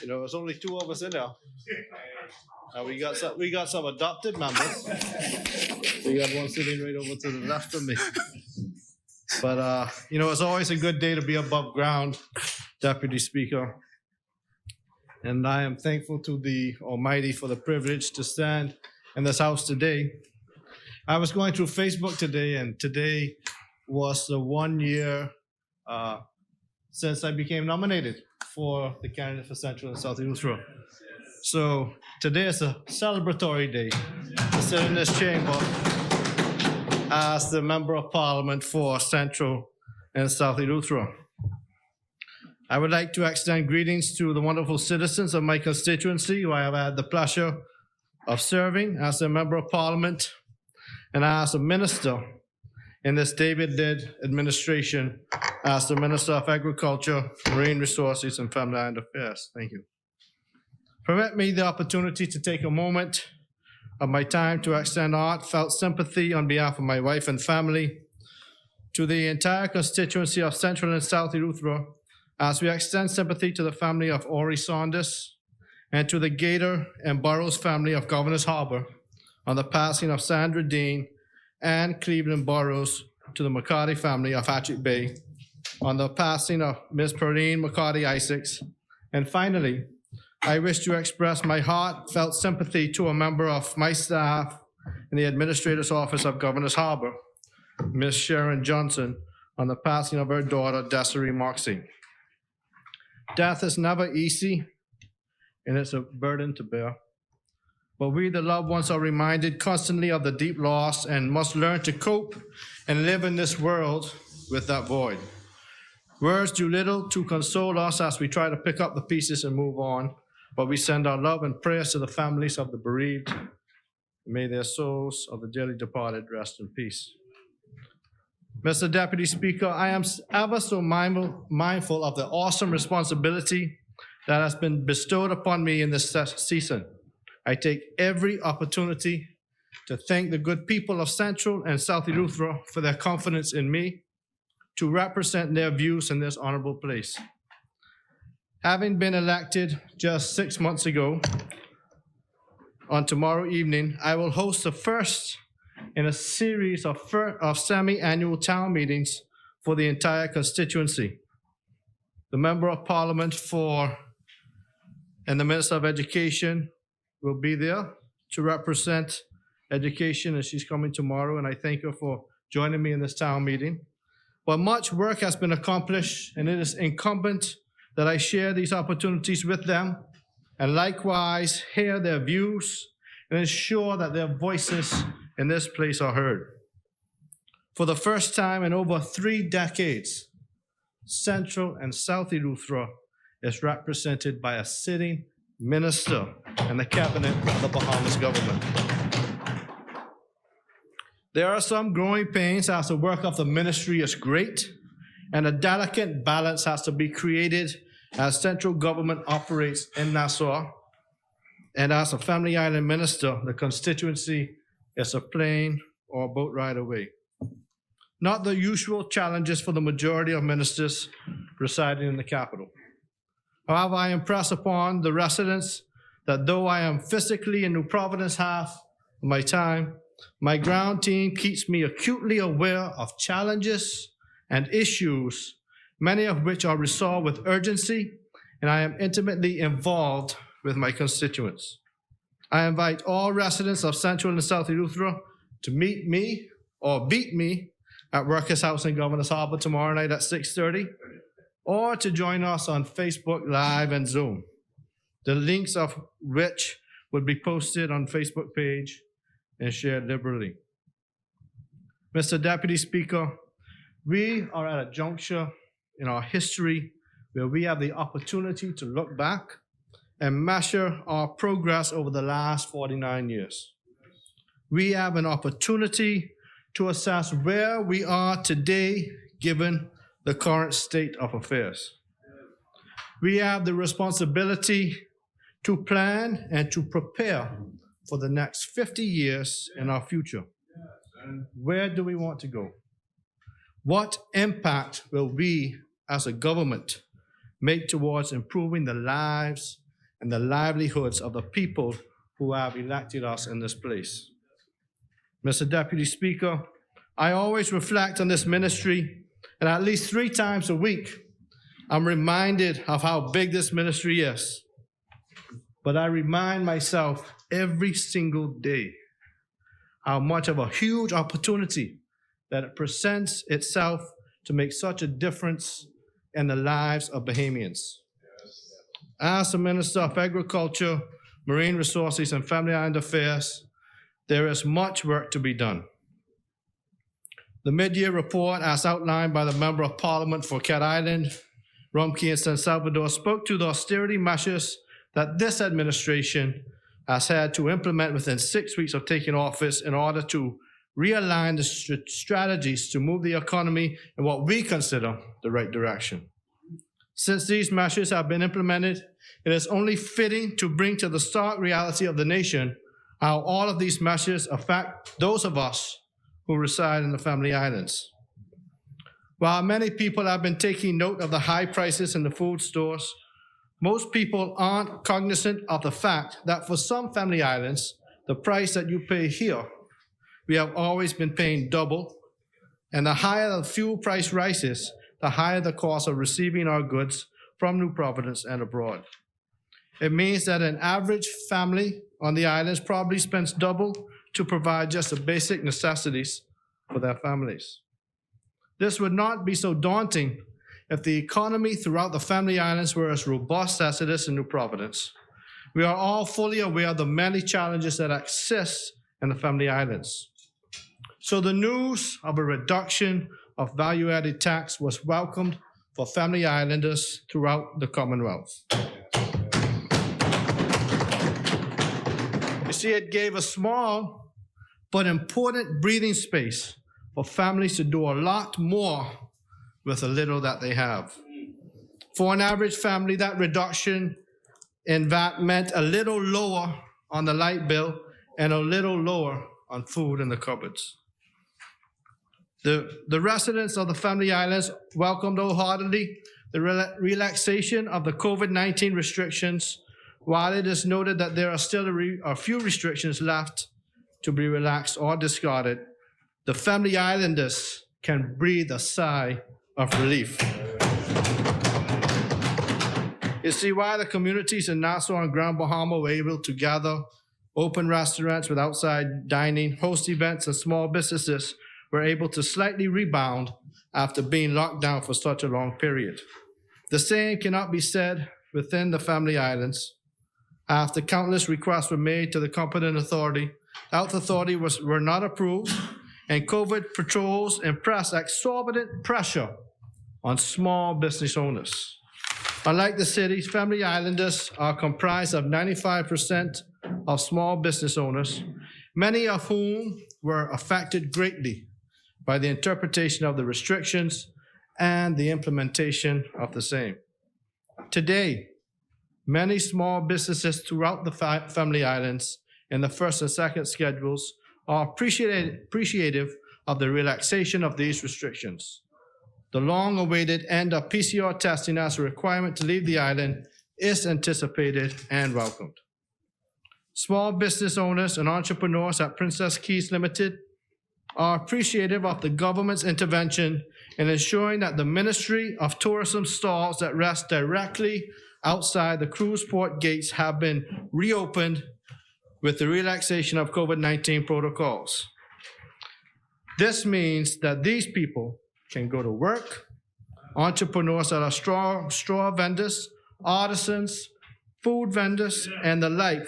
You know, there's only two of us in there. We got some adopted members. We got one sitting right over to the left of me. But you know, it's always a good day to be above ground, Deputy Speaker. And I am thankful to the Almighty for the privilege to stand in this house today. I was going through Facebook today, and today was the 1 year since I became nominated for the candidate for Central and South Eleuthera. So today is a celebratory day to sit in this chamber as the Member of Parliament for Central and South Eleuthera. I would like to extend greetings to the wonderful citizens of my constituency who I have had the pleasure of serving as a Member of Parliament and as a Minister in this David-led administration as the Minister of Agriculture, Marine Resources, and Family and Affairs. Thank you. Permit me the opportunity to take a moment of my time to extend heartfelt sympathy on behalf of my wife and family to the entire constituency of Central and South Eleuthera, as we extend sympathy to the family of Ori Saunders and to the Gator and Burrows family of Governor's Harbor on the passing of Sandra Dean and Cleveland Burrows, to the McCarty family of Hatchet Bay on the passing of Ms. Perrine McCarty Isaacs. And finally, I wish to express my heartfelt sympathy to a member of my staff in the Administrator's Office of Governor's Harbor, Ms. Sharon Johnson, on the passing of her daughter, Desiree Moxie. Death is never easy, and it's a burden to bear. But we, the loved ones, are reminded constantly of the deep loss and must learn to cope and live in this world with that void. Words do little to console us as we try to pick up the pieces and move on, but we send our love and prayers to the families of the bereaved. May their souls of the dearly departed rest in peace. Mr. Deputy Speaker, I am ever so mindful of the awesome responsibility that has been bestowed upon me in this season. I take every opportunity to thank the good people of Central and South Eleuthera for their confidence in me to represent their views in this honorable place. Having been elected just 6 months ago, on tomorrow evening, I will host the first in a series of semi-annual town meetings for the entire constituency. The Member of Parliament and the Minister of Education will be there to represent education, and she's coming tomorrow, and I thank her for joining me in this town meeting. But much work has been accomplished, and it is incumbent that I share these opportunities with them and likewise hear their views and ensure that their voices in this place are heard. For the first time in over 3 decades, Central and South Eleuthera is represented by a sitting minister in the cabinet of the Bahamas government. There are some growing pains as the work of the ministry is great, and a delicate balance has to be created as central government operates in Nassau. And as a Family Island minister, the constituency is a plane or a boat ride away. Not the usual challenges for the majority of ministers residing in the capital. However, I impress upon the residents that though I am physically in New Providence half of my time, my ground team keeps me acutely aware of challenges and issues, many of which are resolved with urgency, and I am intimately involved with my constituents. I invite all residents of Central and South Eleuthera to meet me or beat me at Workers' House in Governor's Harbor tomorrow night at 6:30, or to join us on Facebook Live and Zoom, the links of which would be posted on Facebook page and shared liberally. Mr. Deputy Speaker, we are at a juncture in our history where we have the opportunity to look back and measure our progress over the last 49 years. We have an opportunity to assess where we are today given the current state of affairs. We have the responsibility to plan and to prepare for the next 50 years in our future. Where do we want to go? What impact will we as a government make towards improving the lives and the livelihoods of the people who have elected us in this place. Mr. Deputy Speaker, I always reflect on this ministry, and at least 3 times a week, I'm reminded of how big this ministry is. But I remind myself every single day how much of a huge opportunity that it presents itself to make such a difference in the lives of Bahamians. As the Minister of Agriculture, Marine Resources, and Family Island Affairs, there is much work to be done. The mid-year report, as outlined by the Member of Parliament for Cat Island, Rumkey, and San Salvador, spoke to the austerity measures that this administration has had to implement within 6 weeks of taking office in order to realign the strategies to move the economy in what we consider the right direction. Since these measures have been implemented, it is only fitting to bring to the stark reality of the nation how all of these measures affect those of us who reside in the Family Islands. While many people have been taking note of the high prices in the food stores, most people aren't cognizant of the fact that for some Family Islands, the price that you pay here, we have always been paying double, and the higher the fuel price rises, the higher the cost of receiving our goods from New Providence and abroad. It means that an average family on the islands probably spends double to provide just the basic necessities for their families. This would not be so daunting if the economy throughout the Family Islands were as robust as it is in New Providence. We are all fully aware of the many challenges that exist in the Family Islands. So the news of a reduction of value-added tax was welcomed for Family Islanders throughout the Commonwealth. You see, it gave a small but important breathing space for families to do a lot more with the little that they have. For an average family, that reduction in VAT meant a little lower on the light bill and a little lower on food in the cupboards. The residents of the Family Islands welcomed wholeheartedly the relaxation of the COVID-19 restrictions, while it is noted that there are still a few restrictions left to be relaxed or discarded. The Family Islanders can breathe a sigh of relief. You see, while the communities in Nassau and Grand Bahama were able to gather, open restaurants with outside dining, host events, and small businesses were able to slightly rebound after being locked down for such a long period. The same cannot be said within the Family Islands. After countless requests were made to the competent authority, the health authority were not approved, and COVID patrols impressed exorbitant pressure on small business owners. Unlike the cities, Family Islanders are comprised of 95% of small business owners, many of whom were affected greatly by the interpretation of the restrictions and the implementation of the same. Today, many small businesses throughout the Family Islands in the first and second schedules are appreciative of the relaxation of these restrictions. The long-awaited end of PCR testing as a requirement to leave the island is anticipated and welcomed. Small business owners and entrepreneurs at Princess Keys Limited are appreciative of the government's intervention in ensuring that the Ministry of Tourism stalls that rest directly outside the cruise port gates have been reopened with the relaxation of COVID-19 protocols. This means that these people can go to work. Entrepreneurs that are straw vendors, artisans, food vendors, and the like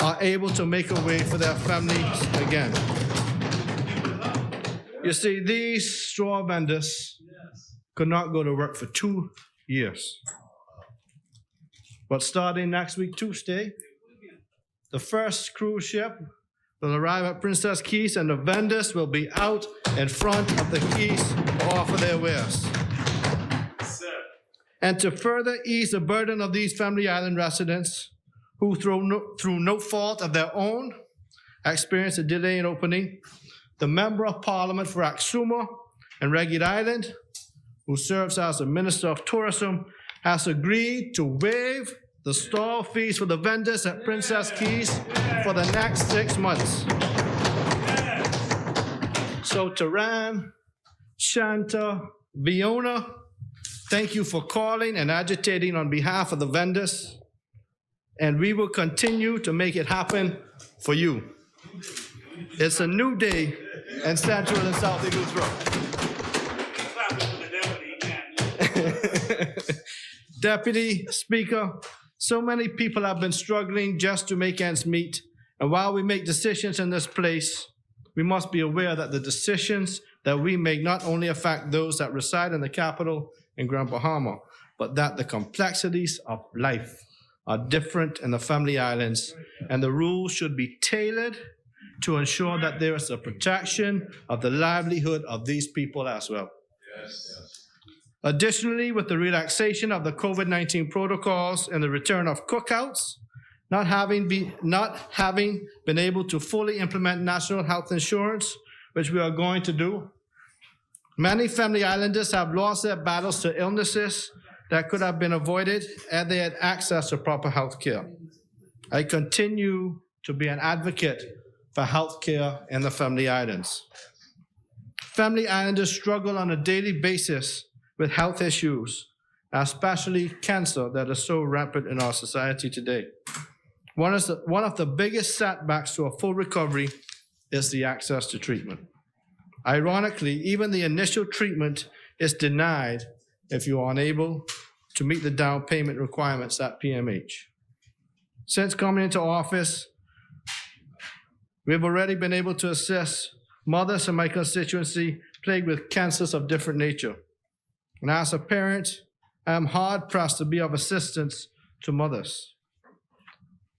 are able to make a way for their families again. You see, these straw vendors could not go to work for 2 years. But starting next week, Tuesday, the first cruise ship will arrive at Princess Keys, and the vendors will be out in front of the quays to offer their wares. And to further ease the burden of these Family Island residents who, through no fault of their own, experienced a delay in opening, the Member of Parliament for Axuma and Reggie Island, who serves as the Minister of Tourism, has agreed to waive the stall fees for the vendors at Princess Keys for the next 6 months. So Taran, Shanta, Viona, thank you for calling and agitating on behalf of the vendors, and we will continue to make it happen for you. It's a new day in Central and South Eagles Road. Deputy Speaker, so many people have been struggling just to make ends meet, and while we make decisions in this place, we must be aware that the decisions that we make not only affect those that reside in the capital in Grand Bahama, but that the complexities of life are different in the Family Islands, and the rules should be tailored to ensure that there is a protection of the livelihood of these people as well. Additionally, with the relaxation of the COVID-19 protocols and the return of cookouts, not having been able to fully implement national health insurance, which we are going to do, many Family Islanders have lost their battles to illnesses that could have been avoided had they had access to proper health care. I continue to be an advocate for health care in the Family Islands. Family Islanders struggle on a daily basis with health issues, especially cancer that is so rampant in our society today. One of the biggest setbacks to a full recovery is the access to treatment. Ironically, even the initial treatment is denied if you are unable to meet the down payment requirements at PMH. Since coming into office, we've already been able to assist mothers in my constituency plagued with cancers of different nature. And as a parent, I am hard-pressed to be of assistance to mothers.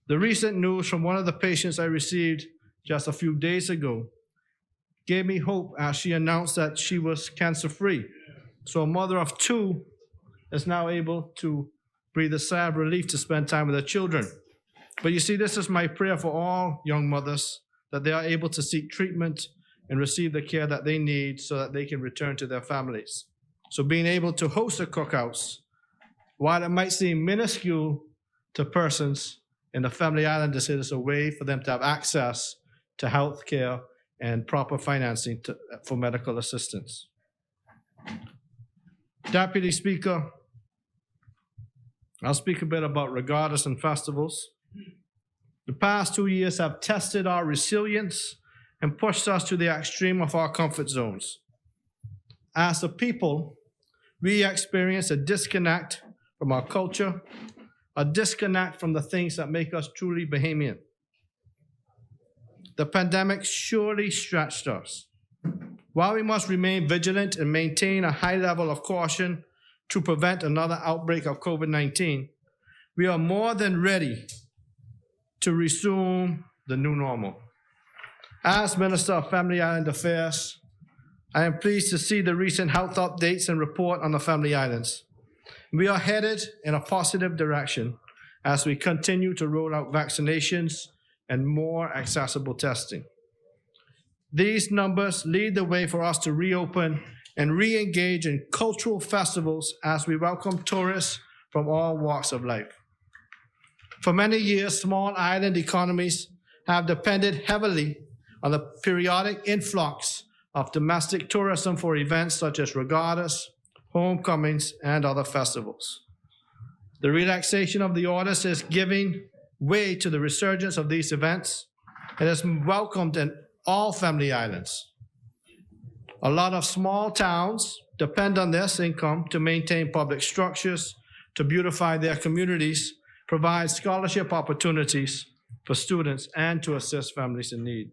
The recent news from one of the patients I received just a few days ago gave me hope as she announced that she was cancer-free. So a mother of 2 is now able to breathe a sigh of relief to spend time with her children. But you see, this is my prayer for all young mothers, that they are able to seek treatment and receive the care that they need so that they can return to their families. So being able to host the cookouts, while it might seem minuscule to persons in the Family Islanders, it is a way for them to have access to health care and proper financing for medical assistance. Deputy Speaker, I'll speak a bit about regattas and festivals. The past 2 years have tested our resilience and pushed us to the extreme of our comfort zones. As a people, we experience a disconnect from our culture, a disconnect from the things that make us truly Bahamian. The pandemic surely stretched us. While we must remain vigilant and maintain a high level of caution to prevent another outbreak of COVID-19, we are more than ready to resume the new normal. As Minister of Family Island Affairs, I am pleased to see the recent health updates and report on the Family Islands. We are headed in a positive direction as we continue to roll out vaccinations and more accessible testing. These numbers lead the way for us to reopen and re-engage in cultural festivals as we welcome tourists from all walks of life. For many years, small island economies have depended heavily on the periodic influx of domestic tourism for events such as regattas, homecomings, and other festivals. The relaxation of the orders is giving way to the resurgence of these events and is welcomed in all Family Islands. A lot of small towns depend on this income to maintain public structures, to beautify their communities, provide scholarship opportunities for students, and to assist families in need.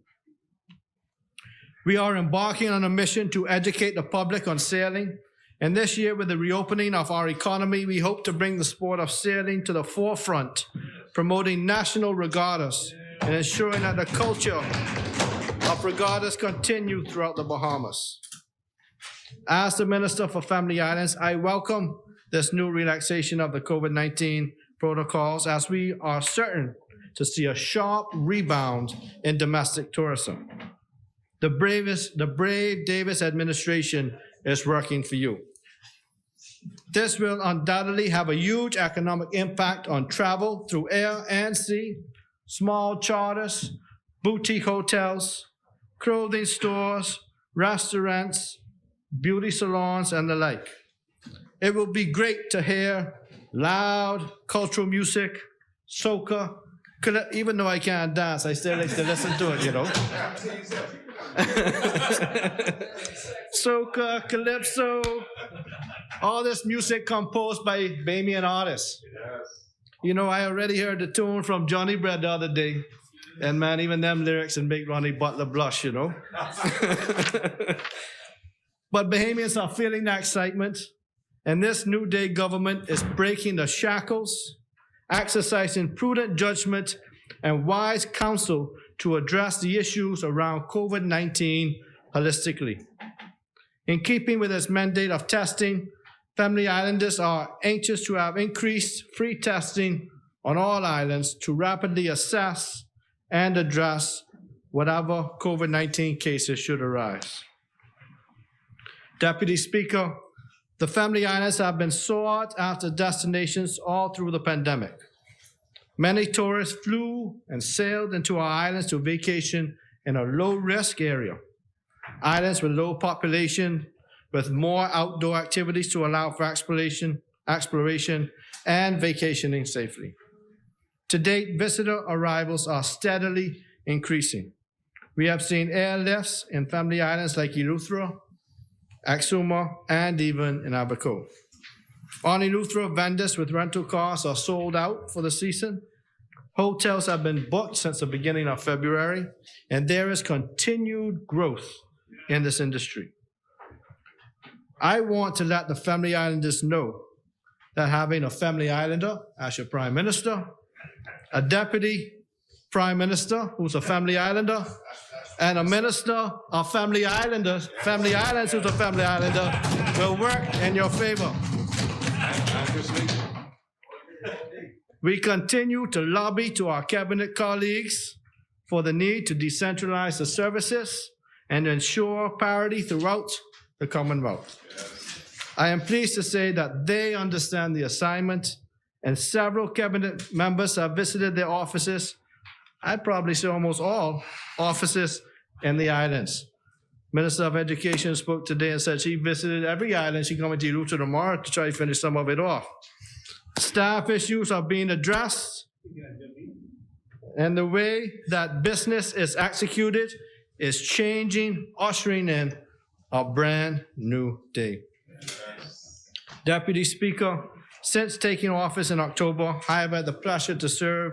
We are embarking on a mission to educate the public on sailing, and this year, with the reopening of our economy, we hope to bring the sport of sailing to the forefront, promoting national regattas and ensuring that the culture of regattas continue throughout the Bahamas. As the Minister for Family Islands, I welcome this new relaxation of the COVID-19 protocols as we are certain to see a sharp rebound in domestic tourism. The brave Davis administration is working for you. This will undoubtedly have a huge economic impact on travel through air and sea, small charters, boutique hotels, clothing stores, restaurants, beauty salons, and the like. It will be great to hear loud cultural music, soca, even though I can't dance, I still like to listen to it, you know. Soca, calypso, all this music composed by Bahamian artists. Yes. You know, I already heard the tune from Johnny Bread the other day, and man, even them lyrics and make Ronnie Butler blush, you know. But Bahamians are feeling that excitement, and this New Day government is breaking the shackles, exercising prudent judgment and wise counsel to address the issues around COVID-19 holistically. In keeping with its mandate of testing, Family Islanders are anxious to have increased free testing on all islands to rapidly assess and address whatever COVID-19 cases should arise. Deputy Speaker, the Family Islands have been sought after destinations all through the pandemic. Many tourists flew and sailed into our islands to vacation in a low-risk area. Islands with low population, with more outdoor activities to allow for exploration and vacationing safely. To date, visitor arrivals are steadily increasing. We have seen airlifts in Family Islands like Eleuthera, Exuma, and even in Abaco. On Eleuthera, vendors with rental cars are sold out for the season. Hotels have been booked since the beginning of February, and there is continued growth in this industry. I want to let the Family Islanders know that having a Family Islander as your Prime Minister, a Deputy Prime Minister who's a Family Islander, and a Minister of Family Islanders who's a Family Islander, will work in your favor. We continue to lobby to our Cabinet colleagues for the need to decentralize the services and ensure parity throughout the Commonwealth. I am pleased to say that they understand the assignment, and several Cabinet members have visited their offices. I'd probably say almost all offices in the islands. Minister of Education spoke today and said she visited every island. She's coming to Eleuthera tomorrow to try to finish some of it off. Staff issues are being addressed, and the way that business is executed is changing, ushering in a brand new day. Deputy Speaker, since taking office in October, I have had the pleasure to serve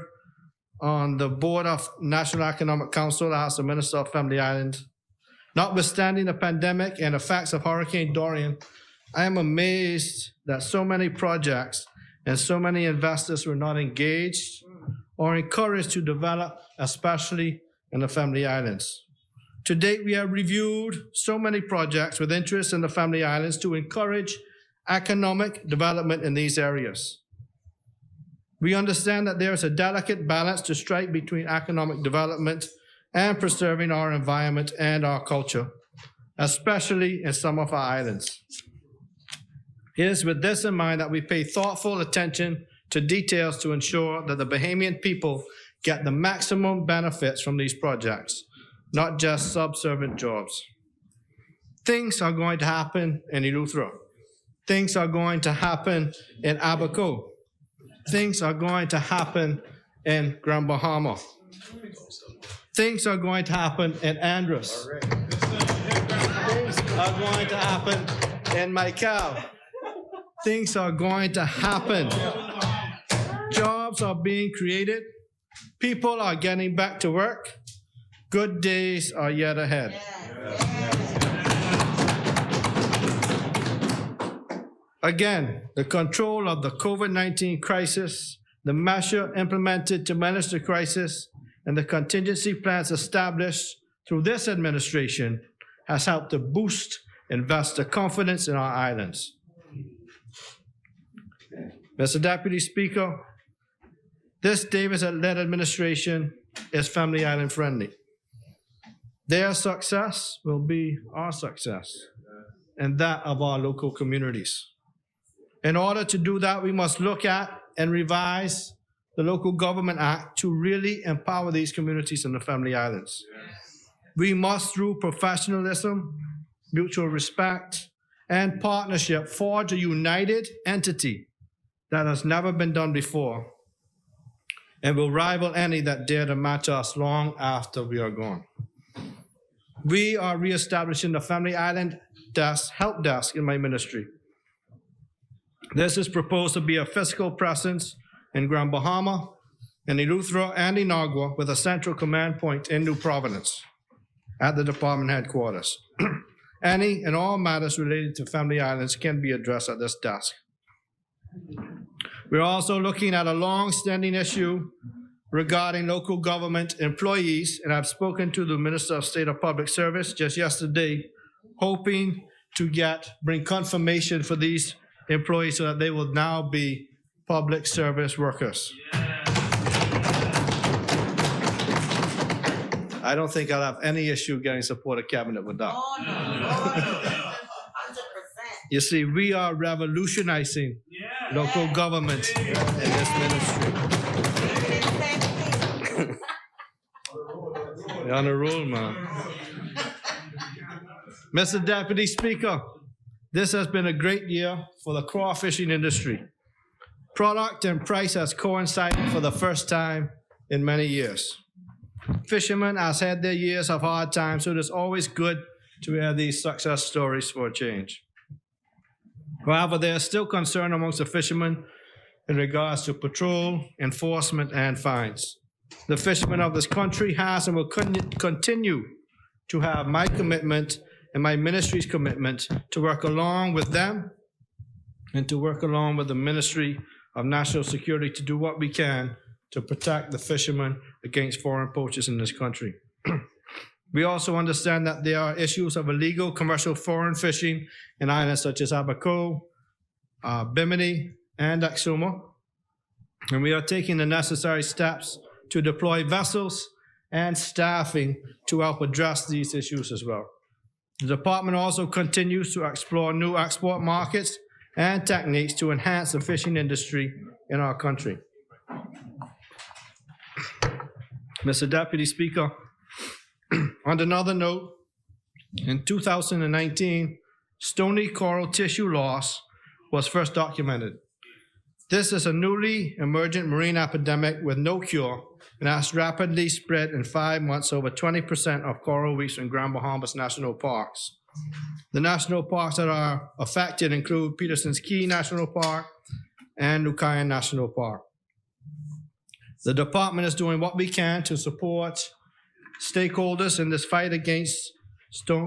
on the board of National Economic Council as the Minister of Family Islands. Notwithstanding the pandemic and effects of Hurricane Dorian, I am amazed that so many projects and so many investors were not engaged or encouraged to develop, especially in the Family Islands. To date, we have reviewed so many projects with interest in the Family Islands to encourage economic development in these areas. We understand that there is a delicate balance to strike between economic development and preserving our environment and our culture, especially in some of our islands. It is with this in mind that we pay thoughtful attention to details to ensure that the Bahamian people get the maximum benefits from these projects, not just subservient jobs. Things are going to happen in Eleuthera. Things are going to happen in Abaco. Things are going to happen in Grand Bahama. Things are going to happen in Andros. Things are going to happen in Maikau. Things are going to happen. Jobs are being created. People are getting back to work. Good days are yet ahead. Again, the control of the COVID-19 crisis, the measure implemented to manage the crisis, and the contingency plans established through this administration has helped to boost investor confidence in our islands. Mr. Deputy Speaker, this Davis-led administration is Family Island friendly. Their success will be our success and that of our local communities. In order to do that, we must look at and revise the Local Government Act to really empower these communities in the Family Islands. We must, through professionalism, mutual respect, and partnership, forge a united entity that has never been done before and will rival any that dare to match us long after we are gone. We are reestablishing the Family Island help desk in my ministry. This is proposed to be a physical presence in Grand Bahama, in Eleuthera, and Inagua, with a central command point in New Providence at the department headquarters. Any and all matters related to Family Islands can be addressed at this desk. We're also looking at a long-standing issue regarding local government employees, and I've spoken to the Minister of State of Public Service just yesterday, hoping to bring confirmation for these employees so that they will now be public service workers. I don't think I'll have any issue getting support of cabinet with that. Oh, no. 100%. You see, we are revolutionizing local government in this ministry. You're on a roll, man. Mr. Deputy Speaker, this has been a great year for the crawfishing industry. Product and price has coincided for the first time in many years. Fishermen have had their years of hard times, so it is always good to hear these success stories for a change. However, there is still concern amongst the fishermen in regards to patrol, enforcement, and fines. The fishermen of this country has and will continue to have my commitment and my ministry's commitment to work along with them and to work along with the Ministry of National Security to do what we can to protect the fishermen against foreign poachers in this country. We also understand that there are issues of illegal commercial foreign fishing in islands such as Abaco, Bimini, and Exuma, and we are taking the necessary steps to deploy vessels and staffing to help address these issues as well. The department also continues to explore new export markets and techniques to enhance the fishing industry in our country. Mr. Deputy Speaker, on another note, in 2019, stony coral tissue loss was first documented. This is a newly emergent marine epidemic with no cure and has rapidly spread in 5 months over 20% of coral reefs in Grand Bahamas National Parks. The national parks that are affected include Peterson's Key National Park and Lucayan National Park. The department is doing what we can to support stakeholders in this fight against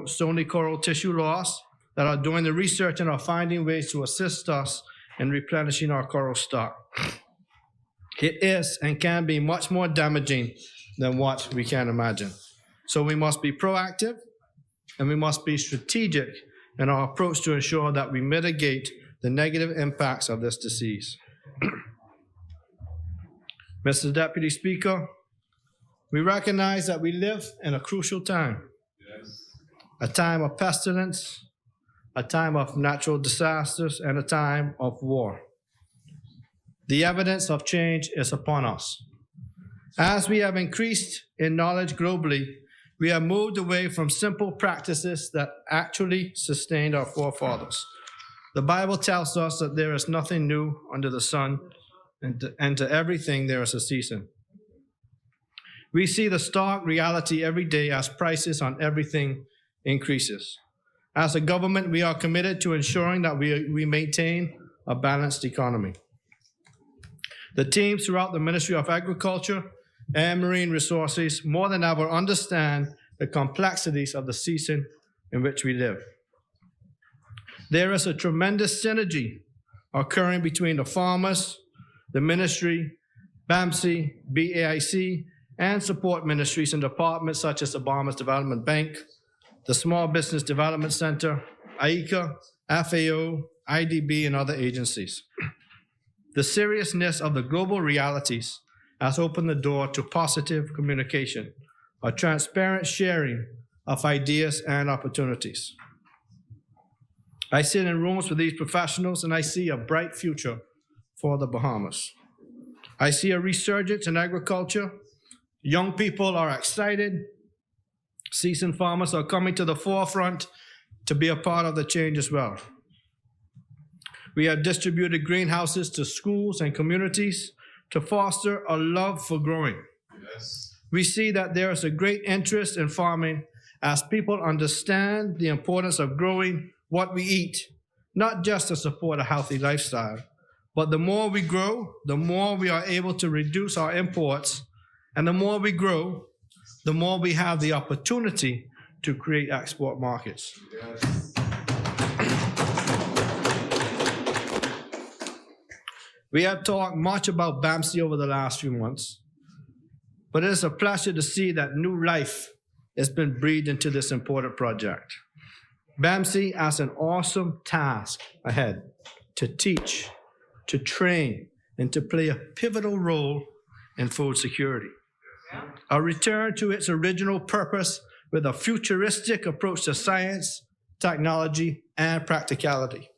stony coral tissue loss that are doing the research and are finding ways to assist us in replenishing our coral stock. It is and can be much more damaging than what we can imagine. So we must be proactive and we must be strategic in our approach to ensure that we mitigate the negative impacts of this disease. Mr. Deputy Speaker, we recognize that we live in a crucial time, a time of pestilence, a time of natural disasters, and a time of war. The evidence of change is upon us. As we have increased in knowledge globally, we have moved away from simple practices that actually sustained our forefathers. The Bible tells us that there is nothing new under the sun, and to everything there is a season. We see the stark reality every day as prices on everything increases. As a government, we are committed to ensuring that we maintain a balanced economy. The teams throughout the Ministry of Agriculture and Marine Resources more than ever understand the complexities of the season in which we live. There is a tremendous synergy occurring between the farmers, the ministry, BAMC, BAIC, and support ministries and departments such as the Bahamas Development Bank, the Small Business Development Center, AICA, FAO, IDB, and other agencies. The seriousness of the global realities has opened the door to positive communication, a transparent sharing of ideas and opportunities. I sit in rooms with these professionals and I see a bright future for the Bahamas. I see a resurgence in agriculture. Young people are excited. Seasoned farmers are coming to the forefront to be a part of the change as well. We have distributed greenhouses to schools and communities to foster a love for growing. Yes. We see that there is a great interest in farming as people understand the importance of growing what we eat, not just to support a healthy lifestyle, but the more we grow, the more we are able to reduce our imports, and the more we grow, the more we have the opportunity to create export markets. Yes. We have talked much about BAMC over the last few months, but it is a pleasure to see that new life has been breathed into this important project. BAMC has an awesome task ahead to teach, to train, and to play a pivotal role in food security. A return to its original purpose with a futuristic approach to science, technology, and practicality.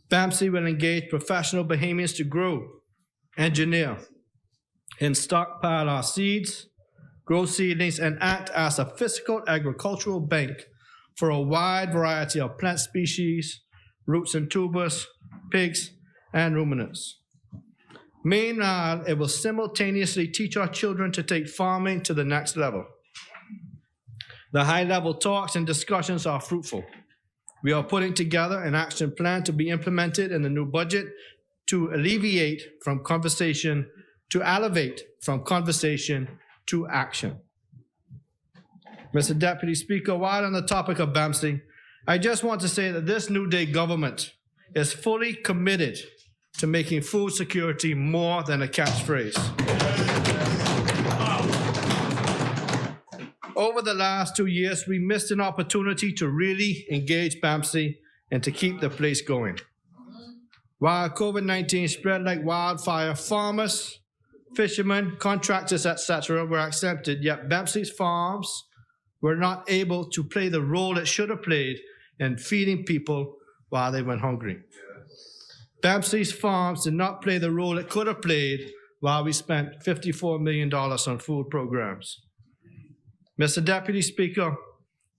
BAMC will engage professional Bahamians to grow, engineer, and stockpile our seeds, grow seedlings, and act as a physical agricultural bank for a wide variety of plant species, roots and tubers, pigs, and ruminants. Meanwhile, it will simultaneously teach our children to take farming to the next level. The high-level talks and discussions are fruitful. We are putting together an action plan to be implemented in the new budget to elevate from conversation, to elevate from conversation to action. Mr. Deputy Speaker, while on the topic of BAMC, I just want to say that this New Day government is fully committed to making food security more than a catchphrase. Over the last 2 years, we missed an opportunity to really engage BAMC and to keep the place going. While COVID-19 spread like wildfire, farmers, fishermen, contractors, etc. were exempted, yet BAMC's farms were not able to play the role it should have played in feeding people while they went hungry. BAMC's farms did not play the role it could have played while we spent $54 million on food programs. Mr. Deputy Speaker,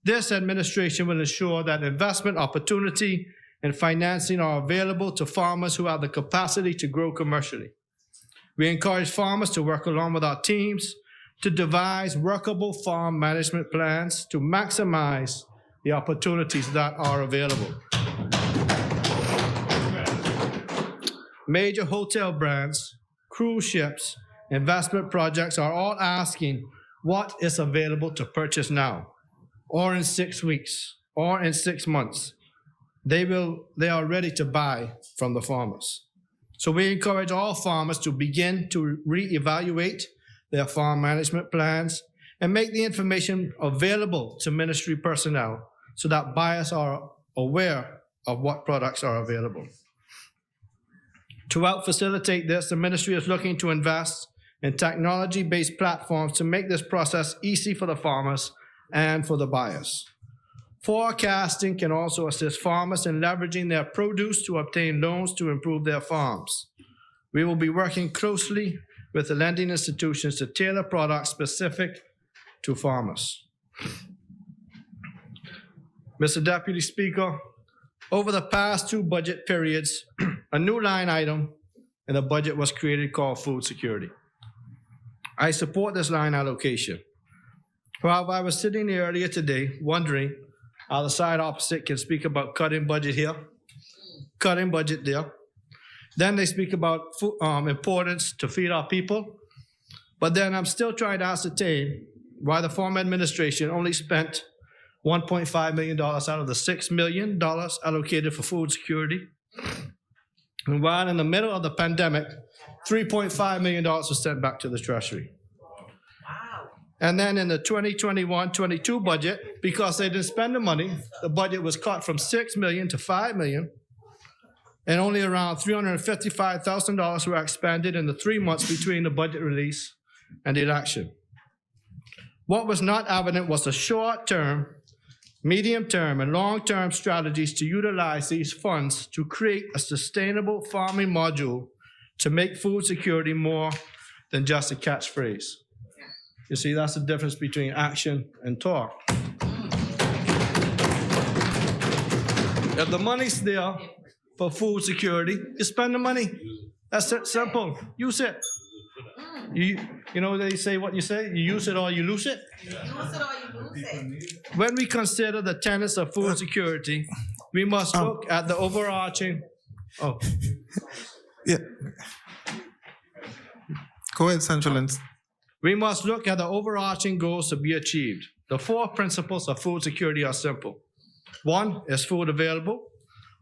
this administration will ensure that investment opportunity and financing are available to farmers who have the capacity to grow commercially. We encourage farmers to work along with our teams to devise workable farm management plans to maximize the opportunities that are available. Major hotel brands, cruise ships, investment projects are all asking what is available to purchase now, or in 6 weeks, or in 6 months. They are ready to buy from the farmers. So we encourage all farmers to begin to reevaluate their farm management plans and make the information available to ministry personnel so that buyers are aware of what products are available. To help facilitate this, the ministry is looking to invest in technology-based platforms to make this process easy for the farmers and for the buyers. Forecasting can also assist farmers in leveraging their produce to obtain loans to improve their farms. We will be working closely with the lending institutions to tailor products specific to farmers. Mr. Deputy Speaker, over the past 2 budget periods, a new line item in the budget was created called food security. I support this line allocation. However, I was sitting here earlier today wondering how the side opposite can speak about cutting budget here, cutting budget there. Then they speak about importance to feed our people. But then I'm still trying to ascertain why the former administration only spent $1.5 million out of the $6 million allocated for food security. And while in the middle of the pandemic, $3.5 million was sent back to the Treasury. Wow. And then in the 2021-22 budget, because they didn't spend the money, the budget was cut from $6 million to $5 million, and only around $355,000 were expended in the 3 months between the budget release and the election. What was not evident was the short-term medium-term, and long-term strategies to utilize these funds to create a sustainable farming module to make food security more than just a catchphrase. You see, that's the difference between action and talk. If the money's there for food security, you spend the money. That's it, simple. Use it. You know they say what you say? You use it or you lose it? Use it or you lose it. When we consider the tenets of food security, we must look at the overarching... Oh. Yeah. Go ahead, Central. We must look at the overarching goals to be achieved. The 4 principles of food security are simple. 1, is food available?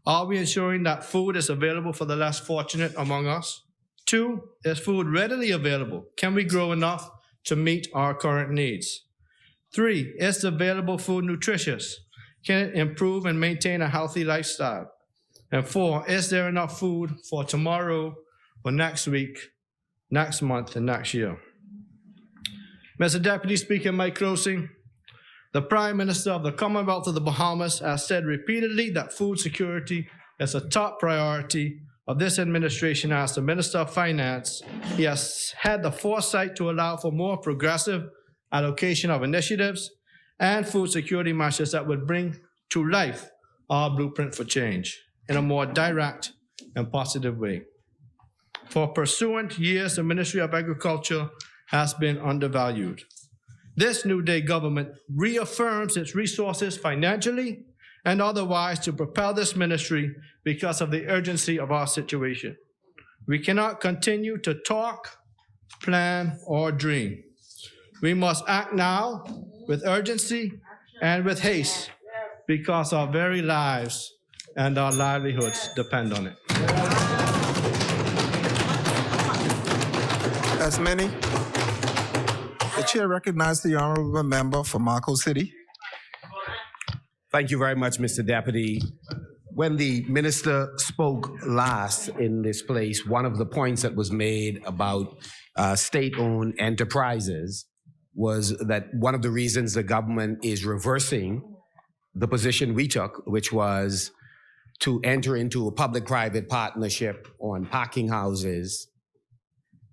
Are we ensuring that food is available for the less fortunate among us? 2, is food readily available? Can we grow enough to meet our current needs? 3, is the available food nutritious? Can it improve and maintain a healthy lifestyle? And 4, is there enough food for tomorrow, for next week, next month, and next year? Mr. Deputy Speaker, in my closing, the Prime Minister of the Commonwealth of the Bahamas has said repeatedly that food security is a top priority of this administration. As the Minister of Finance, he has had the foresight to allow for more progressive allocation of initiatives and food security measures that would bring to life our blueprint for change in a more direct and positive way. For pursuant years, the Ministry of Agriculture has been undervalued. This New Day government reaffirms its resources financially and otherwise to propel this ministry because of the urgency of our situation. We cannot continue to talk, plan, or dream. We must act now with urgency and with haste because our very lives and our livelihoods depend on it. As many. The chair recognizes the honorable member for Marco City. Thank you very much, Mr. Deputy. When the minister spoke last in this place, one of the points that was made about state-owned enterprises was that one of the reasons the government is reversing the position we took, which was to enter into a public-private partnership on packing houses,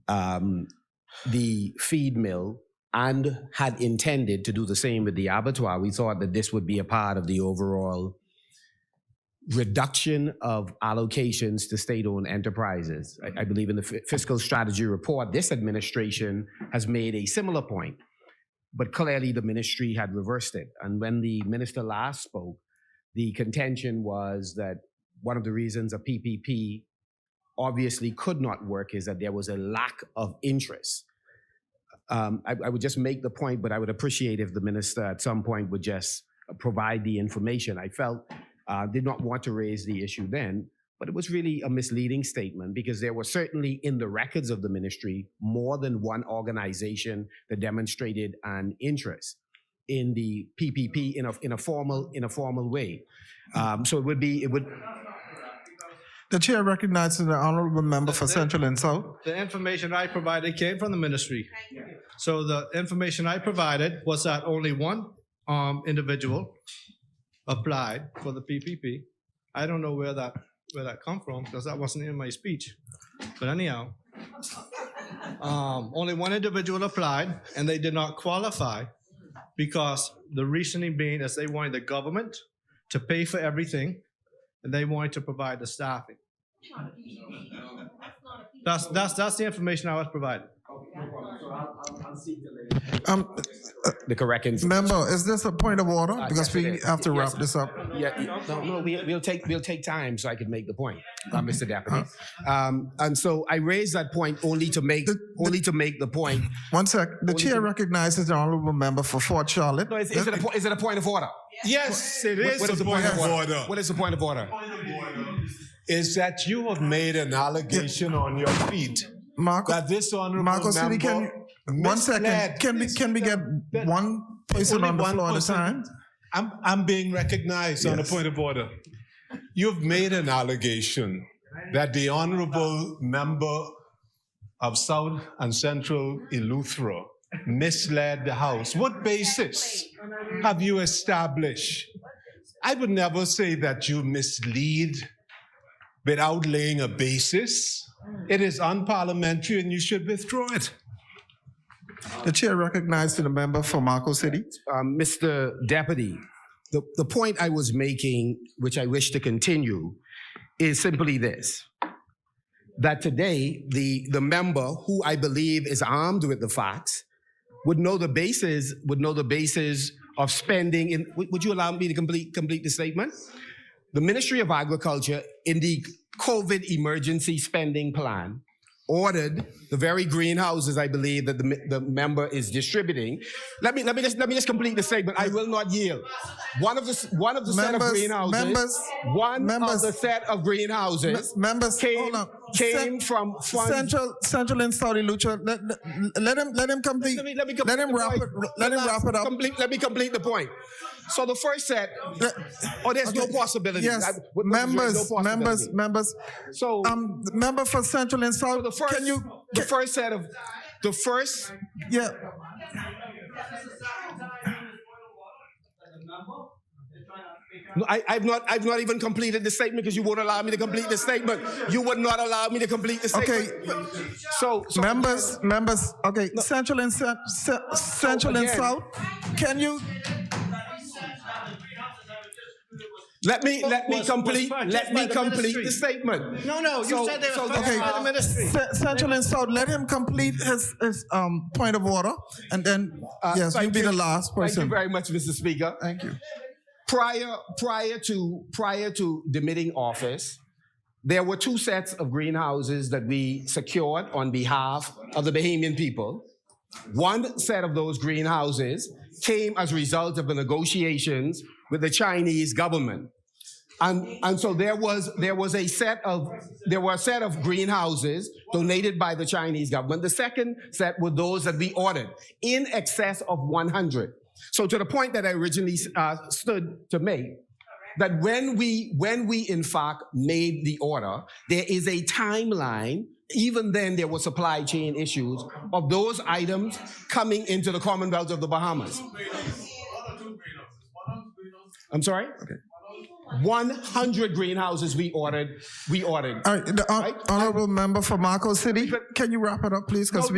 the feed mill, and had intended to do the same with the abattoir. We thought that this would be a part of the overall reduction of allocations to state-owned enterprises. I believe in the fiscal strategy report, this administration has made a similar point, but clearly the ministry had reversed it. And when the minister last spoke, the contention was that one of the reasons a PPP obviously could not work is that there was a lack of interest. I would just make the point, but I would appreciate if the minister at some point would just provide the information. I felt did not want to raise the issue then, but it was really a misleading statement because there was certainly in the records of the ministry more than one organization that demonstrated an interest in the PPP in a formal way. So it would. The chair recognizes the honorable member for Central and South. The information I provided came from the ministry. So the information I provided was that only one individual applied for the PPP. I don't know where that come from because that wasn't in my speech. But anyhow, only one individual applied and they did not qualify because the reasoning being is they wanted the government to pay for everything and they wanted to provide the staffing. That's the information I was provided. The correct information. Member, is this a point of order? Because we have to wrap this up. Yeah, no, we'll take time so I can make the point, Mr. Deputy. And so I raised that point only to make the point. One sec. The chair recognizes the honorable member for Fort Charlotte. No, is it a point of order? Yes, it is a point of order. What is the point of order? Is that you have made an allegation on your feet that this honorable Marco member City, one second. Can we get one person on the floor at a time? I'm being recognized on a point of order. You've made an allegation that the honorable member of South and Central Eleuthera misled the House. What basis have you established I would never say that you mislead without laying a basis. It is unparliamentary and you should withdraw it. The chair recognizes the member for Marco City. Mr. Deputy, the point I was making, which I wish to continue, is simply this. That today, the member, who I believe is armed with the facts, would know the basis of spending in, would you allow me to complete the statement? The Ministry of Agriculture, in the COVID emergency spending plan, ordered the very greenhouses, I believe, that the member is distributing. Let me just complete the statement. I will not yield. One of the set of greenhouses. Of the set of greenhouses. Came from funds. Central and Saudi Lucha. Let him complete. Let him wrap it up. Let me complete the point. So the first set, there's no possibility. Yes, members. So, the member for Central and South. So Yeah. No, I've not even completed the statement because you won't allow me to complete the statement. You would not allow me to complete the statement. Okay. So members. Okay. No. Central and South. Can you? Let me complete the statement. No, you said they were funded by the ministry. Central and South, let him complete his point of order, and then you'll be the last person. Thank you very much, Mr. Speaker. Thank you. Prior to demitting office, there were two sets of greenhouses that we secured on behalf of the Bahamian people. One set of those greenhouses came as a result of the negotiations with the Chinese government. And so there was a set of greenhouses donated by the Chinese government. The second set were those that we ordered, in excess of 100. So to the point that I originally stood to make, that when we in fact made the order, there is a timeline. Even then, there were supply chain issues of those items coming into the Commonwealth of the Bahamas. I'm sorry? Okay. 100 greenhouses we ordered. All right, the honorable member for Marco City, can you wrap it up, please? Because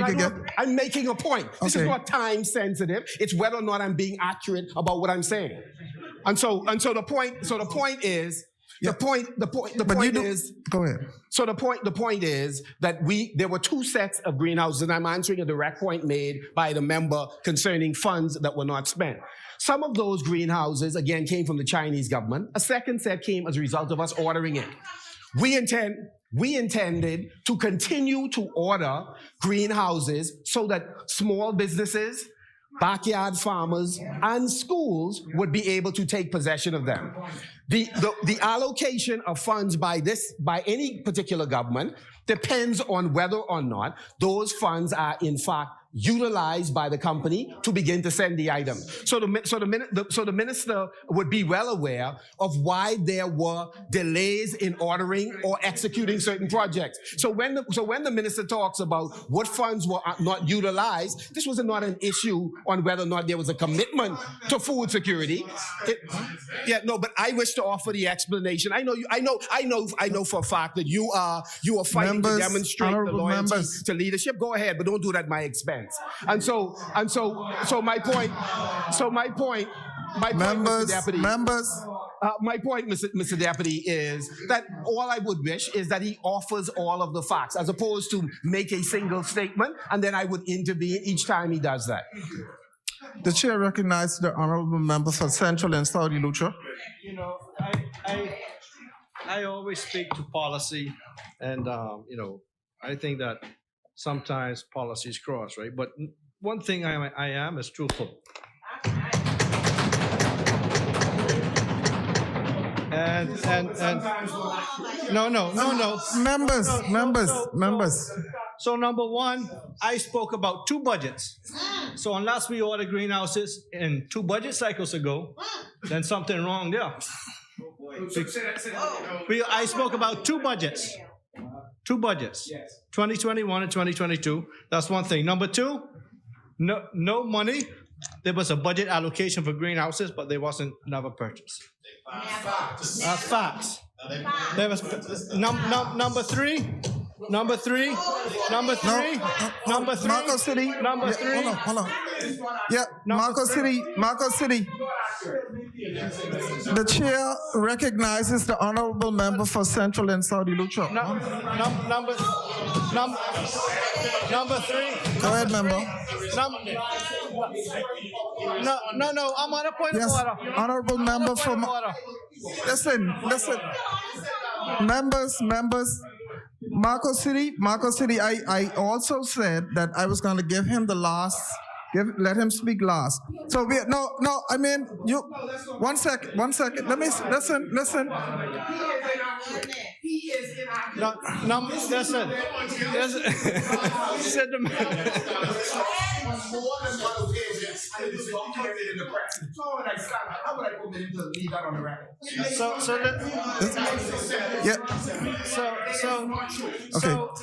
I'm making a point. This is not time sensitive. It's whether or not I'm being accurate about what I'm saying. And so the point is. Go ahead. So the point is that there were two sets of greenhouses, and I'm answering a direct point made by the member concerning funds that were not spent. Some of those greenhouses, again, came from the Chinese government. A second set came as a result of us ordering it. We intended to continue to order greenhouses so that small businesses, backyard farmers, and schools would be able to take possession of them. The allocation of funds by any particular government depends on whether or not those funds are in fact utilized by the company to begin to send the item. So the minister would be well aware of why there were delays in ordering or executing certain projects. So when the minister talks about what funds were not utilized, this was not an issue on whether or not there was a commitment to food security. But I wish to offer the explanation. I know for a fact that you are fighting to demonstrate the loyalty to leadership. Go ahead, but don't do that at my expense. And so my point, Mr. Deputy. My point, Mr. Deputy, is that all I would wish is that he offers all of the facts, as opposed to make a single statement, and then I would intervene each time he does that. The chair recognizes the honorable member for Central and Saudi Lucha. You know, I always speak to policy, and I think that sometimes policies cross, right? But one thing I am is truthful. And no. Members. So number one, I spoke about two budgets. So unless we order greenhouses in 2 budget cycles ago, then something wrong there. I spoke about 2 budgets. 2 budgets. 2021 and 2022. That's one thing. Number 2, no money there was a budget allocation for greenhouses, but they wasn't never purchased. That's facts. There was number three. Number three. Marco City. Number three. Hold on. Yeah, Marco City. The chair recognizes the honorable member for Central and Saudi Lucha. Number three. Go ahead, member. No, I'm on a point of order. Honorable member from. Listen. Members. Marco City, I also said that I was going to give him the last, let him speak last. So I mean, you, one second, let me, listen. Listen. Said the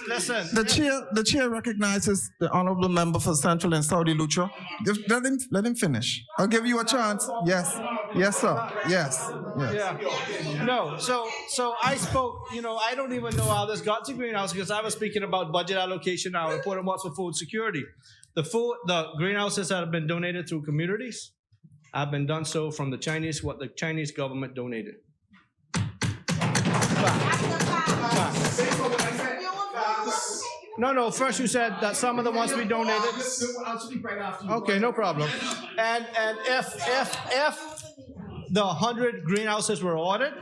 listen. The chair recognizes the honorable member for Central and Saudi Lucha. Let him finish. I'll give you a chance. Yes, sir. Yes. Yeah. No. So I spoke. I don't even know how this got to greenhouse because I was speaking about budget allocation. Our report was for food security. The greenhouses that have been donated through communities have been done so from what the Chinese government donated. No. First you said that some of the ones we donated. Okay, no problem. And if the 100 greenhouses were ordered,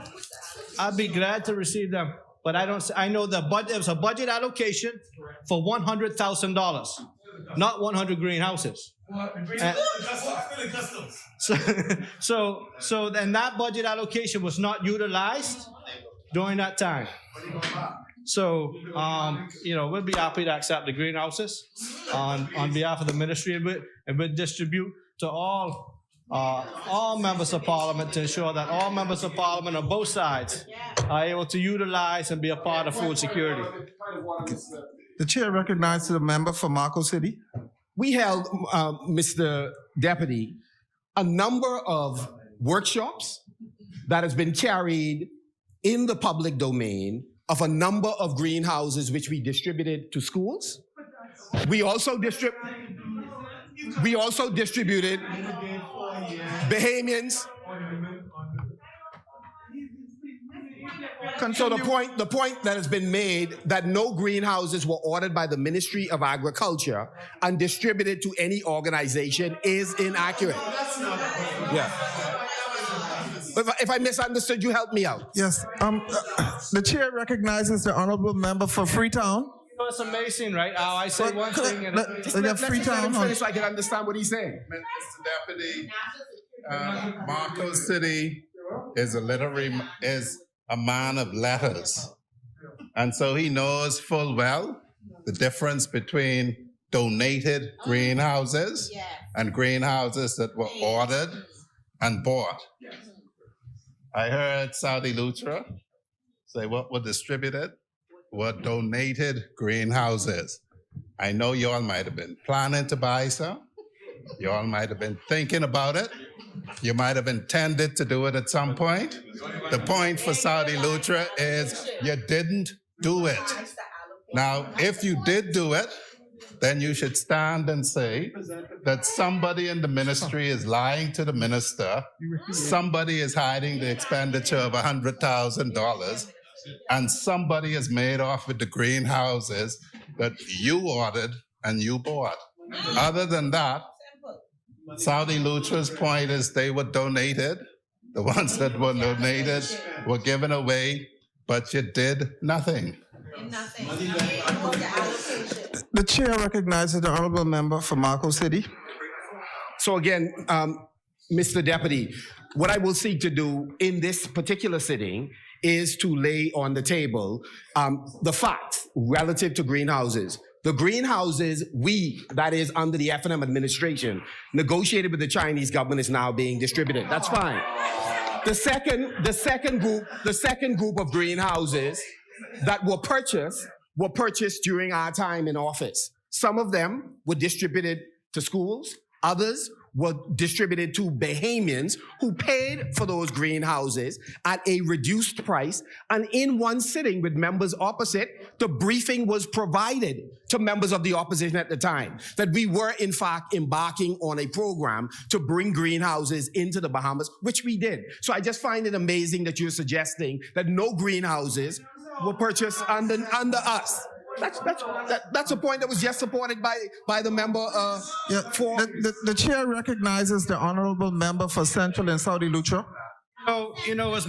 I'd be glad to receive them. But I know the budget. There was a budget allocation for $100,000, not 100 greenhouses. So then that budget allocation was not utilized during that time. So we'll be happy to accept the greenhouses on behalf of the ministry, and we'll distribute to all members of parliament to ensure that all members of parliament on both sides are able to utilize and be a part of food security. The chair recognizes the member for Marco City. We held, Mr. Deputy, a number of workshops that has been carried in the public domain of a number of greenhouses which we distributed to schools. We also distributed Bahamians. So the point that has been made that no greenhouses were ordered by the Ministry of Agriculture and distributed to any organization is inaccurate. Yeah. If I misunderstood you, help me out. Yes. The chair recognizes the honorable member for Freetown. It's amazing, right? How I say one thing and Freetown so I can understand what he's saying. Mr. Deputy, Marco City is a man of letters. And so he knows full well the difference between donated greenhouses and greenhouses that were ordered and bought. I heard Saudi Lutra say what were distributed were donated greenhouses. I know you all might have been planning to buy some. You all might have been thinking about it. You might have intended to do it at some point. The point for Saudi Lutra is you didn't do it. Now, if you did do it, then you should stand and say that somebody in the ministry is lying to the minister, somebody is hiding the expenditure of $100,000, and somebody has made off with the greenhouses that you ordered and you bought. Other than that, Saudi Lutra's point is they were donated. The ones that were donated were given away, but you did nothing. The chair recognizes the honorable member for Marco City. So again, Mr. Deputy, what I will seek to do in this particular sitting is to lay on the table the facts relative to greenhouses. The greenhouses that is under the F&M administration, negotiated with the Chinese government is now being distributed. That's fine. The second group of greenhouses that were purchased during our time in office. Some of them were distributed to schools. Others were distributed to Bahamians who paid for those greenhouses at a reduced price. And in one sitting with members opposite, the briefing was provided to members of the opposition at the time that we were in fact embarking on a program to bring greenhouses into the Bahamas, which we did. So I just find it amazing that you're suggesting that no greenhouses were purchased under us. That's a point that was just supported by the member for. The chair recognizes the honorable member for Central and Saudi Lucha. So, as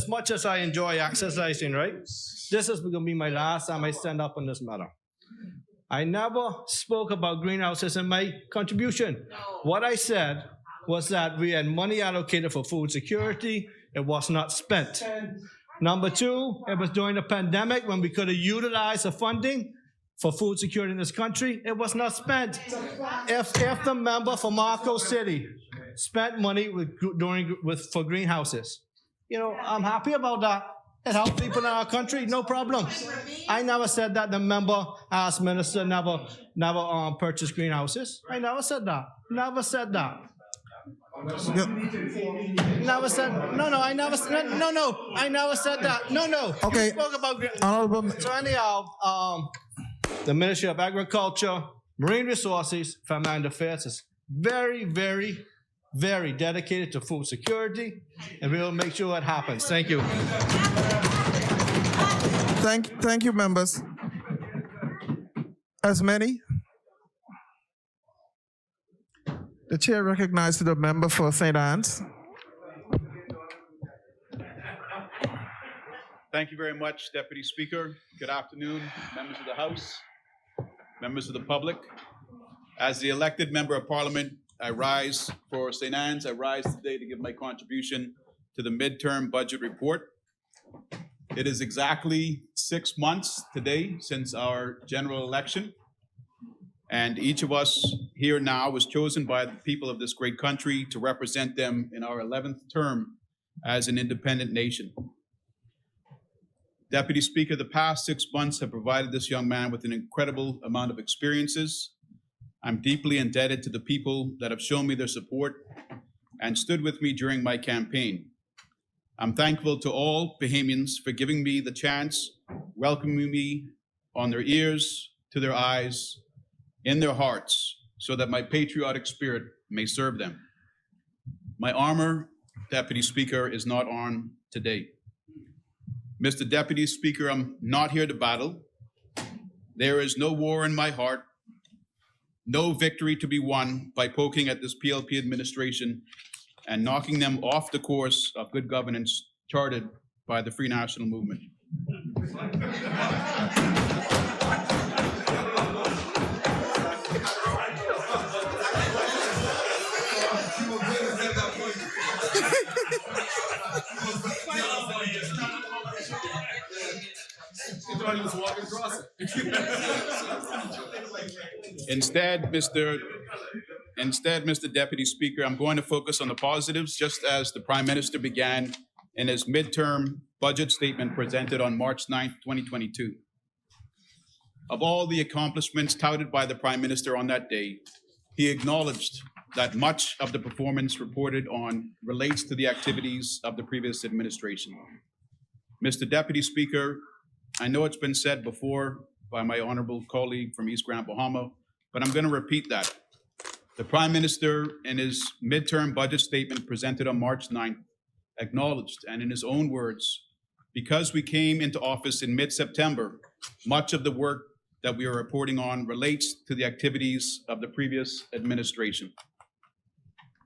much as I enjoy exercising, right? This is going to be my last time I stand up on this matter. I never spoke about greenhouses in my contribution. What I said was that we had money allocated for food security. It was not spent. Number two, it was during the pandemic when we could have utilized the funding for food security in this country. It was not spent. If the member for Marco City spent money for greenhouses, I'm happy about that. It helped people in our country, no problem. I never said that the member asked minister never purchase greenhouses. I never said that. Never said that. Never said I never said that. No. Okay. You spoke about Honorable. so anyhow, the Ministry of Agriculture, Marine Resources, Family and Affairs is very, very, very dedicated to food security, and we will make sure it happens. Thank you. Thank you, members. As many. The chair recognizes the member for St. Anne's. Thank you very much, Deputy Speaker. Good afternoon, members of the House, members of the public. As the elected member of Parliament, I rise for St. Anne's. I rise today to give my contribution to the midterm budget report. It is exactly 6 months today since our general election. And each of us here now was chosen by the people of this great country to represent them in our 11th term as an independent nation. Deputy Speaker, the past 6 months have provided this young man with an incredible amount of experiences. I'm deeply indebted to the people that have shown me their support and stood with me during my campaign. I'm thankful to all Bahamians for giving me the chance, welcoming me on their ears, to their eyes, in their hearts, so that my patriotic spirit may serve them. My armor, Deputy Speaker, is not on today. Mr. Deputy Speaker, I'm not here to battle. There is no war in my heart, no victory to be won by poking at this PLP administration and knocking them off the course of good governance charted by the Free National Movement. Instead, Mr. Deputy Speaker, I'm going to focus on the positives, just as the Prime Minister began in his midterm budget statement presented on March 9th, 2022. Of all the accomplishments touted by the Prime Minister on that day, he acknowledged that much of the performance reported on relates to the activities of the previous administration. Mr. Deputy Speaker, I know it's been said before by my honorable colleague from East Grand Bahama, but I'm going to repeat that. The Prime Minister, in his midterm budget statement presented on March 9th, acknowledged, and in his own words, because we came into office in mid-September, much of the work that we are reporting on relates to the activities of the previous administration.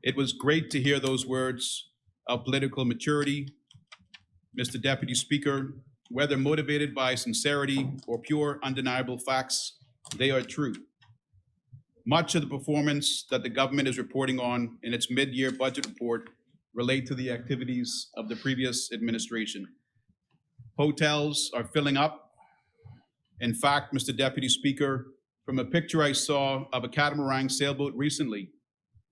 It was great to hear those words of political maturity. Mr. Deputy Speaker, whether motivated by sincerity or pure undeniable facts, they are true. Much of the performance that the government is reporting on in its mid-year budget report relate to the activities of the previous administration. Hotels are filling up. In fact, Mr. Deputy Speaker, from a picture I saw of a catamaran sailboat recently,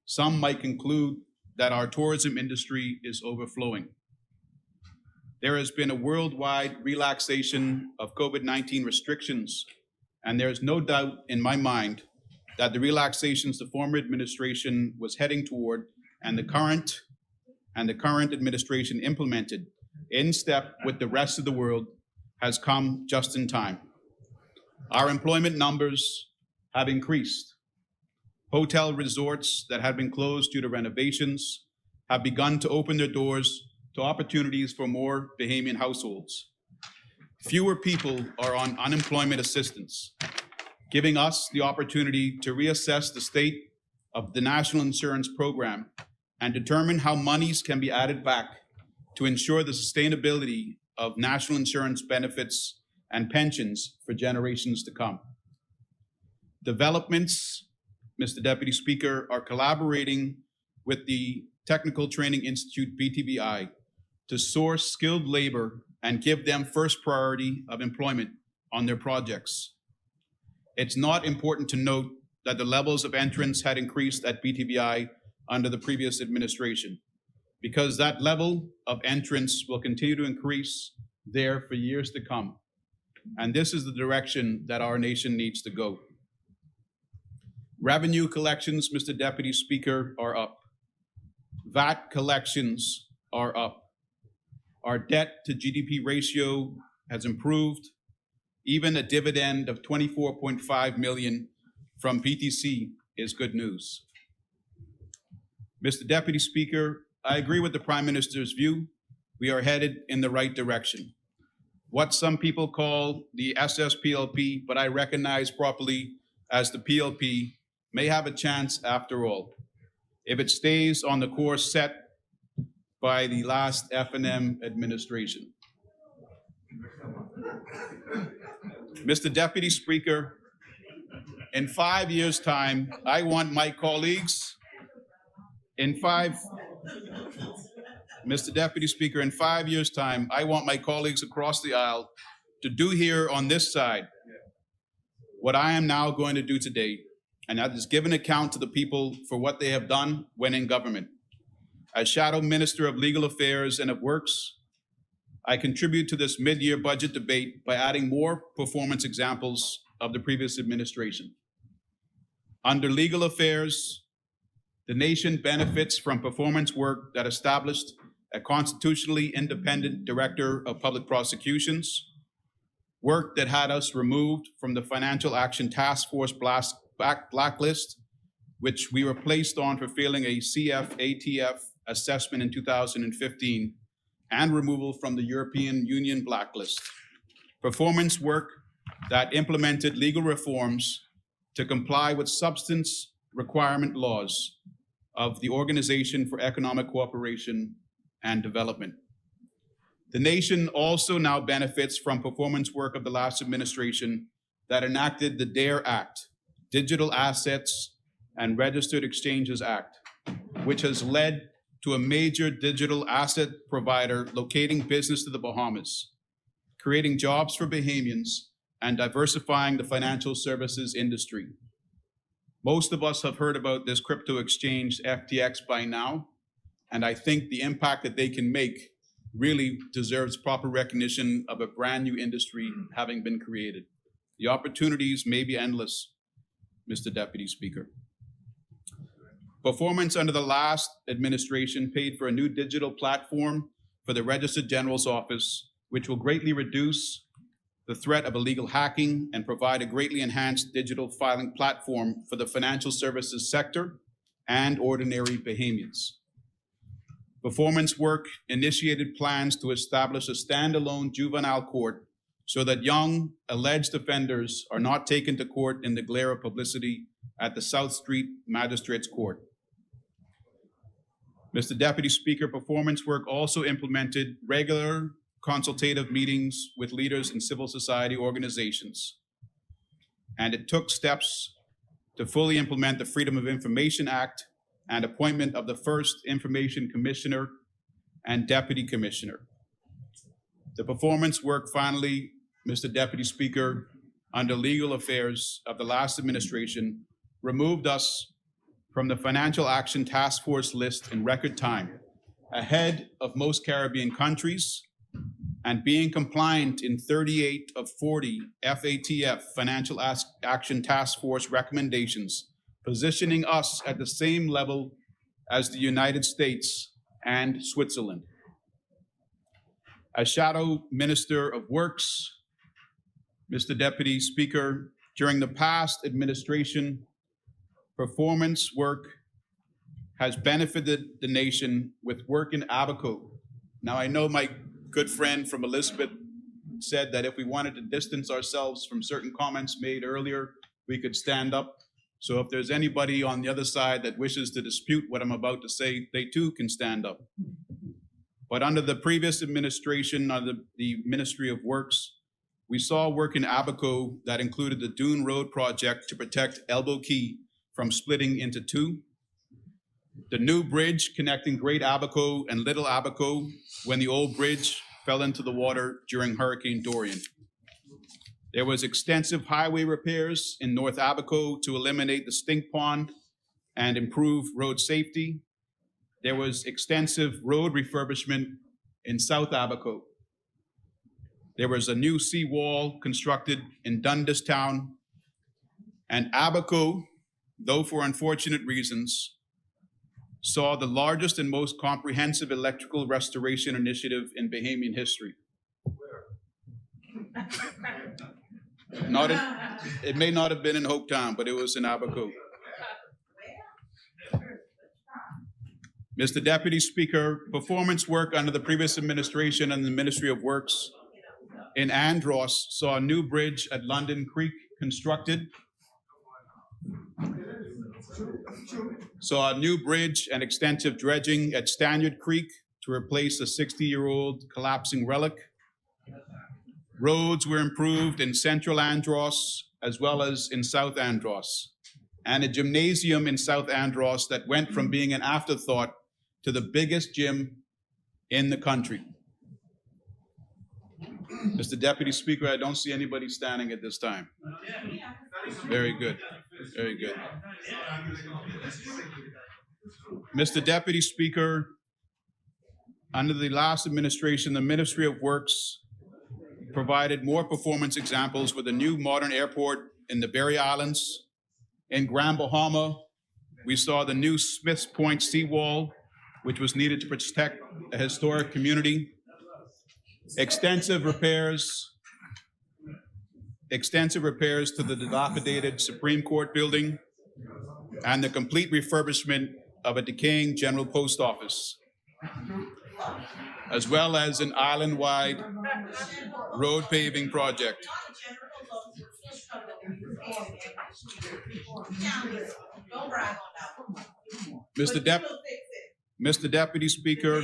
some might conclude that our tourism industry is overflowing. There has been a worldwide relaxation of COVID-19 restrictions, and there is no doubt in my mind that the relaxations the former administration was heading toward and the current administration implemented in step with the rest of the world has come just in time. Our employment numbers have increased. Hotel resorts that had been closed due to renovations have begun to open their doors to opportunities for more Bahamian households. Fewer people are on unemployment assistance, giving us the opportunity to reassess the state of the National Insurance Program and determine how monies can be added back to ensure the sustainability of national insurance benefits and pensions for generations to come. Developments, Mr. Deputy Speaker, are collaborating with the Technical Training Institute, BTBI, to source skilled labor and give them first priority of employment on their projects. It's not important to note that the levels of entrance had increased at BTBI under the previous administration, because that level of entrance will continue to increase there for years to come. And this is the direction that our nation needs to go. Revenue collections, Mr. Deputy Speaker, are up. VAT collections are up. Our debt to GDP ratio has improved. Even a dividend of $24.5 million from PTC is good news. Mr. Deputy Speaker, I agree with the Prime Minister's view. We are headed in the right direction. What some people call the SSPLP, but I recognize properly as the PLP, may have a chance after all, if it stays on the course set by the last F&M administration. Mr. Deputy Speaker, in 5 years' time, I want my colleagues, Mr. Deputy Speaker, in 5 years' time, I want my colleagues across the aisle to do here on this side what I am now going to do today, and that is give an account to the people for what they have done when in government. As Shadow Minister of Legal Affairs and of Works, I contribute to this mid-year budget debate by adding more performance examples of the previous administration. Under Legal Affairs, the nation benefits from performance work that established a constitutionally independent Director of Public Prosecutions, work that had us removed from the Financial Action Task Force blacklist, which we were placed on for failing a CFATF assessment in 2015, and removal from the European Union blacklist. Performance work that implemented legal reforms to comply with substance requirement laws of the Organization for Economic Cooperation and Development. The nation also now benefits from performance work of the last administration that enacted the DARE Act, Digital Assets and Registered Exchanges Act, which has led to a major digital asset provider locating business to the Bahamas, creating jobs for Bahamians, and diversifying the financial services industry. Most of us have heard about this crypto exchange, FTX, by now, and I think the impact that they can make really deserves proper recognition of a brand new industry having been created. The opportunities may be endless, Mr. Deputy Speaker. Performance under the last administration paid for a new digital platform for the Register General's office, which will greatly reduce the threat of illegal hacking and provide a greatly enhanced digital filing platform for the financial services sector and ordinary Bahamians. Performance work initiated plans to establish a standalone juvenile court so that young alleged offenders are not taken to court in the glare of publicity at the South Street Magistrates Court. Mr. Deputy Speaker, performance work also implemented regular consultative meetings with leaders in civil society organizations. And it took steps to fully implement the Freedom of Information Act and appointment of the first Information Commissioner and Deputy Commissioner. The performance work finally, Mr. Deputy Speaker, under Legal Affairs of the last administration removed us from the Financial Action Task Force list in record time, ahead of most Caribbean countries and being compliant in 38 of 40 FATF Financial Action Task Force recommendations, positioning us at the same level as the United States and Switzerland. As Shadow Minister of Works, Mr. Deputy Speaker, during the past administration, performance work has benefited the nation with work in Abaco. Now, I know my good friend from Elizabeth said that if we wanted to distance ourselves from certain comments made earlier, we could stand up. So if there's anybody on the other side that wishes to dispute what I'm about to say, they too can stand up. But under the previous administration, under the Ministry of Works, we saw work in Abaco that included the Dune Road project to protect Elbow Key from splitting into two, the new bridge connecting Great Abaco and Little Abaco when the old bridge fell into the water during Hurricane Dorian. There was extensive highway repairs in North Abaco to eliminate the stink pond and improve road safety. There was extensive road refurbishment in South Abaco. There was a new seawall constructed in Dundas Town, and Abaco, though for unfortunate reasons, saw the largest and most comprehensive electrical restoration initiative in Bahamian history. It may not have been in Hopetown, but it was in Abaco. Mr. Deputy Speaker, performance work under the previous administration and the Ministry of Works in Andros saw a new bridge at London Creek constructed, saw a new bridge and extensive dredging at Stanyard Creek to replace a 60-year-old collapsing relic. Roads were improved in Central Andros as well as in South Andros, and a gymnasium in South Andros that went from being an afterthought to the biggest gym in the country. Mr. Deputy Speaker, I don't see anybody standing at this time. Very good, very good. Mr. Deputy Speaker, under the last administration, the Ministry of Works provided more performance examples with a new modern airport in the Berry Islands. In Grand Bahama, we saw the new Smiths Point seawall, which was needed to protect a historic community. Extensive repairs to the dilapidated Supreme Court building and the complete refurbishment of a decaying General Post Office, as well as an island-wide road paving project. Mr. Deputy Speaker,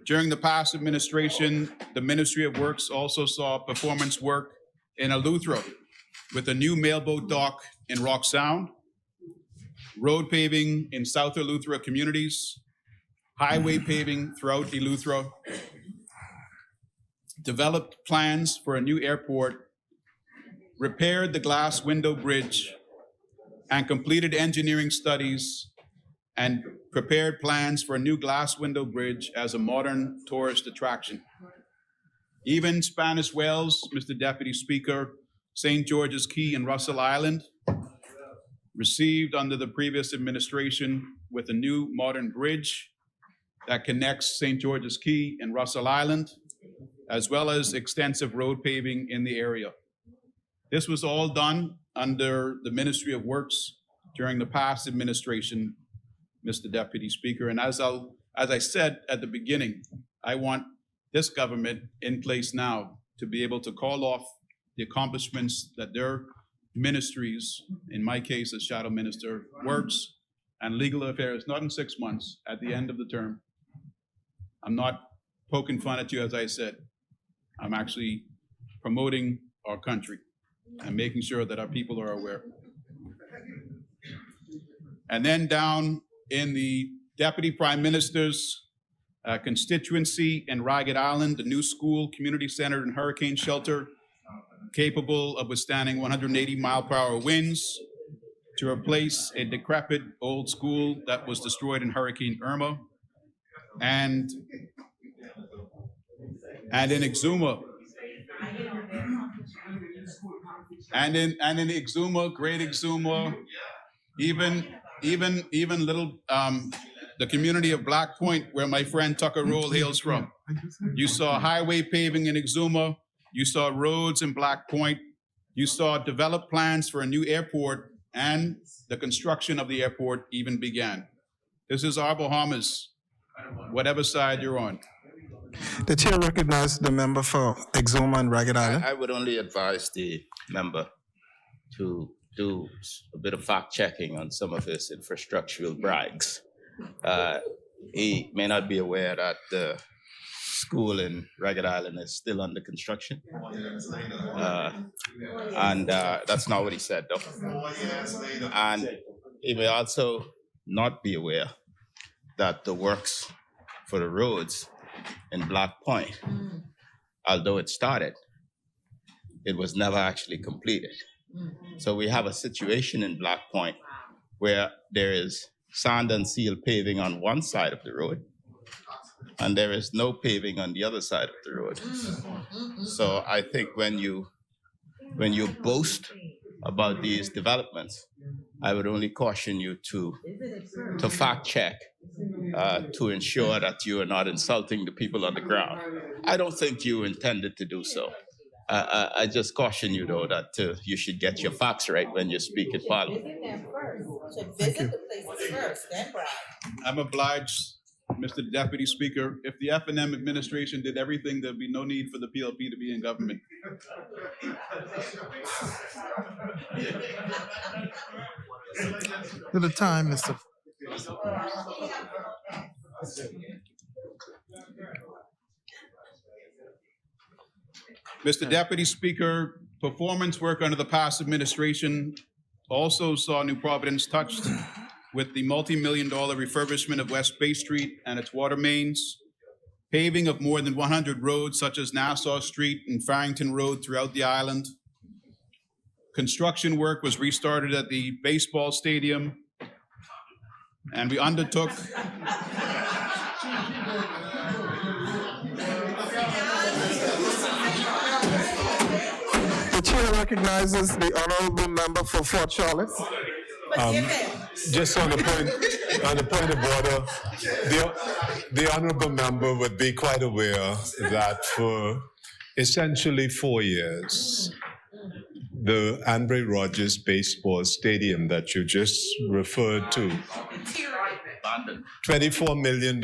during the past administration, the Ministry of Works also saw performance work in Eleuthera with a new mailboat dock in Rock Sound, road paving in South Eleuthera communities, highway paving throughout Eleuthera, developed plans for a new airport, repaired the glass window bridge, and completed engineering studies and prepared plans for a new glass window bridge as a modern tourist attraction. Even Spanish Wells, Mr. Deputy Speaker, St. George's Key and Russell Island received under the previous administration with a new modern bridge that connects St. George's Key and Russell Island, as well as extensive road paving in the area. This was all done under the Ministry of Works during the past administration, Mr. Deputy Speaker. And as I said at the beginning, I want this government in place now to be able to call off the accomplishments that their ministries, in my case as Shadow Minister, Works and Legal Affairs, not in 6 months, at the end of the term. I'm not poking fun at you, as I said. I'm actually promoting our country and making sure that our people are aware. And then down in the Deputy Prime Minister's constituency in Ragged Island, the new school, community center, and hurricane shelter, capable of withstanding 180-mile-per-hour winds, to replace a decrepit old school that was destroyed in Hurricane Irma, and and in Exuma. And in Exuma, Great Exuma, even little the community of Black Point, where my friend Tucker Roll hails from. You saw highway paving in Exuma. You saw roads in Black Point. You saw developed plans for a new airport, and the construction of the airport even began. This is our Bahamas, whatever side you're on. The chair recognizes the member for Exuma and Ragged Island. I would only advise the member to do a bit of fact checking on some of his infrastructural brags. He may not be aware that the school in Ragged Island is still under construction. And that's not what he said, though. And he may also not be aware that the works for the roads in Black Point, although it started, it was never actually completed. So we have a situation in Black Point where there is sand and seal paving on one side of the road, and there is no paving on the other side of the road. So I think when you boast about these developments, I would only caution you to fact check to ensure that you are not insulting the people on the ground. I don't think you intended to do so. I just caution you, though, that you should get your facts right when you speak in Parliament. Visit the places first, then brag. I'm obliged, Mr. Deputy Speaker. If the F&M administration did everything, there'd be no need for the PLP to be in government. To the time, Mr. Mr. Deputy Speaker, performance work under the past administration also saw New Providence touched with the multi-million-dollar refurbishment of West Bay Street and its water mains, paving of more than 100 roads such as Nassau Street and Farrington Road throughout the island. Construction work was restarted at the baseball stadium, and we undertook The chair recognizes the honorable member for Fort Charlotte. Just on the point of order, the honorable member would be quite aware that for essentially 4 years, the Andre Rogers Baseball Stadium that you just referred to, $24 million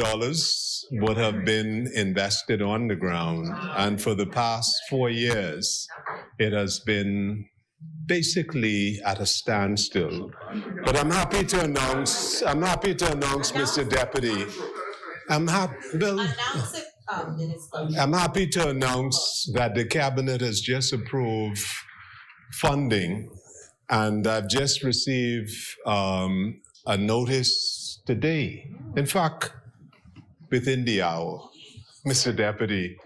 would have been invested on the ground. And for the past 4 years, it has been basically at a standstill. But I'm happy to announce, Mr. Deputy, I'm happy to announce that the cabinet has just approved funding, and I've just received a notice today. In fact, within the hour, Mr. Deputy,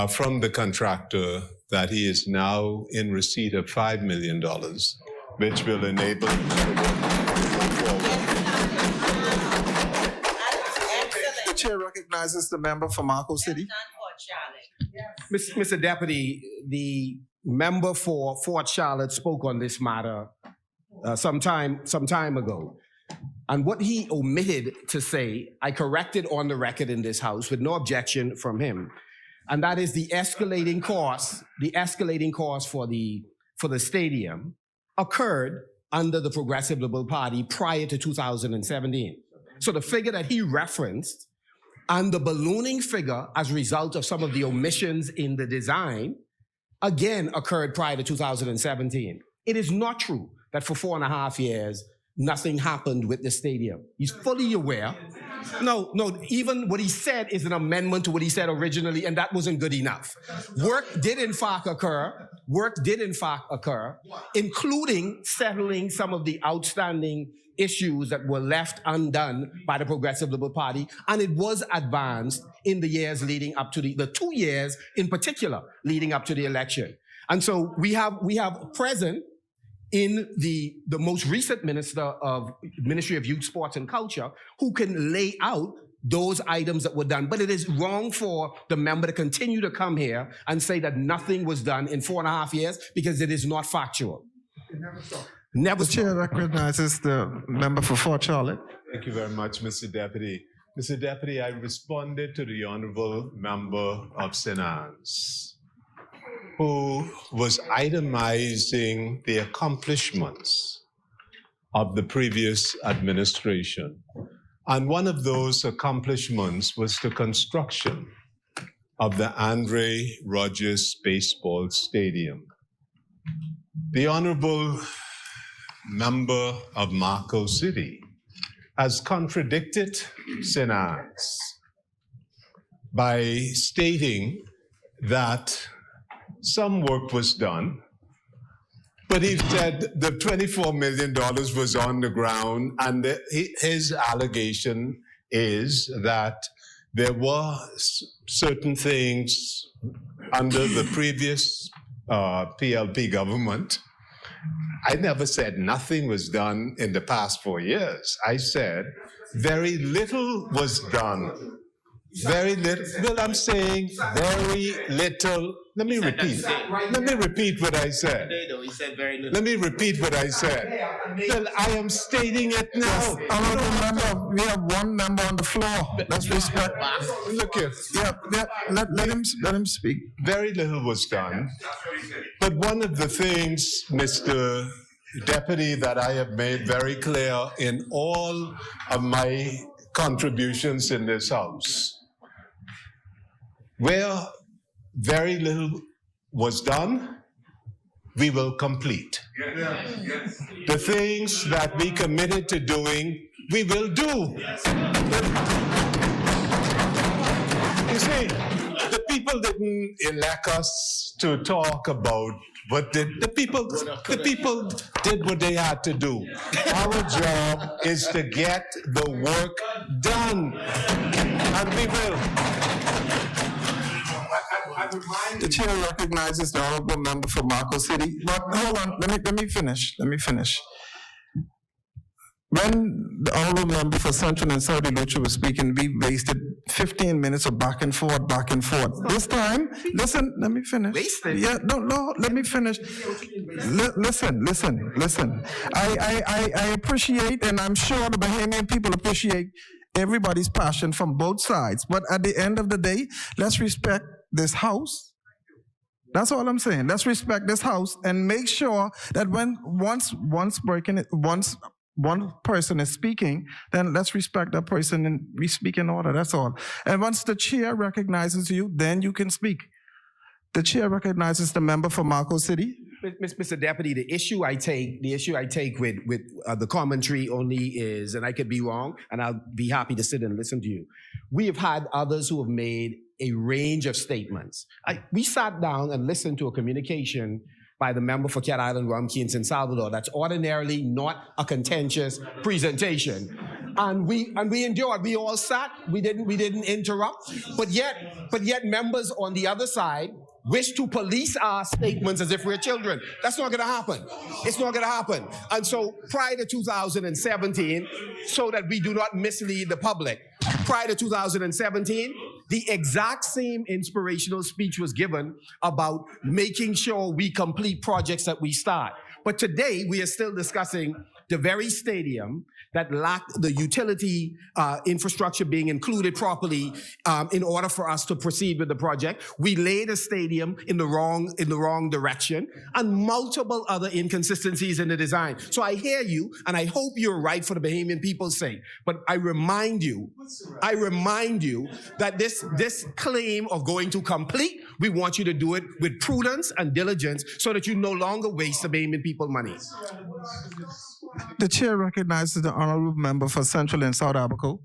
from the contractor that he is now in receipt of $5 million, which will enable him to move forward. The chair recognizes the member for Marco City. Mr. Deputy, the member for Fort Charlotte spoke on this matter some time ago. And what he omitted to say, I corrected on the record in this House with no objection from him. And that is the escalating costs for the stadium occurred under the Progressive Liberal Party prior to 2017. So the figure that he referenced and the ballooning figure as a result of some of the omissions in the design again occurred prior to 2017. It is not true that for 4.5 years, nothing happened with the stadium. He's fully aware. No, even what he said is an amendment to what he said originally, and that wasn't good enough. Work did in fact occur, including settling some of the outstanding issues that were left undone by the Progressive Liberal Party, and it was advanced in the years leading up to the 2 years in particular leading up to the election. And so we have present in the most recent Ministry of Youth, Sports and Culture, who can lay out those items that were done. But it is wrong for the member to continue to come here and say that nothing was done in 4.5 years because it is not factual. Never The chair recognizes the member for Fort Charlotte. Thank you very much, Mr. Deputy. Mr. Deputy, I responded to the honorable member of St. Anne's, who was itemizing the accomplishments of the previous administration. And one of those accomplishments was the construction of the Andre Rogers Baseball Stadium. The honorable member of Marco City has contradicted St. Anne's by stating that some work was done, but he said the $24 million was on the ground, and his allegation is that there were certain things under the previous PLP government. I never said nothing was done in the past 4 years. I said very little was done. Very little. Well, I'm saying very little. Let me repeat. Let me repeat what I said. He said very little. Let me repeat what I said. Well, I am stating it now. Honorable member, we have one member on the floor. Let's respect. Look here. Yeah, let him speak. Very little was done. But one of the things, Mr. Deputy, that I have made very clear in all of my contributions in this House, where very little was done, we will complete. The things that we committed to doing, we will do. You see, the people didn't elect us to talk about what did the people did what they had to do. Our job is to get the work done, and we will. The chair recognizes the honorable member for Marco City. But hold on, let me finish. When the honorable member for Central and South Lucha was speaking, we wasted 15 minutes of back and forth. This time, listen, let me finish. Wasted? Yeah, no, let me finish. Listen. I appreciate, and I'm sure the Bahamian people appreciate everybody's passion from both sides. But at the end of the day, let's respect this House. That's all I'm saying. Let's respect this House and make sure that once one person is speaking, then let's respect that person and we speak in order. That's all. And once the chair recognizes you, then you can speak. The chair recognizes the member for Marco City. Mr. Deputy, the issue I take with the commentary only is, and I could be wrong, and I'll be happy to sit and listen to you. We have had others who have made a range of statements. We sat down and listened to a communication by the member for Cat Island, Rumkey, and San Salvador. That's ordinarily not a contentious presentation. And we endured. We all sat. We didn't interrupt. But yet members on the other side wish to police our statements as if we're children. That's not going to happen. It's not going to happen. And so prior to 2017, so that we do not mislead the public, prior to 2017, the exact same inspirational speech was given about making sure we complete projects that we start. But today, we are still discussing the very stadium that lacked the utility infrastructure being included properly in order for us to proceed with the project. We laid a stadium in the wrong direction, and multiple other inconsistencies in the design. So I hear you, and I hope you're right for the Bahamian people's sake. But I remind you that this claim of going to complete, we want you to do it with prudence and diligence so that you no longer waste the Bahamian people money. The chair recognizes the honorable member for Central and South Abaco.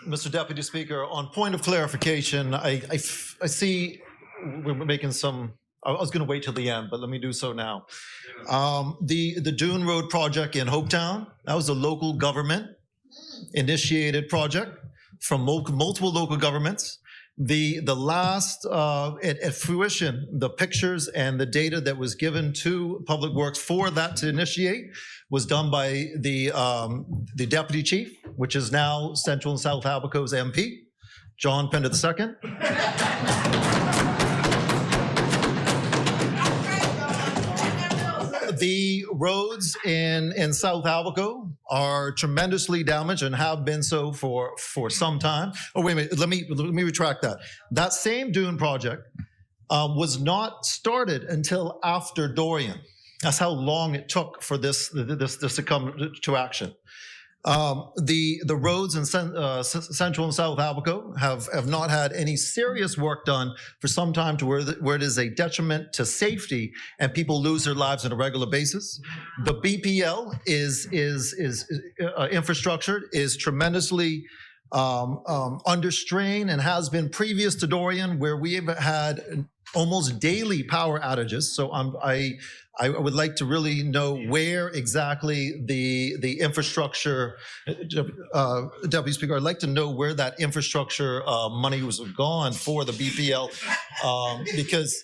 Mr. Deputy Speaker, on point of clarification, I see we're making some, I was going to wait till the end, but let me do so now. The Dune Road project in Hopetown, that was a local government initiated project from multiple local governments. The last at fruition, the pictures and the data that was given to Public Works for that to initiate was done by the deputy chief which is now Central and South Abaco's MP, John Pender II. The roads in South Abaco are tremendously damaged and have been so for some time. Oh, wait a minute, let me retract that. That same dune project was not started until after Dorian. That's how long it took for this to come to action. The roads in Central and South Abaco have not had any serious work done for some time to where it is a detriment to safety and people lose their lives on a regular basis. The BPL is infrastructure is tremendously under strain and has been previous to Dorian, where we have had almost daily power outages. So I would like to really know where exactly the infrastructure, Deputy Speaker, I'd like to know where that infrastructure money was gone for the BPL, because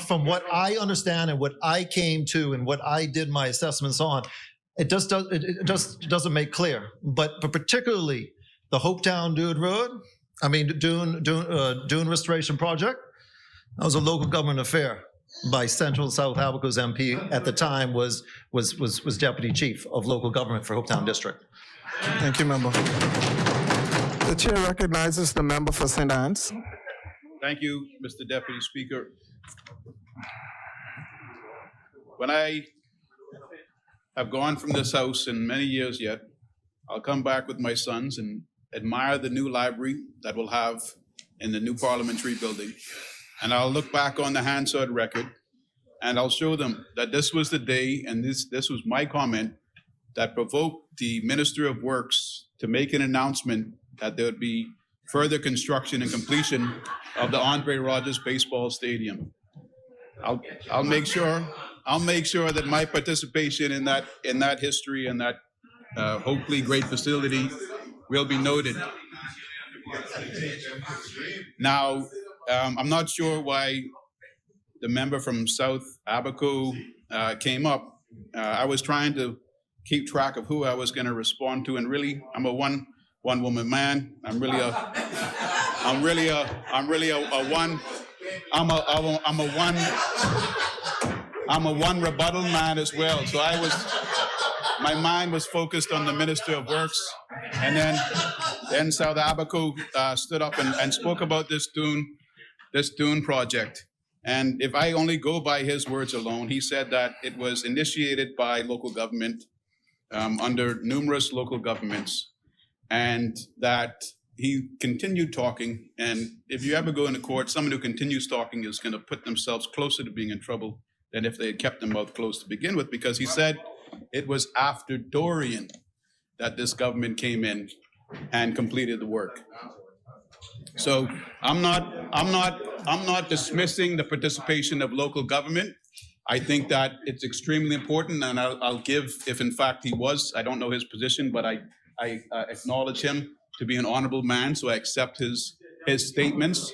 from what I understand and what I came to and what I did my assessments on, it just doesn't make clear. But particularly the Hopetown Dune Restoration Project, that was a local government affair by Central and South Abaco's MP at the time was Deputy Chief of Local Government for Hopetown District. Thank you, member. The chair recognizes the member for St. Anne's. Thank you, Mr. Deputy Speaker. When I have gone from this house in many years yet, I'll come back with my sons and admire the new library that we'll have in the new Parliamentary building. And I'll look back on the Hansard record and I'll show them that this was the day, and this was my comment, that provoked the Minister of Works to make an announcement that there would be further construction and completion of the Andre Rogers Baseball Stadium. I'll make sure that my participation in that history and that hopefully great facility will be noted. Now, I'm not sure why the member from South Abaco came up. I was trying to keep track of who I was going to respond to, and really, I'm a one woman man. I'm a one rebuttal man as well. So my mind was focused on the Minister of Works, and then South Abaco stood up and spoke about this dune project. And if I only go by his words alone, he said that it was initiated by local government under numerous local governments, and that he continued talking. And if you ever go into court, someone who continues talking is going to put themselves closer to being in trouble than if they had kept their mouth closed to begin with, because he said it was after Dorian that this government came in and completed the work. So I'm not dismissing the participation of local government. I think that it's extremely important, and I'll give, if in fact he was, I don't know his position, but I acknowledge him to be an honorable man, so I accept his statements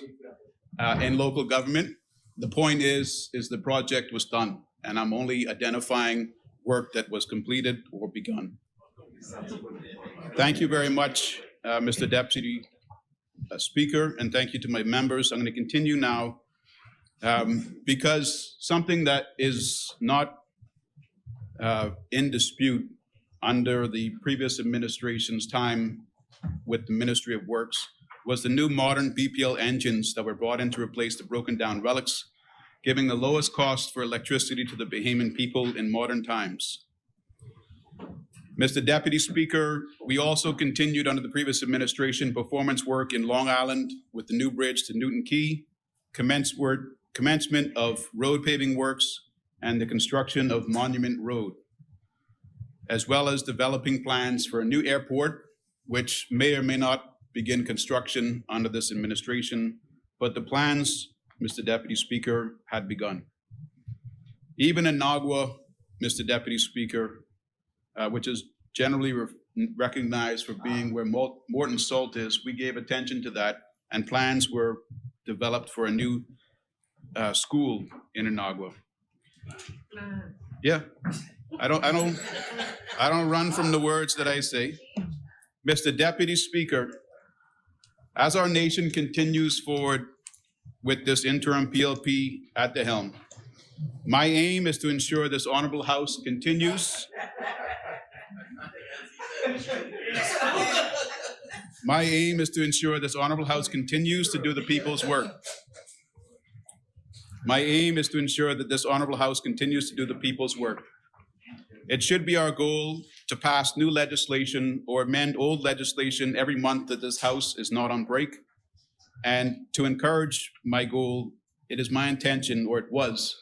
in local government. The point is the project was done, and I'm only identifying work that was completed or begun. Thank you very much, Mr. Deputy Speaker, and thank you to my members. I'm going to continue now because something that is not in dispute under the previous administration's time with the Ministry of Works was the new modern BPL engines that were brought in to replace the broken down relics, giving the lowest cost for electricity to the Bahamian people in modern times. Mr. Deputy Speaker, we also continued under the previous administration performance work in Long Island with the new bridge to Newton Key, commencement of road paving works, and the construction of Monument Road, as well as developing plans for a new airport, which may or may not begin construction under this administration, but the plans, Mr. Deputy Speaker, had begun. Even in Nagua, Mr. Deputy Speaker, which is generally recognized for being where Morton Salt is, we gave attention to that, and plans were developed for a new school in Nagua. Yeah, I don't run from the words that I say. Mr. Deputy Speaker, as our nation continues forward with this interim PLP at the helm, my aim is to ensure this honorable House continues. My aim is to ensure this honorable House continues to do the people's work. My aim is to ensure that this honorable House continues to do the people's work. It should be our goal to pass new legislation or amend old legislation every month that this House is not on break. And to encourage my goal, it is my intention, or it was,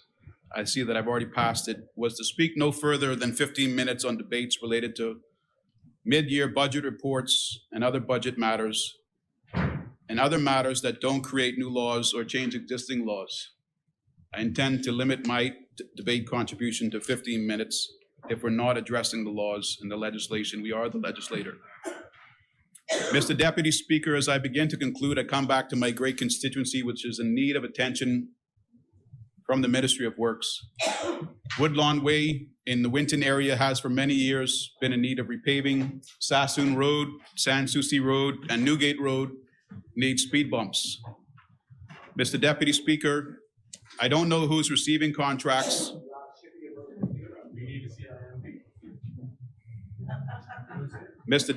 I see that I've already passed it, was to speak no further than 15 minutes on debates related to mid-year budget reports and other budget matters, and other matters that don't create new laws or change existing laws. I intend to limit my debate contribution to 15 minutes. If we're not addressing the laws and the legislation, we are the legislator. Mr. Deputy Speaker, as I begin to conclude, I come back to my great constituency, which is in need of attention from the Ministry of Works. Woodlawn Way in the Winton area has for many years been in need of repaving. Sassoon Road, San Souci Road, and Newgate Road need speed bumps. Mr. Deputy Speaker, I don't know who's receiving contracts. Mr.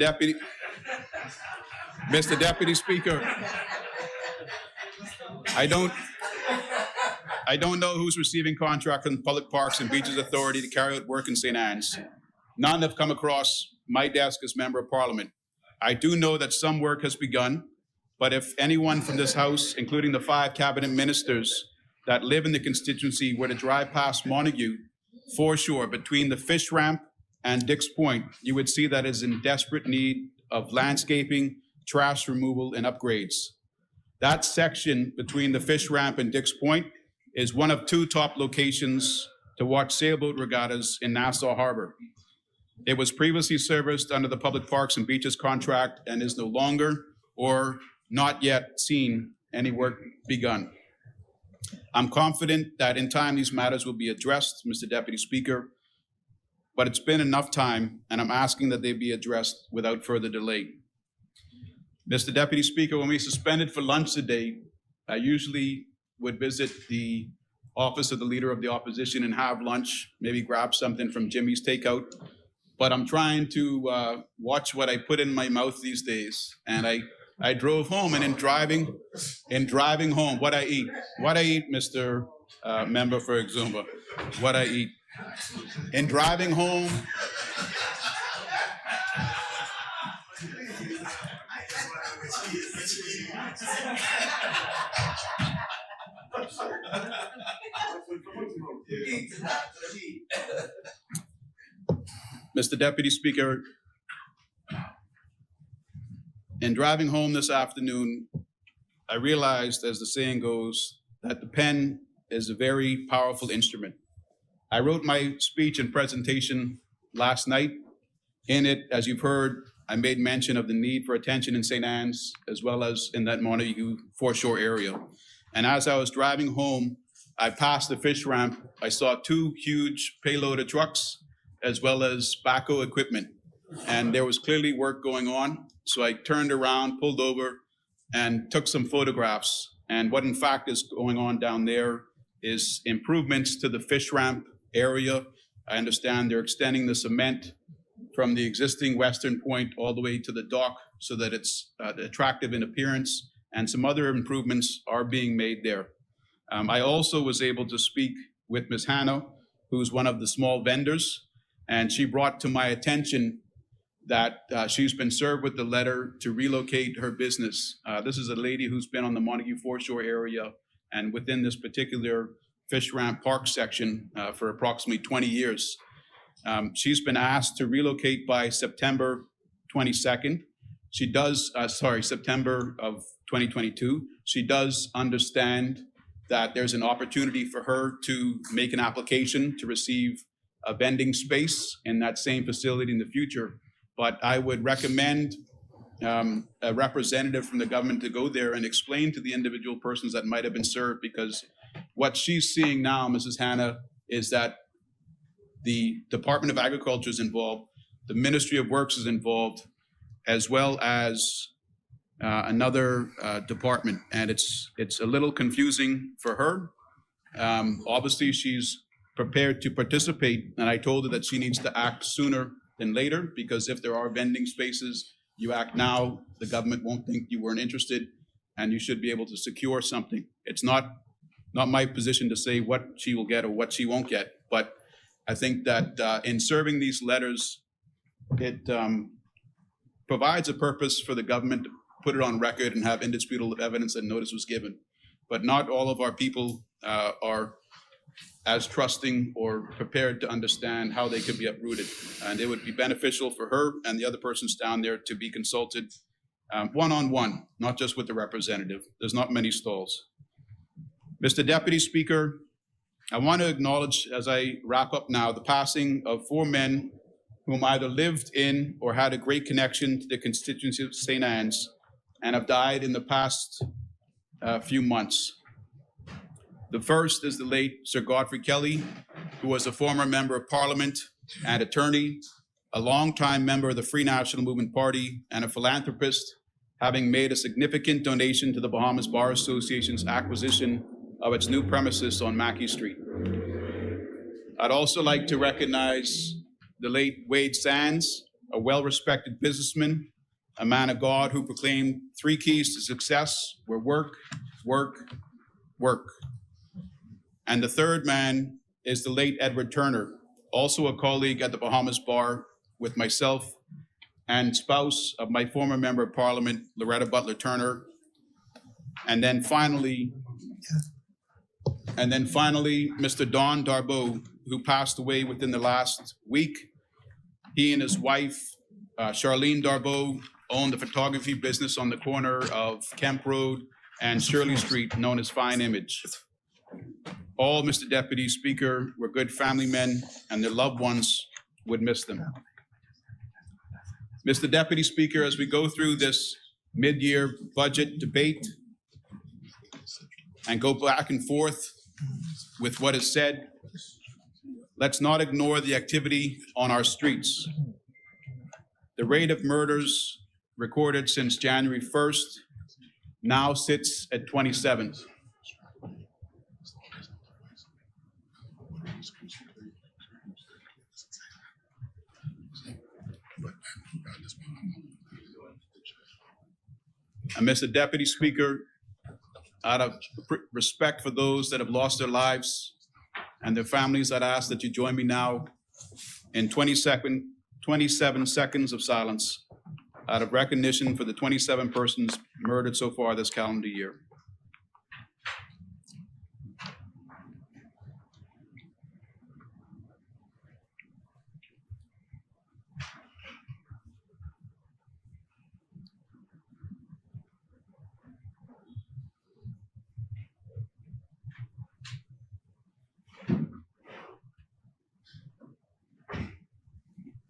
Deputy Speaker, I don't know who's receiving contract from the Public Parks and Beaches Authority to carry out work in St. Anne's. None have come across my desk as Member of Parliament. I do know that some work has begun, but if anyone from this House, including the 5 cabinet ministers that live in the constituency, were to drive past Montague foreshore between the fish ramp and Dix Point, you would see that it is in desperate need of landscaping, trash removal, and upgrades. That section between the fish ramp and Dix Point is one of 2 top locations to watch sailboat regattas in Nassau Harbor. It was previously serviced under the Public Parks and Beaches contract and is no longer or not yet seen any work begun. I'm confident that in time these matters will be addressed, Mr. Deputy Speaker, but it's been enough time, and I'm asking that they be addressed without further delay. Mr. Deputy Speaker, when we suspended for lunch today, I usually would visit the office of the Leader of the Opposition and have lunch, maybe grab something from Jimmy's Takeout. But I'm trying to watch what I put in my mouth these days. And I drove home, and in driving home, what I eat, Mr. Member for Exuma, what I eat. In driving home, Mr. Deputy Speaker, in driving home this afternoon, I realized, as the saying goes, that the pen is a very powerful instrument. I wrote my speech and presentation last night. In it, as you've heard, I made mention of the need for attention in St. Anne's, as well as in that Montague foreshore area. And as I was driving home, I passed the fish ramp. I saw 2 huge payloader trucks, as well as backhoe equipment. And there was clearly work going on. So I turned around, pulled over, and took some photographs. And what in fact is going on down there is improvements to the fish ramp area. I understand they're extending the cement from the existing western point all the way to the dock so that it's attractive in appearance, and some other improvements are being made there. I also was able to speak with Ms. Hannah, who's one of the small vendors, and she brought to my attention that she's been served with the letter to relocate her business. This is a lady who's been on the Montague foreshore area and within this particular fish ramp park section for approximately 20 years. She's been asked to relocate by September 22nd. She does, September of 2022. She does understand that there's an opportunity for her to make an application to receive a vending space in that same facility in the future. But I would recommend a representative from the government to go there and explain to the individual persons that might have been served, because what she's seeing now, Mrs. Hannah, is that the Department of Agriculture is involved, the Ministry of Works is involved, as well as another department, and it's a little confusing for her. Obviously, she's prepared to participate, and I told her that she needs to act sooner than later, because if there are vending spaces, you act now, the government won't think you weren't interested, and you should be able to secure something. It's not my position to say what she will get or what she won't get, but I think that in serving these letters, it provides a purpose for the government to put it on record and have indisputable evidence that notice was given. But not all of our people are as trusting or prepared to understand how they could be uprooted. And it would be beneficial for her and the other persons down there to be consulted one-on-one, not just with the representative. There's not many stalls. Mr. Deputy Speaker, I want to acknowledge, as I wrap up now, the passing of 4 men whom either lived in or had a great connection to the constituency of St. Anne's and have died in the past few months. The first is the late Sir Godfrey Kelly, who was a former member of Parliament and attorney, a longtime member of the Free National Movement Party, and a philanthropist, having made a significant donation to the Bahamas Bar Association's acquisition of its new premises on Mackey Street. I'd also like to recognize the late Wade Sands, a well-respected businessman, a man of God who proclaimed 3 keys to success were work, work, work. And the third man is the late Edward Turner, also a colleague at the Bahamas Bar with myself and spouse of my former member of Parliament, Loretta Butler Turner. And then finally, Mr. Don Darbo, who passed away within the last week. He and his wife, Charlene Darbo, owned the photography business on the corner of Kemp Road and Shirley Street, known as Fine Image. All, Mr. Deputy Speaker, were good family men, and their loved ones would miss them. Mr. Deputy Speaker, as we go through this mid-year budget debate and go back and forth with what is said, let's not ignore the activity on our streets. The rate of murders recorded since January 1st now sits at 27. And Mr. Deputy Speaker, out of respect for those that have lost their lives and their families, I'd ask that you join me now in 27 seconds of silence out of recognition for the 27 persons murdered so far this calendar year.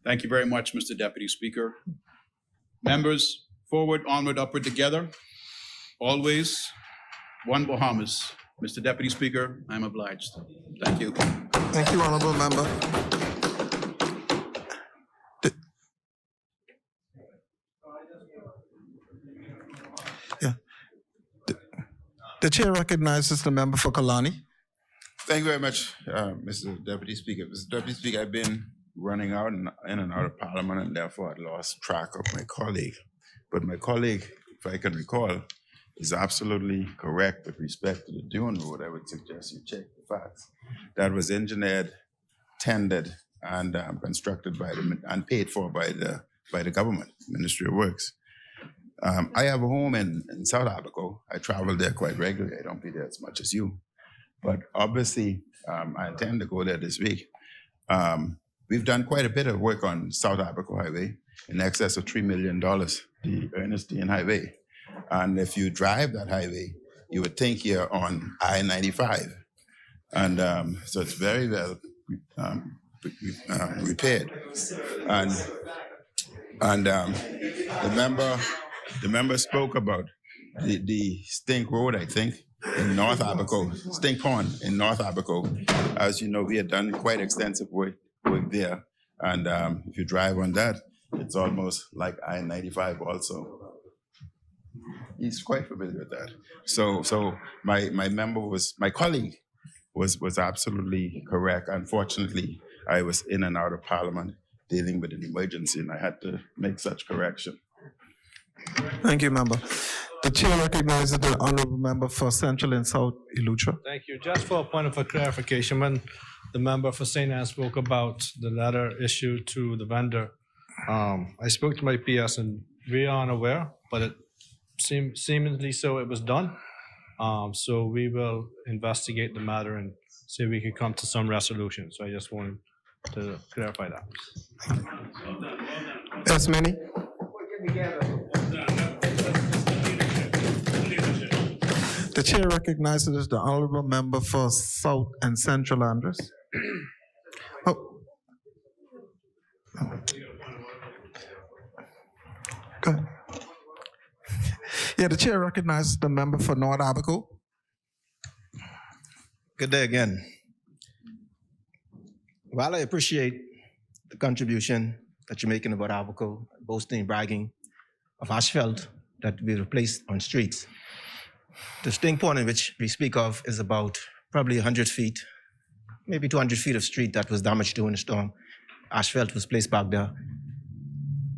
Thank you very much, Mr. Deputy Speaker. Members, forward, onward, upward together. Always one Bahamas. Mr. Deputy Speaker, I'm obliged. Thank you. Thank you, Honorable Member. The chair recognizes the member for Kalani. Thank you very much, Mr. Deputy Speaker. Mr. Deputy Speaker, I've been running out and in and out of Parliament, and therefore I lost track of my colleague. But my colleague, if I can recall, is absolutely correct with respect to the Dune Road. I would suggest you check the facts. That was engineered, tendered, and constructed by and paid for by the government, Ministry of Works. I have a home in South Abaco. I travel there quite regularly. I don't be there as much as you. But obviously, I intend to go there this week. We've done quite a bit of work on South Abaco Highway, in excess of $3 million, the Ernest Dean Highway. And if you drive that highway, you would think you're on I-95. And so it's very well repaired. And the member spoke about the Stink Road, I think, in North Abaco, Stink Pond in North Abaco. As you know, we had done quite extensive work there. And if you drive on that, It's almost like I-95 also. He's quite familiar with that. So my colleague was absolutely correct. Unfortunately, I was in and out of Parliament dealing with an emergency, and I had to make such correction. Thank you, member. The chair recognizes the honorable member for Central and South Elutra. Thank you. Just for a point of clarification, when the member for St. Anne spoke about the letter issued to the vendor, I spoke to my PS and we are unaware, but it seemingly so it was done. So we will investigate the matter and see if we can come to some resolution. So I just wanted to clarify that. As many. The chair recognizes the honorable member for South and Central Andres. Oh. Go ahead. Yeah, the chair recognizes the member for North Abaco. Good day again. While I appreciate the contribution that you're making about Abaco, boasting, bragging of asphalt that we replaced on streets, the sting point in which we speak of is about probably 100 feet, maybe 200 feet of street that was damaged during the storm. Asphalt was placed back there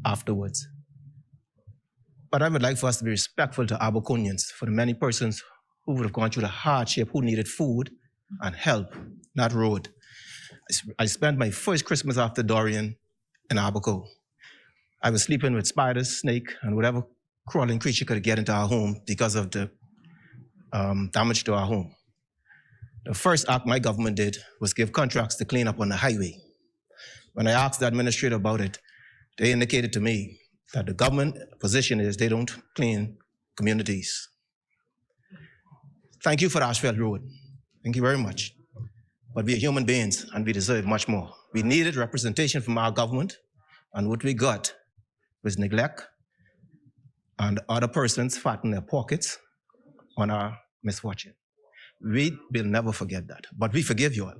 afterwards. But I would like for us to be respectful to Abaconians, for the many persons who would have gone through the hardship, who needed food and help, not road. I spent my first Christmas after Dorian in Abaco. I was sleeping with spiders, snake, and whatever crawling creature could get into our home because of the damage to our home. The first act my government did was give contracts to clean up on the highway. When I asked the administrator about it, they indicated to me that the government position is they don't clean communities. Thank you for the asphalt road. Thank you very much. But we are human beings and we deserve much more. We needed representation from our government, and what we got was neglect and other persons fattening their pockets on our misfortune. We will never forget that, but we forgive you all.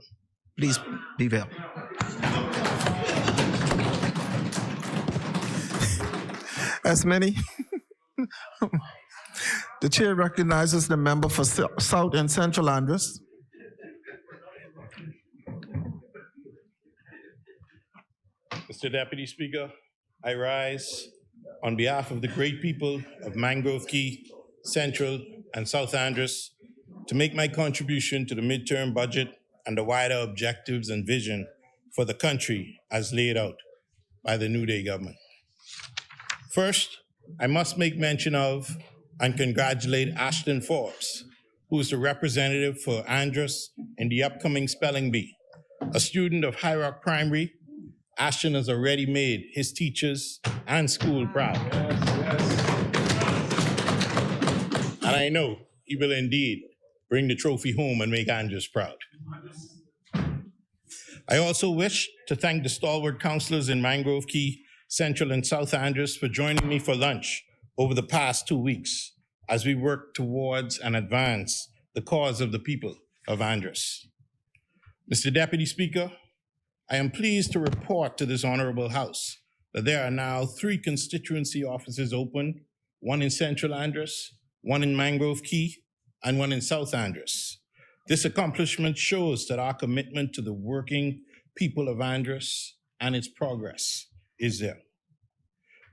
Please be well. As many. The chair recognizes the member for South and Central Andres. Mr. Deputy Speaker, I rise on behalf of the great people of Mangrove Key, Central, and South Andres to make my contribution to the midterm budget and the wider objectives and vision for the country as laid out by the New Day government. First, I must make mention of and congratulate Ashton Forbes, who is the representative for Andres in the upcoming spelling bee. A student of High Rock Primary, Ashton has already made his teachers and school proud. And I know he will indeed bring the trophy home and make Andres proud. I also wish to thank the stalwart councillors in Mangrove Key, Central, and South Andres for joining me for lunch over the past 2 weeks as we work towards and advance the cause of the people of Andres. Mr. Deputy Speaker, I am pleased to report to this honorable House that there are now 3 constituency offices open, one in Central Andres, one in Mangrove Key, and one in South Andres. This accomplishment shows that our commitment to the working people of Andres and its progress is there.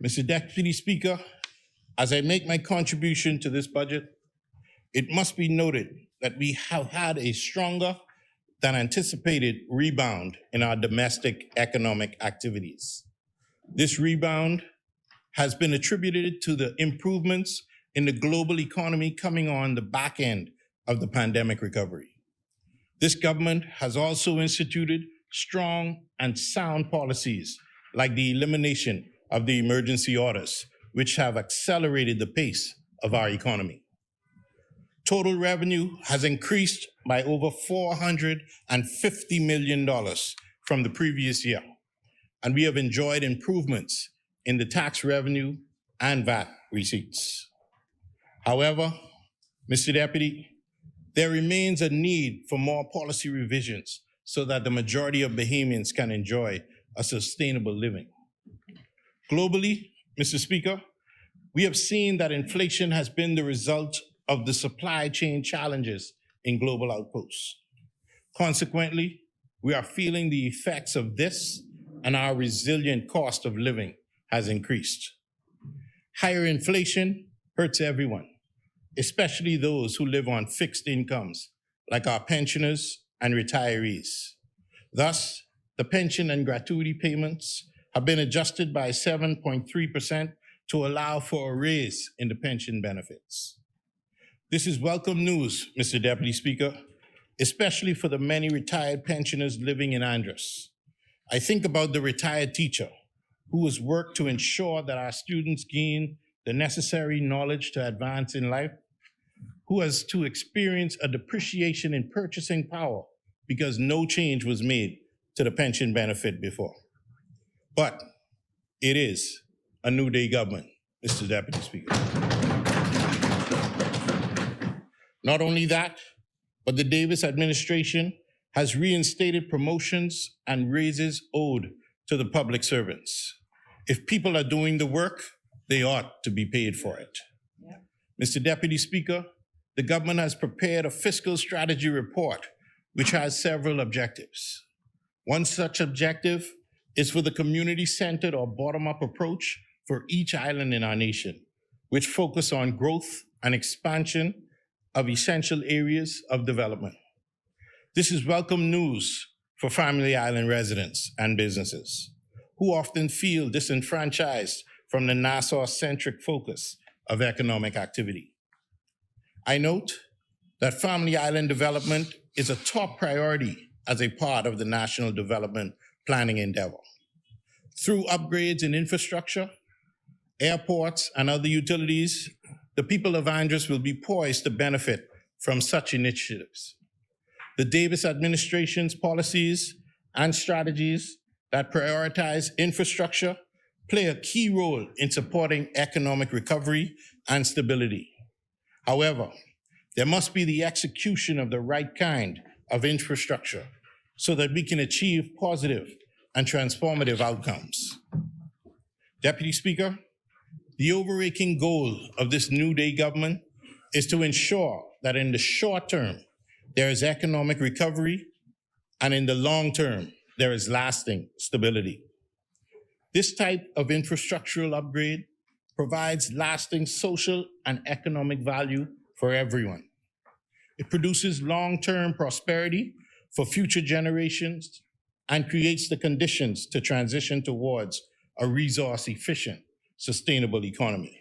Mr. Deputy Speaker, as I make my contribution to this budget, it must be noted that we have had a stronger than anticipated rebound in our domestic economic activities. This rebound has been attributed to the improvements in the global economy coming on the back end of the pandemic recovery. This government has also instituted strong and sound policies like the elimination of the emergency orders, which have accelerated the pace of our economy. Total revenue has increased by over $450 million from the previous year, and we have enjoyed improvements in the tax revenue and VAT receipts. However, Mr. Deputy, there remains a need for more policy revisions so that the majority of Bahamians can enjoy a sustainable living. Globally, Mr. Speaker, we have seen that inflation has been the result of the supply chain challenges in global outposts. Consequently, we are feeling the effects of this, and our resilient cost of living has increased. Higher inflation hurts everyone, especially those who live on fixed incomes, like our pensioners and retirees. Thus, the pension and gratuity payments have been adjusted by 7.3% to allow for a raise in the pension benefits. This is welcome news, Mr. Deputy Speaker, especially for the many retired pensioners living in Andros. I think about the retired teacher who has worked to ensure that our students gain the necessary knowledge to advance in life, who has to experience a depreciation in purchasing power because no change was made to the pension benefit before. But it is a new day government, Mr. Deputy Speaker. Not only that, but the Davis administration has reinstated promotions and raises owed to the public servants. If people are doing the work, they ought to be paid for it. Yeah. Mr. Deputy Speaker, the government has prepared a fiscal strategy report which has several objectives. One such objective is for the community-centered or bottom-up approach for each island in our nation, which focus on growth and expansion of essential areas of development. This is welcome news for Family Island residents and businesses who often feel disenfranchised from the Nassau-centric focus of economic activity. I note that Family Island development is a top priority as a part of the national development planning endeavor. Through upgrades in infrastructure, airports, and other utilities, the people of Andros will be poised to benefit from such initiatives. The Davis administration's policies and strategies that prioritize infrastructure play a key role in supporting economic recovery and stability. However, there must be the execution of the right kind of infrastructure so that we can achieve positive and transformative outcomes. Deputy Speaker, the overarching goal of this New Day government is to ensure that in the short term, there is economic recovery, and in the long term, there is lasting stability. This type of infrastructural upgrade provides lasting social and economic value for everyone. It produces long-term prosperity for future generations and creates the conditions to transition towards a resource-efficient, sustainable economy.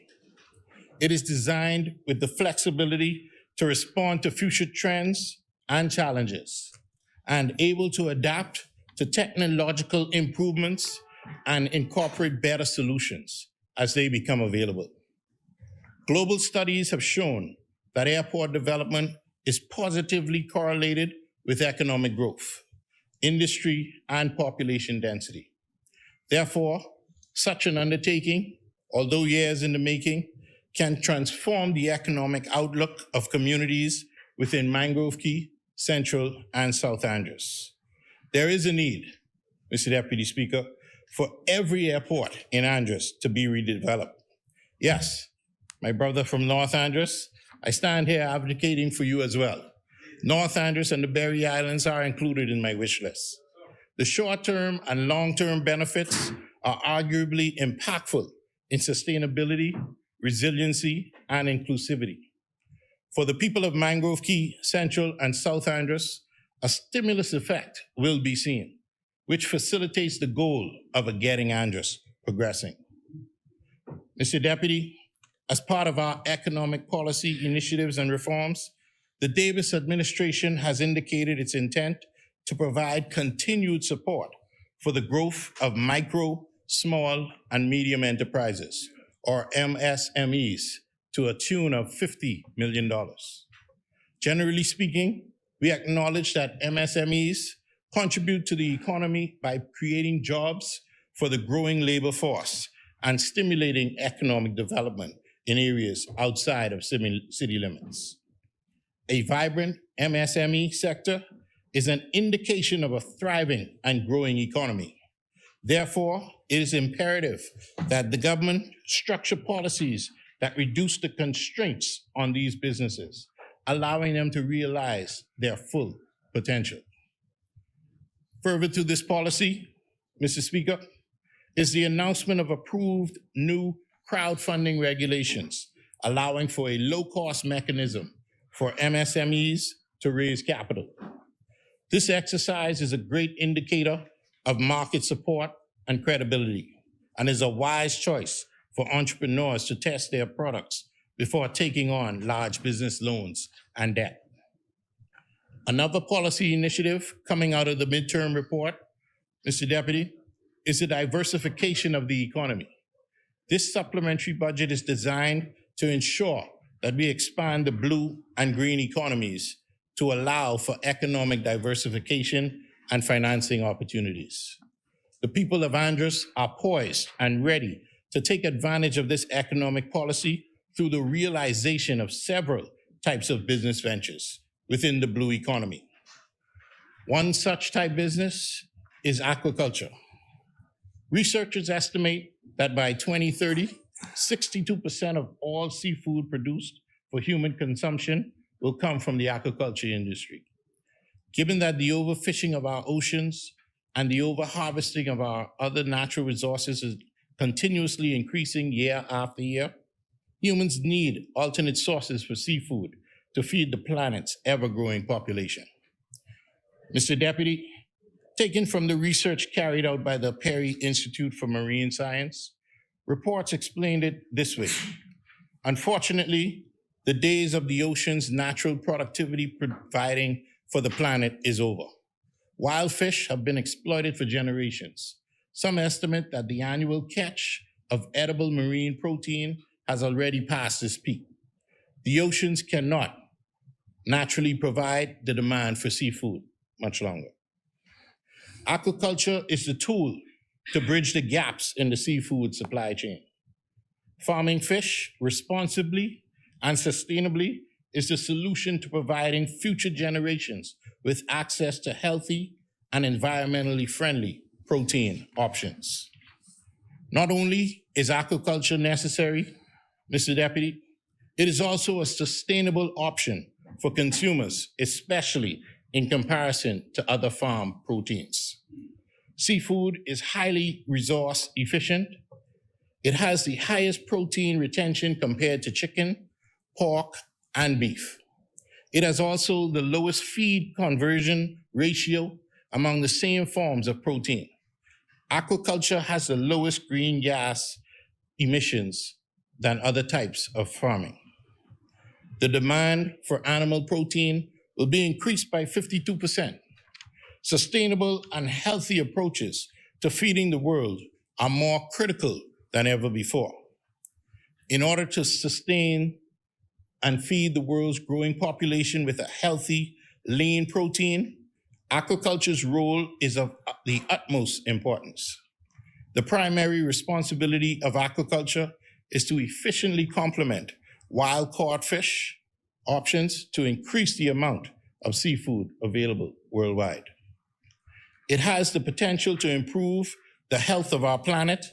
It is designed with the flexibility to respond to future trends and challenges, and able to adapt to technological improvements and incorporate better solutions as they become available. Global studies have shown that airport development is positively correlated with economic growth, industry, and population density. Therefore, such an undertaking, although years in the making, can transform the economic outlook of communities within Mangrove Key, Central, and South Andros. There is a need, Mr. Deputy Speaker, for every airport in Andros to be redeveloped. Yes, my brother from North Andros, I stand here advocating for you as well. North Andros and the Berry Islands are included in my wish list. The short-term and long-term benefits are arguably impactful in sustainability, resiliency, and inclusivity. For the people of Mangrove Key, Central, and South Andros, a stimulus effect will be seen, which facilitates the goal of a Getting Andros progressing. Mr. Deputy, as part of our economic policy initiatives and reforms, the Davis administration has indicated its intent to provide continued support for the growth of micro, small, and medium enterprises, or MSMEs, to a tune of $50 million. Generally speaking, we acknowledge that MSMEs contribute to the economy by creating jobs for the growing labor force and stimulating economic development in areas outside of city limits. A vibrant MSME sector is an indication of a thriving and growing economy. Therefore, it is imperative that the government structure policies that reduce the constraints on these businesses, allowing them to realize their full potential. Further to this policy, Mr. Speaker, is the announcement of approved new crowdfunding regulations, allowing for a low-cost mechanism for MSMEs to raise capital. This exercise is a great indicator of market support and credibility, and is a wise choice for entrepreneurs to test their products before taking on large business loans and debt. Another policy initiative coming out of the midterm report, Mr. Deputy, is the diversification of the economy. This supplementary budget is designed to ensure that we expand the blue and green economies to allow for economic diversification and financing opportunities. The people of Andros are poised and ready to take advantage of this economic policy through the realization of several types of business ventures within the blue economy. One such type business is aquaculture. Researchers estimate that by 2030, 62% of all seafood produced for human consumption will come from the aquaculture industry. Given that the overfishing of our oceans and the overharvesting of our other natural resources is continuously increasing year after year, humans need alternate sources for seafood to feed the planet's ever-growing population. Mr. Deputy, taken from the research carried out by the Perry Institute for Marine Science, reports explained it this way. Unfortunately, the days of the ocean's natural productivity providing for the planet is over. Wild fish have been exploited for generations. Some estimate that the annual catch of edible marine protein has already passed its peak. The oceans cannot naturally provide the demand for seafood much longer. Aquaculture is the tool to bridge the gaps in the seafood supply chain. Farming fish responsibly and sustainably is the solution to providing future generations with access to healthy and environmentally friendly protein options. Not only is aquaculture necessary, Mr. Deputy, it is also a sustainable option for consumers, especially in comparison to other farm proteins. Seafood is highly resource efficient. It has the highest protein retention compared to chicken, pork, and beef. It has also the lowest feed conversion ratio among the same forms of protein. Aquaculture has the lowest green gas emissions than other types of farming. The demand for animal protein will be increased by 52%. Sustainable and healthy approaches to feeding the world are more critical than ever before. In order to sustain and feed the world's growing population with a healthy, lean protein, aquaculture's role is of the utmost importance. The primary responsibility of aquaculture is to efficiently complement wild-caught fish options to increase the amount of seafood available worldwide. It has the potential to improve the health of our planet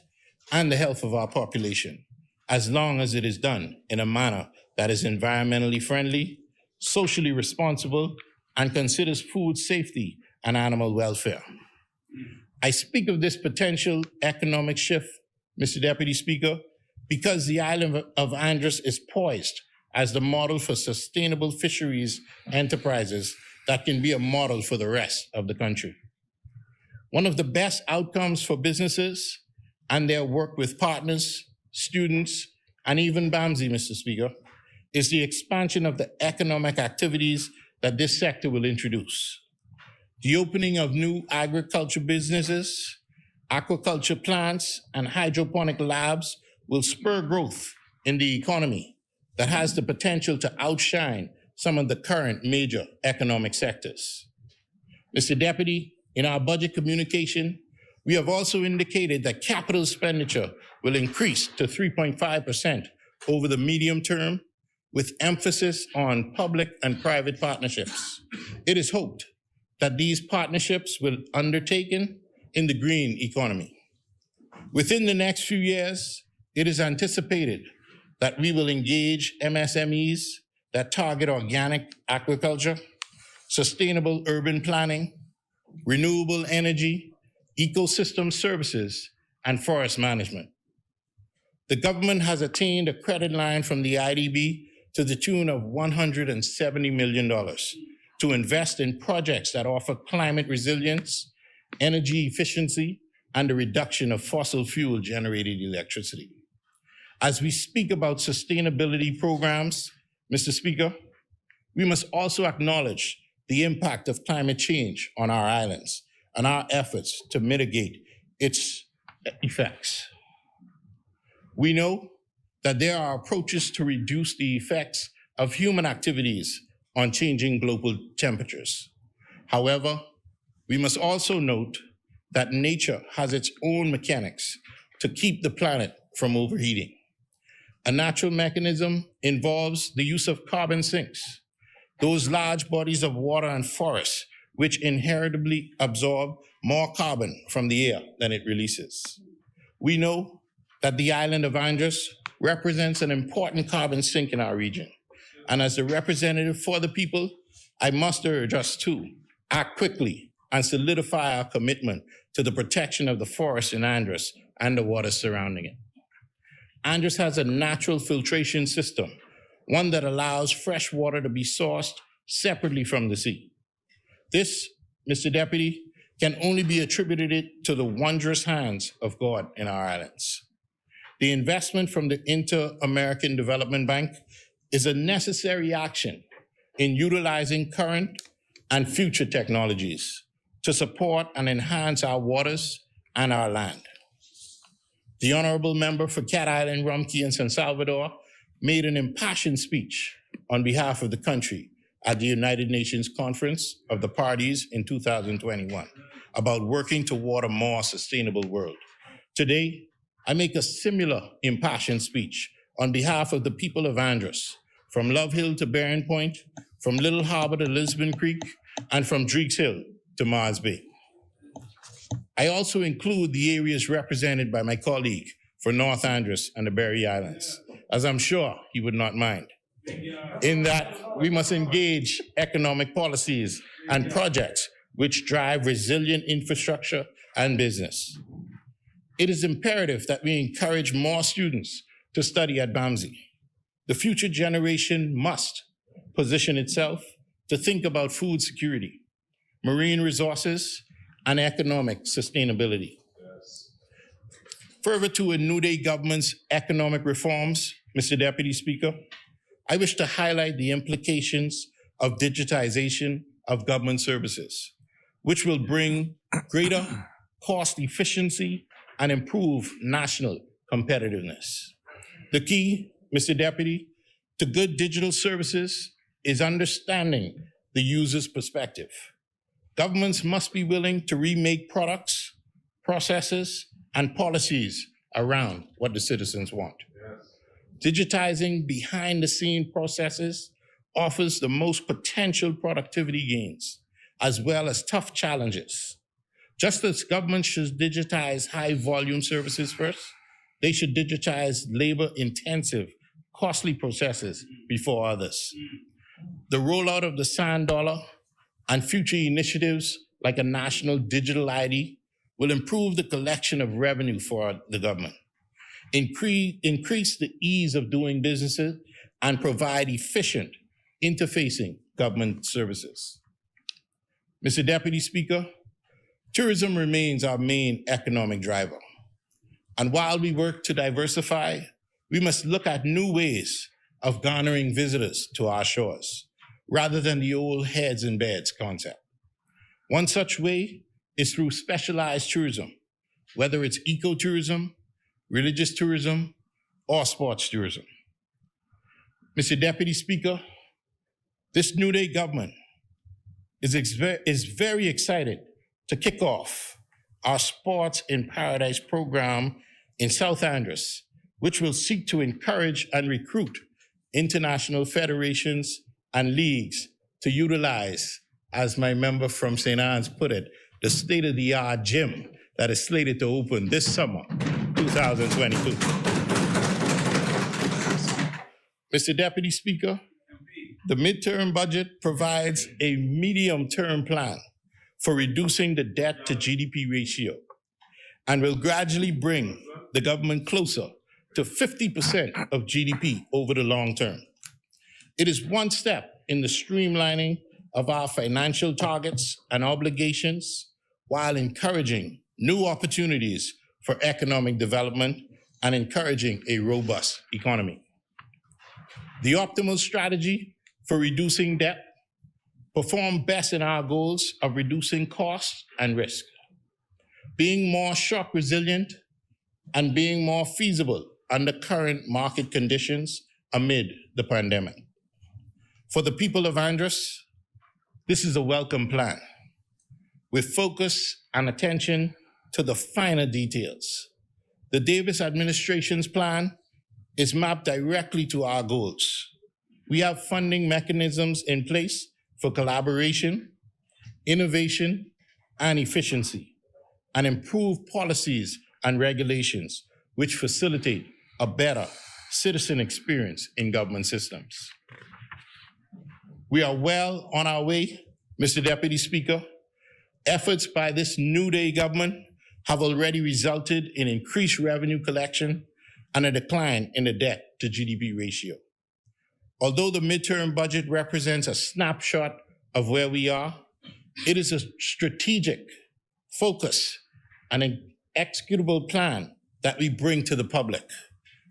and the health of our population, as long as it is done in a manner that is environmentally friendly, socially responsible, and considers food safety and animal welfare. I speak of this potential economic shift, Mr. Deputy Speaker, because the island of Andros is poised as the model for sustainable fisheries enterprises that can be a model for the rest of the country. One of the best outcomes for businesses and their work with partners, students, and even BAMSI, Mr. Speaker, is the expansion of the economic activities that this sector will introduce. The opening of new agriculture businesses, aquaculture plants, and hydroponic labs will spur growth in the economy that has the potential to outshine some of the current major economic sectors. Mr. Deputy, in our budget communication, we have also indicated that capital expenditure will increase to 3.5% over the medium term, with emphasis on public and private partnerships. It is hoped that these partnerships will be undertaken in the green economy. Within the next few years, it is anticipated that we will engage MSMEs that target organic aquaculture, sustainable urban planning, renewable energy, ecosystem services, and forest management. The government has attained a credit line from the IDB to the tune of $170 million to invest in projects that offer climate resilience, energy efficiency, and the reduction of fossil fuel-generated electricity. As we speak about sustainability programs, Mr. Speaker, we must also acknowledge the impact of climate change on our islands and our efforts to mitigate its effects. We know that there are approaches to reduce the effects of human activities on changing global temperatures. However, we must also note that nature has its own mechanics to keep the planet from overheating. A natural mechanism involves the use of carbon sinks, those large bodies of water and forests which inheritably absorb more carbon from the air than it releases. We know that the island of Andros represents an important carbon sink in our region. And as the representative for the people, I must urge us to act quickly and solidify our commitment to the protection of the forest in Andros and the water surrounding it. Andros has a natural filtration system, one that allows fresh water to be sourced separately from the sea. This, Mr. Deputy, can only be attributed to the wondrous hands of God in our islands. The investment from the Inter-American Development Bank is a necessary action in utilizing current and future technologies to support and enhance our waters and our land. The Honorable Member for Cat Island, Rumkey, and San Salvador made an impassioned speech on behalf of the country at the United Nations Conference of the Parties in 2021 about working toward a more sustainable world. Today, I make a similar impassioned speech on behalf of the people of Andros, from Love Hill to Barron Point, from Little Harbor to Lisbon Creek, and from Dreeks Hill to Mars Bay. I also include the areas represented by my colleague for North Andros and the Berry Islands, as I'm sure he would not mind. In that, we must engage economic policies and projects which drive resilient infrastructure and business. It is imperative that we encourage more students to study at BAMSI. The future generation must position itself to think about food security, marine resources, and economic sustainability. Further to a New Day government's economic reforms, Mr. Deputy Speaker, I wish to highlight the implications of digitization of government services, which will bring greater cost efficiency and improve national competitiveness. The key, Mr. Deputy, to good digital services is understanding the user's perspective. Governments must be willing to remake products, processes, and policies around what the citizens want. Digitizing behind-the-scene processes offers the most potential productivity gains, as well as tough challenges. Just as governments should digitize high-volume services first, they should digitize labor-intensive, costly processes before others. The rollout of the sand dollar and future initiatives like a national digital ID will improve the collection of revenue for the government, increase the ease of doing businesses, and provide efficient interfacing government services. Mr. Deputy Speaker, tourism remains our main economic driver. And while we work to diversify, we must look at new ways of garnering visitors to our shores, rather than the old heads in beds concept. One such way is through specialized tourism, whether it's ecotourism, religious tourism, or sports tourism. Mr. Deputy Speaker, this New Day government is very excited to kick off our Sports in Paradise program in South Andros, which will seek to encourage and recruit international federations and leagues to utilize, as my member from St. Anne's put it, the state-of-the-art gym that is slated to open this summer 2022. Mr. Deputy Speaker, the midterm budget provides a medium-term plan for reducing the debt to GDP ratio and will gradually bring the government closer to 50% of GDP over the long term. It is one step in the streamlining of our financial targets and obligations while encouraging new opportunities for economic development and encouraging a robust economy. The optimal strategy for reducing debt perform best in our goals of reducing costs and risk, being more shock resilient, and being more feasible under current market conditions amid the pandemic. For the people of Andros, this is a welcome plan with focus and attention to the finer details. The Davis administration's plan is mapped directly to our goals. We have funding mechanisms in place for collaboration, innovation, and efficiency, and improved policies and regulations which facilitate a better citizen experience in government systems. We are well on our way, Mr. Deputy Speaker. Efforts by this New Day government have already resulted in increased revenue collection and a decline in the debt to GDP ratio. Although the midterm budget represents a snapshot of where we are, it is a strategic focus and an executable plan that we bring to the public.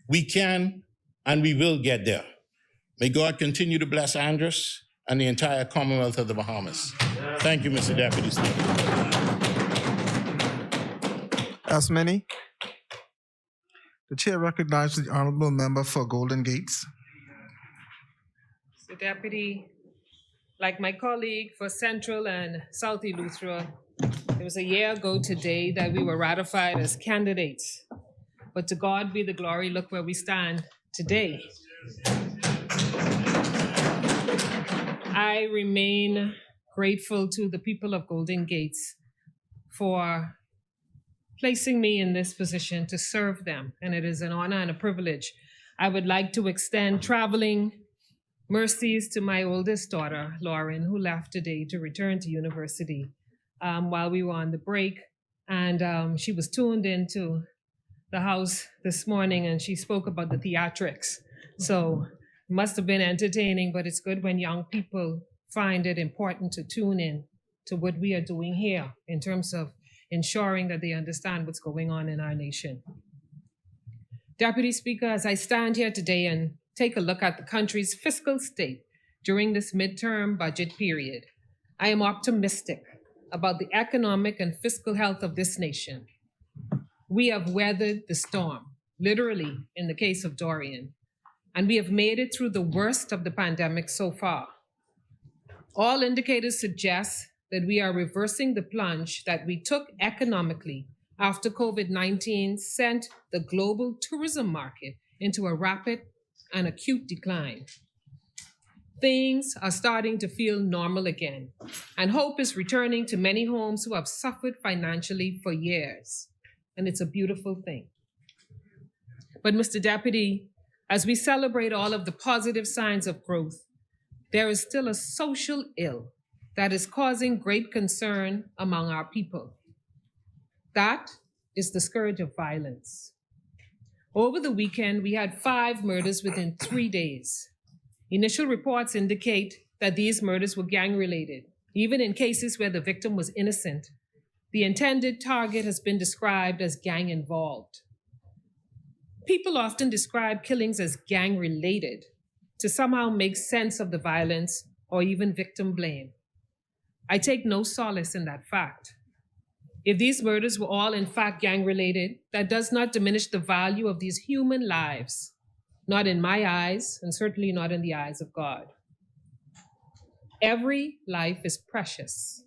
We can and we will get there. May God continue to bless Andros and the entire Commonwealth of the Bahamas. Thank you, Mr. Deputy Speaker. As many, the chair recognizes the honorable member for Golden Gates. Mr. Deputy, like my colleague for Central and South Eleuthera, it was a year ago today that we were ratified as candidates. But to God be the glory, look where we stand today. I remain grateful to the people of Golden Gates for placing me in this position to serve them, and it is an honor and a privilege. I would like to extend traveling mercies to my oldest daughter, Lauren, who left today to return to university while we were on the break, and she was tuned into the house this morning, and she spoke about the theatrics. So it must have been entertaining, but it's good when young people find it important to tune in to what we are doing here in terms of ensuring that they understand what's going on in our nation. Deputy Speaker, as I stand here today and take a look at the country's fiscal state during this midterm budget period, I am optimistic about the economic and fiscal health of this nation. We have weathered the storm, literally in the case of Dorian, and we have made it through the worst of the pandemic so far. All indicators suggest that we are reversing the plunge that we took economically after COVID-19 sent the global tourism market into a rapid and acute decline. Things are starting to feel normal again, and hope is returning to many homes who have suffered financially for years. And it's a beautiful thing. But Mr. Deputy, as we celebrate all of the positive signs of growth, there is still a social ill that is causing great concern among our people. That is the scourge of violence. Over the weekend, we had 5 murders within 3 days. Initial reports indicate that these murders were gang-related, even in cases where the victim was innocent. The intended target has been described as gang-involved. People often describe killings as gang-related to somehow make sense of the violence or even victim blame. I take no solace in that fact. If these murders were all in fact gang-related, that does not diminish the value of these human lives, not in my eyes, and certainly not in the eyes of God. Every life is precious.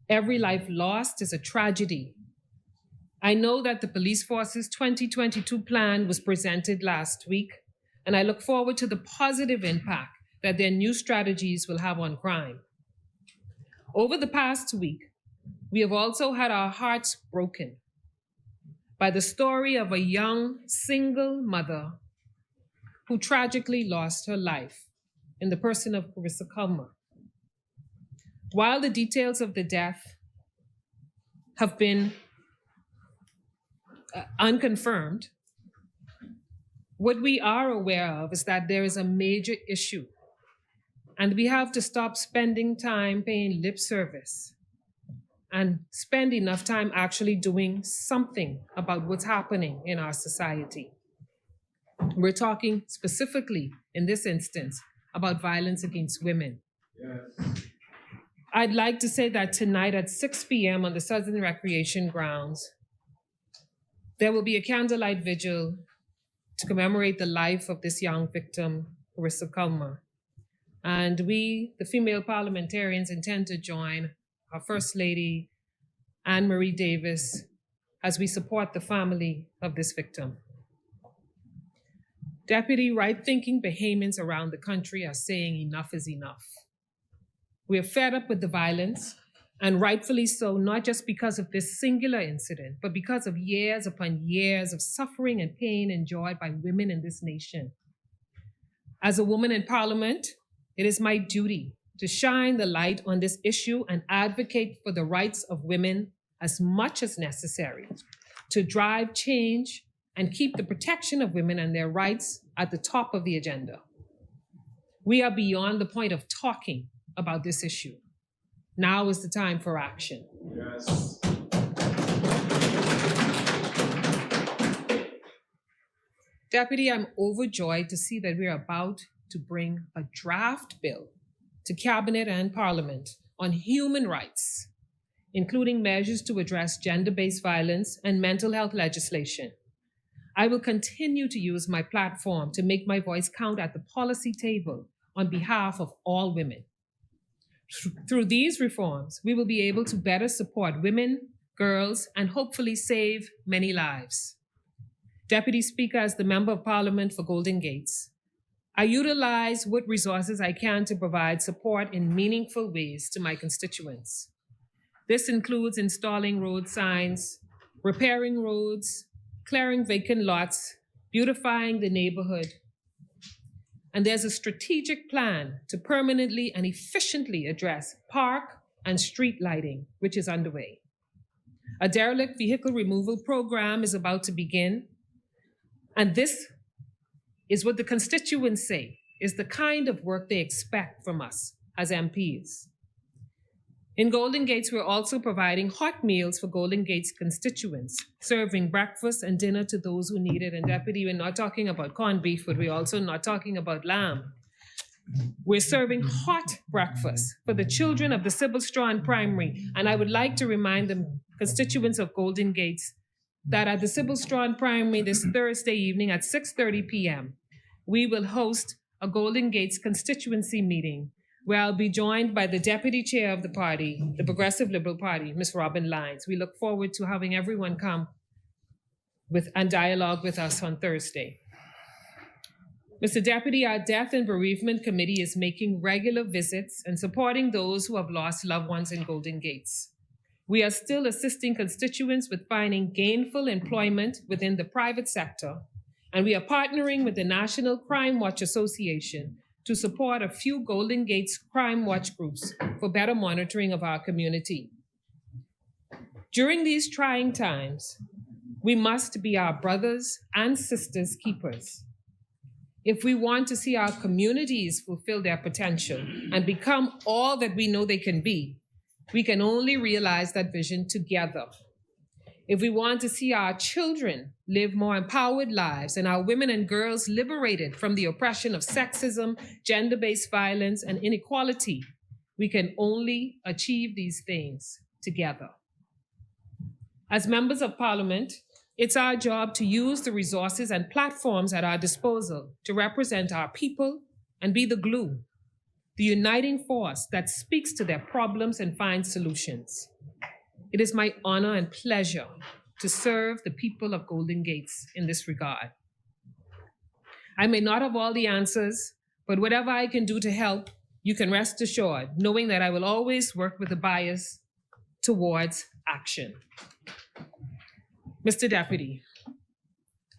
Every life lost is a tragedy. I know that the Police Force's 2022 plan was presented last week, and I look forward to the positive impact that their new strategies will have on crime. Over the past week, we have also had our hearts broken. by the story of a young single mother who tragically lost her life in the person of Carissa Culmer. While the details of the death have been unconfirmed, what we are aware of is that there is a major issue, and we have to stop spending time paying lip service and spend enough time actually doing something about what's happening in our society. We're talking specifically, in this instance, about violence against women. Yes. I'd like to say that tonight at 6 p.m. on the Southern Recreation Grounds, there will be a candlelight vigil to commemorate the life of this young victim, Carissa Culmer. And we, the female parliamentarians, intend to join our First Lady, Anne Marie Davis, as we support the family of this victim. Deputy, right-thinking Bahamians around the country are saying enough is enough. We are fed up with the violence, and rightfully so, not just because of this singular incident, but because of years upon years of suffering and pain enjoyed by women in this nation. As a woman in Parliament, it is my duty to shine the light on this issue and advocate for the rights of women as much as necessary to drive change and keep the protection of women and their rights at the top of the agenda. We are beyond the point of talking about this issue. Now is the time for action. Yes. Deputy, I'm overjoyed to see that we are about to bring a draft bill to Cabinet and Parliament on human rights, including measures to address gender-based violence and mental health legislation. I will continue to use my platform to make my voice count at the policy table on behalf of all women. Through these reforms, we will be able to better support women, girls, and hopefully save many lives. Deputy Speaker, as the Member of Parliament for Golden Gates, I utilize what resources I can to provide support in meaningful ways to my constituents. This includes installing road signs, repairing roads, clearing vacant lots, beautifying the neighborhood. And there's a strategic plan to permanently and efficiently address park and street lighting, which is underway. A derelict vehicle removal program is about to begin. And this is what the constituents say is the kind of work they expect from us as MPs. In Golden Gates, we're also providing hot meals for Golden Gates constituents, serving breakfast and dinner to those who need it. And Deputy, we're not talking about corned beef, but we're also not talking about lamb. We're serving hot breakfast for the children of the Sybil Strawn Primary. And I would like to remind the constituents of Golden Gates that at the Sybil Strawn Primary this Thursday evening at 6:30 p.m., we will host a Golden Gates constituency meeting where I'll be joined by the Deputy Chair of the party, the Progressive Liberal Party, Ms. Robin Lyons. We look forward to having everyone come and dialogue with us on Thursday. Mr. Deputy, our Death and Bereavement Committee is making regular visits and supporting those who have lost loved ones in Golden Gates. We are still assisting constituents with finding gainful employment within the private sector, and we are partnering with the National Crime Watch Association to support a few Golden Gates Crime Watch groups for better monitoring of our community. During these trying times, we must be our brothers and sisters' keepers. If we want to see our communities fulfill their potential and become all that we know they can be, we can only realize that vision together. If we want to see our children live more empowered lives and our women and girls liberated from the oppression of sexism, gender-based violence, and inequality, we can only achieve these things together. As members of Parliament, it's our job to use the resources and platforms at our disposal to represent our people and be the glue, the uniting force that speaks to their problems and finds solutions. It is my honor and pleasure to serve the people of Golden Gates in this regard. I may not have all the answers, but whatever I can do to help, you can rest assured, knowing that I will always work with a bias towards action. Mr. Deputy,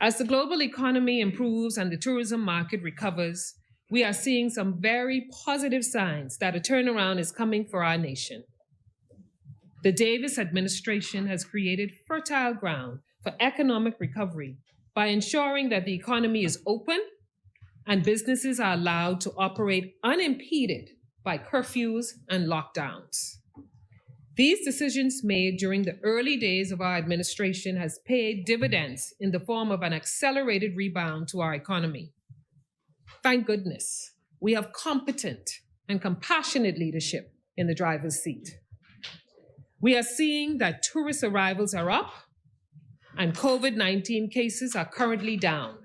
as the global economy improves and the tourism market recovers, we are seeing some very positive signs that a turnaround is coming for our nation. The Davis administration has created fertile ground for economic recovery by ensuring that the economy is open and businesses are allowed to operate unimpeded by curfews and lockdowns. These decisions made during the early days of our administration has paid dividends in the form of an accelerated rebound to our economy. Thank goodness, we have competent and compassionate leadership in the driver's seat. We are seeing that tourist arrivals are up and COVID-19 cases are currently down.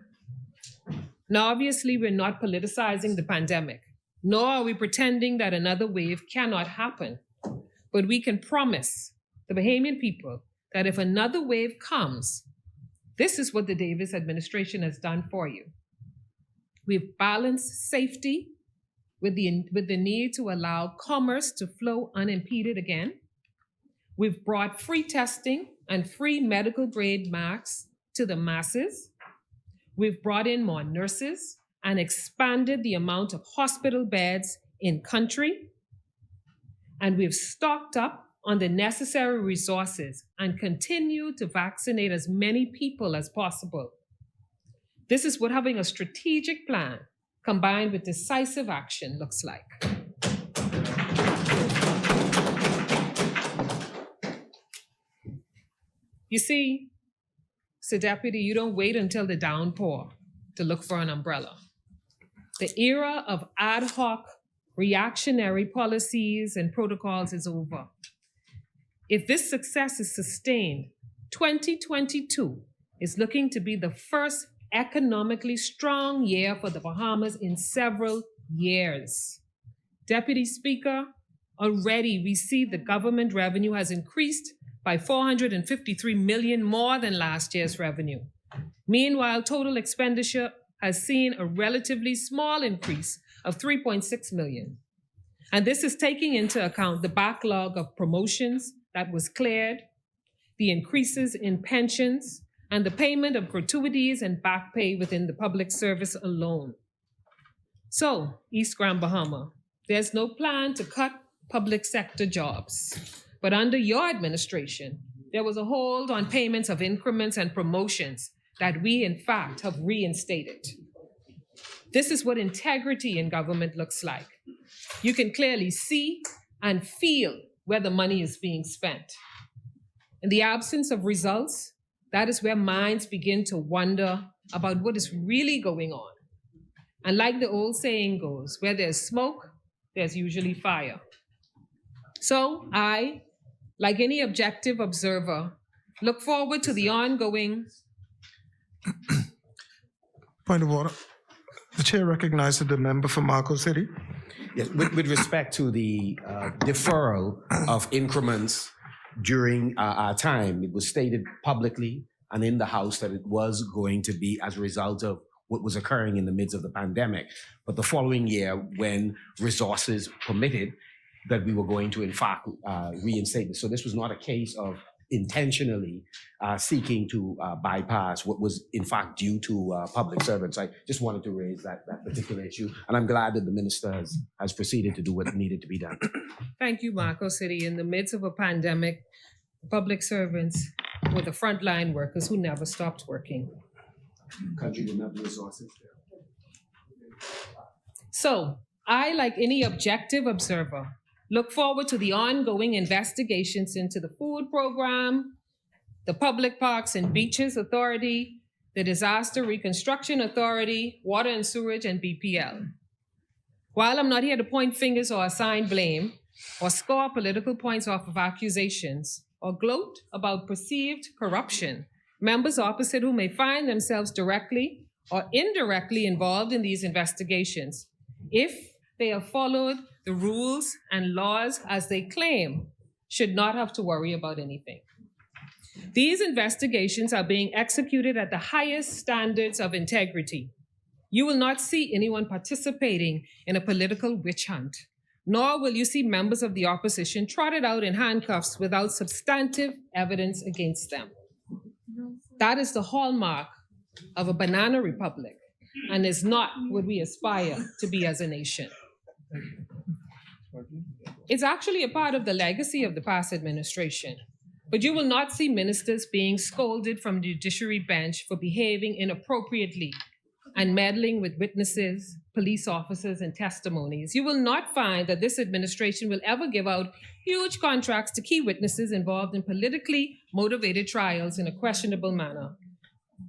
Now, obviously, we're not politicizing the pandemic, nor are we pretending that another wave cannot happen. But we can promise the Bahamian people that if another wave comes, this is what the Davis administration has done for you. We've balanced safety with the need to allow commerce to flow unimpeded again. We've brought free testing and free medical grade masks to the masses. We've brought in more nurses and expanded the amount of hospital beds in country. And we've stocked up on the necessary resources and continue to vaccinate as many people as possible. This is what having a strategic plan combined with decisive action looks like. You see, Sir Deputy, you don't wait until the downpour to look for an umbrella. The era of ad hoc, reactionary policies and protocols is over. If this success is sustained, 2022 is looking to be the first economically strong year for the Bahamas in several years. Deputy Speaker, already we see the government revenue has increased by $453 million more than last year's revenue. Meanwhile, total expenditure has seen a relatively small increase of $3.6 million. And this is taking into account the backlog of promotions that was cleared, the increases in pensions, and the payment of gratuities and back pay within the public service alone. So, East Grand Bahama, there's no plan to cut public sector jobs. But under your administration, there was a hold on payments of increments and promotions that we, in fact, have reinstated. This is what integrity in government looks like. You can clearly see and feel where the money is being spent. In the absence of results, that is where minds begin to wonder about what is really going on. And like the old saying goes, where there's smoke, there's usually fire. So I, like any objective observer, look forward to the ongoing... Point of order. The chair recognizes the member for Marco City. Yes, with respect to the deferral of increments during our time, it was stated publicly and in the House that it was going to be as a result of what was occurring in the midst of the pandemic. But the following year, when resources permitted, that we were going to, in fact, reinstate it. So this was not a case of intentionally seeking to bypass what was, in fact, due to public servants. I just wanted to raise that particular issue. And I'm glad that the minister has proceeded to do what needed to be done. Thank you, Marco City. In the midst of a pandemic, public servants were the frontline workers who never stopped working. Country didn't have the resources. So I, like any objective observer, look forward to the ongoing investigations into the food program, the Public Parks and Beaches Authority, the Disaster Reconstruction Authority, Water and Sewerage, and BPL. While I'm not here to point fingers or assign blame or score political points off of accusations or gloat about perceived corruption, members opposite who may find themselves directly or indirectly involved in these investigations, if they have followed the rules and laws as they claim, should not have to worry about anything. These investigations are being executed at the highest standards of integrity. You will not see anyone participating in a political witch hunt, nor will you see members of the opposition trotted out in handcuffs without substantive evidence against them. That is the hallmark of a banana republic and is not what we aspire to be as a nation. It's actually a part of the legacy of the past administration. But you will not see ministers being scolded from the judiciary bench for behaving inappropriately and meddling with witnesses, police officers, and testimonies. You will not find that this administration will ever give out huge contracts to key witnesses involved in politically motivated trials in a questionable manner.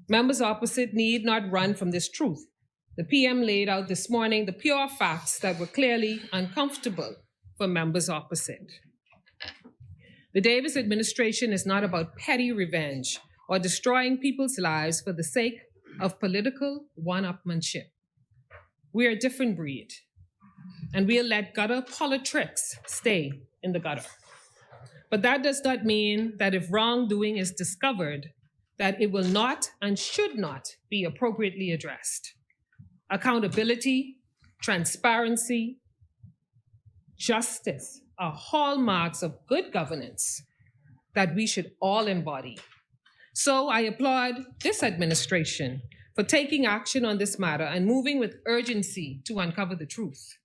Members opposite need not run from this truth. The PM laid out this morning the pure facts that were clearly uncomfortable for members opposite. The Davis administration is not about petty revenge or destroying people's lives for the sake of political one-upmanship. We are a different breed, and we'll let gutter politics stay in the gutter. But that does not mean that if wrongdoing is discovered, that it will not and should not be appropriately addressed. Accountability, transparency, justice are hallmarks of good governance that we should all embody. So I applaud this administration for taking action on this matter and moving with urgency to uncover the truth.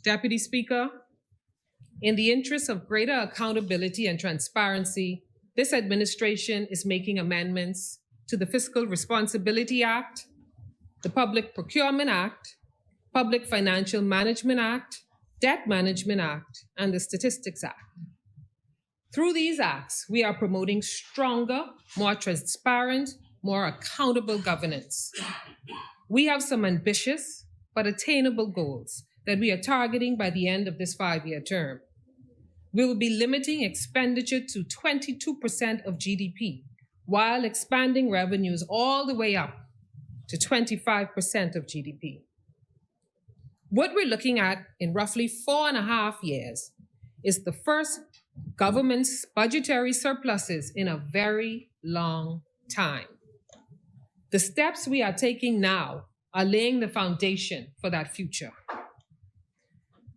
Deputy Speaker, in the interest of greater accountability and transparency, this administration is making amendments to the Fiscal Responsibility Act, the Public Procurement Act, Public Financial Management Act, Debt Management Act, and the Statistics Act. Through these acts, we are promoting stronger, more transparent, more accountable governance. We have some ambitious but attainable goals that we are targeting by the end of this 5-year term. We will be limiting expenditure to 22% of GDP while expanding revenues all the way up to 25% of GDP. What we're looking at in roughly 4.5 years is the first government's budgetary surpluses in a very long time. The steps we are taking now are laying the foundation for that future.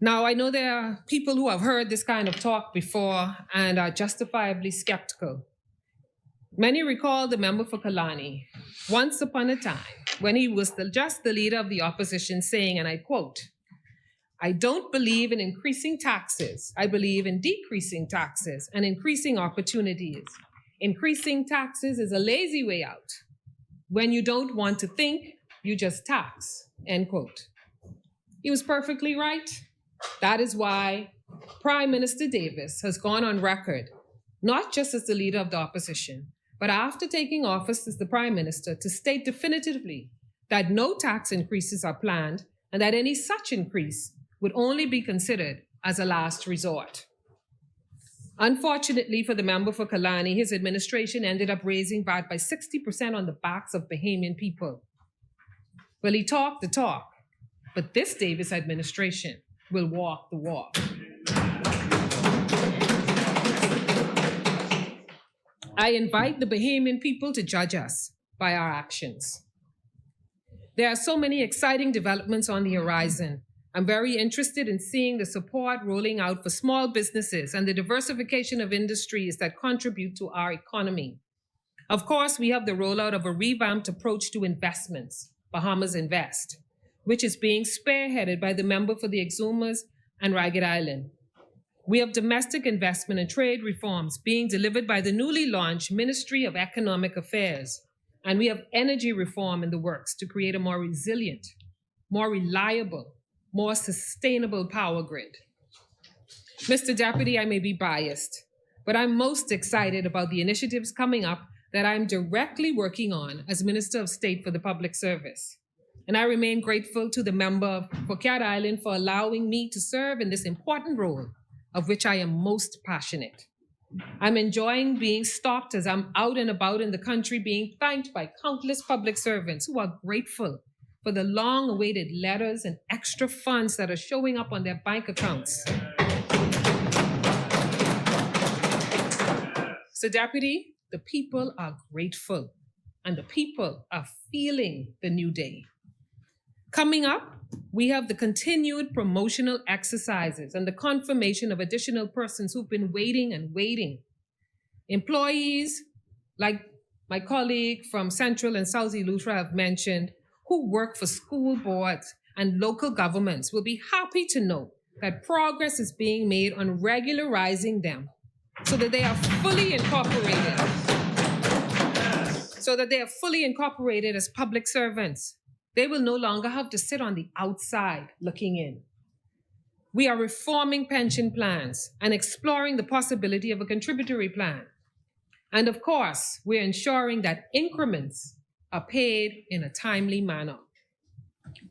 Now, I know there are people who have heard this kind of talk before and are justifiably skeptical. Many recall the member for Kalani, once upon a time, when he was just the leader of the opposition, saying, and I quote, "I don't believe in increasing taxes. I believe in decreasing taxes and increasing opportunities. Increasing taxes is a lazy way out. When you don't want to think, you just tax," end quote. He was perfectly right. That is why Prime Minister Davis has gone on record, not just as the leader of the opposition, but after taking office as the Prime Minister, to state definitively that no tax increases are planned and that any such increase would only be considered as a last resort. Unfortunately for the member for Kalani, his administration ended up raising VAT by 60% on the backs of Bahamian people. Well, he talked the talk, but this Davis administration will walk the walk. I invite the Bahamian people to judge us by our actions. There are so many exciting developments on the horizon. I'm very interested in seeing the support rolling out for small businesses and the diversification of industries that contribute to our economy. Of course, we have the rollout of a revamped approach to investments, Bahamas Invest, which is being spearheaded by the member for the Exumas and Ragged Island. We have domestic investment and trade reforms being delivered by the newly launched Ministry of Economic Affairs. And we have energy reform in the works to create a more resilient, more reliable, more sustainable power grid. Mr. Deputy, I may be biased, but I'm most excited about the initiatives coming up that I'm directly working on as Minister of State for the Public Service. And I remain grateful to the member for Cat Island for allowing me to serve in this important role, of which I am most passionate. I'm enjoying being stopped as I'm out and about in the country, being thanked by countless public servants who are grateful for the long-awaited letters and extra funds that are showing up on their bank accounts. So, Deputy, the people are grateful, and the people are feeling the new day. Coming up, we have the continued promotional exercises and the confirmation of additional persons who've been waiting and waiting. Employees like my colleague from Central and South Eleuthera have mentioned, who work for school boards and local governments will be happy to know that progress is being made on regularizing them so that they are fully incorporated as public servants. They will no longer have to sit on the outside looking in. We are reforming pension plans and exploring the possibility of a contributory plan. And of course, we're ensuring that increments are paid in a timely manner.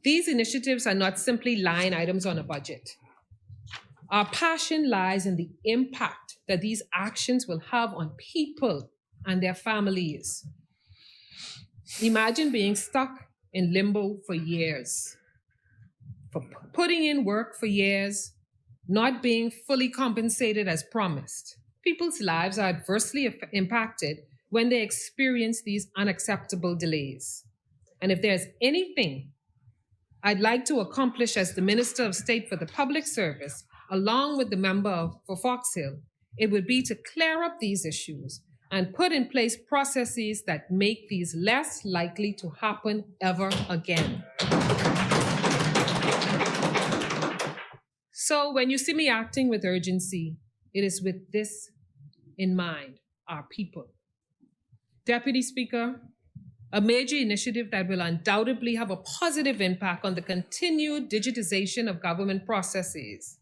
These initiatives are not simply line items on a budget. Our passion lies in the impact that these actions will have on people and their families. Imagine being stuck in limbo for years, for putting in work for years, not being fully compensated as promised. People's lives are adversely impacted when they experience these unacceptable delays. And if there's anything I'd like to accomplish as the Minister of State for the Public Service, along with the member for Fox Hill, it would be to clear up these issues and put in place processes that make these less likely to happen ever again. So when you see me acting with urgency, it is with this in mind, our people. Deputy Speaker, a major initiative that will undoubtedly have a positive impact on the continued digitization of government processes.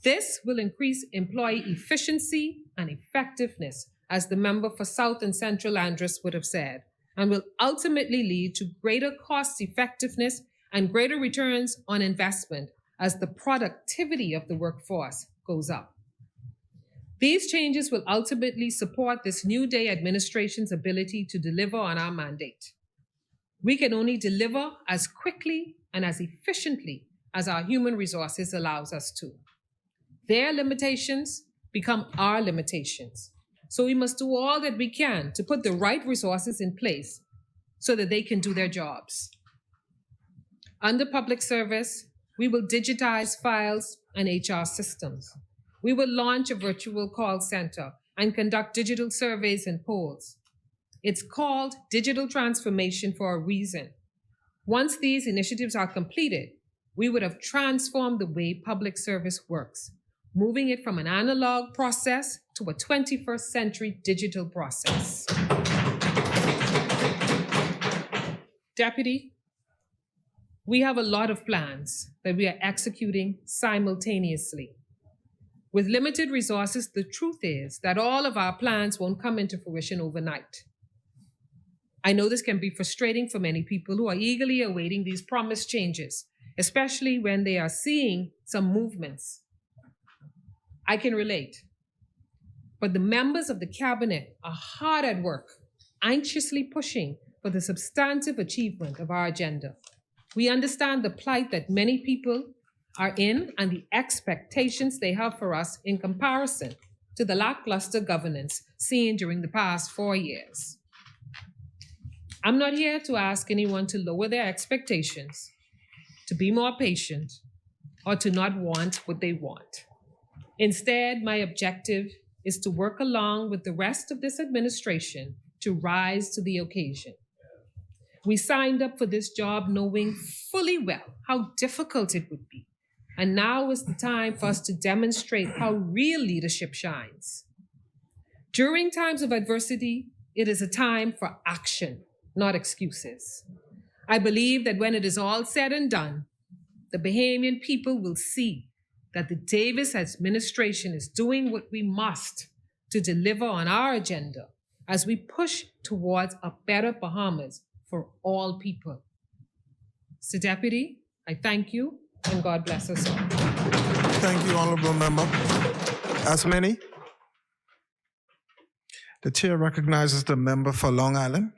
This will increase employee efficiency and effectiveness, as the member for South and Central Andros would have said, and will ultimately lead to greater cost effectiveness and greater returns on investment as the productivity of the workforce goes up. These changes will ultimately support this new day administration's ability to deliver on our mandate. We can only deliver as quickly and as efficiently as our human resources allows us to. Their limitations become our limitations. So we must do all that we can to put the right resources in place so that they can do their jobs. Under public service, we will digitize files and HR systems. We will launch a virtual call center and conduct digital surveys and polls. It's called digital transformation for a reason. Once these initiatives are completed, we would have transformed the way public service works, moving it from an analog process to a 21st century digital process. Deputy, we have a lot of plans that we are executing simultaneously. With limited resources, the truth is that all of our plans won't come into fruition overnight. I know this can be frustrating for many people who are eagerly awaiting these promised changes, especially when they are seeing some movements. I can relate. But the members of the cabinet are hard at work, anxiously pushing for the substantive achievement of our agenda. We understand the plight that many people are in and the expectations they have for us in comparison to the lackluster governance seen during the past 4 years. I'm not here to ask anyone to lower their expectations, to be more patient, or to not want what they want. Instead, my objective is to work along with the rest of this administration to rise to the occasion. We signed up for this job knowing fully well how difficult it would be. And now is the time for us to demonstrate how real leadership shines. During times of adversity, it is a time for action, not excuses. I believe that when it is all said and done, the Bahamian people will see that the Davis administration is doing what we must to deliver on our agenda as we push towards a better Bahamas for all people. So, Deputy, I thank you, and God bless us all. Thank you, Honorable Member. As many, the chair recognizes the member for Long Island.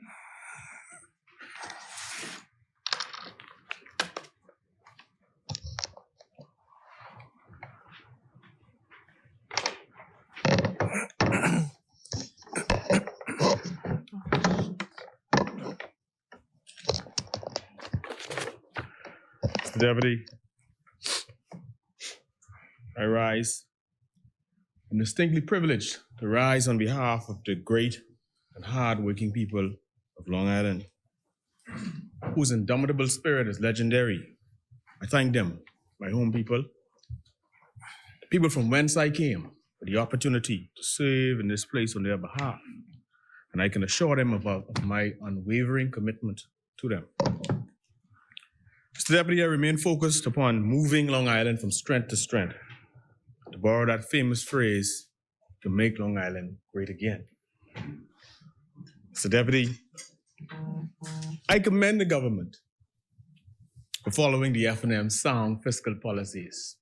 Mr. Deputy, I rise. I'm distinctly privileged to rise on behalf of the great and hard-working people of Long Island, whose indomitable spirit is legendary. I thank them, my home people, the people from whence I came, for the opportunity to serve in this place on their behalf. And I can assure them of my unwavering commitment to them. Mr. Deputy, I remain focused upon moving Long Island from strength to strength. To borrow that famous phrase, to make Long Island great again. Mr. Deputy, I commend the government for following the F&M's sound fiscal policies.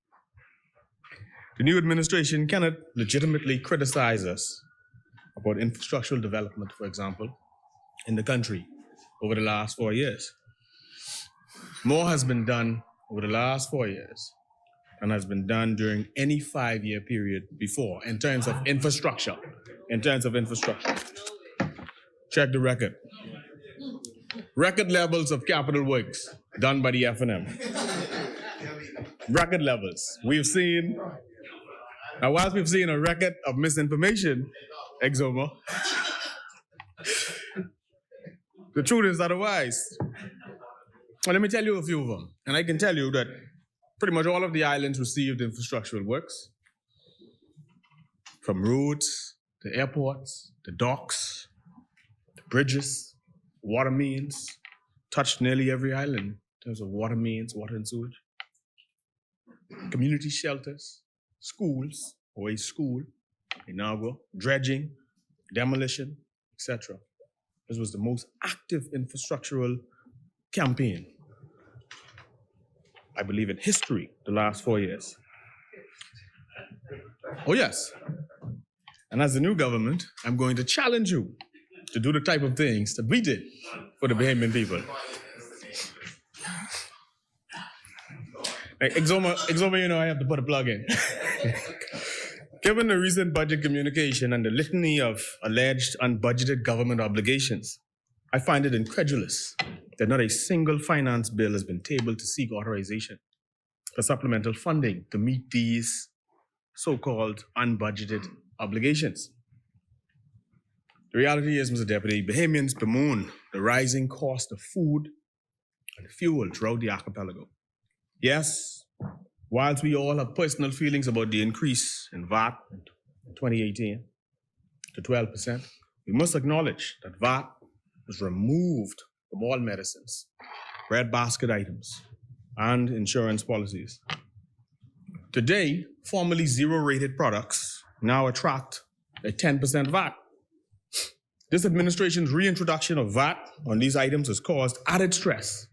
The new administration cannot legitimately criticize us about infrastructural development, for example, in the country over the last 4 years. More has been done over the last 4 years than has been done during any 5-year period before in terms of infrastructure. Check the record. Record levels of capital works done by the F&M. Record levels. Whilst we've seen a record of misinformation, Exoma, the truth is otherwise. Well, let me tell you a few of them. And I can tell you that pretty much all of the islands received infrastructural works, from roads, to airports, to docks, to bridges, water mains, touched nearly every island in terms of water mains, water and sewage, community shelters, schools, or a school, inaugural, dredging, demolition, etc. This was the most active infrastructural campaign, I believe, in history the last 4 years. Oh yes, and as the new government, I'm going to challenge you to do the type of things that we did for the Bahamian people. Exoma, you know I have to put a plug in. Given the recent budget communication and the litany of alleged unbudgeted government obligations, I find it incredulous that not a single finance bill has been tabled to seek authorization for supplemental funding to meet these so-called unbudgeted obligations. The reality is, Mr. Deputy, Bahamians bemoan the rising cost of food and fuel throughout the archipelago. Yes, whilst we all have personal feelings about the increase in VAT in 2018 to 12%, we must acknowledge that VAT was removed from all medicines, breadbasket items, and insurance policies. Today, formerly zero-rated products now attract a 10% VAT. This administration's reintroduction of VAT on these items has caused added stress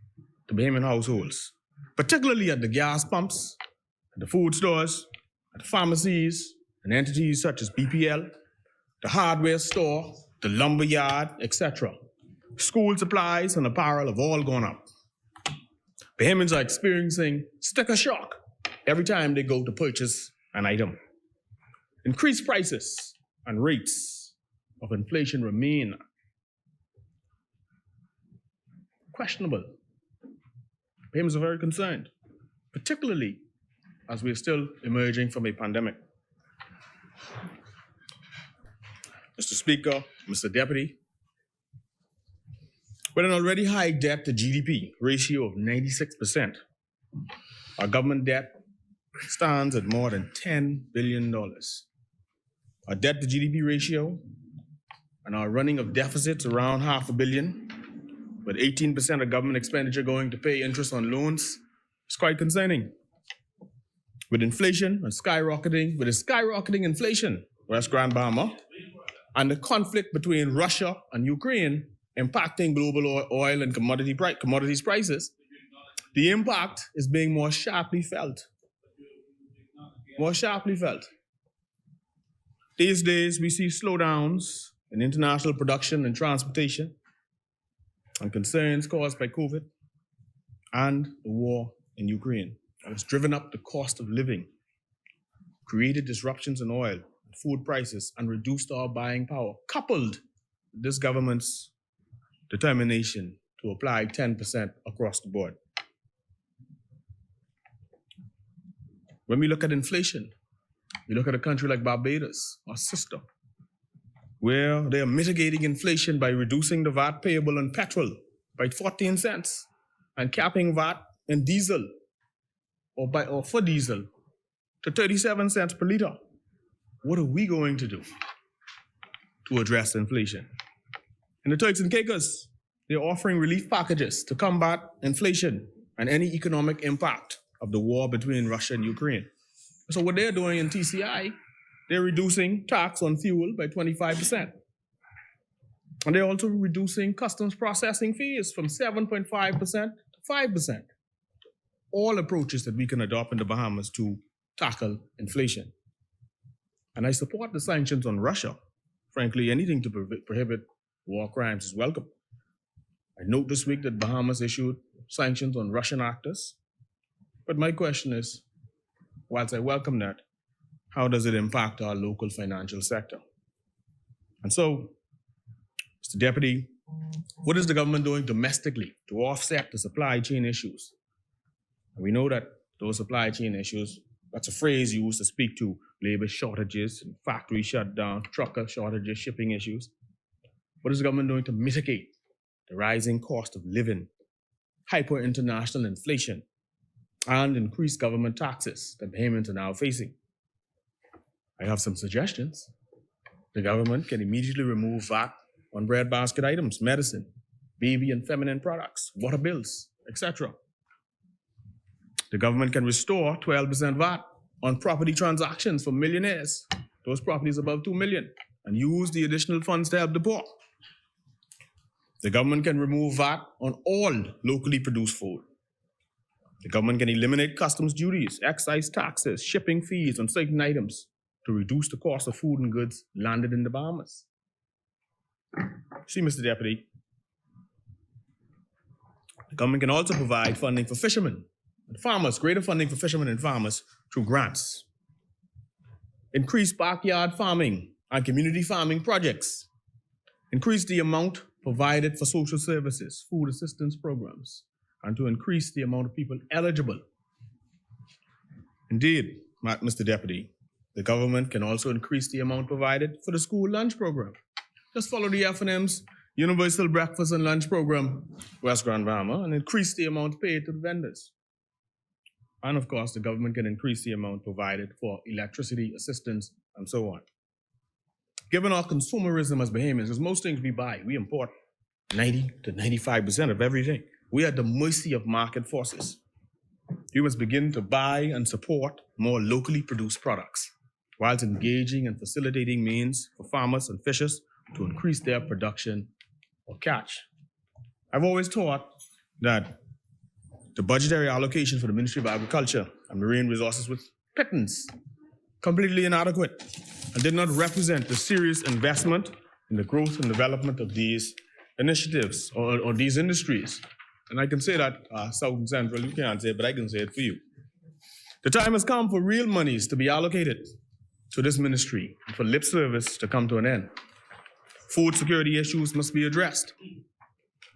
to Bahamian households, particularly at the gas pumps, at the food stores, at the pharmacies, and entities such as BPL, the hardware store, the lumber yard, etc. School supplies and apparel have all gone up. Bahamians are experiencing sticker shock every time they go to purchase an item. Increased prices and rates of inflation remain questionable. Bahamians are very concerned, particularly as we are still emerging from a pandemic. Mr. Speaker, Mr. Deputy, with an already high debt to GDP ratio of 96%, our government debt stands at more than $10 billion. Our debt to GDP ratio and our running of deficits around $500 million, with 18% of government expenditure going to pay interest on loans, is quite concerning. With inflation and skyrocketing inflation, West Grand Bahama, and the conflict between Russia and Ukraine impacting global oil and commodities prices, the impact is being more sharply felt. These days, we see slowdowns in international production and transportation, and concerns caused by COVID and the war in Ukraine. And it's driven up the cost of living, created disruptions in oil and food prices, and reduced our buying power, coupled with this government's determination to apply 10% across the board. When we look at inflation, we look at a country like Barbados, our sister, where they are mitigating inflation by reducing the VAT payable on petrol by 14 cents and capping VAT in diesel or for diesel to 37 cents per liter. What are we going to do to address inflation? In the Turks and Caicos, they're offering relief packages to combat inflation and any economic impact of the war between Russia and Ukraine. So what they're doing in TCI, they're reducing tax on fuel by 25%. And they're also reducing customs processing fees from 7.5% to 5%. All approaches that we can adopt in the Bahamas to tackle inflation. And I support the sanctions on Russia. Frankly, anything to prohibit war crimes is welcome. I note this week that Bahamas issued sanctions on Russian actors. But my question is, whilst I welcome that, how does it impact our local financial sector? And so, Mr. Deputy, what is the government doing domestically to offset the supply chain issues? And we know that those supply chain issues, that's a phrase used to speak to labor shortages, factory shutdown, trucker shortages, shipping issues. What is the government doing to mitigate the rising cost of living, hyper-international inflation, and increased government taxes that Bahamians are now facing? I have some suggestions. The government can immediately remove VAT on breadbasket items, medicine, baby and feminine products, water bills, etc. The government can restore 12% VAT on property transactions for millionaires, those properties above 2 million, and use the additional funds to help the poor. The government can remove VAT on all locally produced food. The government can eliminate customs duties, excise taxes, shipping fees on certain items to reduce the cost of food and goods landed in the Bahamas. See, Mr. Deputy, the government can also provide funding for fishermen and farmers, greater funding for fishermen and farmers through grants. Increase backyard farming and community farming projects. Increase the amount provided for social services, food assistance programs, and to increase the amount of people eligible. Indeed, Mr. Deputy, the government can also increase the amount provided for the school lunch program. Just follow the F&M's Universal Breakfast and Lunch Program, West Grand Bahama, and increase the amount paid to the vendors. And of course, the government can increase the amount provided for electricity assistance and so on. Given our consumerism as Bahamians, because most things we buy, we import 90 to 95% of everything. We are at the mercy of market forces. We must begin to buy and support more locally produced products, whilst engaging and facilitating means for farmers and fishers to increase their production or catch. I've always thought that the budgetary allocation for the Ministry of Agriculture and Marine Resources was pittance, completely inadequate, and did not represent the serious investment in the growth and development of these initiatives or these industries. And I can say that, South and Central, you can't say it, but I can say it for you. The time has come for real monies to be allocated to this ministry and for lip service to come to an end. Food security issues must be addressed.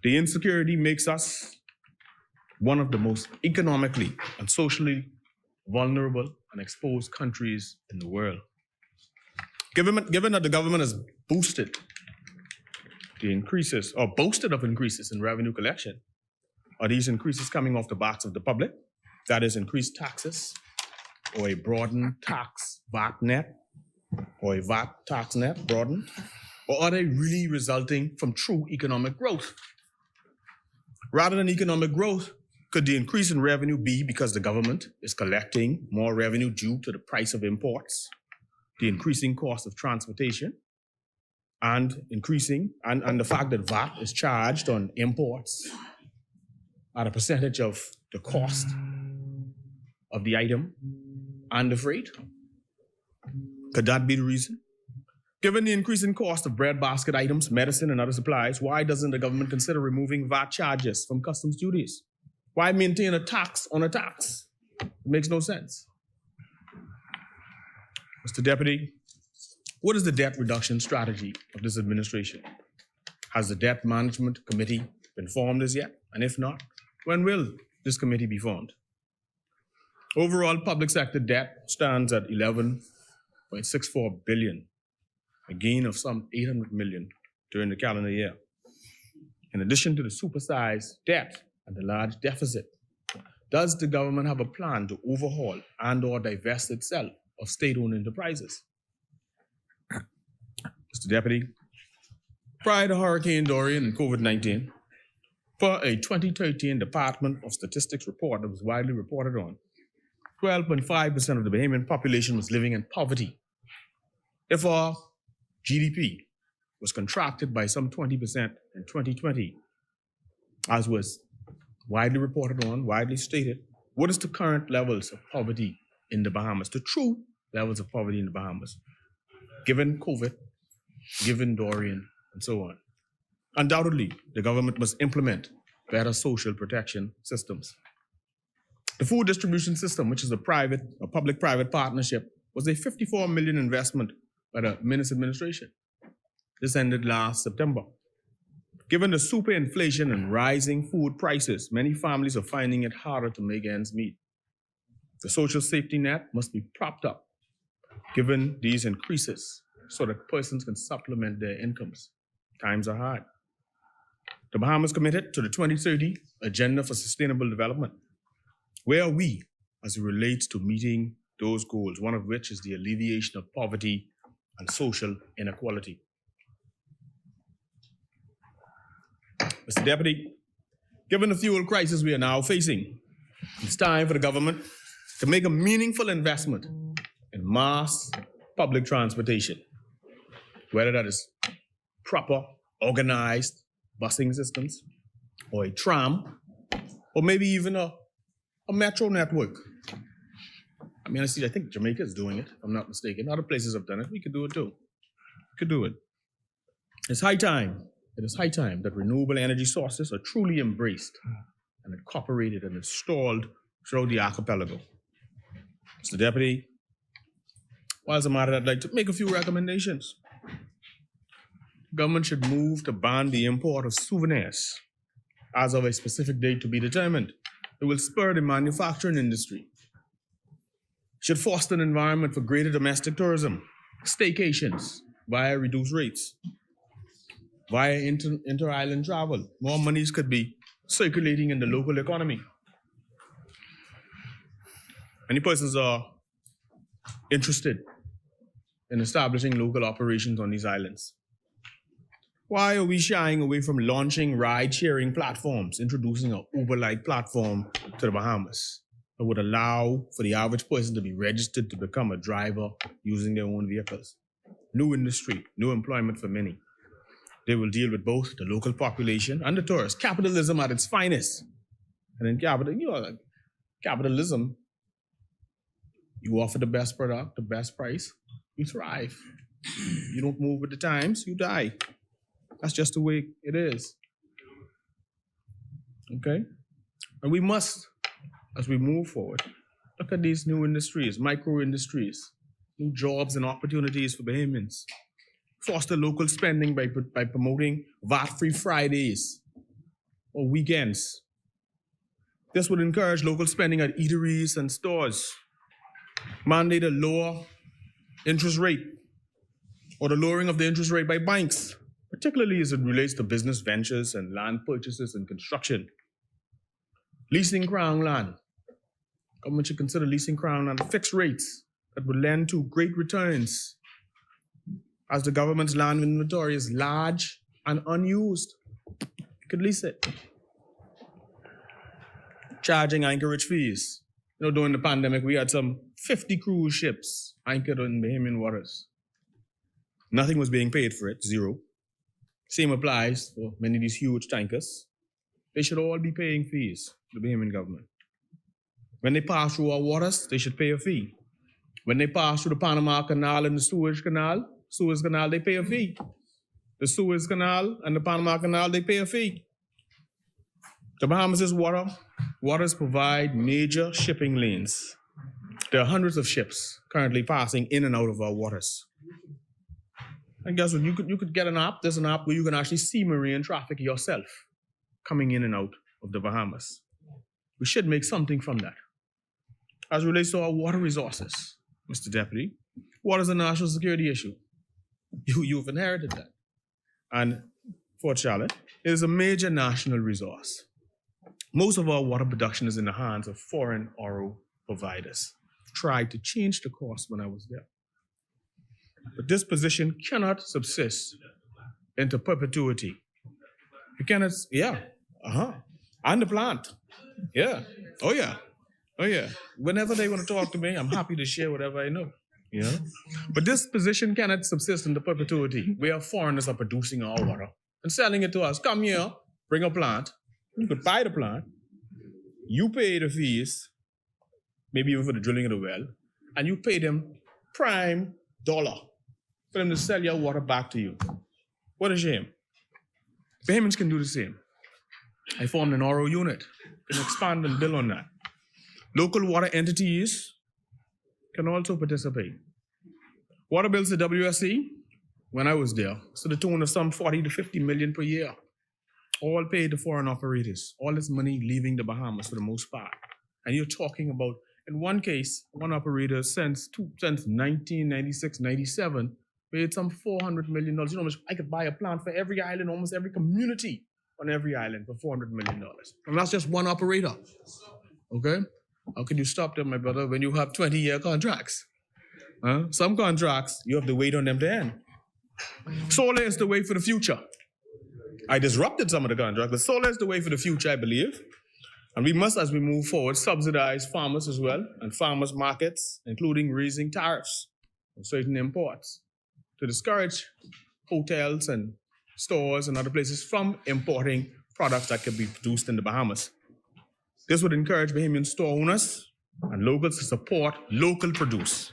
The insecurity makes us one of the most economically and socially vulnerable and exposed countries in the world. Given that the government has boosted the increases, or boasted of increases in revenue collection, are these increases coming off the backs of the public? That is, increased taxes, or a broadened tax VAT net, or a VAT tax net broadened? Or are they really resulting from true economic growth? Rather than economic growth, could the increase in revenue be because the government is collecting more revenue due to the price of imports, the increasing cost of transportation, and the fact that VAT is charged on imports at a percentage of the cost of the item and the freight? Could that be the reason? Given the increasing cost of breadbasket items, medicine, and other supplies, why doesn't the government consider removing VAT charges from customs duties? Why maintain a tax on a tax? It makes no sense. Mr. Deputy, what is the debt reduction strategy of this administration? Has the Debt Management Committee been formed as yet? And if not, when will this committee be formed? Overall public sector debt stands at $11.64 billion. a gain of some 800 million during the calendar year. In addition to the supersized debt and the large deficit, does the government have a plan to overhaul and/or divest itself of state-owned enterprises? Mr. Deputy, prior to Hurricane Dorian and COVID-19, per a 2013 Department of Statistics report that was widely reported on, 12.5% of the Bahamian population was living in poverty. If our GDP was contracted by some 20% in 2020, as was widely reported on, widely stated, what is the current levels of poverty in the Bahamas, the true levels of poverty in the Bahamas, given COVID, given Dorian, and so on? Undoubtedly, the government must implement better social protection systems. The food distribution system, which is a public-private partnership, was a $54 million investment by the Minister administration. This ended last September. Given the super inflation and rising food prices, many families are finding it harder to make ends meet. The social safety net must be propped up, given these increases, so that persons can supplement their incomes. Times are hard. The Bahamas committed to the 2030 Agenda for Sustainable Development. Where are we as it relates to meeting those goals, one of which is the alleviation of poverty and social inequality? Mr. Deputy, given the fuel crisis we are now facing, it's time for the government to make a meaningful investment in mass public transportation, whether that is proper, organized busing systems, or a tram, or maybe even a metro network. I mean, I think Jamaica is doing it, if I'm not mistaken. Other places have done it. We could do it too. We could do it. It is high time that renewable energy sources are truly embraced and incorporated and installed throughout the archipelago. Mr. Deputy, whilst I'm at it, I'd like to make a few recommendations. Government should move to ban the import of souvenirs as of a specific date to be determined. It will spur the manufacturing industry. Should foster an environment for greater domestic tourism, staycations via reduced rates, via inter-island travel. More monies could be circulating in the local economy. Many persons are interested in establishing local operations on these islands. Why are we shying away from launching ride-sharing platforms, introducing an Uber-like platform to the Bahamas that would allow for the average person to be registered to become a driver using their own vehicles? New industry, new employment for many. They will deal with both the local population and the tourists. Capitalism at its finest. And in capitalism, you offer the best product, the best price, you thrive. You don't move with the times, you die. That's just the way it is. Okay? And we must, as we move forward, look at these new industries, micro industries, new jobs and opportunities for Bahamians. Foster local spending by promoting VAT-free Fridays or weekends. This would encourage local spending at eateries and stores. Mandate a lower interest rate or the lowering of the interest rate by banks, particularly as it relates to business ventures and land purchases and construction. Leasing Crown land. Government should consider leasing Crown land at fixed rates that would lend to great returns, as the government's land inventory is large and unused. You could lease it. Charging anchorage fees. During the pandemic, we had some 50 cruise ships anchored in Bahamian waters. Nothing was being paid for it, zero. Same applies for many of these huge tankers. They should all be paying fees to the Bahamian government. When they pass through our waters, they should pay a fee. When they pass through the Panama Canal and the Suez Canal, they pay a fee. The Suez Canal and the Panama Canal, they pay a fee. The Bahamas' waters provide major shipping lanes. There are hundreds of ships currently passing in and out of our waters. And guess what? You could get an app. There's an app where you can actually see marine traffic yourself coming in and out of the Bahamas. We should make something from that. As it relates to our water resources, Mr. Deputy, water is a national security issue. You've inherited that. And Fort Charlotte is a major national resource. Most of our water production is in the hands of foreign RO providers. Tried to change the course when I was there. But this position cannot subsist into perpetuity. You cannot, and the plant. Yeah. Oh yeah. Whenever they want to talk to me, I'm happy to share whatever I know. But this position cannot subsist into perpetuity, where foreigners are producing our water and selling it to us. Come here, bring a plant. You could buy the plant. You pay the fees, maybe even for the drilling of the well, and you pay them prime dollar for them to sell your water back to you. What a shame. Bahamians can do the same. I formed an RO unit. Can expand and build on that. Local water entities can also participate. Water bills to WSC, when I was there, to the tune of some 40 to 50 million per year, all paid to foreign operators, all this money leaving the Bahamas for the most part. And you're talking about, in one case, one operator since 1996, 97, paid some $400 million. You know how much I could buy a plant for every island, almost every community on every island for $400 million. And that's just one operator, okay? How can you stop them, my brother, when you have 20-year contracts? Some contracts, you have to wait on them to end. Solar is the way for the future. I disrupted some of the contracts, but solar is the way for the future, I believe. And we must, as we move forward, subsidize farmers as well, and farmers' markets, including raising tariffs on certain imports to discourage hotels and stores and other places from importing products that can be produced in the Bahamas. This would encourage Bahamian store owners and locals to support local produce.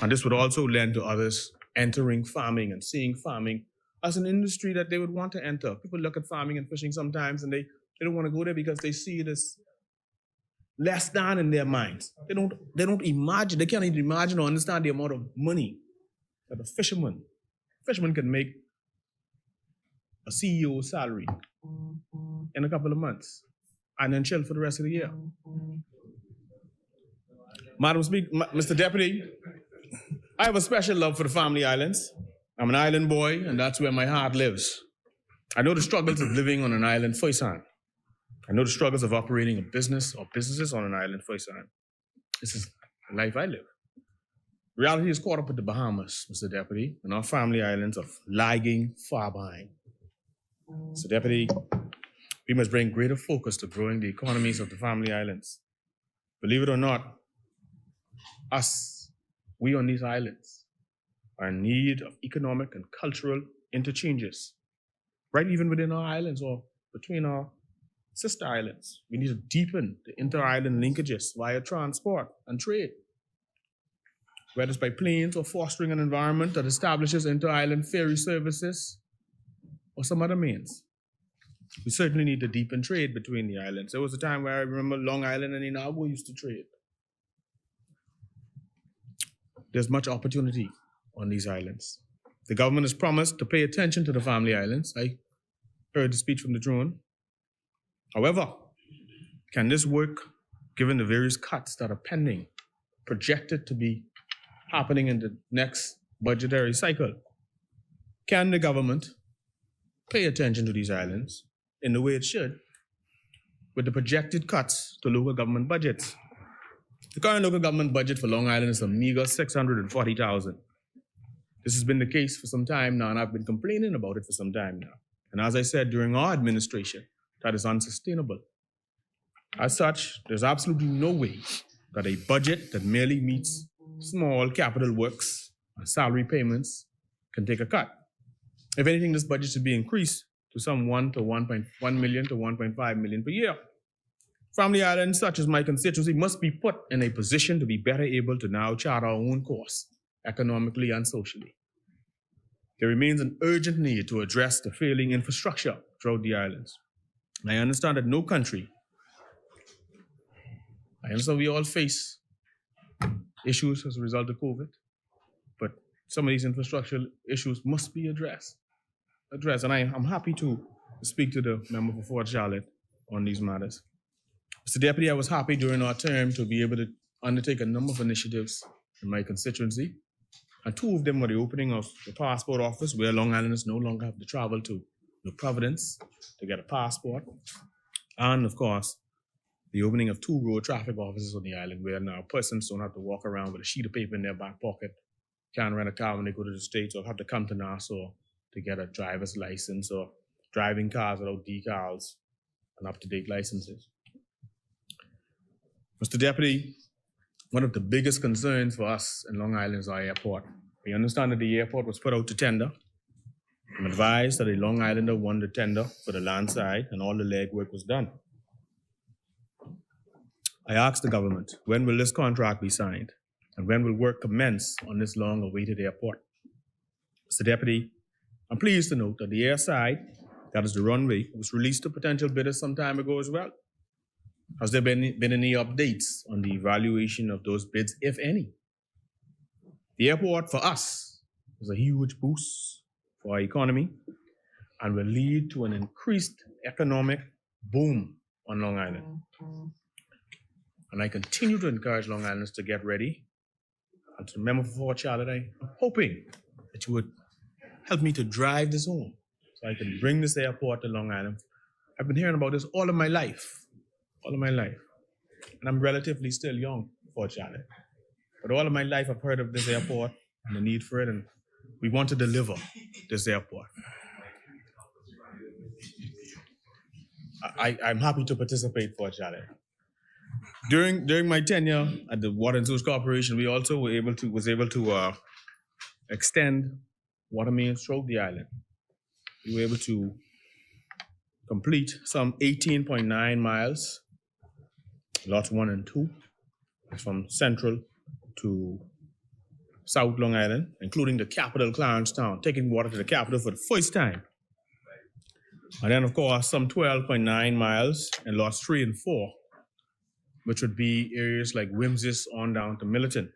And this would also lend to others entering farming and seeing farming as an industry that they would want to enter. People look at farming and fishing sometimes and they don't want to go there because they see it as less than in their minds. They don't imagine, they can't even imagine or understand the amount of money that a fisherman can make a CEO salary in a couple of months and then chill for the rest of the year. Madam Speaker, Mr. Deputy, I have a special love for the family islands. I'm an island boy, and that's where my heart lives. I know the struggles of living on an island firsthand. I know the struggles of operating a business or businesses on an island firsthand. This is the life I live. Reality is caught up with the Bahamas, Mr. Deputy, and our family islands are lagging far behind. Mr. Deputy, we must bring greater focus to growing the economies of the family islands. Believe it or not, we on these islands are in need of economic and cultural interchanges, right even within our islands or between our sister islands. We need to deepen the inter-island linkages via transport and trade, whether it's by planes or fostering an environment that establishes inter-island ferry services or some other means. We certainly need to deepen trade between the islands. There was a time where I remember Long Island and Inagua used to trade. There's much opportunity on these islands. The government has promised to pay attention to the family islands. I heard the speech from the throne. However, can this work given the various cuts that are pending, projected to be happening in the next budgetary cycle? Can the government pay attention to these islands in the way it should with the projected cuts to local government budgets? The current local government budget for Long Island is a meager $640,000. This has been the case for some time now, and I've been complaining about it for some time now. And as I said, during our administration, that is unsustainable. As such, there's absolutely no way that a budget that merely meets small capital works and salary payments can take a cut. If anything, this budget should be increased to some 1 to 1.1 million to 1.5 million per year. Family islands such as my constituency must be put in a position to be better able to now chart our own course, economically and socially. There remains an urgent need to address the failing infrastructure throughout the islands. And I understand that no country, I understand we all face issues as a result of COVID, but some of these infrastructural issues must be addressed. And I'm happy to speak to the member for Fort Charlotte on these matters. Mr. Deputy, I was happy during our term to be able to undertake a number of initiatives in my constituency. And two of them were the opening of the passport office, where Long Islanders no longer have to travel to Providence to get a passport. And of course, the opening of two road traffic offices on the island, where now persons don't have to walk around with a sheet of paper in their back pocket, can't rent a car when they go to the States, or have to come to Nassau to get a driver's license, or driving cars without decals and up-to-date licenses. Mr. Deputy, one of the biggest concerns for us in Long Island is our airport. We understand that the airport was put out to tender. I'm advised that a Long Islander won the tender for the land side and all the legwork was done. I asked the government, when will this contract be signed? And when will work commence on this long-awaited airport? Mr. Deputy, I'm pleased to note that the air side, that is the runway, was released to potential bidders some time ago as well. Has there been any updates on the evaluation of those bids, if any? The airport for us is a huge boost for our economy and will lead to an increased economic boom on Long Island. And I continue to encourage Long Islanders to get ready. And to remember for Charlotte, I'm hoping that you would help me to drive this home so I can bring this airport to Long Island. I've been hearing about this all of my life. And I'm relatively still young, fortunately. But all of my life I've heard of this airport and the need for it, and we want to deliver this airport. I'm happy to participate, fortunately. During my tenure at the Water and Sewage Corporation, we also was able to extend water mains throughout the island. We were able to complete some 18.9 miles, lots 1 and 2, from Central to South Long Island, including the capital, Clarence Town, taking water to the capital for the first time. And then, of course, some 12.9 miles in lots 3 and 4, which would be areas like Whimsys on down to Millerton.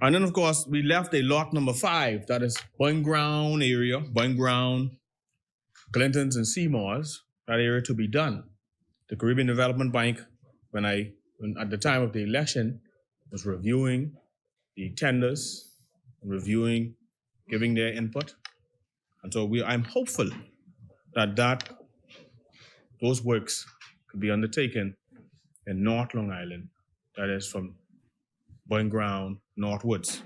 And then, of course, we left a lot number 5, that is Boyne Ground area, Boyne Ground, Clintons and Seymours, that area to be done. The Caribbean Development Bank, when at the time of the election, was reviewing the tenders, giving their input. And so I'm hopeful that those works could be undertaken in North Long Island, that is from Boyne Ground northwards.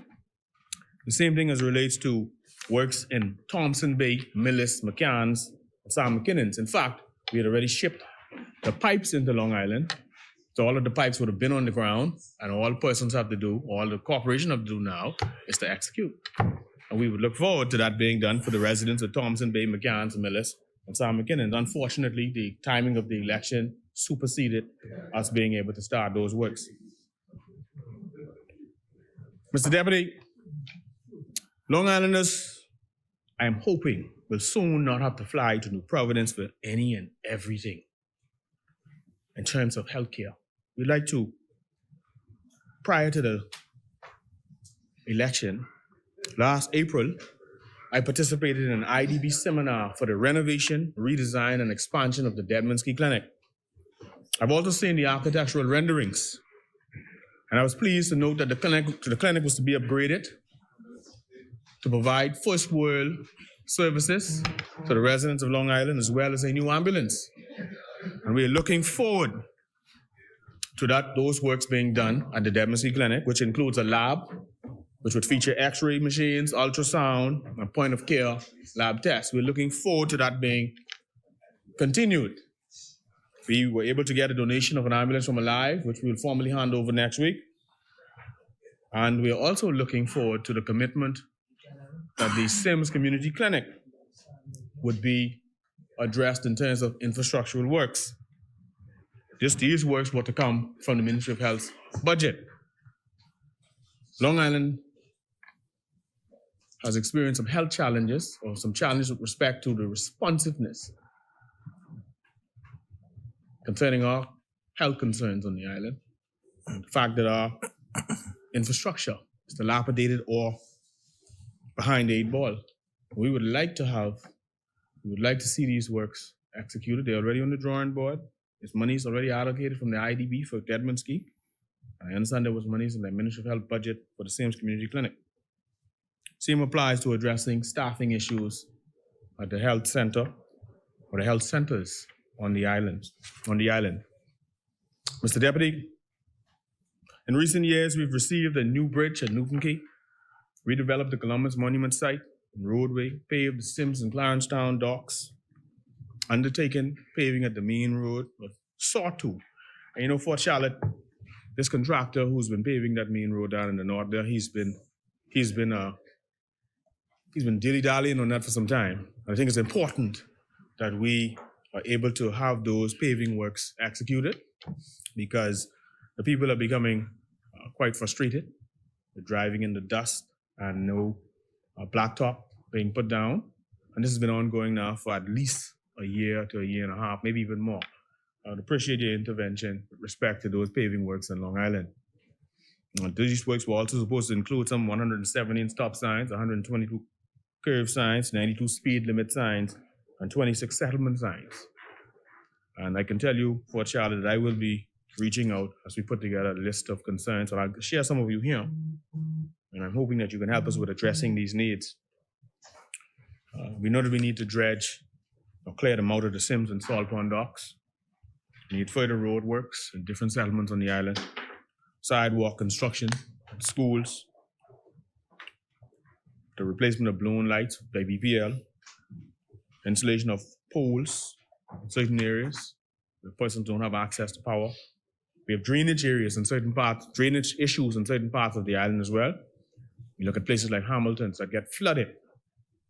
The same thing as relates to works in Thompson Bay, Millis, McCann's, and Sam McKinnon's. In fact, we had already shipped the pipes into Long Island. So all of the pipes would have been on the ground, and all persons have to do, all the corporation have to do now is to execute. And we would look forward to that being done for the residents of Thompson Bay, McCann's, Millis, and Sam McKinnon's. Unfortunately, the timing of the election superseded us being able to start those works. Mr. Deputy, Long Islanders, I am hoping, will soon not have to fly to New Providence for any and everything in terms of healthcare. We'd like to, prior to the election, last April, I participated in an IDB seminar for the renovation, redesign, and expansion of the Dedmanski Clinic. I've also seen the architectural renderings, and I was pleased to note that the clinic was to be upgraded to provide first world services to the residents of Long Island, as well as a new ambulance. And we're looking forward to those works being done at the Dedmanski Clinic, which includes a lab, which would feature x-ray machines, ultrasound, and point of care lab tests. We're looking forward to that being continued. We were able to get a donation of an ambulance from Alive, which we will formally hand over next week. And we are also looking forward to the commitment that the Sims Community Clinic would be addressed in terms of infrastructural works. These works were to come from the Ministry of Health's budget. Long Island has experienced some health challenges, or some challenges with respect to the responsiveness concerning our health concerns on the island. And the fact that our infrastructure is dilapidated or behind the 8 ball. We would like to see these works executed. They're already on the drawing board. This money is already allocated from the IDB for Dedmanski. I understand there was monies in the Ministry of Health budget for the same community clinic. Same applies to addressing staffing issues at the health center or the health centers on the island. Mr. Deputy, in recent years, we've received a new bridge at Newton Key, redeveloped the Columbus Monument site and roadway, paved the Sims and Clarencetown docks, undertaken paving at the main road, but sought to. And you know, Fort Charlotte, this contractor who's been paving that main road down in the north there, he's been dilly-dallying on that for some time. And I think it's important that we are able to have those paving works executed because the people are becoming quite frustrated. They're driving in the dust and no blacktop being put down. And this has been ongoing now for at least a year to a year and a half, maybe even more. I would appreciate your intervention with respect to those paving works in Long Island. These works were also supposed to include some 117 stop signs, 122 curve signs, 92 speed limit signs, and 26 settlement signs. And I can tell you, Fort Charlotte, that I will be reaching out as we put together a list of concerns, and I'll share some of you here. And I'm hoping that you can help us with addressing these needs. We know that we need to dredge or clear them out of the Sims and Salt Pond docks. We need further road works in different settlements on the island, sidewalk construction, schools, the replacement of blown lights by BPL, installation of poles in certain areas where persons don't have access to power. We have drainage areas in certain parts, drainage issues in certain parts of the island as well. You look at places like Hamilton's that get flooded,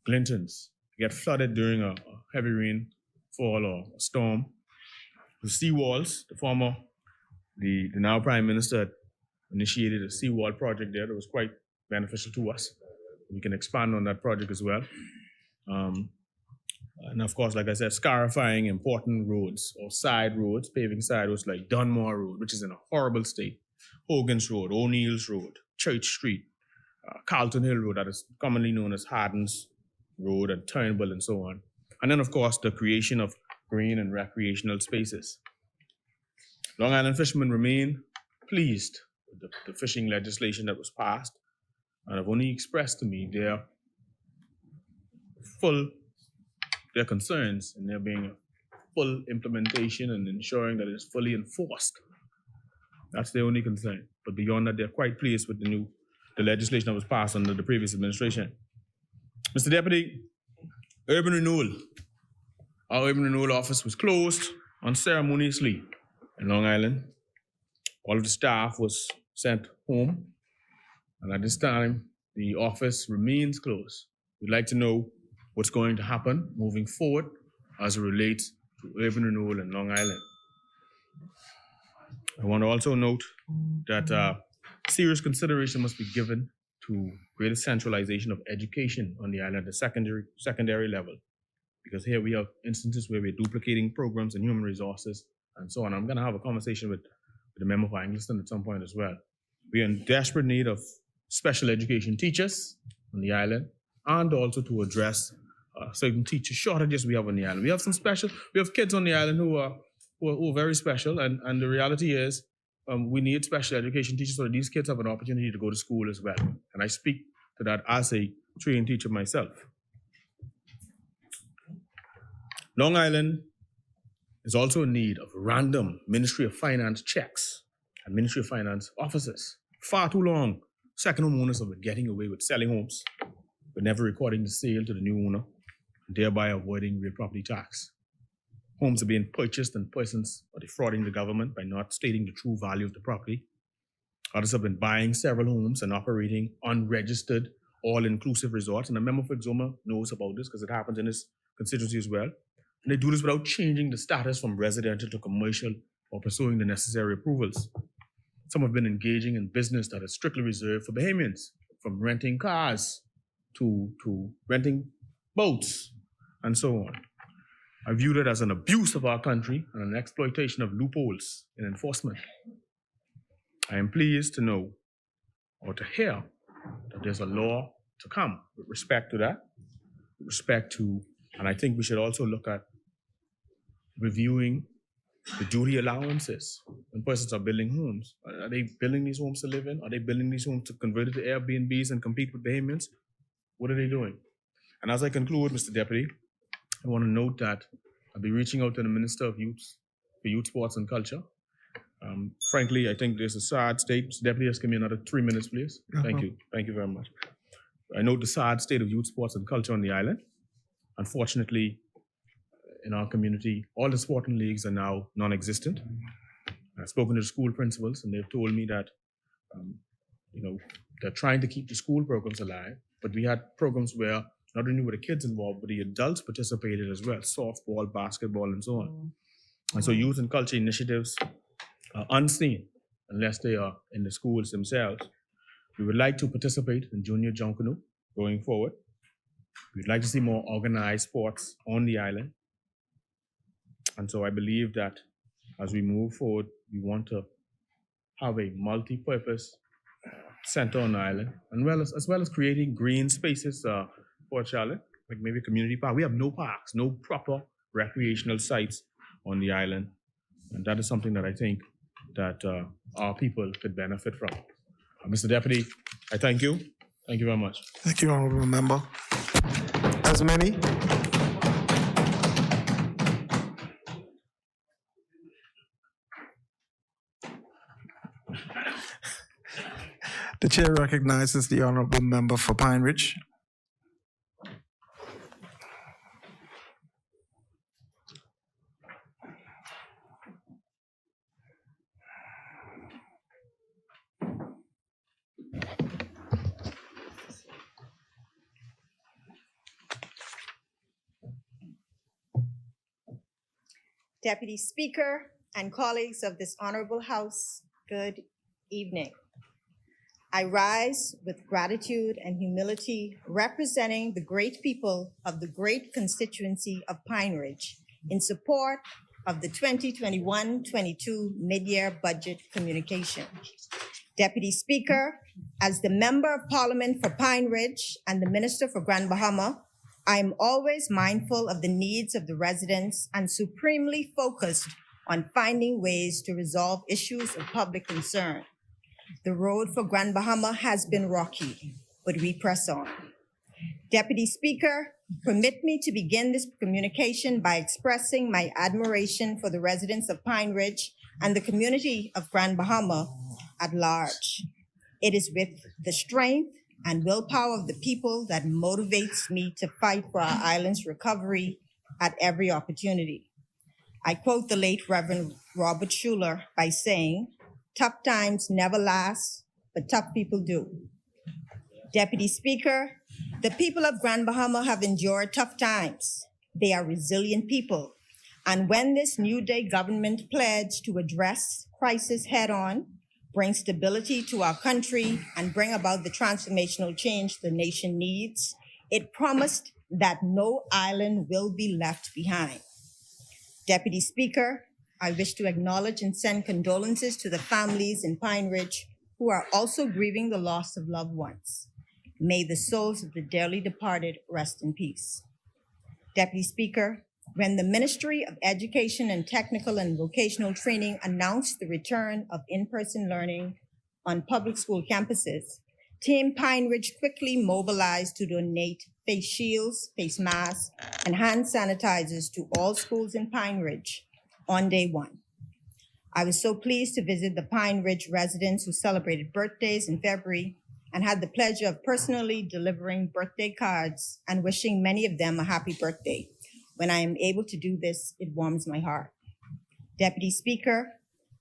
Clinton's get flooded during a heavy rainfall or a storm. The seawalls, the now Prime Minister initiated a seawall project there that was quite beneficial to us. We can expand on that project as well. And of course, like I said, scarifying important roads or side roads, paving side roads like Dunmore Road, which is in a horrible state, Hogan's Road, O'Neill's Road, Church Street, Carlton Hill Road, that is commonly known as Hardin's Road and Turnbull and so on. And then, of course, the creation of green and recreational spaces. Long Island fishermen remain pleased with the fishing legislation that was passed and have only expressed to me their concerns in there being a full implementation and ensuring that it's fully enforced. That's their only concern. But beyond that, they're quite pleased with the legislation that was passed under the previous administration. Mr. Deputy, urban renewal. Our urban renewal office was closed unceremoniously in Long Island. All of the staff was sent home. And at this time, the office remains closed. We'd like to know what's going to happen moving forward as it relates to urban renewal in Long Island. I want to also note that serious consideration must be given to greater centralization of education on the island at the secondary level. Because here we have instances where we're duplicating programs and human resources and so on. I'm going to have a conversation with the member for Angleton at some point as well. We are in desperate need of special education teachers on the island and also to address certain teacher shortages we have on the island. We have kids on the island who are very special, and the reality is we need special education teachers so that these kids have an opportunity to go to school as well. And I speak to that as a trained teacher myself. Long Island is also in need of random Ministry of Finance checks and Ministry of Finance officers. Far too long, second homeowners have been getting away with selling homes, but never recording the sale to the new owner, and thereby avoiding real property tax. Homes are being purchased and persons are defrauding the government by not stating the true value of the property. Others have been buying several homes and operating unregistered, all-inclusive resorts. And the member for Exuma knows about this because it happens in his constituency as well. And they do this without changing the status from residential to commercial or pursuing the necessary approvals. Some have been engaging in business that is strictly reserved for Bahamians, from renting cars to renting boats and so on. I view it as an abuse of our country and an exploitation of loopholes in enforcement. I am pleased to know or to hear that there's a law to come with respect to that, and I think we should also look at reviewing the duty allowances when persons are building homes. Are they building these homes to live in? Are they building these homes to convert it to Airbnbs and compete with Bahamians? What are they doing? And as I conclude, Mr. Deputy, I want to note that I'll be reaching out to the Minister of Youth for Youth, Sports and Culture. Frankly, I think there's a sad state. Mr. Deputy, just give me another 3 minutes, please. Thank you. Thank you very much. I note the sad state of youth, sports and culture on the island. Unfortunately, in our community, all the sporting leagues are now non-existent. I've spoken to the school principals and they've told me that, they're trying to keep the school programs alive, but we had programs where not only were the kids involved, but the adults participated as well, softball, basketball, and so on. And so youth and culture initiatives are unseen unless they are in the schools themselves. We would like to participate in Junior Junkanoo going forward. We'd like to see more organized sports on the island. And so I believe that as we move forward, we want to have a multi-purpose center on the island, as well as creating green spaces for Charlotte, like maybe a community park. We have no parks, no proper recreational sites on the island. And that is something that I think that our people could benefit from. Mr. Deputy, I thank you. Thank you very much. Thank you, Honorable Member. As many. The chair recognizes the Honorable Member for Pine Ridge. Deputy Speaker and colleagues of this honorable House, good evening. I rise with gratitude and humility, representing the great people of the great constituency of Pine Ridge in support of the 2021-22 mid-year budget communication. Deputy Speaker, as the Member of Parliament for Pine Ridge and the Minister for Grand Bahama, I am always mindful of the needs of the residents and supremely focused on finding ways to resolve issues of public concern. The road for Grand Bahama has been rocky, but we press on. Deputy Speaker, permit me to begin this communication by expressing my admiration for the residents of Pine Ridge and the community of Grand Bahama at large. It is with the strength and willpower of the people that motivates me to fight for our island's recovery at every opportunity. I quote the late Reverend Robert Schuller by saying, "Tough times never last, but tough people do." Deputy Speaker, the people of Grand Bahama have endured tough times. They are resilient people. And when this New Day government pledged to address crisis head-on, bring stability to our country, and bring about the transformational change the nation needs, it promised that no island will be left behind. Deputy Speaker, I wish to acknowledge and send condolences to the families in Pine Ridge who are also grieving the loss of loved ones. May the souls of the dearly departed rest in peace. Deputy Speaker, when the Ministry of Education and Technical and Vocational Training announced the return of in-person learning on public school campuses, Team Pine Ridge quickly mobilized to donate face shields, face masks, and hand sanitizers to all schools in Pine Ridge on day one. I was so pleased to visit the Pine Ridge residents who celebrated birthdays in February and had the pleasure of personally delivering birthday cards and wishing many of them a happy birthday. When I am able to do this, it warms my heart. Deputy Speaker,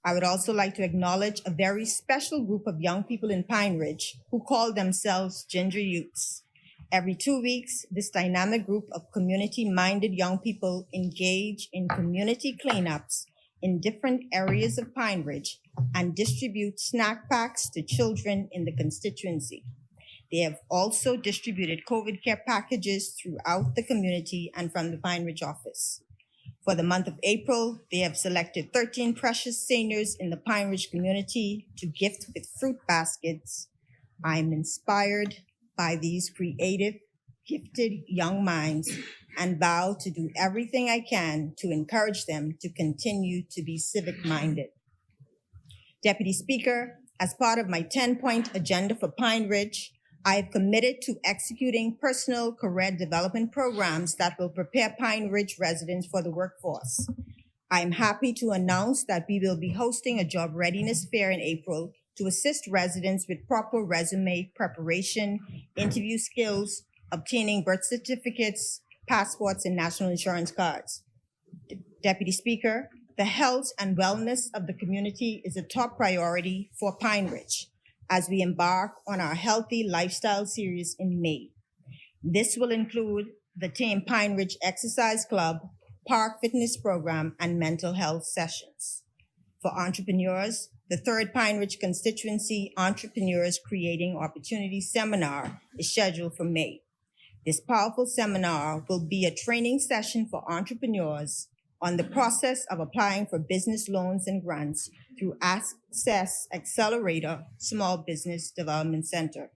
I would also like to acknowledge a very special group of young people in Pine Ridge who call themselves Ginger Youths. Every 2 weeks, this dynamic group of community-minded young people engage in community cleanups in different areas of Pine Ridge and distribute snack packs to children in the constituency. They have also distributed COVID care packages throughout the community and from the Pine Ridge office. For the month of April, they have selected 13 precious seniors in the Pine Ridge community to gift with fruit baskets. I am inspired by these creative, gifted young minds and vow to do everything I can to encourage them to continue to be civic-minded. Deputy Speaker, as part of my 10-point agenda for Pine Ridge, I have committed to executing personal career development programs that will prepare Pine Ridge residents for the workforce. I am happy to announce that we will be hosting a job readiness fair in April to assist residents with proper resume preparation, interview skills, obtaining birth certificates, passports, and national insurance cards. Deputy Speaker, the health and wellness of the community is a top priority for Pine Ridge as we embark on our Healthy Lifestyle series in May. This will include the Tame Pine Ridge Exercise Club, Park Fitness Program, and mental health sessions. For entrepreneurs, the third Pine Ridge Constituency Entrepreneurs Creating Opportunity Seminar is scheduled for May. This powerful seminar will be a training session for entrepreneurs on the process of applying for business loans and grants through Access Accelerator Small Business Development Center.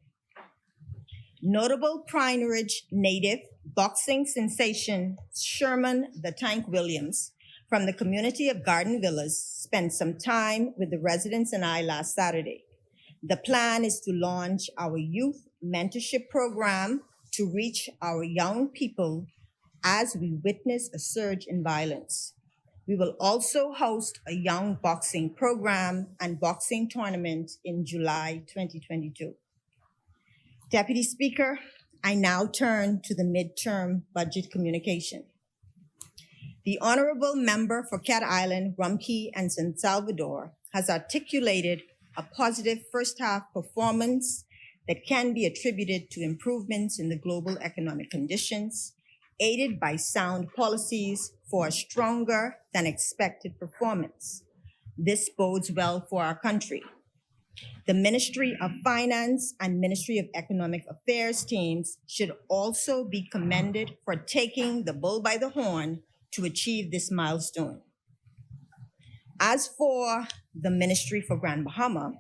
Notable Pine Ridge native boxing sensation Sherman the Tank Williams from the community of Garden Villas spent some time with the residents and I last Saturday. The plan is to launch our youth mentorship program to reach our young people as we witness a surge in violence. We will also host a young boxing program and boxing tournament in July 2022. Deputy Speaker, I now turn to the midterm budget communication. The Honorable Member for Cat Island, Rumkey, and San Salvador has articulated a positive first half performance that can be attributed to improvements in the global economic conditions, aided by sound policies for a stronger than expected performance. This bodes well for our country. The Ministry of Finance and Ministry of Economic Affairs teams should also be commended for taking the bull by the horn to achieve this milestone. As for the Ministry for Grand Bahama,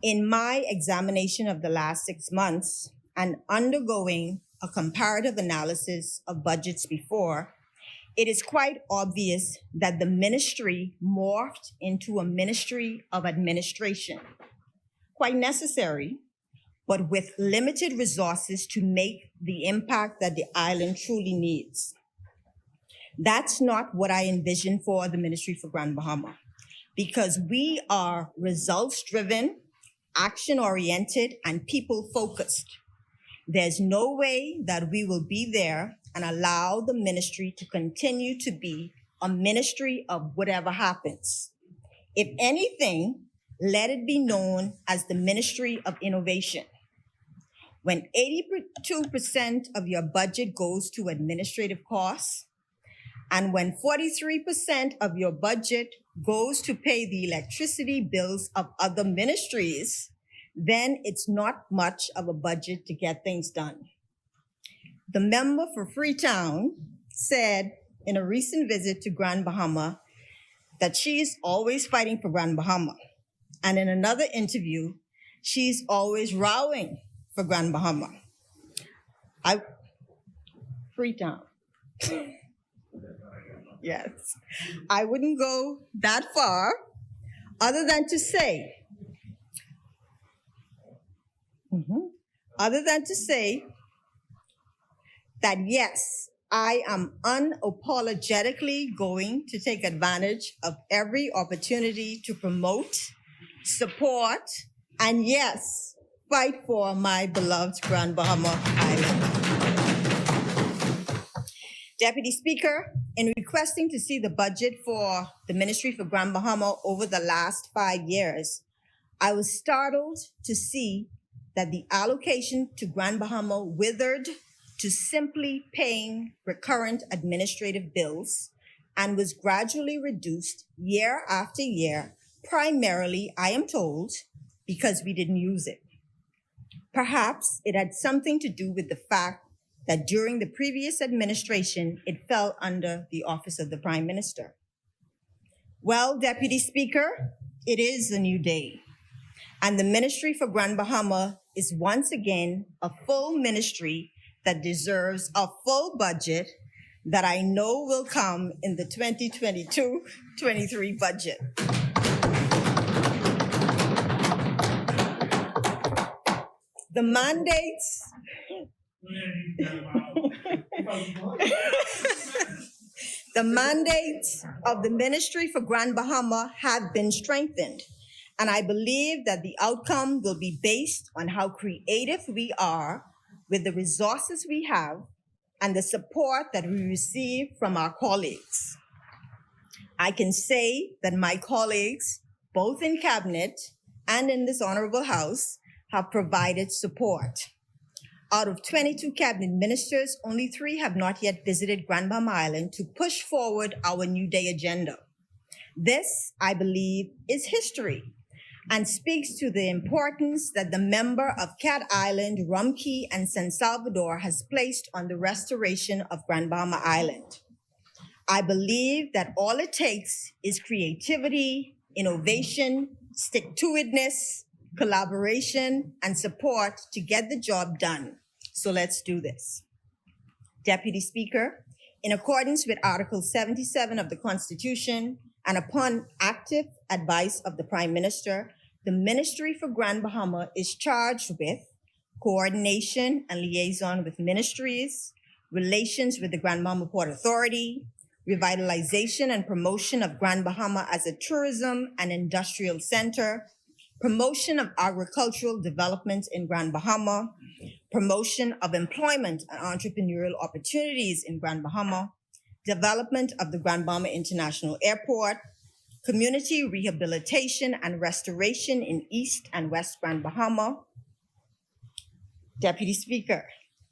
in my examination of the last 6 months and undergoing a comparative analysis of budgets before, it is quite obvious that the ministry morphed into a ministry of administration. Quite necessary, but with limited resources to make the impact that the island truly needs. That's not what I envision for the Ministry for Grand Bahama, because we are results-driven, action-oriented, and people-focused. There's no way that we will be there and allow the ministry to continue to be a ministry of whatever happens. If anything, let it be known as the Ministry of Innovation. When 82% of your budget goes to administrative costs, and when 43% of your budget goes to pay the electricity bills of other ministries, then it's not much of a budget to get things done. The member for Freetown said in a recent visit to Grand Bahama that she is always fighting for Grand Bahama. And in another interview, she's always rowing for Grand Bahama. Freetown. Yes. I wouldn't go that far other than to say, that yes, I am unapologetically going to take advantage of every opportunity to promote, support, and yes, fight for my beloved Grand Bahama Island. Deputy Speaker, in requesting to see the budget for the Ministry for Grand Bahama over the last 5 years, I was startled to see that the allocation to Grand Bahama withered to simply paying recurrent administrative bills and was gradually reduced year after year, primarily, I am told, because we didn't use it. Perhaps it had something to do with the fact that during the previous administration, it fell under the office of the Prime Minister. Well, Deputy Speaker, it is a new day, and the Ministry for Grand Bahama is once again a full ministry that deserves a full budget that I know will come in the 2022-23 budget. The mandates the mandates of the Ministry for Grand Bahama have been strengthened, and I believe that the outcome will be based on how creative we are with the resources we have and the support that we receive from our colleagues. I can say that my colleagues, both in Cabinet and in this Honorable House, have provided support. Out of 22 cabinet ministers, only 3 have not yet visited Grand Bahama Island to push forward our New Day agenda. This, I believe, is history and speaks to the importance that the member of Cat Island, Rum Key, and San Salvador has placed on the restoration of Grand Bahama Island. I believe that all it takes is creativity, innovation, stick-to-itness, collaboration, and support to get the job done. So let's do this. Deputy Speaker, in accordance with Article 77 of the Constitution and upon active advice of the Prime Minister, the Ministry for Grand Bahama is charged with coordination and liaison with ministries, relations with the Grand Bahama Port Authority, revitalization and promotion of Grand Bahama as a tourism and industrial center, promotion of agricultural development in Grand Bahama, promotion of employment and entrepreneurial opportunities in Grand Bahama, development of the Grand Bahama International Airport, community rehabilitation and restoration in East and West Grand Bahama. Deputy Speaker,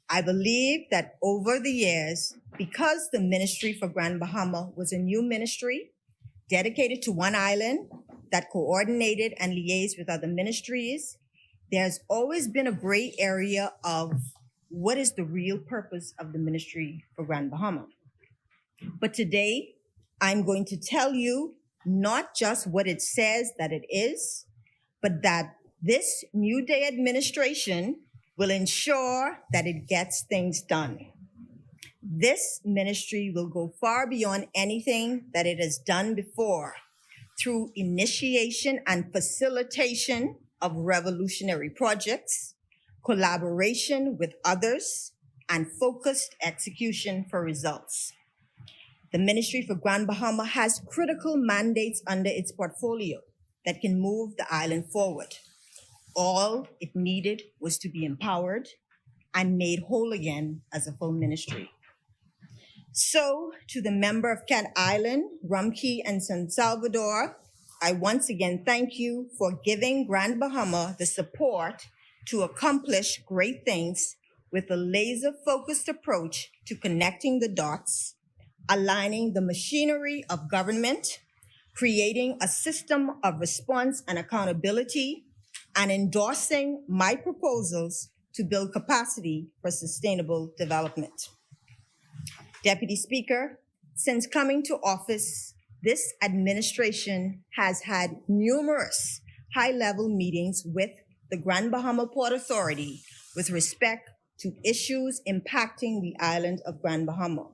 I believe that over the years, because the Ministry for Grand Bahama was a new ministry dedicated to one island that coordinated and liaised with other ministries, there's always been a gray area of what is the real purpose of the Ministry for Grand Bahama. But today, I'm going to tell you not just what it says that it is, but that this New Day administration will ensure that it gets things done. This ministry will go far beyond anything that it has done before through initiation and facilitation of revolutionary projects, collaboration with others, and focused execution for results. The Ministry for Grand Bahama has critical mandates under its portfolio that can move the island forward. All it needed was to be empowered and made whole again as a full ministry. So, to the member of Cat Island, Rum Key, and San Salvador, I once again thank you for giving Grand Bahama the support to accomplish great things with a laser-focused approach to connecting the dots, aligning the machinery of government, creating a system of response and accountability, and endorsing my proposals to build capacity for sustainable development. Deputy Speaker, since coming to office, this administration has had numerous high-level meetings with the Grand Bahama Port Authority with respect to issues impacting the island of Grand Bahama.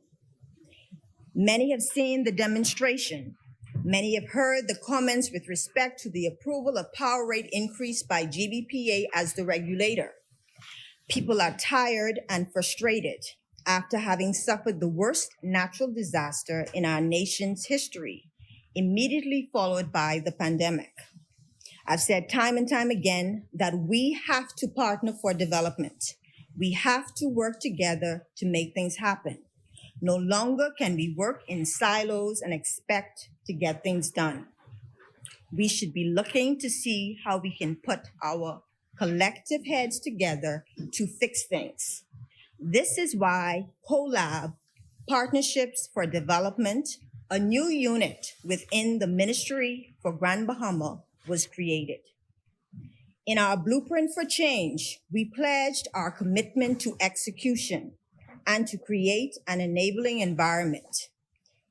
Many have seen the demonstration. Many have heard the comments with respect to the approval of power rate increase by GBPA as the regulator. People are tired and frustrated after having suffered the worst natural disaster in our nation's history, immediately followed by the pandemic. I've said time and time again that we have to partner for development. We have to work together to make things happen. No longer can we work in silos and expect to get things done. We should be looking to see how we can put our collective heads together to fix things. This is why CoLab, Partnerships for Development, a new unit within the Ministry for Grand Bahama, was created. In our Blueprint for Change, we pledged our commitment to execution and to create an enabling environment.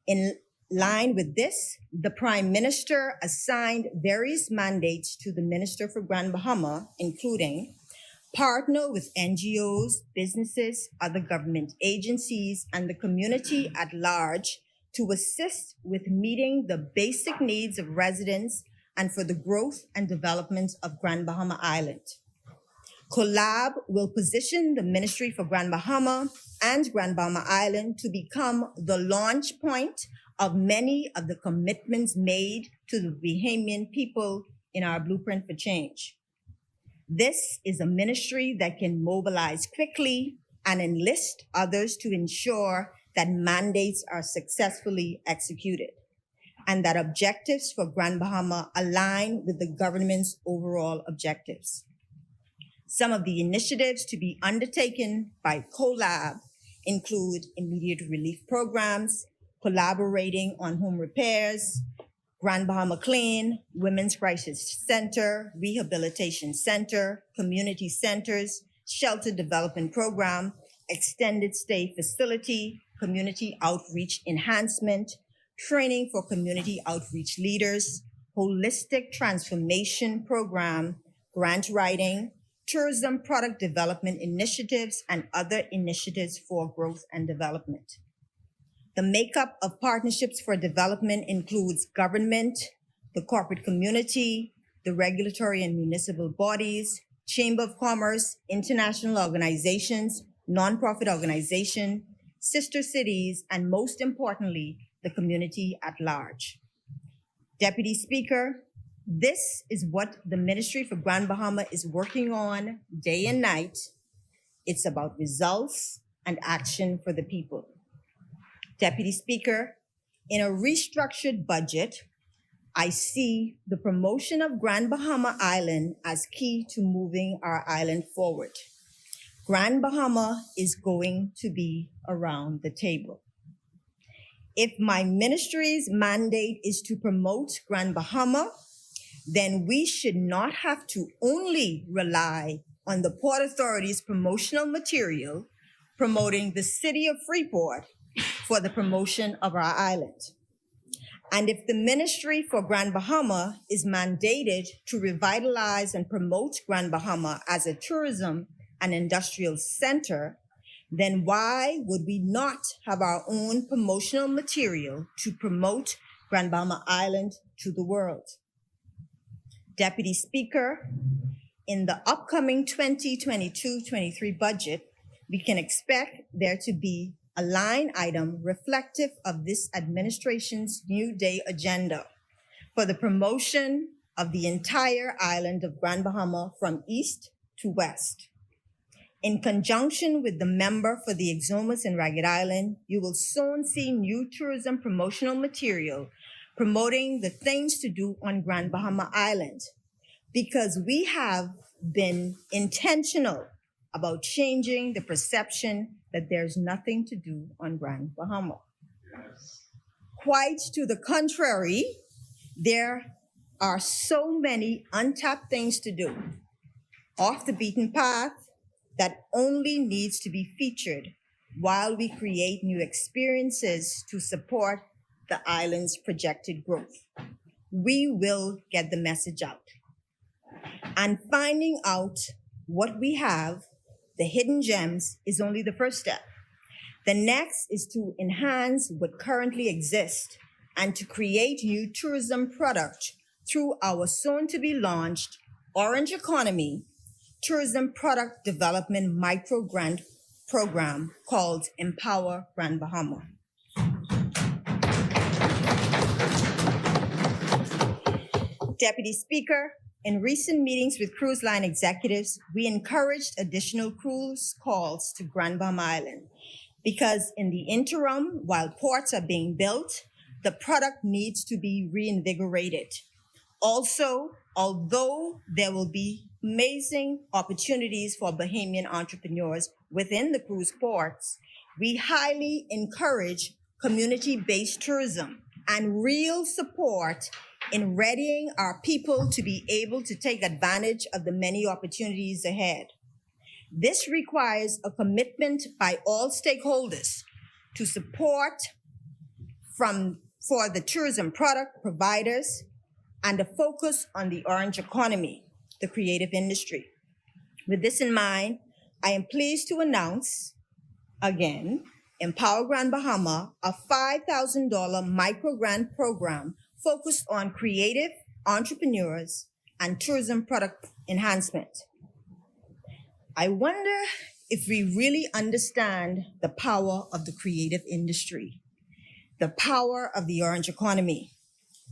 In line with this, the Prime Minister assigned various mandates to the Minister for Grand Bahama, including partner with NGOs, businesses, other government agencies, and the community at large to assist with meeting the basic needs of residents and for the growth and development of Grand Bahama Island. Collab will position the Ministry for Grand Bahama and Grand Bahama Island to become the launch point of many of the commitments made to the Bahamian people in our Blueprint for Change. This is a ministry that can mobilize quickly and enlist others to ensure that mandates are successfully executed and that objectives for Grand Bahama align with the government's overall objectives. Some of the initiatives to be undertaken by CoLab include immediate relief programs, collaborating on home repairs, Grand Bahama Clean, Women's Crisis Center, Rehabilitation Center, community centers, shelter development program, extended stay facility, community outreach enhancement, training for community outreach leaders, holistic transformation program, grant writing, tourism product development initiatives, and other initiatives for growth and development. The makeup of partnerships for development includes government, the corporate community, the regulatory and municipal bodies, Chamber of Commerce, international organizations, nonprofit organizations, sister cities, and most importantly, the community at large. Deputy Speaker, this is what the Ministry for Grand Bahama is working on day and night. It's about results and action for the people. Deputy Speaker, in a restructured budget, I see the promotion of Grand Bahama Island as key to moving our island forward. Grand Bahama is going to be around the table. If my ministry's mandate is to promote Grand Bahama, then we should not have to only rely on the Port Authority's promotional material promoting the city of Freeport for the promotion of our island. And if the Ministry for Grand Bahama is mandated to revitalize and promote Grand Bahama as a tourism and industrial center, then why would we not have our own promotional material to promote Grand Bahama Island to the world? Deputy Speaker, in the upcoming 2022-23 budget, we can expect there to be a line item reflective of this administration's New Day agenda for the promotion of the entire island of Grand Bahama from east to west. In conjunction with the member for the Exumas and Ragged Island, you will soon see new tourism promotional material promoting the things to do on Grand Bahama Island, because we have been intentional about changing the perception that there's nothing to do on Grand Bahama. Yes. Quite to the contrary, there are so many untapped things to do off the beaten path that only needs to be featured while we create new experiences to support the island's projected growth. We will get the message out. And finding out what we have, the hidden gems, is only the first step. The next is to enhance what currently exists and to create new tourism product through our soon-to-be-launched Orange Economy Tourism Product Development Micro-Grant Program called Empower Grand Bahama. Deputy Speaker, in recent meetings with cruise line executives, we encouraged additional cruise calls to Grand Bahama Island because in the interim, while ports are being built, the product needs to be reinvigorated. Also, although there will be amazing opportunities for Bahamian entrepreneurs within the cruise ports, we highly encourage community-based tourism and real support in readying our people to be able to take advantage of the many opportunities ahead. This requires a commitment by all stakeholders to support for the tourism product providers and a focus on the orange economy, the creative industry. With this in mind, I am pleased to announce, again, Empower Grand Bahama, a $5,000 micro grant program focused on creative entrepreneurs and tourism product enhancement. I wonder if we really understand the power of the creative industry, the power of the orange economy.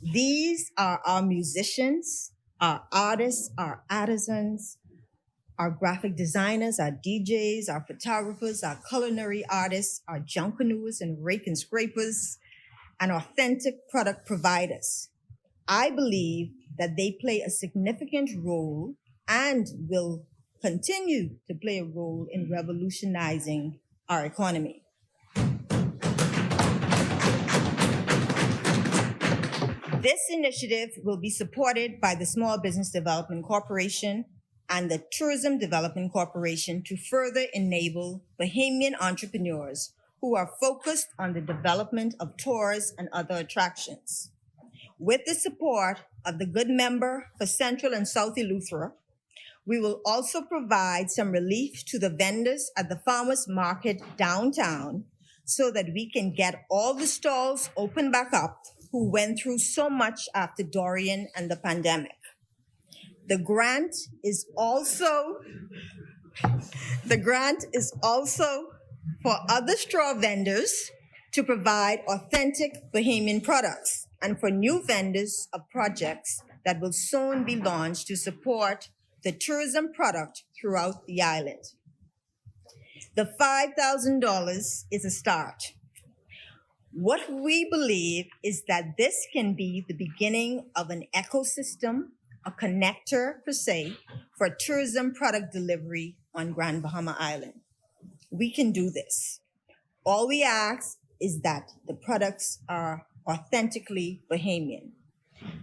These are our musicians, our artists, our artisans, our graphic designers, our DJs, our photographers, our culinary artists, our junkanous and rake and scrapers, and authentic product providers. I believe that they play a significant role and will continue to play a role in revolutionizing our economy. This initiative will be supported by the Small Business Development Corporation and the Tourism Development Corporation to further enable Bahamian entrepreneurs who are focused on the development of tours and other attractions. With the support of the good member for Central and South Eleuthera, we will also provide some relief to the vendors at the farmers market downtown so that we can get all the stalls open back up who went through so much after Dorian and the pandemic. The grant is also for other straw vendors to provide authentic Bahamian products and for new vendors of projects that will soon be launched to support the tourism product throughout the island. The $5,000 is a start. What we believe is that this can be the beginning of an ecosystem, a connector per se, for tourism product delivery on Grand Bahama Island. We can do this. All we ask is that the products are authentically Bahamian.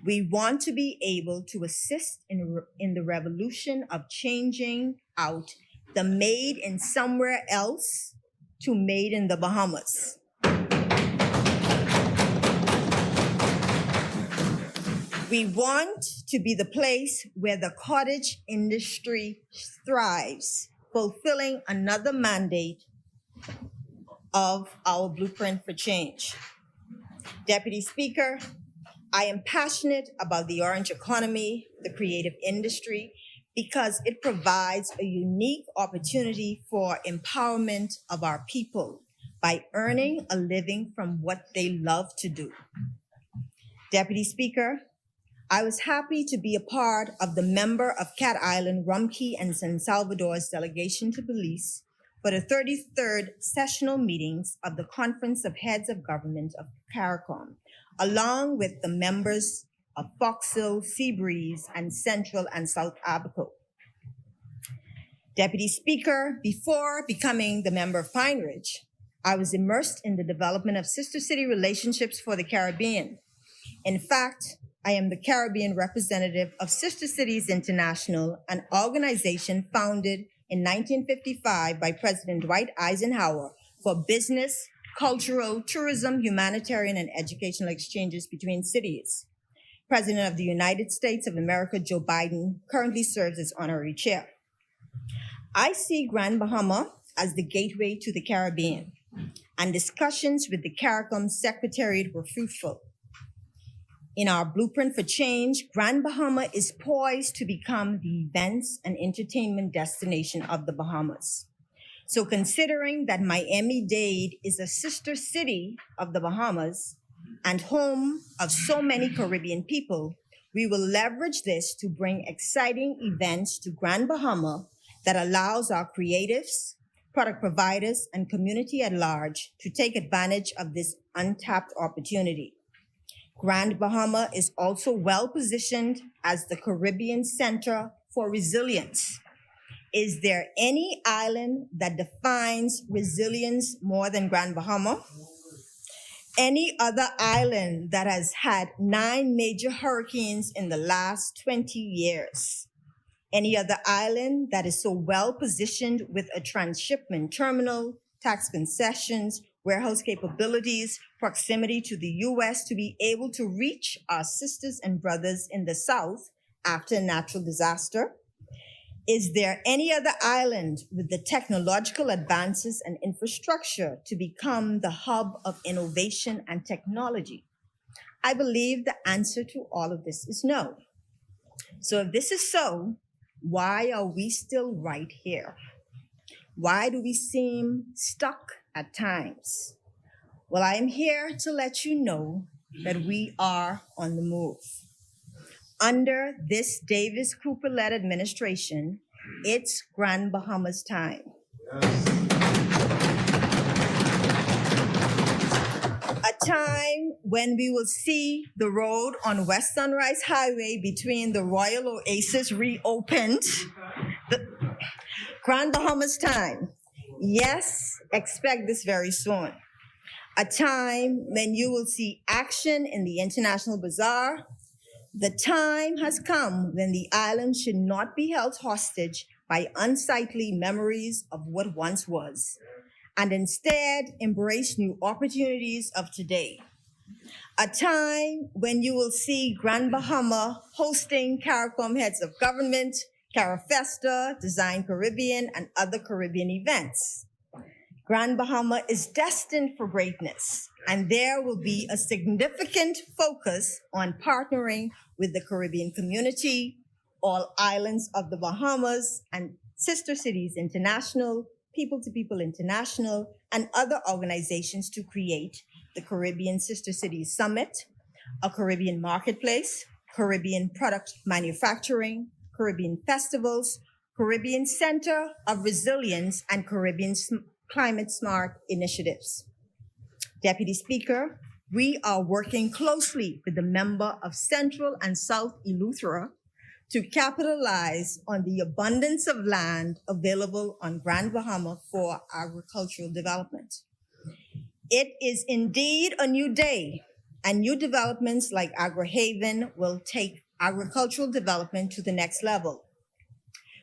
We want to be able to assist in the revolution of changing out the made in somewhere else to made in the Bahamas. We want to be the place where the cottage industry thrives, fulfilling another mandate of our Blueprint for Change. Deputy Speaker, I am passionate about the orange economy, the creative industry, because it provides a unique opportunity for empowerment of our people by earning a living from what they love to do. Deputy Speaker, I was happy to be a part of the member of Cat Island, Rumkey, and San Salvador's delegation to Belize for the 33rd sessional meetings of the Conference of Heads of Government of CARICOM, along with the members of Fox Hill, Seabreeze, and Central and South Abaco. Deputy Speaker, before becoming the member of Pine Ridge, I was immersed in the development of sister city relationships for the Caribbean. In fact, I am the Caribbean representative of Sister Cities International, an organization founded in 1955 by President Dwight Eisenhower for business, cultural, tourism, humanitarian, and educational exchanges between cities. President of the United States of America, Joe Biden, currently serves as honorary chair. I see Grand Bahama as the gateway to the Caribbean, and discussions with the CARICOM Secretariat were fruitful. In our Blueprint for Change, Grand Bahama is poised to become the events and entertainment destination of the Bahamas. So considering that Miami-Dade is a sister city of the Bahamas and home of so many Caribbean people, we will leverage this to bring exciting events to Grand Bahama that allows our creatives, product providers, and community at large to take advantage of this untapped opportunity. Grand Bahama is also well positioned as the Caribbean Center for Resilience. Is there any island that defines resilience more than Grand Bahama? Any other island that has had 9 major hurricanes in the last 20 years? Any other island that is so well positioned with a transshipment terminal, tax concessions, warehouse capabilities, proximity to the U.S. to be able to reach our sisters and brothers in the South after a natural disaster? Is there any other island with the technological advances and infrastructure to become the hub of innovation and technology? I believe the answer to all of this is no. So if this is so, why are we still right here? Why do we seem stuck at times? Well, I am here to let you know that we are on the move. Under this Davis Cooper-led administration, it's Grand Bahama's time. A time when we will see the road on West Sunrise Highway between the Royal Oasis reopened. Grand Bahama's time. Yes, expect this very soon. A time when you will see action in the International Bazaar. The time has come when the island should not be held hostage by unsightly memories of what once was, and instead embrace new opportunities of today. A time when you will see Grand Bahama hosting CARICOM heads of government, CARIFESTA, Design Caribbean, and other Caribbean events. Grand Bahama is destined for greatness, and there will be a significant focus on partnering with the Caribbean community, all islands of the Bahamas, and Sister Cities International, People to People International, and other organizations to create the Caribbean Sister Cities Summit, a Caribbean marketplace, Caribbean product manufacturing, Caribbean festivals, Caribbean Center of Resilience, and Caribbean Climate Smart initiatives. Deputy Speaker, we are working closely with the member of Central and South Eleuthera to capitalize on the abundance of land available on Grand Bahama for agricultural development. It is indeed a new day, and new developments like AgriHaven will take agricultural development to the next level.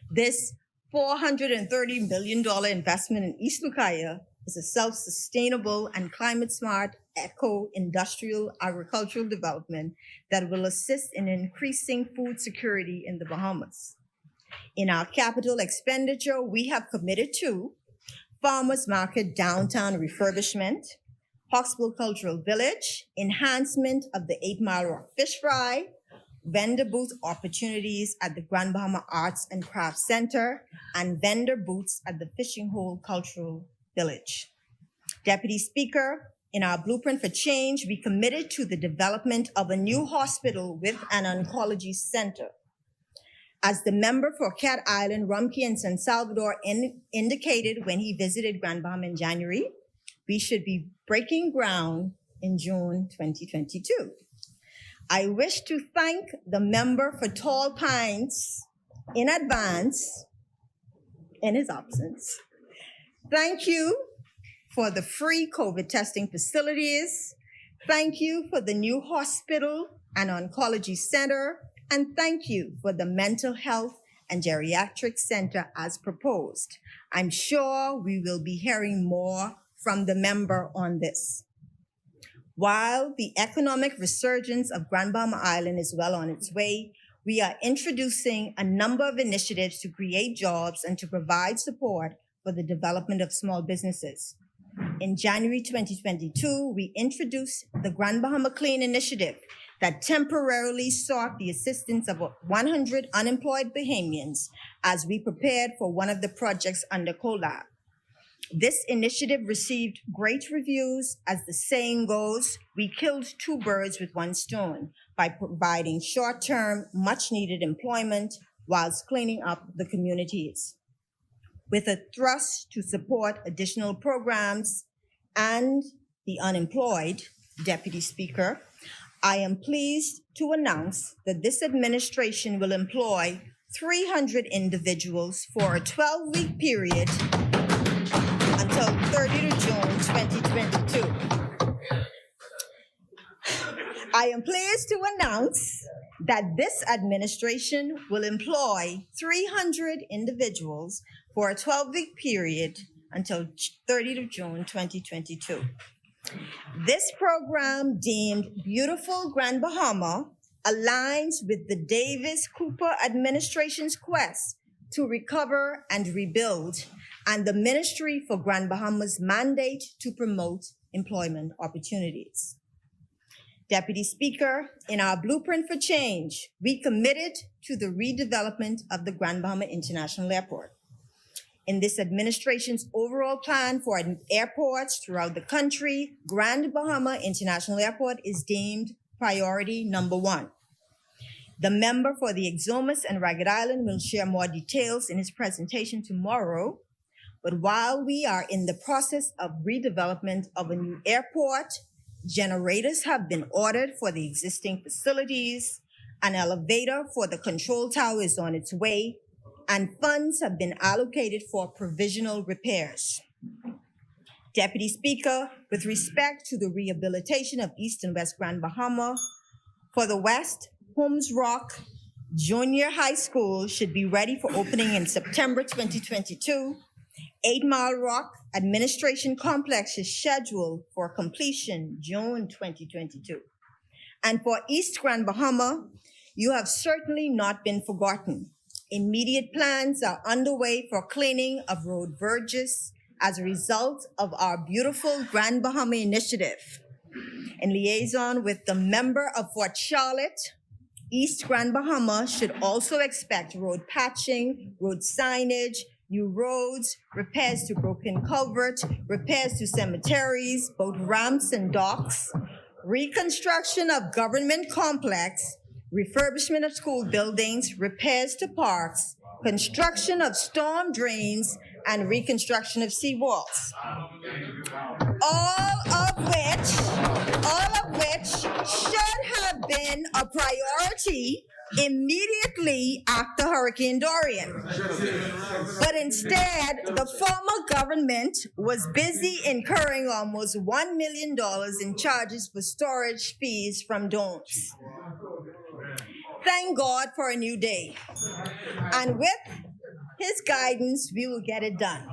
This $430 million investment in East Lucaya is a self-sustainable and climate-smart eco-industrial agricultural development that will assist in increasing food security in the Bahamas. In our capital expenditure, we have committed to farmers market downtown refurbishment, Hawksbill Cultural Village, enhancement of the 8 Mile Rock Fish Fry, vendor booth opportunities at the Grand Bahama Arts and Crafts Center, and vendor booths at the Fishing Hole Cultural Village. Deputy Speaker, in our Blueprint for Change, we committed to the development of a new hospital with an oncology center. As the member for Cat Island, Rumkey, and San Salvador indicated when he visited Grand Bahama in January, we should be breaking ground in June 2022. I wish to thank the member for Tall Pines in advance, in his absence. Thank you for the free COVID testing facilities. Thank you for the new hospital and oncology center. And thank you for the mental health and geriatric center as proposed. I'm sure we will be hearing more from the member on this. While the economic resurgence of Grand Bahama Island is well on its way, we are introducing a number of initiatives to create jobs and to provide support for the development of small businesses. In January 2022, we introduced the Grand Bahama Clean Initiative that temporarily sought the assistance of 100 unemployed Bahamians as we prepared for one of the projects under COLAB. This initiative received great reviews. As the saying goes, we killed two birds with one stone by providing short-term, much-needed employment whilst cleaning up the communities. With a thrust to support additional programs and the unemployed, Deputy Speaker, I am pleased to announce that this administration will employ 300 individuals for a 12-week period until 30 June 2022. I am pleased to announce that this administration will employ 300 individuals for a 12-week period until 30 June 2022. This program, deemed Beautiful Grand Bahama, aligns with the Davis Cooper administration's quest to recover and rebuild, and the Ministry for Grand Bahama's mandate to promote employment opportunities. Deputy Speaker, in our blueprint for change, we committed to the redevelopment of the Grand Bahama International Airport. In this administration's overall plan for airports throughout the country, Grand Bahama International Airport is deemed priority number 1. The member for the Exomus and Ragged Island will share more details in his presentation tomorrow. But while we are in the process of redevelopment of a new airport, generators have been ordered for the existing facilities, an elevator for the control tower is on its way, and funds have been allocated for provisional repairs. Deputy Speaker, with respect to the rehabilitation of East and West Grand Bahama, for the West, Holmes Rock Junior High School should be ready for opening in September 2022. 8 Mile Rock Administration Complex is scheduled for completion June 2022. And for East Grand Bahama, you have certainly not been forgotten. Immediate plans are underway for cleaning of road verges as a result of our beautiful Grand Bahama initiative. In liaison with the member of Fort Charlotte, East Grand Bahama should also expect road patching, road signage, new roads, repairs to broken culvert, repairs to cemeteries, boat ramps and docks, reconstruction of government complex, refurbishment of school buildings, repairs to parks, construction of storm drains, and reconstruction of seawalls. All of which should have been a priority immediately after Hurricane Dorian. But instead, the former government was busy incurring almost $1 million in charges for storage fees from donors. Thank God for a new day. And with his guidance, we will get it done.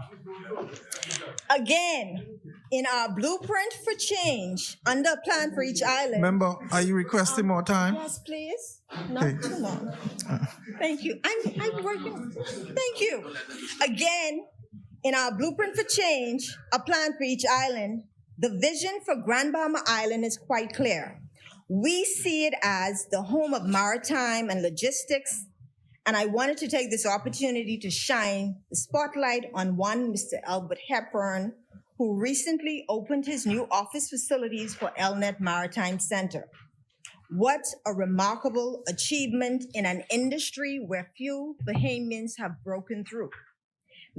Again, in our blueprint for change, under a plan for each island. Member, are you requesting more time? Yes, please. Not too long. Thank you. I'm working. Thank you. Again, in our blueprint for change, a plan for each island, the vision for Grand Bahama Island is quite clear. We see it as the home of maritime and logistics, and I wanted to take this opportunity to shine the spotlight on one Mr. Albert Hepburn, who recently opened his new office facilities for Elnet Maritime Center. What a remarkable achievement in an industry where few Bahamians have broken through.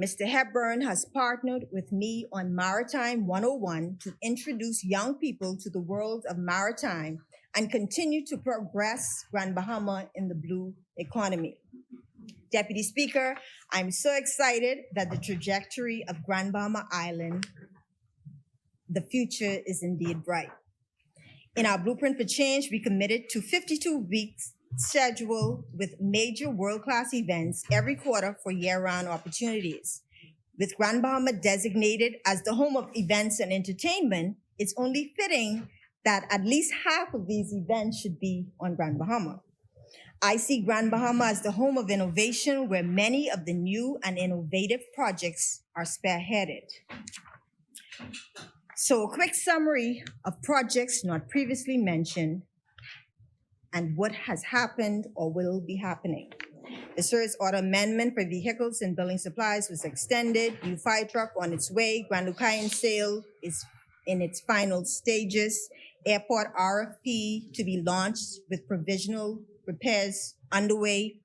Mr. Hepburn has partnered with me on Maritime 101 to introduce young people to the world of maritime and continue to progress Grand Bahama in the blue economy. Deputy Speaker, I'm so excited that the trajectory of Grand Bahama Island, the future is indeed bright. In our blueprint for change, we committed to 52 weeks schedule with major world-class events every quarter for year-round opportunities. With Grand Bahama designated as the home of events and entertainment, it's only fitting that at least half of these events should be on Grand Bahama. I see Grand Bahama as the home of innovation where many of the new and innovative projects are spearheaded. So a quick summary of projects not previously mentioned and what has happened or will be happening. The Service Order Amendment for vehicles and building supplies was extended. New fire truck on its way. Grand Ukayan sale is in its final stages. Airport RFP to be launched with provisional repairs underway.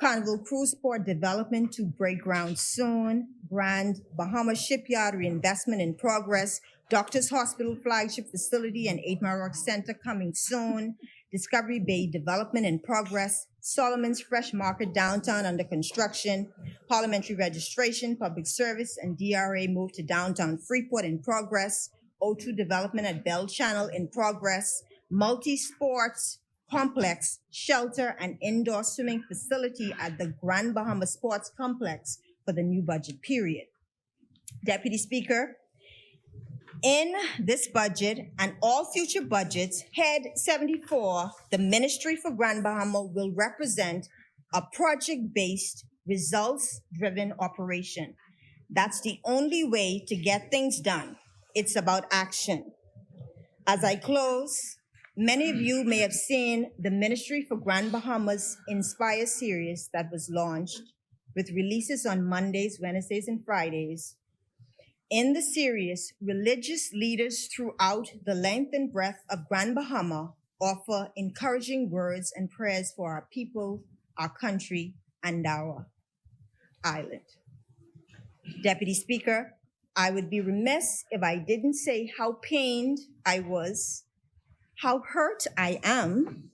Carnival Cruise Port development to break ground soon. Grand Bahama Shipyard reinvestment in progress. Doctors Hospital flagship facility and 8 Mile Rock Center coming soon. Discovery Bay development in progress. Solomon's Fresh Market downtown under construction. Parliamentary registration, public service, and DRA move to downtown Freeport in progress. O2 development at Bell Channel in progress. Multi-sports complex, shelter, and indoor swimming facility at the Grand Bahama Sports Complex for the new budget period. Deputy Speaker, in this budget and all future budgets, Head 74, the Ministry for Grand Bahama will represent a project-based results-driven operation. That's the only way to get things done. It's about action. As I close, many of you may have seen the Ministry for Grand Bahama's Inspire series that was launched with releases on Mondays, Wednesdays, and Fridays. In the series, religious leaders throughout the length and breadth of Grand Bahama offer encouraging words and prayers for our people, our country, and our island. Deputy Speaker, I would be remiss if I didn't say how pained I was, how hurt I am,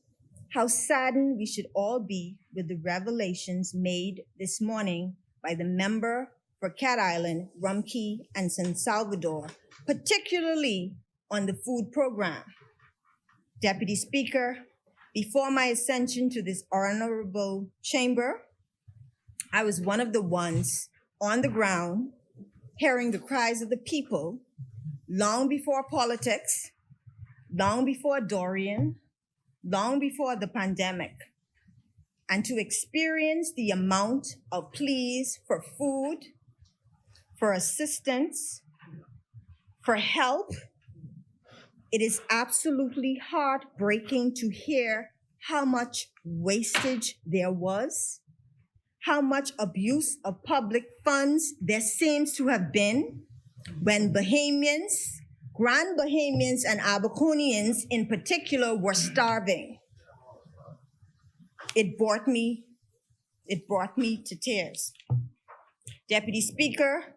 how saddened we should all be with the revelations made this morning by the member for Cat Island, Rumkey, and San Salvador, particularly on the food program. Deputy Speaker, before my ascension to this honorable chamber, I was one of the ones on the ground hearing the cries of the people long before politics, long before Dorian, long before the pandemic, and to experience the amount of pleas for food, for assistance, for help. It is absolutely heartbreaking to hear how much wastage there was, how much abuse of public funds there seems to have been when Bahamians, Grand Bahamians and Abaconians in particular were starving. It brought me to tears. Deputy Speaker,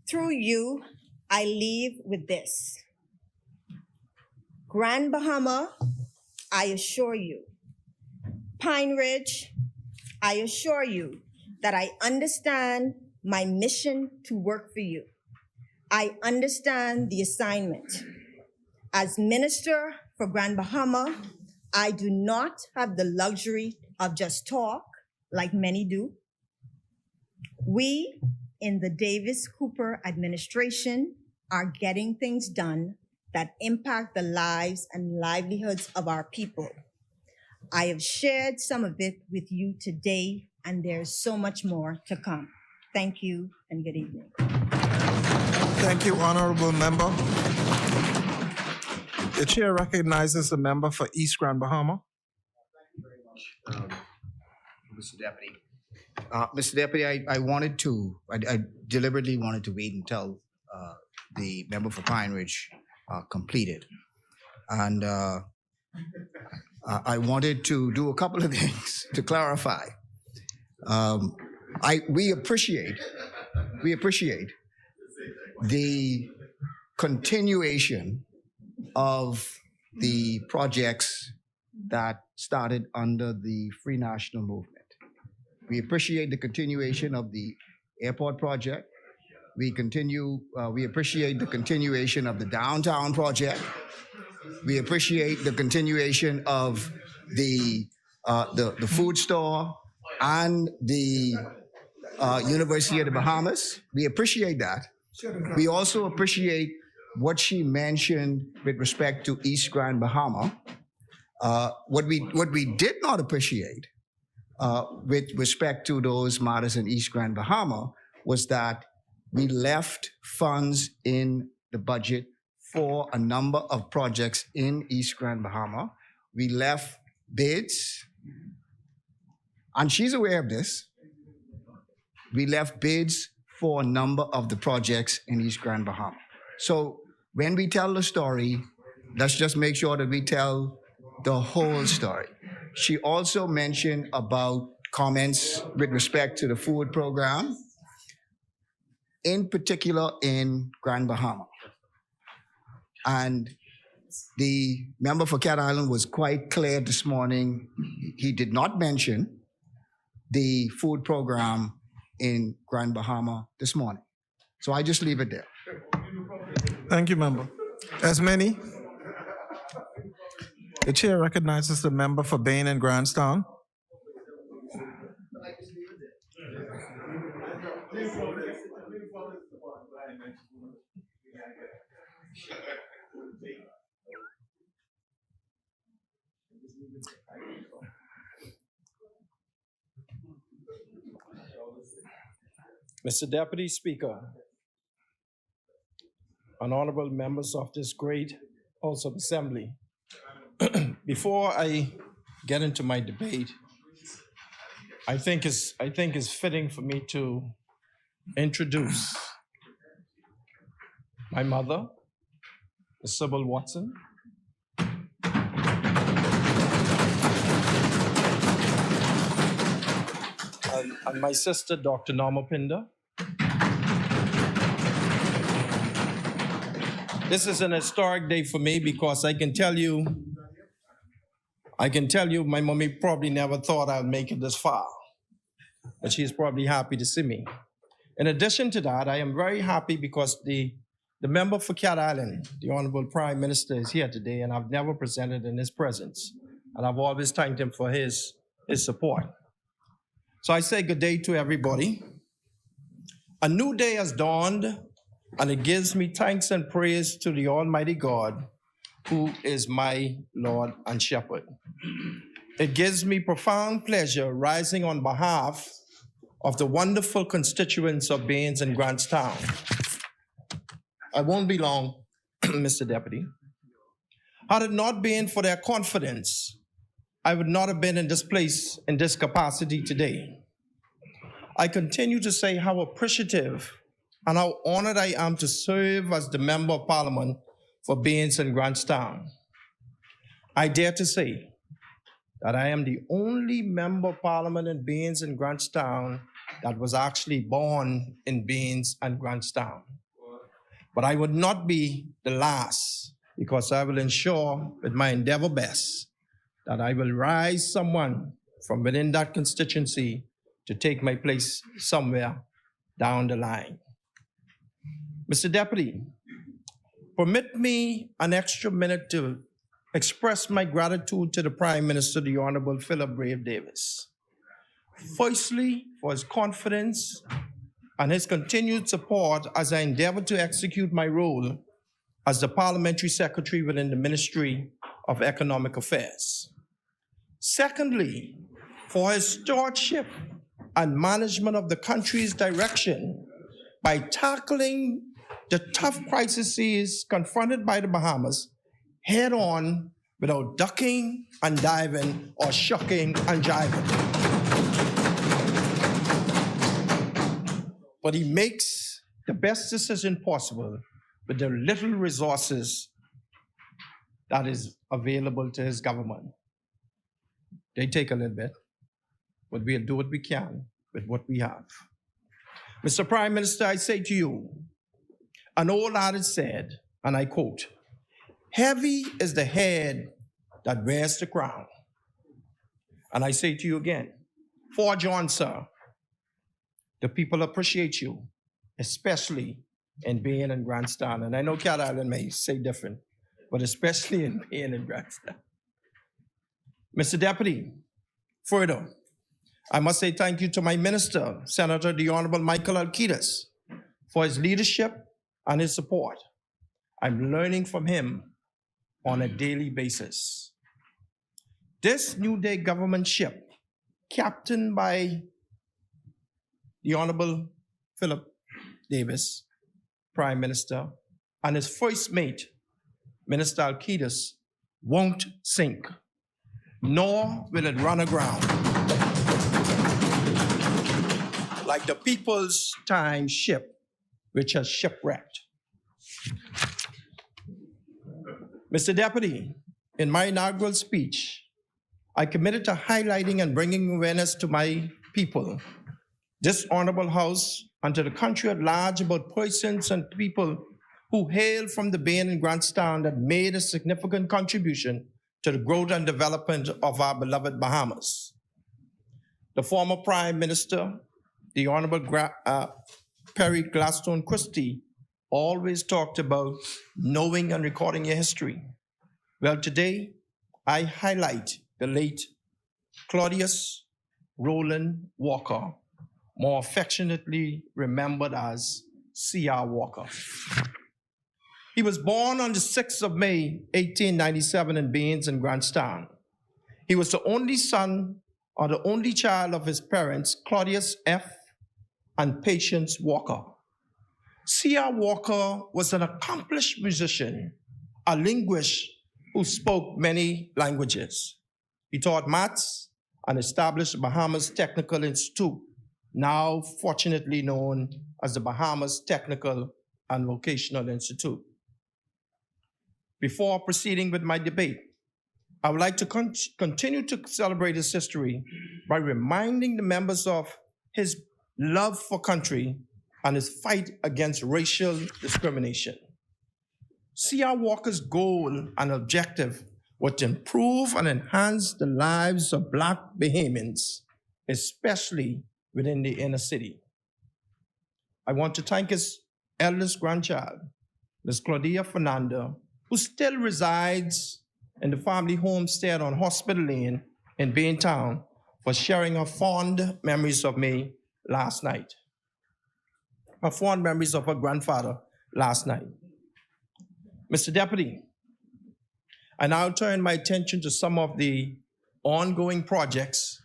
through you, I leave with this. Grand Bahama, I assure you. Pine Ridge, I assure you that I understand my mission to work for you. I understand the assignment. As Minister for Grand Bahama, I do not have the luxury of just talk like many do. We in the Davis Cooper administration are getting things done that impact the lives and livelihoods of our people. I have shared some of it with you today, and there's so much more to come. Thank you and good evening. Thank you, honorable member. The chair recognizes the member for East Grand Bahama. Mr. Deputy. Mr. Deputy, I deliberately wanted to wait until the member for Pine Ridge completed. And I wanted to do a couple of things to clarify. We appreciate the continuation of the projects that started under the Free National Movement. We appreciate the continuation of the airport project. We appreciate the continuation of the downtown project. We appreciate the continuation of the food store and the University of the Bahamas. We appreciate that. We also appreciate what she mentioned with respect to East Grand Bahama. What we did not appreciate with respect to those matters in East Grand Bahama was that we left funds in the budget for a number of projects in East Grand Bahama. We left bids, and she's aware of this. We left bids for a number of the projects in East Grand Bahama. So when we tell the story, let's just make sure that we tell the whole story. She also mentioned about comments with respect to the food program, in particular in Grand Bahama. And the member for Cat Island was quite clear this morning. He did not mention the food program in Grand Bahama this morning. So I just leave it there. Thank you, member. As many. The chair recognizes the member for Bain and Grandstown. Mr. Deputy Speaker, and honorable members of this great House of Assembly, before I get into my debate, I think it's fitting for me to introduce my mother, Ms. Sybil Watson, and my sister, Dr. Norma Pinder. This is an historic day for me because I can tell you my mommy probably never thought I'd make it this far, but she's probably happy to see me. In addition to that, I am very happy because the member for Cat Island, the Honorable Prime Minister, is here today, and I've never presented in his presence, and I've always thanked him for his support. So I say good day to everybody. A new day has dawned, and it gives me thanks and praise to the Almighty God, who is my Lord and Shepherd. It gives me profound pleasure rising on behalf of the wonderful constituents of Baines and Grantstown. I won't be long, Mr. Deputy. Had it not been for their confidence, I would not have been in this place in this capacity today. I continue to say how appreciative and how honored I am to serve as the Member of Parliament for Baines and Grantstown. I dare to say that I am the only Member of Parliament in Baines and Grantstown that was actually born in Baines and Grantstown. But I would not be the last, because I will ensure with my endeavor best that I will rise someone from within that constituency to take my place somewhere down the line. Mr. Deputy, permit me an extra minute to express my gratitude to the Prime Minister, the Honorable Philip Brave Davis. Firstly, for his confidence and his continued support as I endeavor to execute my role as the Parliamentary Secretary within the Ministry of Economic Affairs. Secondly, for his stewardship and management of the country's direction by tackling the tough crises confronted by the Bahamas head on without ducking and diving or shucking and jiving. But he makes the best decision possible with the little resources that is available to his government. They take a little bit, but we'll do what we can with what we have. Mr. Prime Minister, I say to you, an old adage said, and I quote, "Heavy is the head that wears the crown." And I say to you again, forge on, sir. The people appreciate you, especially in Baines and Grantstown. And I know Cat Island may say different, but especially in Baines and Grantstown. Mr. Deputy, further, I must say thank you to my minister, Senator the Honorable Michael Alcides, for his leadership and his support. I'm learning from him on a daily basis. This New Day government ship, captained by the Honorable Philip Davis, Prime Minister, and his first mate, Minister Alcides, won't sink, nor will it run aground. Like the People's Time ship, which has shipwrecked. Mr. Deputy, in my inaugural speech, I committed to highlighting and bringing awareness to my people, this honorable House, and to the country at large about persons and people who hail from the Baines and Grantstown that made a significant contribution to the growth and development of our beloved Bahamas. The former Prime Minister, the Honorable Perry Gladstone Christie, always talked about knowing and recording your history. Well, today, I highlight the late Claudius Roland Walker, more affectionately remembered as C.R. Walker. He was born on the 6th of May, 1897 in Baines and Grantstown. He was the only son or the only child of his parents, Claudius F. and Patience Walker. C.R. Walker was an accomplished musician, a linguist who spoke many languages. He taught maths and established the Bahamas Technical Institute, now fortunately known as the Bahamas Technical and Vocational Institute. Before proceeding with my debate, I would like to continue to celebrate his history by reminding the members of his love for country and his fight against racial discrimination. C.R. Walker's goal and objective was to improve and enhance the lives of Black Bahamians, especially within the inner city. I want to thank his eldest grandchild, Ms. Claudia Fernanda, who still resides in the family homestead on Hospital Lane in Baintown, for sharing her fond memories of me last night. Her fond memories of her grandfather last night. Mr. Deputy, I now turn my attention to some of the ongoing projects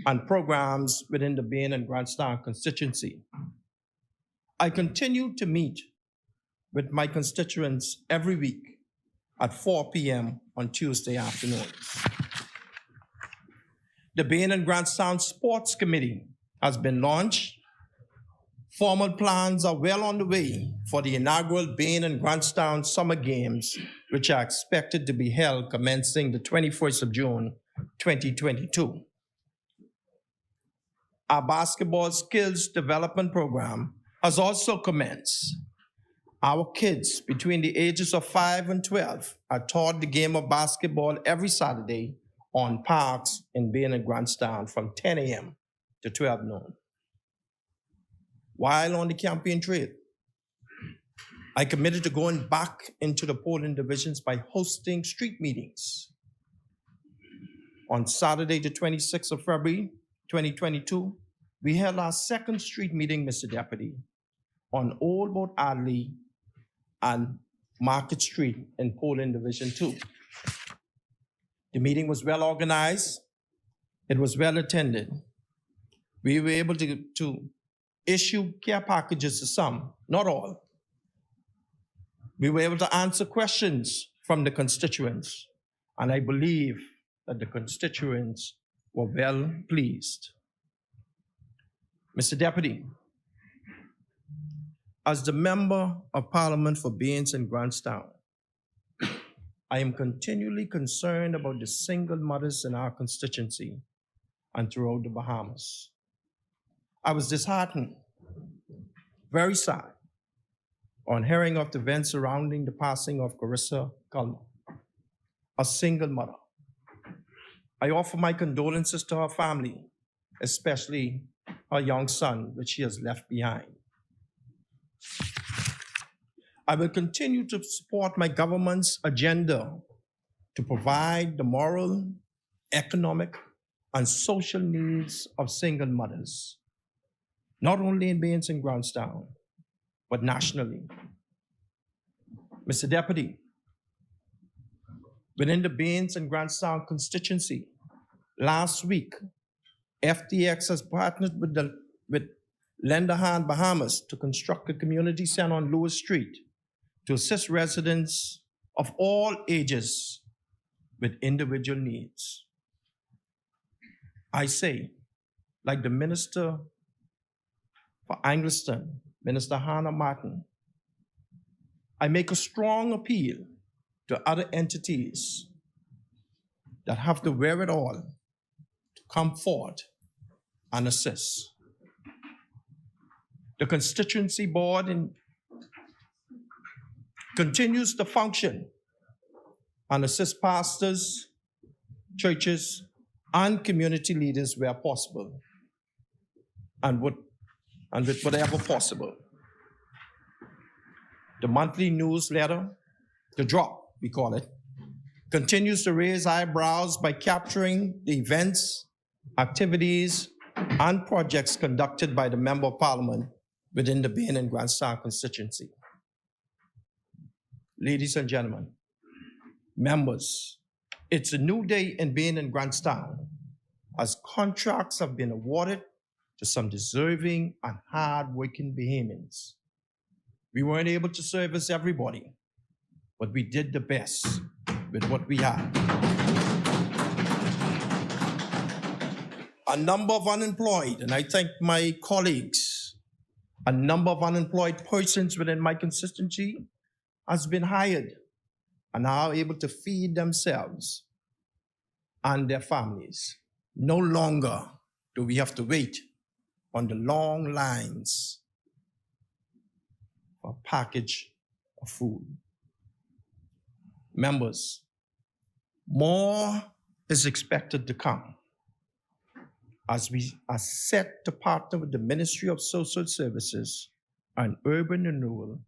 and programs within the Bain and Grandstown constituency. I continue to meet with my constituents every week at 4 p.m. on Tuesday afternoons. The Bain and Grandstown Sports Committee has been launched. Formal plans are well on the way for the inaugural Bain and Grandstown Summer Games, which are expected to be held commencing the 21st of June, 2022. Our basketball skills development program has also commenced. Our kids between the ages of 5 and 12 are taught the game of basketball every Saturday on parks in Bain and Grandstown from 10 a.m. to 12 noon. While on the campaign trail, I committed to going back into the polling divisions by hosting street meetings. On Saturday, the 26th of February, 2022, we held our second street meeting, Mr. Deputy, on Old Boat Adley and Market Street in polling division 2. The meeting was well organized. It was well attended. We were able to issue care packages to some, not all. We were able to answer questions from the constituents, and I believe that the constituents were well pleased. Mr. Deputy, as the Member of Parliament for Bains and Grandstown, I am continually concerned about the single mothers in our constituency and throughout the Bahamas. I was disheartened, very sad, on hearing of the events surrounding the passing of Carissa Culmer, a single mother. I offer my condolences to her family, especially her young son, which she has left behind. I will continue to support my government's agenda to provide the moral, economic, and social needs of single mothers, not only in Bains and Grandstown, but nationally. Mr. Deputy, within the Bains and Grandstown constituency, last week, FTX has partnered with Lend a Hand Bahamas to construct a community center on Lewis Street to assist residents of all ages with individual needs. I say, like the Minister for Angliston, Minister Hannah Martin, I make a strong appeal to other entities that have the wherewithal to come forward and assist. The constituency board continues to function and assist pastors, churches, and community leaders where possible, and with whatever possible. The monthly newsletter, The Drop, we call it, continues to raise eyebrows by capturing the events, activities, and projects conducted by the Member of Parliament within the Bain and Grandstown constituency. Ladies and gentlemen, members, it's a new day in Bain and Grandstown as contracts have been awarded to some deserving and hard-working Bahamians. We weren't able to service everybody, but we did the best with what we had. A number of unemployed, and I thank my colleagues, a number of unemployed persons within my constituency has been hired and are able to feed themselves and their families. No longer do we have to wait on the long lines for a package of food. Members, more is expected to come as we are set to partner with the Ministry of Social Services and Urban Renewal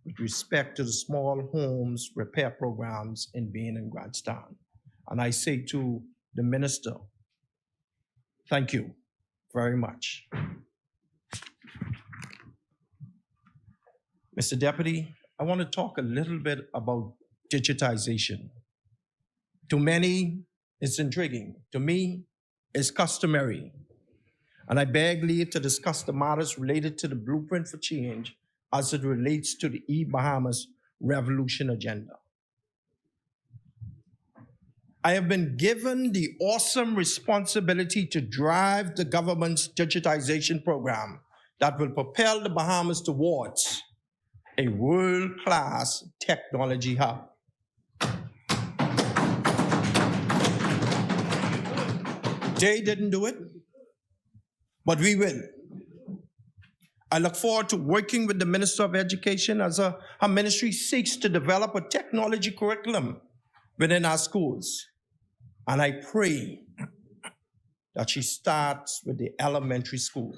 with respect to the small homes repair programs in Bain and Grandstand. And I say to the minister, thank you very much. Mr. Deputy, I want to talk a little bit about digitization. To many, it's intriguing. To me, it's customary. And I beg leave to discuss the matters related to the blueprint for change as it relates to the e-Bahamas revolution agenda. I have been given the awesome responsibility to drive the government's digitization program that will propel the Bahamas towards a world-class technology hub. They didn't do it, but we will. I look forward to working with the Minister of Education as her ministry seeks to develop a technology curriculum within our schools. And I pray that she starts with the elementary school.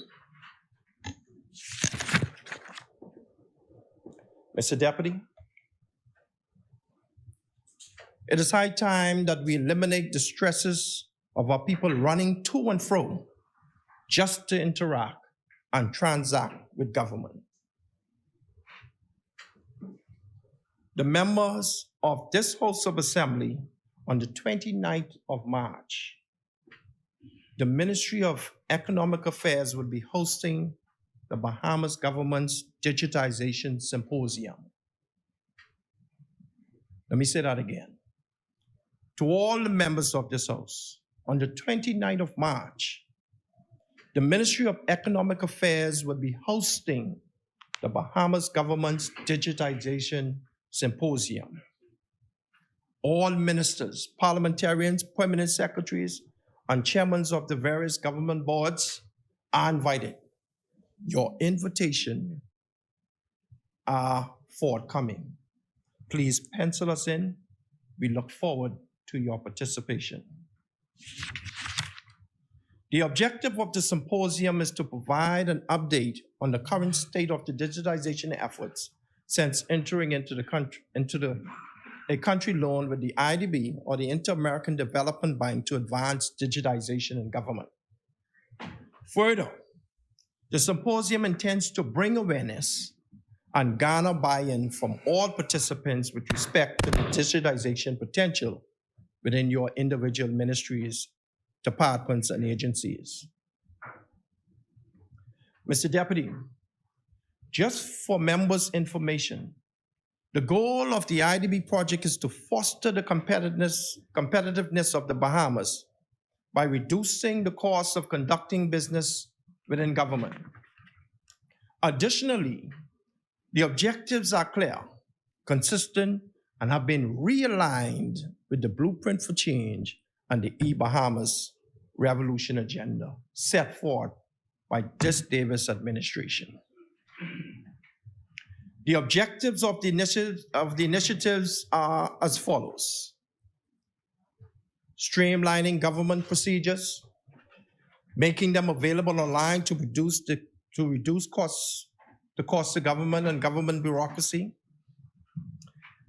Mr. Deputy, it is high time that we eliminate the stresses of our people running to and fro just to interact and transact with government. The members of this House of Assembly on the 29th of March, the Ministry of Economic Affairs will be hosting the Bahamas government's digitization symposium. Let me say that again. To all the members of this House, on the 29th of March, the Ministry of Economic Affairs will be hosting the Bahamas government's digitization symposium. All ministers, parliamentarians, permanent secretaries, and chairmen of the various government boards are invited. Your invitation are forthcoming. Please pencil us in. We look forward to your participation. The objective of the symposium is to provide an update on the current state of the digitization efforts since entering into a country loan with the IDB, or the Inter-American Development Bank, to advance digitization in government. Further, the symposium intends to bring awareness and garner buy-in from all participants with respect to the digitization potential within your individual ministries, departments, and agencies. Mr. Deputy, just for members' information, the goal of the IDB project is to foster the competitiveness of the Bahamas by reducing the cost of conducting business within government. Additionally, the objectives are clear, consistent, and have been realigned with the blueprint for change and the e-Bahamas revolution agenda set forth by this Davis administration. The objectives of the initiatives are as follows: streamlining government procedures, making them available online to reduce costs of government and government bureaucracy,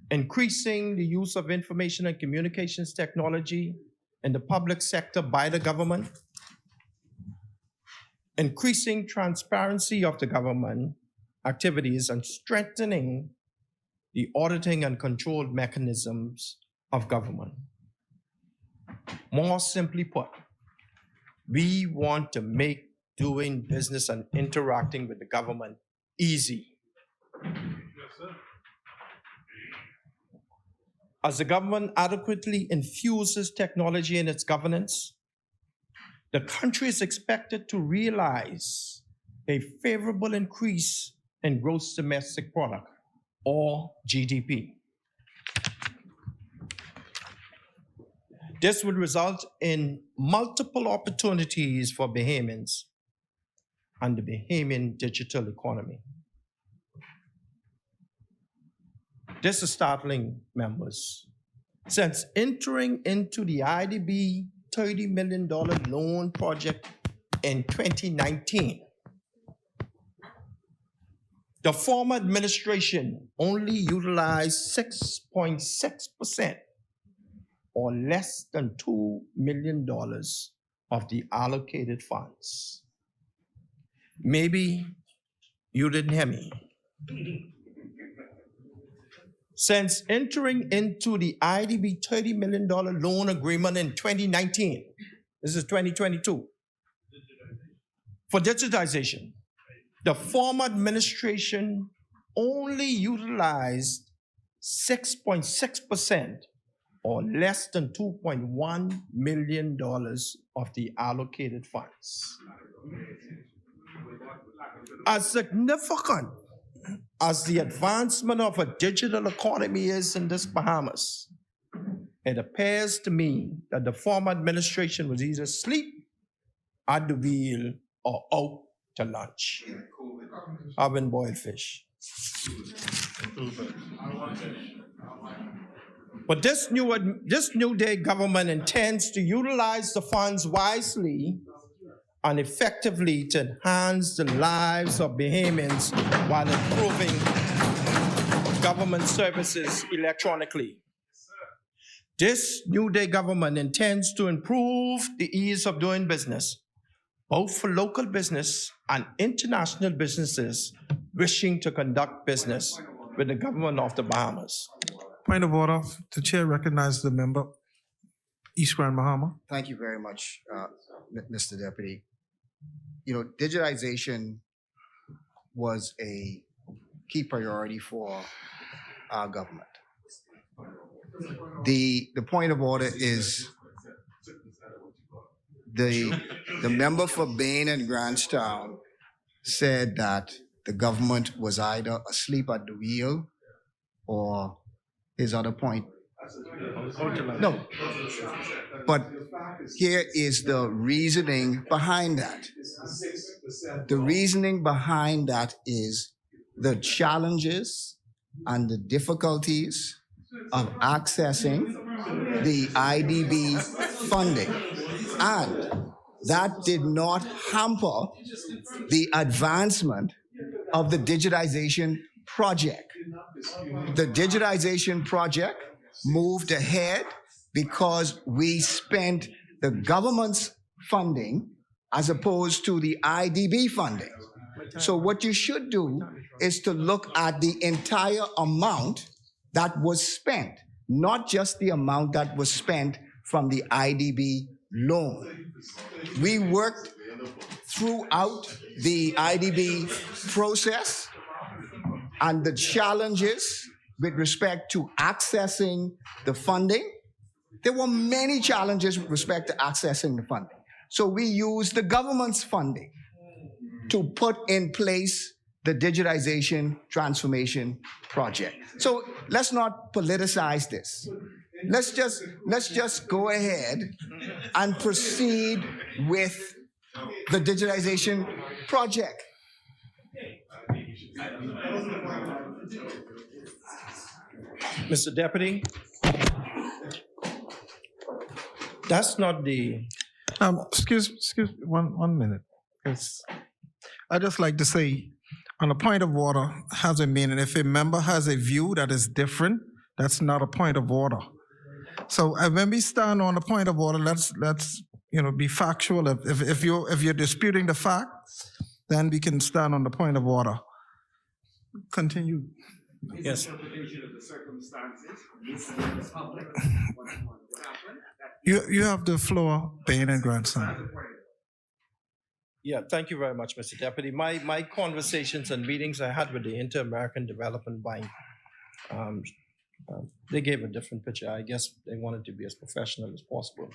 increasing the use of information and communications technology in the public sector by the government, increasing transparency of the government activities, and strengthening the auditing and control mechanisms of government. More simply put, we want to make doing business and interacting with the government easy. As the government adequately infuses technology in its governance, the country is expected to realize a favorable increase in gross domestic product, or GDP. This would result in multiple opportunities for Bahamians and the Bahamian digital economy. This is startling, members. Since entering into the IDB $30 million loan project in 2019, the former administration only utilized 6.6% or less than $2 million of the allocated funds. Maybe you didn't hear me. Since entering into the IDB $30 million loan agreement in 2019, this is 2022, for digitization, the former administration only utilized 6.6% or less than $2.1 million of the allocated funds. As significant as the advancement of a digital economy is in this Bahamas, it appears to me that the former administration was either asleep at the wheel or out to lunch, having boiled fish. But this new day government intends to utilize the funds wisely and effectively to enhance the lives of Bahamians while improving government services electronically. This new day government intends to improve the ease of doing business, both for local business and international businesses wishing to conduct business with the government of the Bahamas. Point of order. The chair recognizes the member, East Grand Bahama. Thank you very much, Mr. Deputy. You know, digitization was a key priority for our government. The point of order is the member for Bain and Grantstown said that the government was either asleep at the wheel or his other point. No. But here is the reasoning behind that. The reasoning behind that is the challenges and the difficulties of accessing the IDB funding. And that did not hamper the advancement of the digitization project. The digitization project moved ahead because we spent the government's funding as opposed to the IDB funding. So what you should do is to look at the entire amount that was spent, not just the amount that was spent from the IDB loan. We worked throughout the IDB process, and the challenges with respect to accessing the funding, there were many challenges with respect to accessing the funding. So we used the government's funding to put in place the digitization transformation project. So let's not politicize this. Let's just go ahead and proceed with the digitization project. Mr. Deputy, that's not the... Excuse me, one minute. I just like to say, on a point of order has a meaning. If a member has a view that is different, that's not a point of order. So when we stand on the point of order, let's be factual. If you're disputing the facts, then we can stand on the point of order. Continue. Yes. You have the floor, Bain and Grandson. Yeah, thank you very much, Mr. Deputy. My conversations and meetings I had with the Inter-American Development Bank, they gave a different picture. I guess they wanted to be as professional as possible.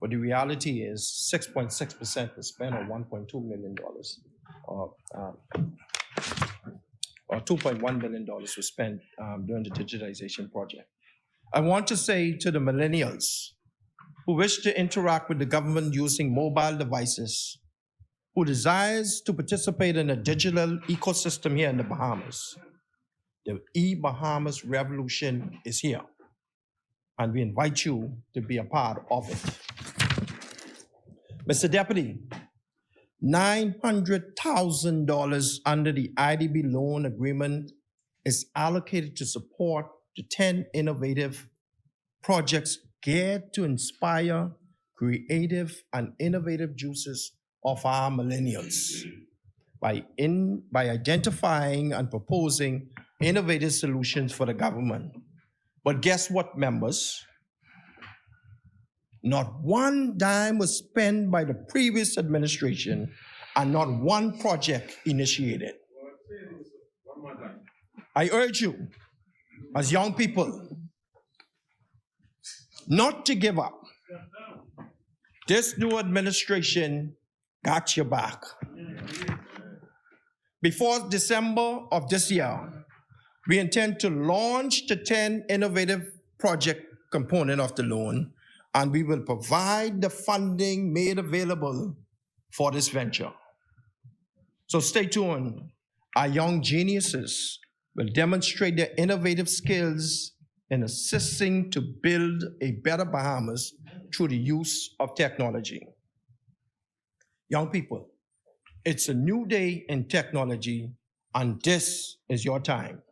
But the reality is 6.6% was spent on $1.2 million, or $2.1 million was spent during the digitization project. I want to say to the millennials who wish to interact with the government using mobile devices, who desires to participate in a digital ecosystem here in the Bahamas, the e-Bahamas revolution is here, and we invite you to be a part of it. Mr. Deputy, $900,000 under the IDB loan agreement is allocated to support the 10 innovative projects geared to inspire creative and innovative juices of our millennials by identifying and proposing innovative solutions for the government. But guess what, members? Not one dime was spent by the previous administration and not one project initiated. I urge you, as young people, not to give up. This new administration got your back. Before December of this year, we intend to launch the 10 innovative project component of the loan, and we will provide the funding made available for this venture. So stay tuned. Our young geniuses will demonstrate their innovative skills in assisting to build a better Bahamas through the use of technology. Young people, it's a new day in technology, and this is your time.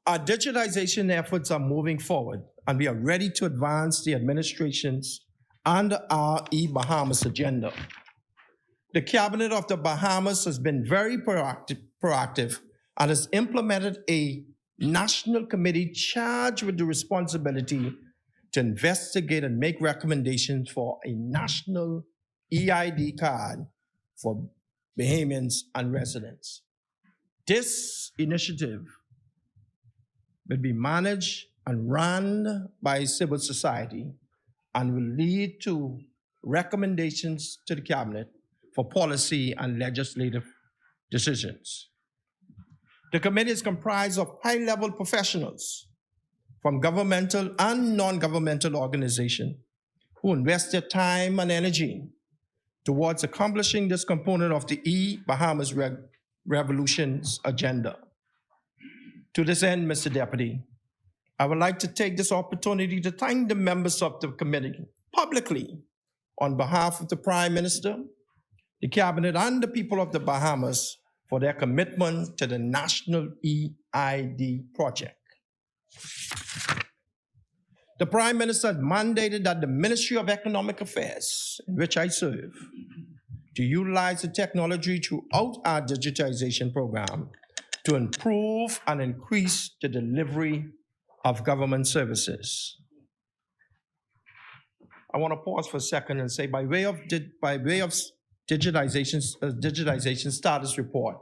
Our digitization efforts are moving forward, and we are ready to advance the administration's and our e-Bahamas agenda. The Cabinet of the Bahamas has been very proactive and has implemented a national committee charged with the responsibility to investigate and make recommendations for a national EID card for Bahamians and residents. This initiative will be managed and run by civil society and will lead to recommendations to the Cabinet for policy and legislative decisions. The committee is comprised of high-level professionals from governmental and non-governmental organizations who invest their time and energy towards accomplishing this component of the e-Bahamas Revolution's agenda. To this end, Mr. Deputy, I would like to take this opportunity to thank the members of the committee publicly on behalf of the Prime Minister, the Cabinet, and the people of the Bahamas for their commitment to the National EID project. The Prime Minister has mandated that the Ministry of Economic Affairs, in which I serve, to utilize the technology throughout our digitization program to improve and increase the delivery of government services. I want to pause for a second and say, by way of digitization status report,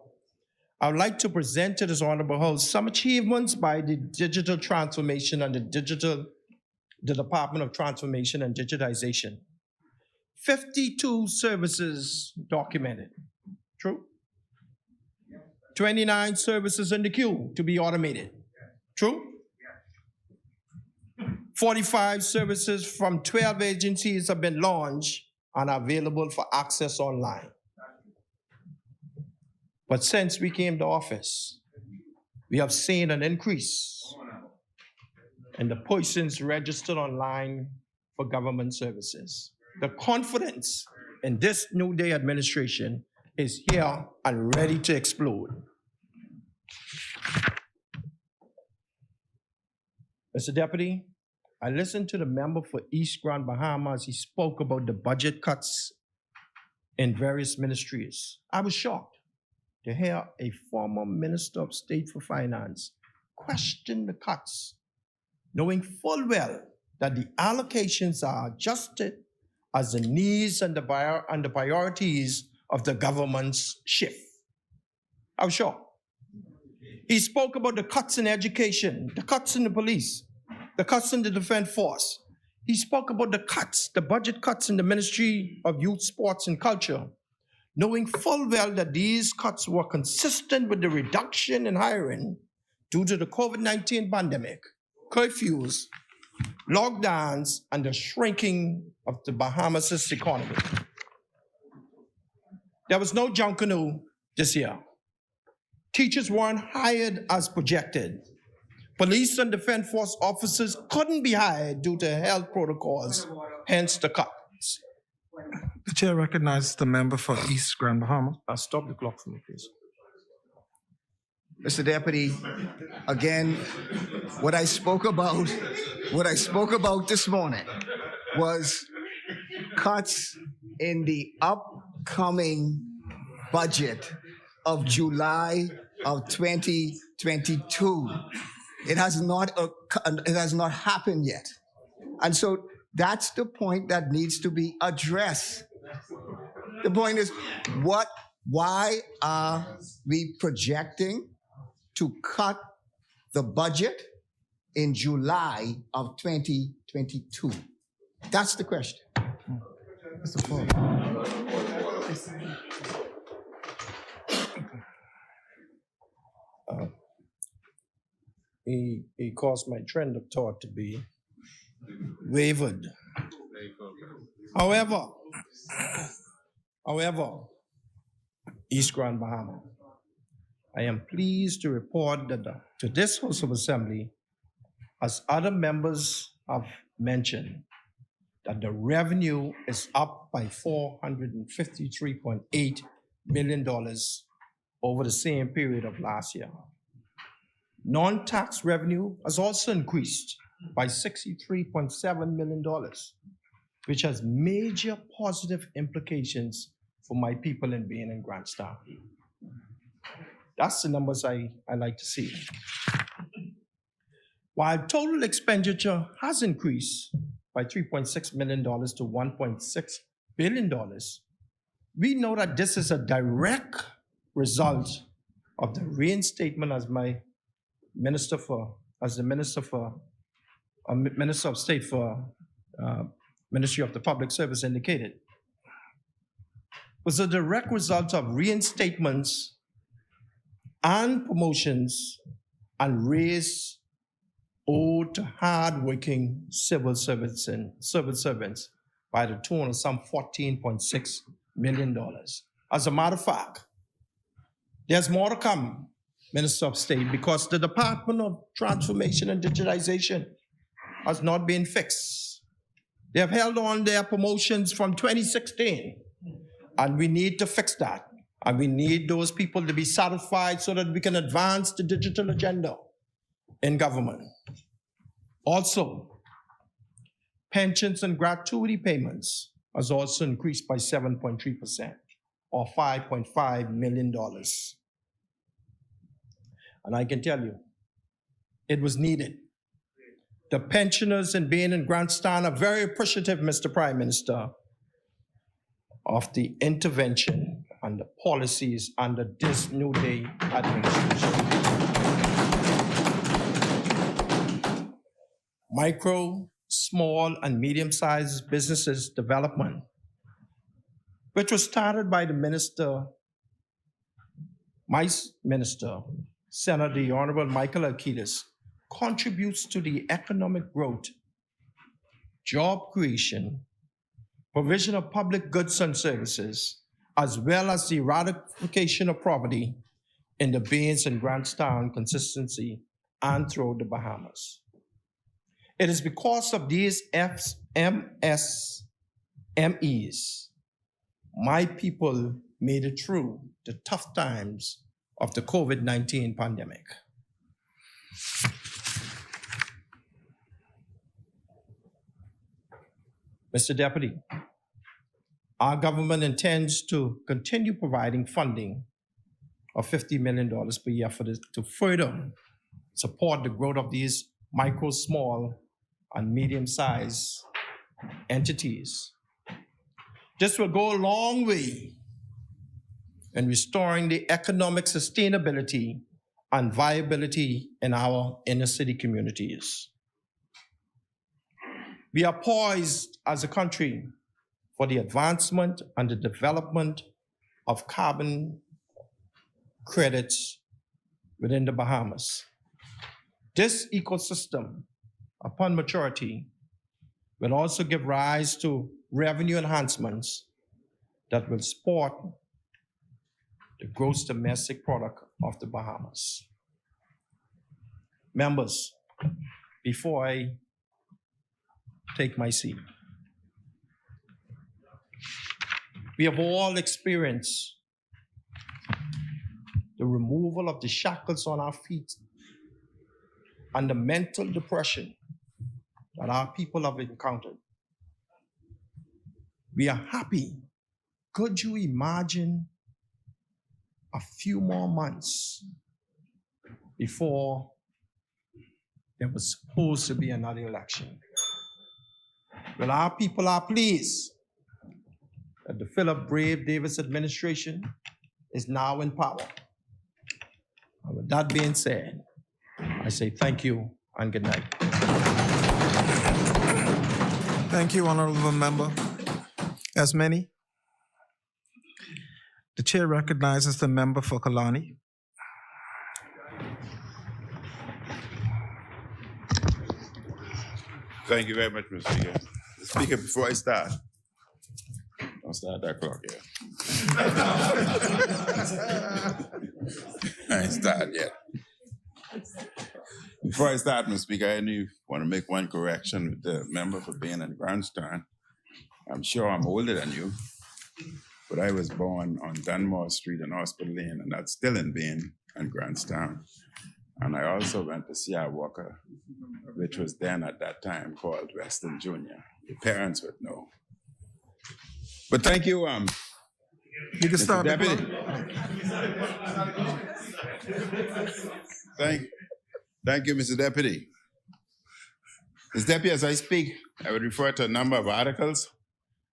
I would like to present to this Honorable House some achievements by the digital transformation and the Department of Transformation and Digitization. 52 services documented, true? 29 services in the queue to be automated, true? 45 services from 12 agencies have been launched and are available for access online. But since we came to office, we have seen an increase in the persons registered online for government services. The confidence in this New Day administration is here and ready to explode. Mr. Deputy, I listened to the member for East Grand Bahama as he spoke about the budget cuts in various ministries. I was shocked to hear a former Minister of State for Finance question the cuts, knowing full well that the allocations are adjusted as the needs and the priorities of the government's shift. I'm sure. He spoke about the cuts in education, the cuts in the police, the cuts in the defense force. He spoke about the cuts, the budget cuts in the Ministry of Youth, Sports and Culture, knowing full well that these cuts were consistent with the reduction in hiring due to the COVID-19 pandemic, curfews, lockdowns, and the shrinking of the Bahamas' economy. There was no Junkanoo this year. Teachers weren't hired as projected. Police and defense force officers couldn't be hired due to health protocols, hence the cuts. The chair recognizes the member for East Grand Bahama. Stop the clock for me, please. Mr. Deputy, again, what I spoke about this morning was cuts in the upcoming budget of July of 2022. It has not happened yet. And so that's the point that needs to be addressed. The point is, why are we projecting to cut the budget in July of 2022? That's the question. Mr. Paul. He caused my trend of thought to be wavered. However, East Grand Bahama, I am pleased to report that to this House of Assembly, as other members have mentioned, that the revenue is up by $453.8 million over the same period of last year. Non-tax revenue has also increased by $63.7 million, which has major positive implications for my people in Bain and Grandstown. That's the numbers I like to see. While total expenditure has increased by $3.6 million to $1.6 billion, we know that this is a direct result of the reinstatement as the Minister of State for Ministry of the Public Service indicated, was a direct result of reinstatements and promotions and raise owed to hard-working civil servants by the tune of some $14.6 million. As a matter of fact, there's more to come, Minister of State, because the Department of Transformation and Digitization has not been fixed. They have held on their promotions from 2016, and we need to fix that. And we need those people to be satisfied so that we can advance the digital agenda in government. Also, pensions and gratuity payments has also increased by 7.3%, or $5.5 million. And I can tell you, it was needed. The pensioners in Bain and Grandstown are very appreciative, Mr. Prime Minister, of the intervention and the policies under this New Day administration. Micro, small, and medium-sized businesses development, which was started by my minister, Senator the Honorable Michael Alkides, contributes to the economic growth, job creation, provision of public goods and services, as well as the eradication of poverty in the Bains and Grandstown constituency and throughout the Bahamas. It is because of these MSMEs, my people made it through the tough times of the COVID-19 pandemic. Mr. Deputy, our government intends to continue providing funding of $50 million per year to further support the growth of these micro, small, and medium-sized entities. This will go a long way in restoring the economic sustainability and viability in our inner city communities. We are poised as a country for the advancement and the development of carbon credits within the Bahamas. This ecosystem, upon maturity, will also give rise to revenue enhancements that will support the gross domestic product of the Bahamas. Members, before I take my seat, we have all experienced the removal of the shackles on our feet and the mental depression that our people have encountered. We are happy. Could you imagine a few more months before there was supposed to be another election? Well, our people are pleased that the Philip Brave Davis administration is now in power. And with that being said, I say thank you and good night. Thank you, Honorable Member. As many. The chair recognizes the member for Kalani. Thank you very much, Mr. Speaker. Mr. Speaker, before I start, don't start that clock yet. I ain't started yet. Before I start, Mr. Speaker, I only want to make one correction with the member for being in Grandstand. I'm sure I'm older than you, but I was born on Dunmore Street and Hospital Lane, and that's still in Bain and Grandstown. And I also went to C.R. Walker, which was then at that time called Western Junior. Your parents would know. But thank you, you can start Mr. Deputy. Thank you, Mr. Deputy. Mr. Deputy, as I speak, I would refer to a number of articles,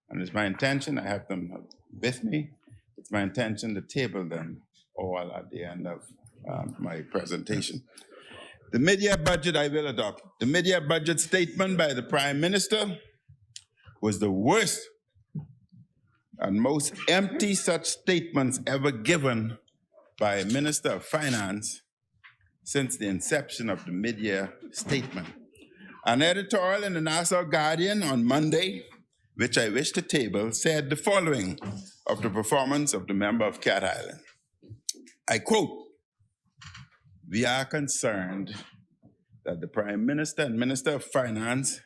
and it's my intention, I have them with me, it's my intention to table them all at the end of my presentation. The mid-year budget I will adopt. The mid-year budget statement by the Prime Minister was the worst and most empty such statements ever given by a Minister of Finance since the inception of the mid-year statement. An editorial in the Nassau Guardian on Monday, which I wish to table, said the following of the performance of the member of Cat Island. I quote, "We are concerned that the Prime Minister and Minister of Finance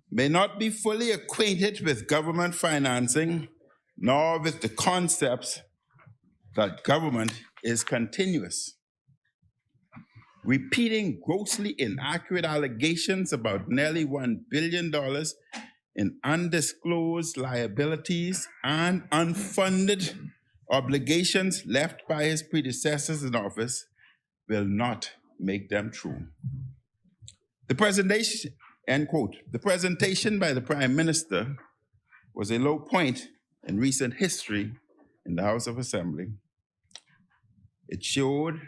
may not be fully acquainted with government financing, nor with the concepts that government is continuous. Repeating grossly inaccurate allegations about nearly $1 billion in undisclosed liabilities and unfunded obligations left by his predecessors in office will not make them true." The presentation, end quote, the presentation by the Prime Minister was a low point in recent history in the House of Assembly. It showed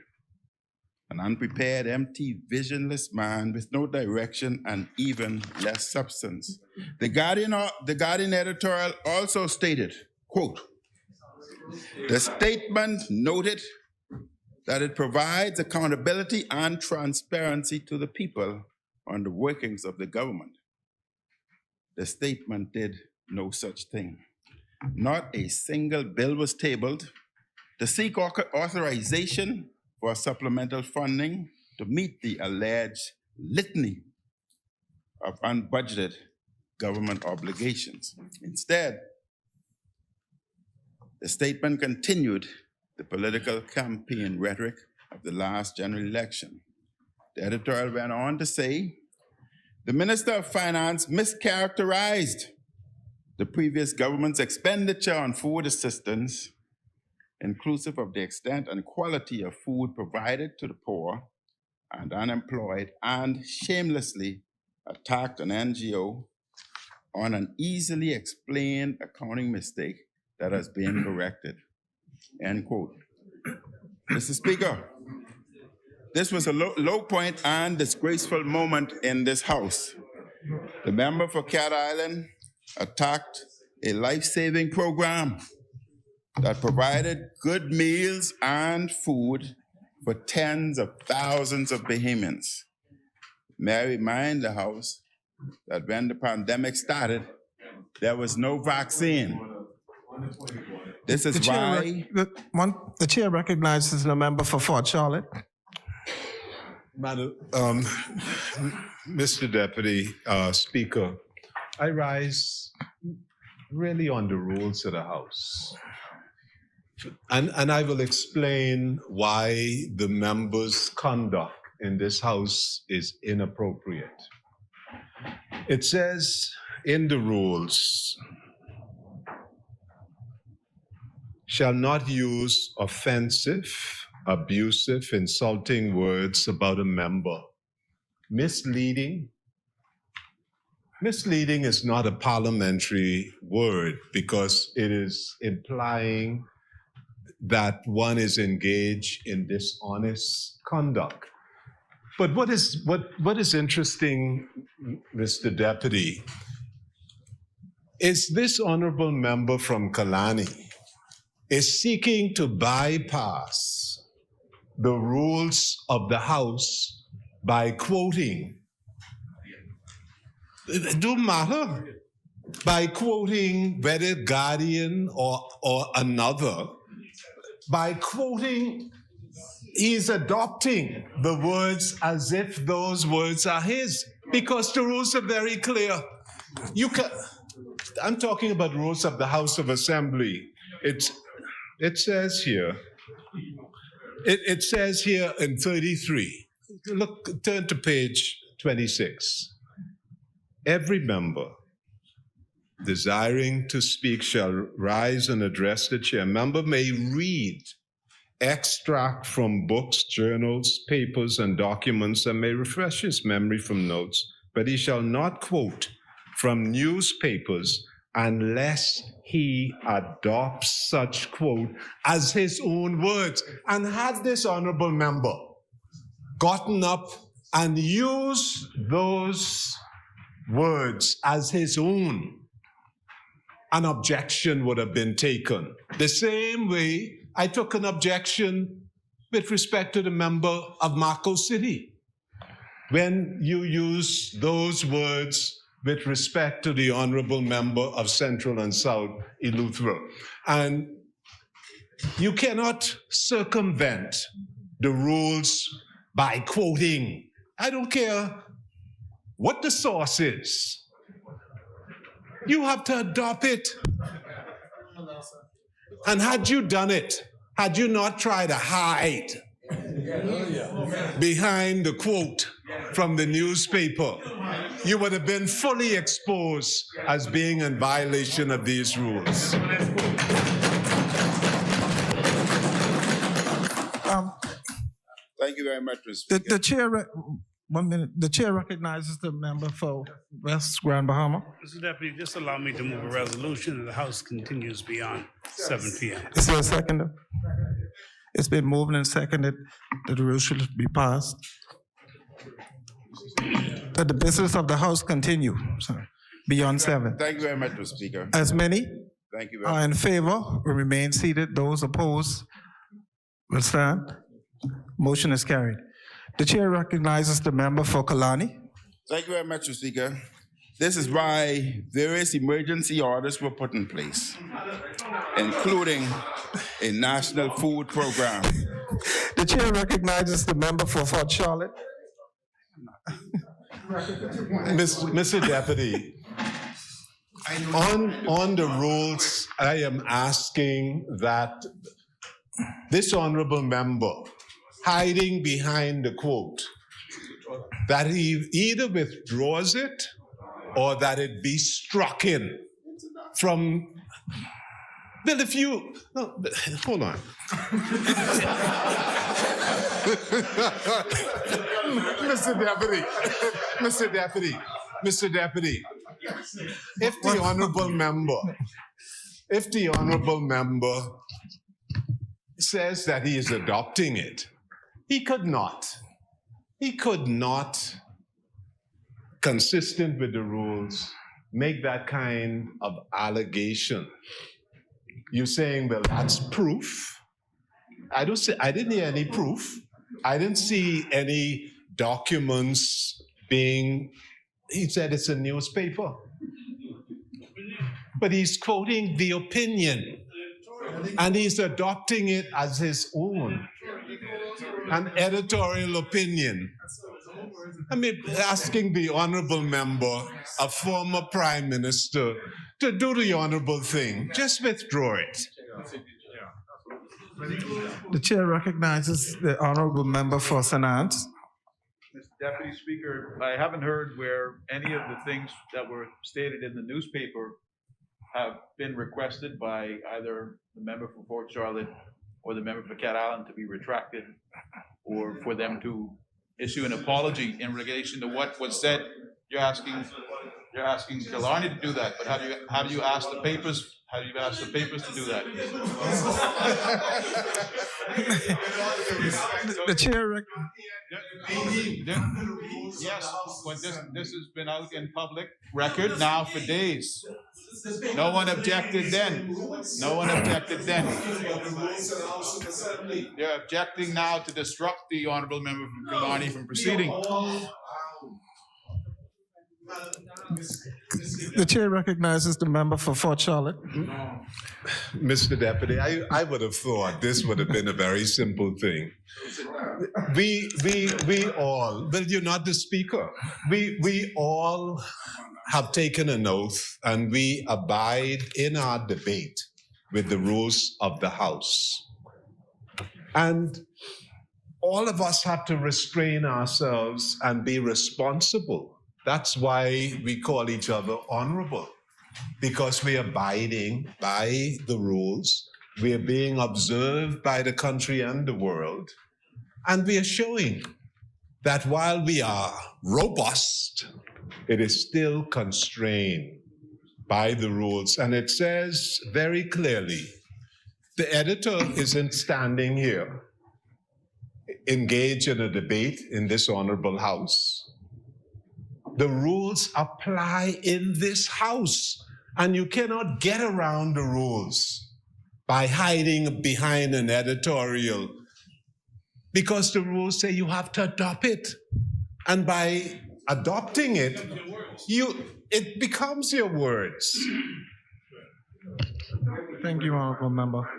an unprepared, empty, visionless man with no direction and even less substance. The Guardian editorial also stated, quote, "The statement noted that it provides accountability and transparency to the people on the workings of the government. The statement did no such thing. Not a single bill was tabled to seek authorization for supplemental funding to meet the alleged litany of unbudgeted government obligations. Instead, the statement continued the political campaign rhetoric of the last general election. The editorial went on to say, the Minister of Finance mischaracterized the previous government's expenditure on food assistance, inclusive of the extent and quality of food provided to the poor and unemployed, and shamelessly attacked an NGO on an easily explained accounting mistake that has been corrected. End quote. Mr. Speaker, this was a low point and disgraceful moment in this House. The member for Cat Island attacked a life-saving program that provided good meals and food for tens of thousands of Bahamians. May I remind the House that when the pandemic started, there was no vaccine. This is why... The chair recognizes the member for Fort Charlotte. Madam, Mr. Deputy Speaker, I rise really on the rules of the House. And I will explain why the members' conduct in this House is inappropriate. It says in the rules, shall not use offensive, abusive, insulting words about a member. Misleading. Misleading is not a parliamentary word because it is implying that one is engaged in dishonest conduct. But what is interesting, Mr. Deputy, is this honorable member from Kalani is seeking to bypass the rules of the House by quoting, it don't matter, by quoting whether Guardian or another, by quoting, he's adopting the words as if those words are his, because the rules are very clear. I'm talking about rules of the House of Assembly. It says here, it says here in 33, look, turn to page 26. Every member desiring to speak shall rise and address the chair. Member may read extract from books, journals, papers, and documents, and may refresh his memory from notes, but he shall not quote from newspapers unless he adopts such quote as his own words. And had this honorable member gotten up and used those words as his own, an objection would have been taken. The same way I took an objection with respect to the member of Marco City. When you use those words with respect to the honorable member of Central and South Eleuthera. And you cannot circumvent the rules by quoting. I don't care what the source is. You have to adopt it. And had you done it, had you not tried to hide behind the quote from the newspaper, you would have been fully exposed as being in violation of these rules. Thank you very much, Mr. Speaker. The chair, 1 minute. The chair recognizes the member for West Grand Bahama. Mr. Deputy, just allow me to move a resolution and the House continues beyond 7 p.m. Is there a seconder? It's been moved and seconded that the resolution be passed. That the business of the House continue beyond 7. Thank you very much, Mr. Speaker. As many Thank you very are in favor will remain seated. Those opposed will stand. Motion is carried. The chair recognizes the member for Kalani. Thank you very much, Mr. Speaker. This is why various emergency orders were put in place, including a national food program. The chair recognizes the member for Fort Charlotte. Mr. Deputy, on the rules, I am asking that this honorable member, hiding behind the quote, that he either withdraws it or that it be struck in from. Well, if you, no, hold on. Mr. Deputy, Mr. Deputy, if the honorable member says that he is adopting it, he could not, consistent with the rules, make that kind of allegation. You're saying, well, that's proof. I didn't hear any proof. I didn't see any documents being, he said it's a newspaper. But he's quoting the opinion, and he's adopting it as his own, an editorial opinion. I mean, asking the honorable member, a former prime minister, to do the honorable thing, just withdraw it. The chair recognizes the honorable member for St. Anne's. Mr. Deputy Speaker, I haven't heard where any of the things that were stated in the newspaper have been requested by either the member for Fort Charlotte or the member for Cat Island to be retracted, or for them to issue an apology in relation to what was said. You're asking Killarney to do that, but have you asked the papers? Have you asked the papers to do that? The chair. Yes, but this has been out in public record now for days. No one objected then. No one objected then. They're objecting now to disrupt the honorable member from Killarney from proceeding. The chair recognizes the member for Fort Charlotte. Mr. Deputy, I would have thought this would have been a very simple thing. We all, well, you're not the speaker. We all have taken an oath, and we abide in our debate with the rules of the House. And all of us have to restrain ourselves and be responsible. That's why we call each other honorable, because we're abiding by the rules. We are being observed by the country and the world. And we are showing that while we are robust, it is still constrained by the rules. And it says very clearly, the editor isn't standing here, engaged in a debate in this honorable House. The rules apply in this House, and you cannot get around the rules by hiding behind an editorial, because the rules say you have to adopt it. And by adopting it, it becomes your words. Thank you, honorable member.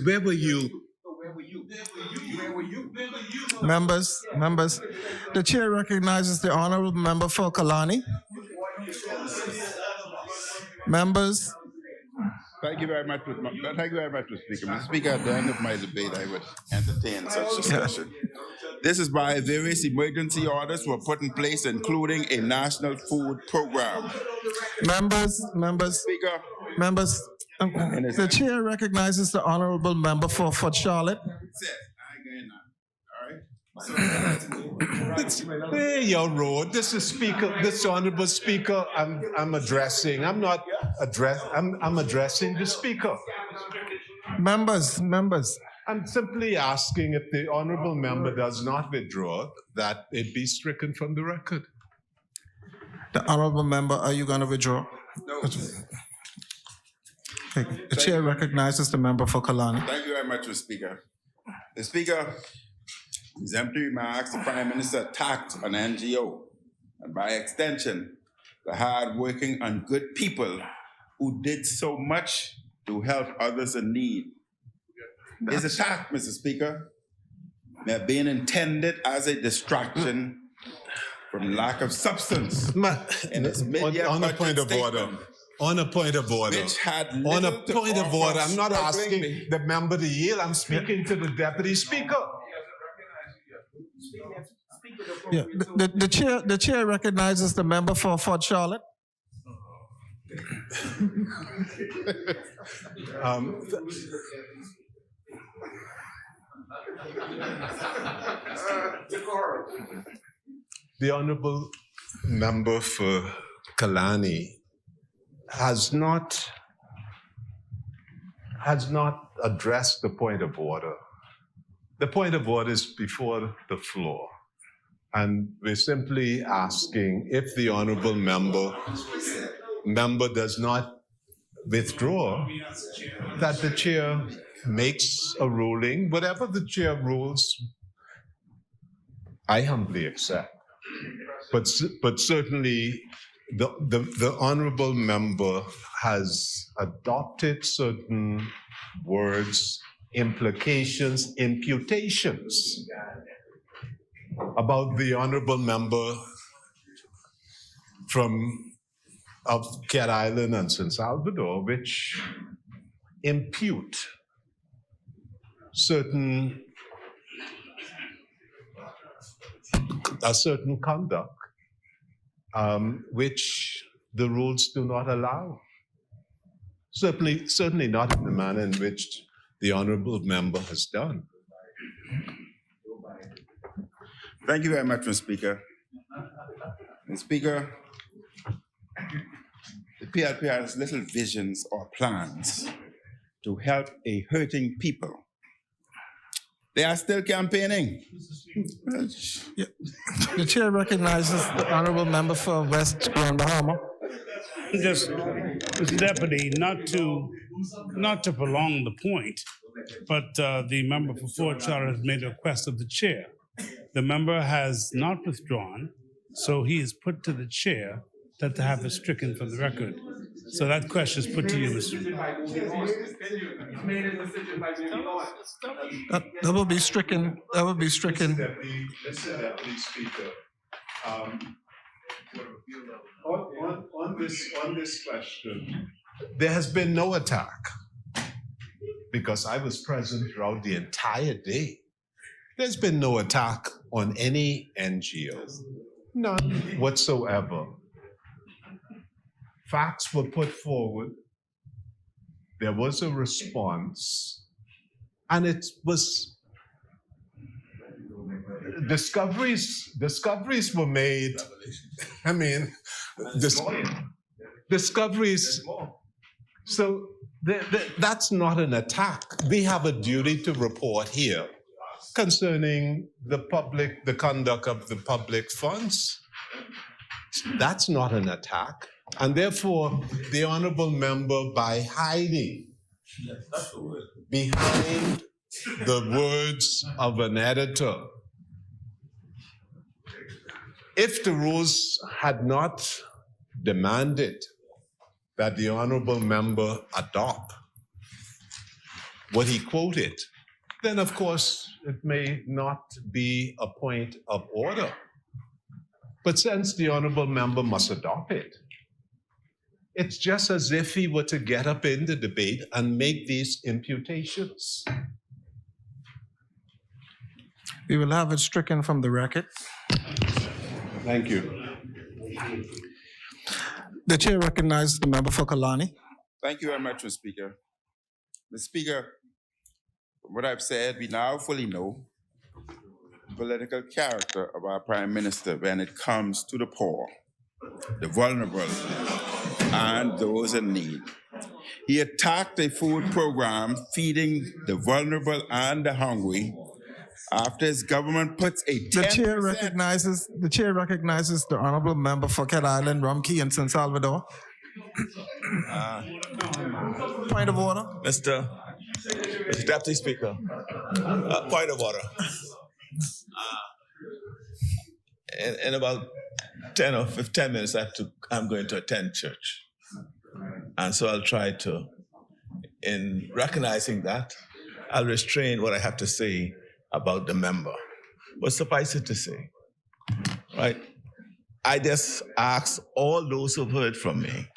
Where were you? Members, the chair recognizes the honorable member for Killarney. Members. Thank you very much, Mr. Speaker. Mr. Speaker, at the end of my debate, I would entertain such discussion. This is why various emergency orders were put in place, including a national food program. Members. Speaker. Members. The chair recognizes the honorable member for Fort Charlotte. Hey, your road. This is Speaker. This honorable Speaker. I'm addressing. I'm addressing the Speaker. Members. I'm simply asking if the honorable member does not withdraw, that it be stricken from the record. The honorable member, are you going to withdraw? No. The chair recognizes the member for Killarney. Thank you very much, Mr. Speaker. The Speaker, exemplary remarks, the Prime Minister attacked an NGO, and by extension, the hard-working and good people who did so much to help others in need. His attack, Mr. Speaker, may have been intended as a distraction from lack of substance in his mid-year on a point of order. On a point of order. On a point of order. I'm not asking the member to yield. I'm speaking to the Deputy Speaker. Yeah. The chair recognizes the member for Fort Charlotte. The Honorable Member for Kalani has not addressed the point of order. The point of order is before the floor. And we're simply asking if the Honorable Member does not withdraw, that the chair makes a ruling. Whatever the chair rules, I humbly accept. But certainly the Honorable Member has adopted certain words, implications, imputations about the Honorable Member of Cat Island and San Salvador, which impute a certain conduct which the rules do not allow. Certainly not in the manner in which the Honorable Member has done. Thank you very much, Mr. Speaker. Mr. Speaker, the PLP has little visions or plans to help a hurting people. They are still campaigning. The chair recognizes the honorable member for West Grand Bahama. Just, Mr. Deputy, not to prolong the point, but the member for Fort Charlotte has made a request of the chair. The member has not withdrawn, so he is put to the chair that to have it stricken from the record. So that question is put to you, Mr. That will be stricken. That will be stricken. Mr. Deputy Speaker, on this question, there has been no attack because I was present throughout the entire day. There's been no attack on any NGO, none whatsoever. Facts were put forward, there was a response, and it was discoveries were made. I mean, discoveries. So that's not an attack. We have a duty to report here concerning the conduct of the public funds. That's not an attack. And therefore, the honorable member, by hiding behind the words of an editor, if the rules had not demanded that the honorable member adopt what he quoted, then of course it may not be a point of order. But since the honorable member must adopt it, it's just as if he were to get up in the debate and make these imputations. We will have it stricken from the record. Thank you. The chair recognizes the member for Kalani. Thank you very much, Mr. Speaker. Mr. Speaker, from what I've said, we now fully know the political character of our Prime Minister when it comes to the poor, the vulnerable, and those in need. He attacked a food program feeding the vulnerable and the hungry after his government puts a 10%. The chair recognizes the honorable member for Cat Island, Rumkey, and San Salvador. Point of order. Mr. Deputy Speaker, point of order. In about 10 or 15 minutes, I'm going to attend church. And so I'll try to, in recognizing that, I'll restrain what I have to say about the member. But suffice it to say, right, I just ask all those who've heard from me,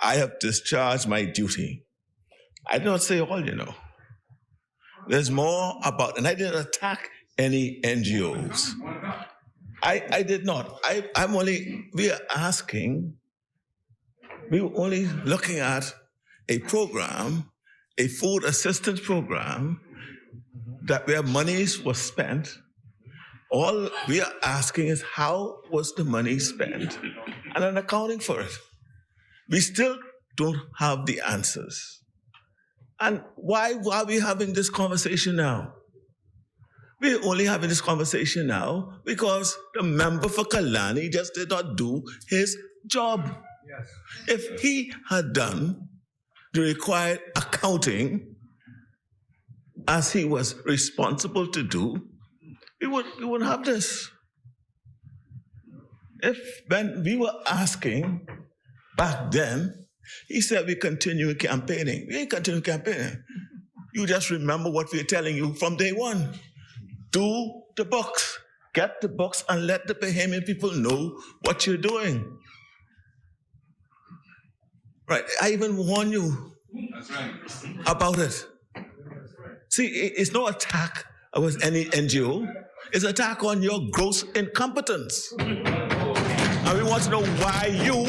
I have discharged my duty. I did not say all, you know. There's more about, and I didn't attack any NGOs. I did not. We were only looking at a program, a food assistance program, that where monies were spent, all we are asking is how was the money spent and an accounting for it. We still don't have the answers. And why are we having this conversation now? We're only having this conversation now because the member for Kalani just did not do his job. Yes. If he had done the required accounting as he was responsible to do, we wouldn't have this. When we were asking back then, he said we continue campaigning. We ain't continue campaigning. You just remember what we're telling you from day one. Do the books. Get the books and let the Bahamian people know what you're doing. Right, I even warn you about it. See, it's no attack against any NGO. It's an attack on your gross incompetence. And we want to know why you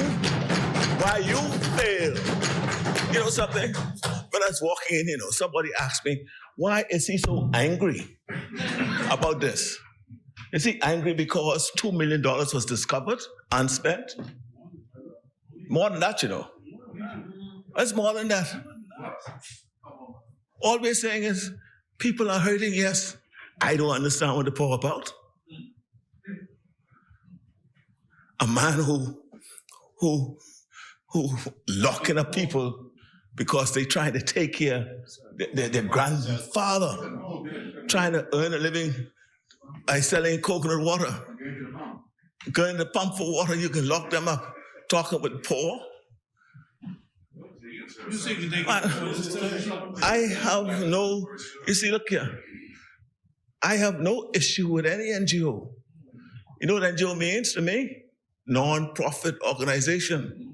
fail. You know something? When I was walking in, somebody asked me, why is he so angry about this? Is he angry because $2 million was discovered, unspent? More than that, It's more than that. All we're saying is, people are hurting, yes. I don't understand what they're about. A man who locking up people because they're trying to take care of their grandfather, trying to earn a living by selling coconut water. Going to pump for water, you can lock them up. Talking with poor. I have no, look here. I have no issue with any NGO. You know what NGO means to me? Non-profit organization.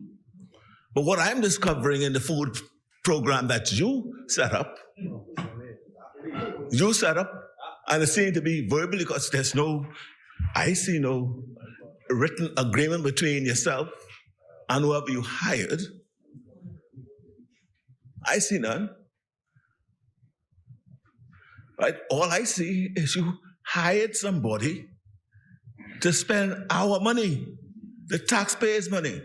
But what I'm discovering in the food program that you set up, and it seems to be verbally, because I see no written agreement between yourself and whoever you hired. I see none. Right? All I see is you hired somebody to spend our money, the taxpayers' money,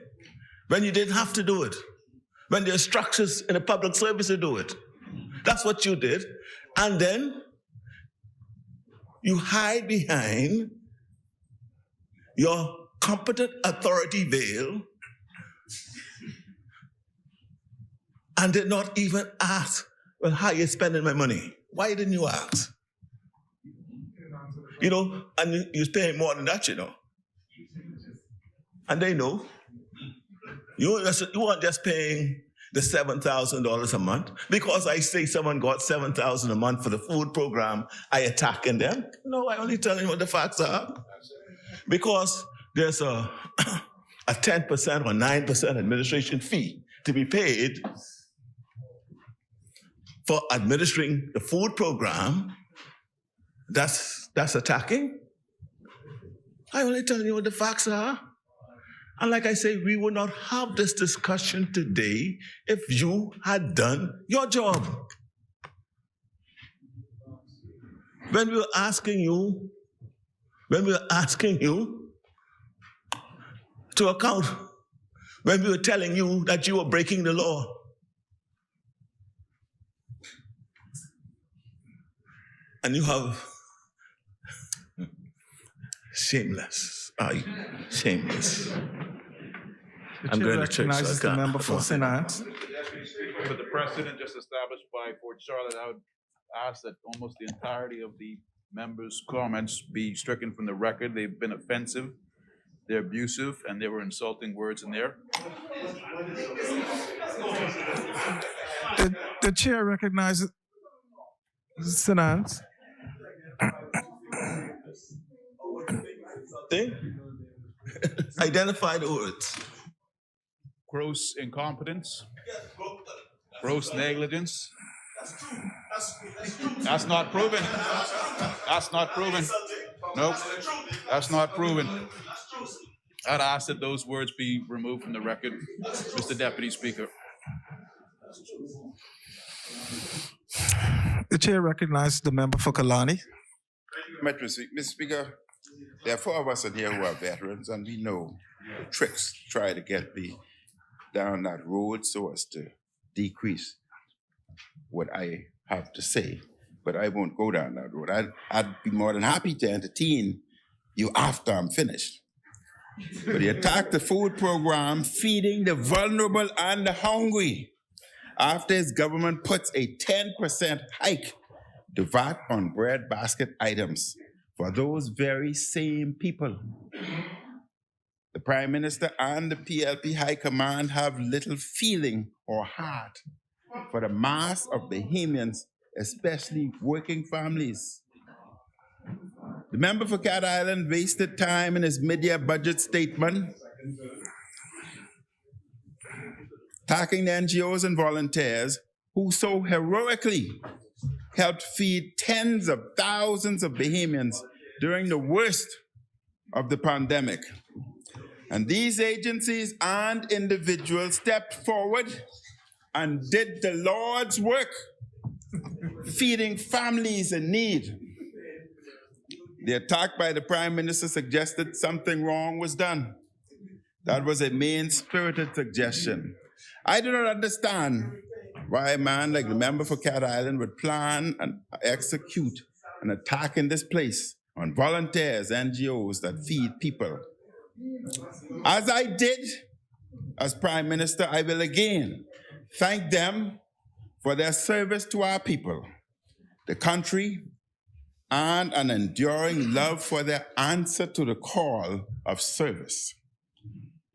when you didn't have to do it, when there are structures in the public service to do it. That's what you did. And then you hide behind your competent authority veil and did not even ask, well, how are you spending my money? Why didn't you ask? And you're paying more than that, And they know. You weren't just paying the $7,000 a month. Because I say someone got $7,000 a month for the food program, I attacking them? No, I only telling you what the facts are. Because there's a 10% or 9% administration fee to be paid for administering the food program. That's attacking. I only tell you what the facts are. And like I say, we would not have this discussion today if you had done your job. When we were asking you to account, when we were telling you that you were breaking the law, and you have shameless. Are you shameless? I'm going to church. Recognizes the member for Senate. For the precedent just established by Fort Charlotte, I would ask that almost the entirety of the members' comments be stricken from the record. They've been offensive, they're abusive, and there were insulting words in there. The chair recognizes Senate. Identify the words. Gross incompetence, gross negligence. That's not proven. That's not proven. Nope, that's not proven. I'd ask that those words be removed from the record, Mr. Deputy Speaker. The chair recognizes the member for Kalani. Mr. Speaker, there are 4 of us in here who are veterans, and we know the tricks to try to get me down that road so as to decrease what I have to say. But I won't go down that road. I'd be more than happy to entertain you after I'm finished. But he attacked the food program feeding the vulnerable and the hungry after his government puts a 10% hike to VAT on bread basket items for those very same people. The Prime Minister and the PLP High Command have little feeling or heart for the mass of Bahamians, especially working families. The member for Cat Island wasted time in his mid-year budget statement attacking the NGOs and volunteers who so heroically helped feed tens of thousands of Bahamians during the worst of the pandemic. And these agencies and individuals stepped forward and did the Lord's work, feeding families in need. The attack by the Prime Minister suggested something wrong was done. That was a mean-spirited suggestion. I do not understand why a man like the member for Cat Island would plan and execute an attack in this place on volunteers, NGOs that feed people. As I did as Prime Minister, I will again thank them for their service to our people, the country, and an enduring love for their answer to the call of service.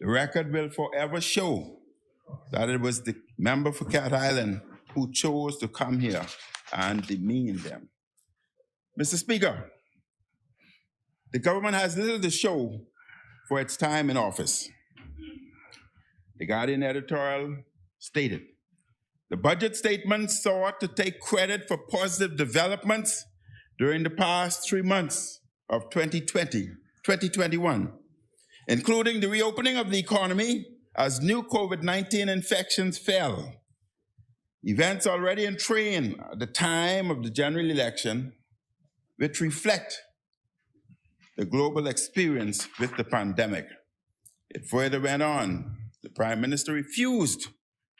The record will forever show that it was the member for Cat Island who chose to come here and demean them. Mr. Speaker, the government has little to show for its time in office. The Guardian editorial stated, the budget statement sought to take credit for positive developments during the past 3 months of 2021, including the reopening of the economy as new COVID-19 infections fell. Events already in train at the time of the general election, which reflect the global experience with the pandemic. It further went on. The Prime Minister refused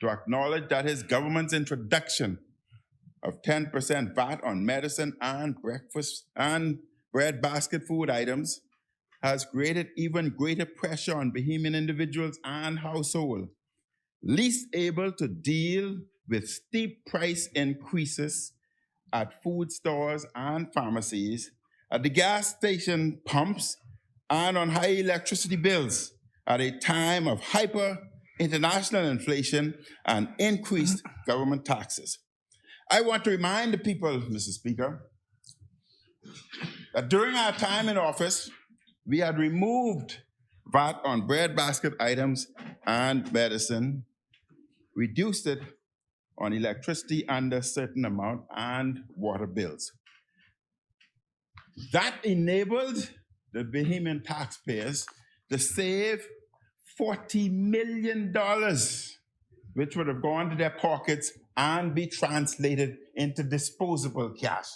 to acknowledge that his government's introduction of 10% VAT on medicine and breakfast and bread basket food items has created even greater pressure on Bahamian individuals and households, least able to deal with steep price increases at food stores and pharmacies, at the gas station pumps, and on high electricity bills at a time of hyper international inflation and increased government taxes. I want to remind the people, Mr. Speaker, that during our time in office, we had removed VAT on bread basket items and medicine, reduced it on electricity under a certain amount and water bills. That enabled the Bahamian taxpayers to save $40 million, which would have gone to their pockets and be translated into disposable cash.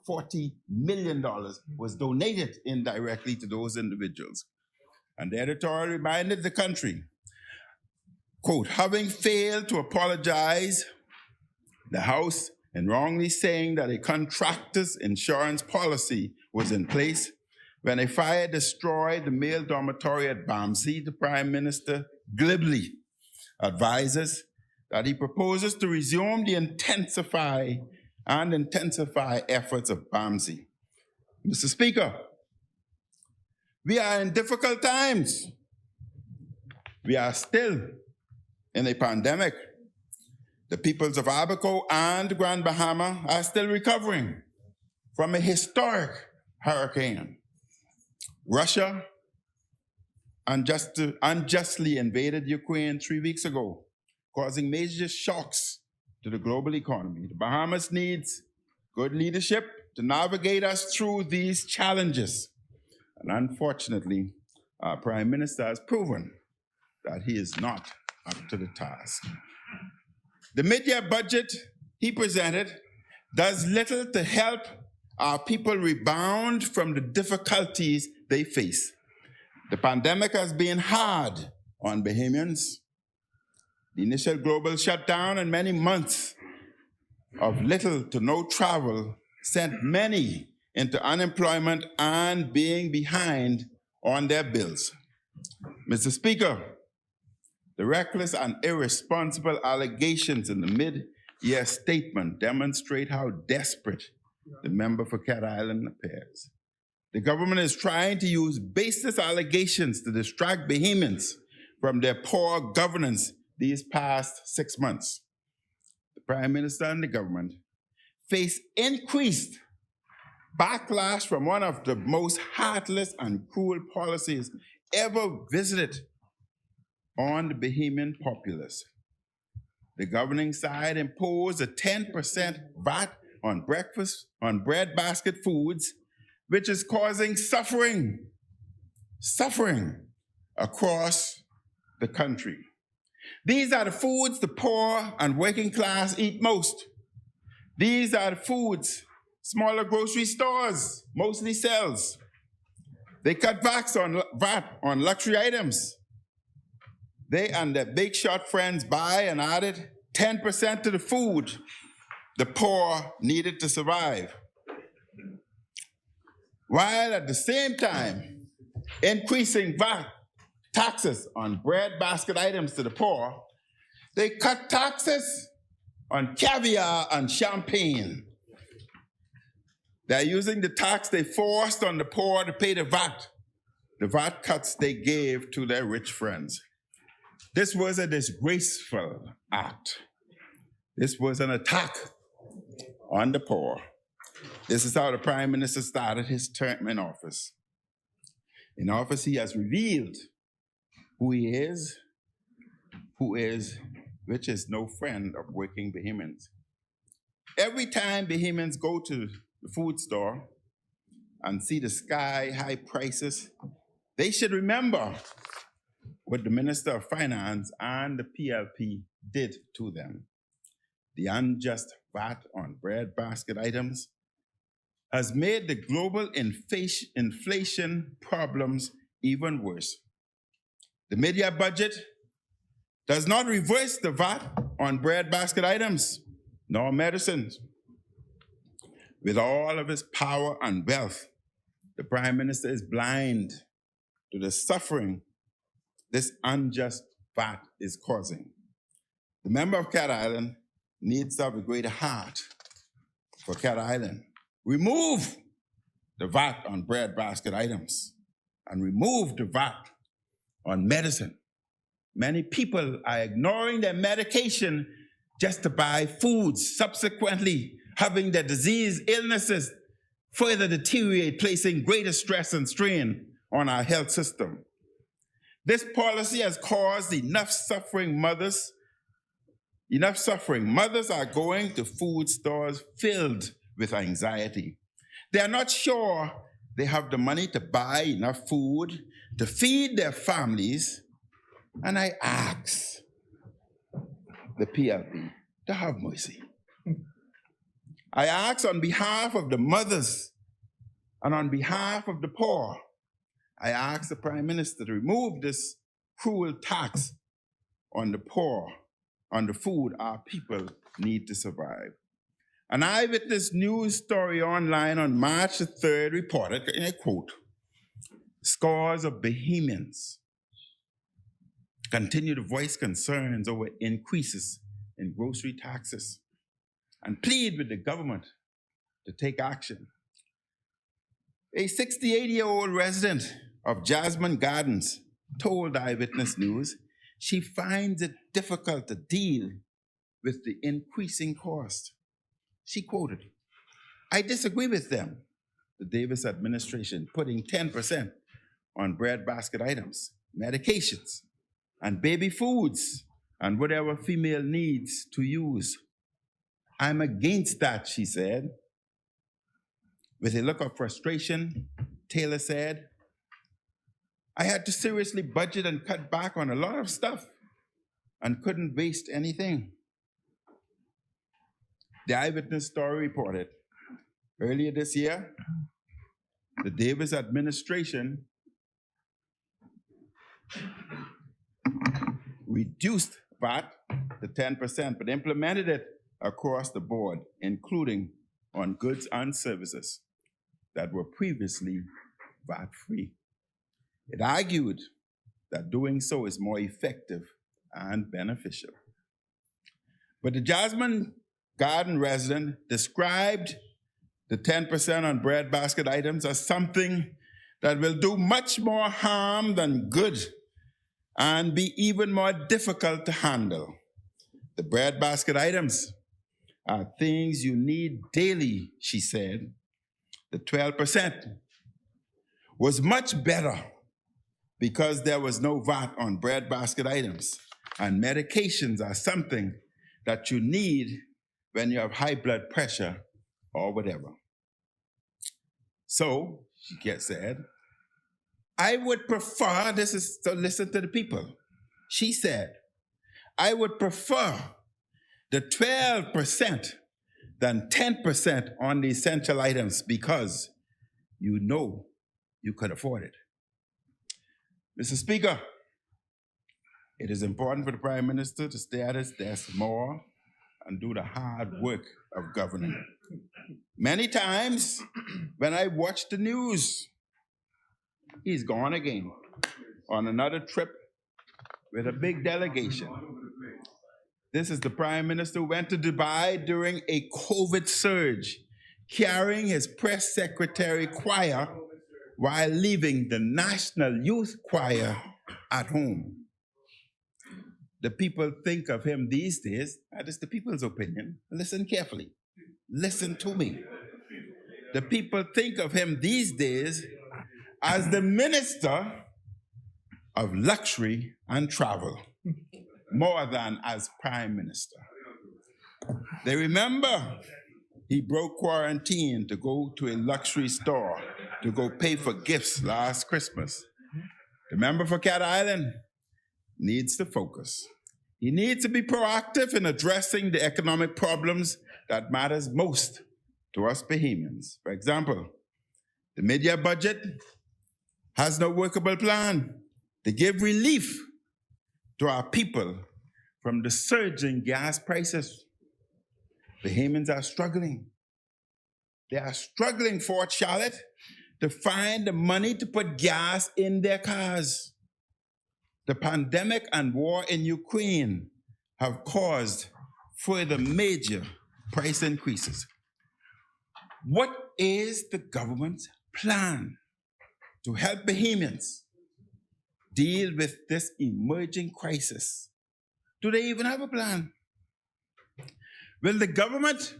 $40 million was donated indirectly to those individuals. And the editorial reminded the country, quote, having failed to apologize, the House, in wrongly saying that a contractor's insurance policy was in place when a fire destroyed the male dormitory at Bamsey, the Prime Minister glibly advises that he proposes to resume the intensify efforts of Bamsey. Mr. Speaker, we are in difficult times. We are still in a pandemic. The peoples of Abaco and Grand Bahama are still recovering from a historic hurricane. Russia unjustly invaded Ukraine 3 weeks ago, causing major shocks to the global economy. The Bahamas needs good leadership to navigate us through these challenges. And unfortunately, our Prime Minister has proven that he is not up to the task. The mid-year budget he presented does little to help our people rebound from the difficulties they face. The pandemic has been hard on Bahamians. The initial global shutdown and many months of little to no travel sent many into unemployment and being behind on their bills. Mr. Speaker, the reckless and irresponsible allegations in the mid-year statement demonstrate how desperate the member for Cat Island appears. The government is trying to use baseless allegations to distract Bahamians from their poor governance these past 6 months. The Prime Minister and the government face increased backlash from one of the most heartless and cruel policies ever visited on the Bahamian populace. The governing side imposed a 10% VAT on breadbasket foods, which is causing suffering across the country. These are the foods the poor and working class eat most. These are the foods smaller grocery stores mostly sells. They cut VAT on luxury items. They and their big shot friends buy and added 10% to the food the poor needed to survive. While at the same time increasing VAT taxes on breadbasket items to the poor, they cut taxes on caviar and champagne. They're using the tax they forced on the poor to pay the VAT cuts they gave to their rich friends. This was a disgraceful act. This was an attack on the poor. This is how the Prime Minister started his term in office. In office, he has revealed who he is, which is no friend of working Bahamians. Every time Bahamians go to the food store and see the sky-high prices, they should remember what the Minister of Finance and the PLP did to them. The unjust VAT on breadbasket items has made the global inflation problems even worse. The mid-year budget does not reverse the VAT on breadbasket items, nor medicines. With all of his power and wealth, the Prime Minister is blind to the suffering this unjust VAT is causing. The member of Cat Island needs to have a greater heart for Cat Island. Remove the VAT on breadbasket items and remove the VAT on medicine. Many people are ignoring their medication just to buy foods, subsequently having their disease, illnesses further deteriorate, placing greater stress and strain on our health system. This policy has caused enough suffering. Mothers are going to food stores filled with anxiety. They are not sure they have the money to buy enough food to feed their families. And I ask the PLP to have mercy. I ask on behalf of the mothers and on behalf of the poor, I ask the Prime Minister to remove this cruel tax on the poor, on the food our people need to survive. An eyewitness news story online on March the 3rd reported, and I quote, scores of Bahamians continue to voice concerns over increases in grocery taxes and plead with the government to take action. A 68-year-old resident of Jasmine Gardens told Eyewitness News she finds it difficult to deal with the increasing cost. She quoted, I disagree with them, the Davis administration, putting 10% on breadbasket items, medications, and baby foods, and whatever female needs to use. I'm against that, she said. With a look of frustration, Taylor said, I had to seriously budget and cut back on a lot of stuff and couldn't waste anything. The Eyewitness Story reported earlier this year, the Davis administration reduced VAT to 10%, but implemented it across the board, including on goods and services that were previously VAT-free. It argued that doing so is more effective and beneficial. But the Jasmine Garden resident described the 10% on breadbasket items as something that will do much more harm than good and be even more difficult to handle. The breadbasket items are things you need daily, she said. The 12% was much better because there was no VAT on breadbasket items, and medications are something that you need when you have high blood pressure or whatever. So, she said, I would prefer, this is to listen to the people. She said, I would prefer the 12% than 10% on the essential items because you know you could afford it. Mr. Speaker, it is important for the Prime Minister to stay at his desk more and do the hard work of governing. Many times when I watch the news, he's gone again on another trip with a big delegation. This is the Prime Minister who went to Dubai during a COVID surge, carrying his press secretary choir while leaving the National Youth Choir at home. The people think of him these days, that is the people's opinion. Listen carefully. Listen to me. The people think of him these days as the Minister of Luxury and Travel, more than as Prime Minister. They remember he broke quarantine to go to a luxury store to go pay for gifts last Christmas. The member for Cat Island needs to focus. He needs to be proactive in addressing the economic problems that matters most to us Bahamians. For example, the mid-year budget has no workable plan to give relief to our people from the surging gas prices. Bahamians are struggling. They are struggling, Fort Charlotte, to find the money to put gas in their cars. The pandemic and war in Ukraine have caused further major price increases. What is the government's plan to help Bahamians deal with this emerging crisis? Do they even have a plan? Will the government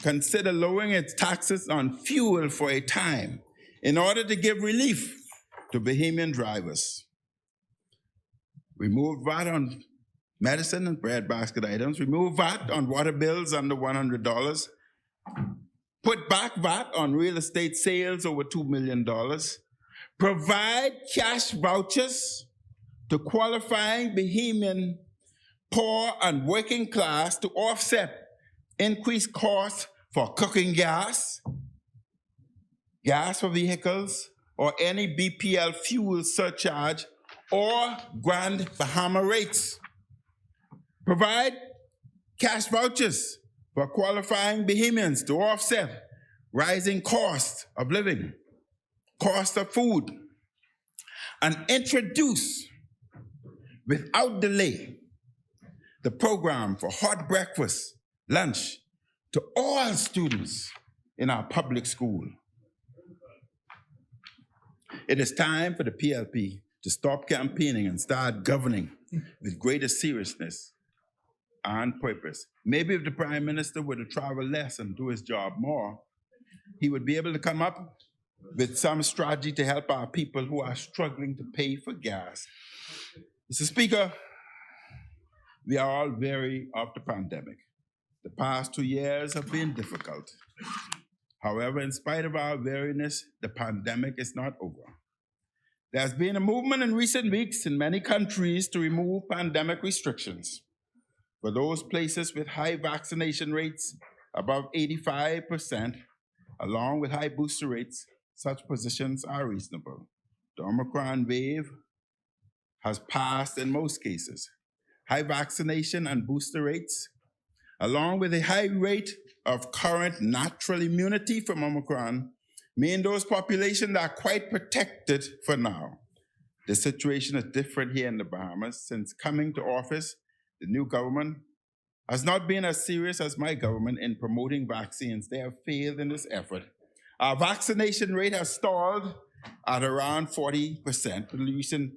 consider lowering its taxes on fuel for a time in order to give relief to Bahamian drivers? Remove VAT on medicine and breadbasket items. Remove VAT on water bills under $100. Put back VAT on real estate sales over $2 million. Provide cash vouchers to qualifying Bahamian poor and working class to offset increased costs for cooking gas, gas for vehicles, or any BPL fuel surcharge or Grand Bahama rates. Provide cash vouchers for qualifying Bahamians to offset rising costs of living, cost of food, and introduce without delay the program for hot breakfast, lunch to all students in our public school. It is time for the PLP to stop campaigning and start governing with greater seriousness and purpose. Maybe if the Prime Minister were to travel less and do his job more, he would be able to come up with some strategy to help our people who are struggling to pay for gas. Mr. Speaker, we are all weary of the pandemic. The past 2 years have been difficult. However, in spite of our weariness, the pandemic is not over. There's been a movement in recent weeks in many countries to remove pandemic restrictions for those places with high vaccination rates above 85%, along with high booster rates, such positions are reasonable. The Omicron wave has passed in most cases. High vaccination and booster rates, along with a high rate of current natural immunity from Omicron, mean those populations are quite protected for now. The situation is different here in the Bahamas. Since coming to office, the new government has not been as serious as my government in promoting vaccines. They have failed in this effort. Our vaccination rate has stalled at around 40%. The recent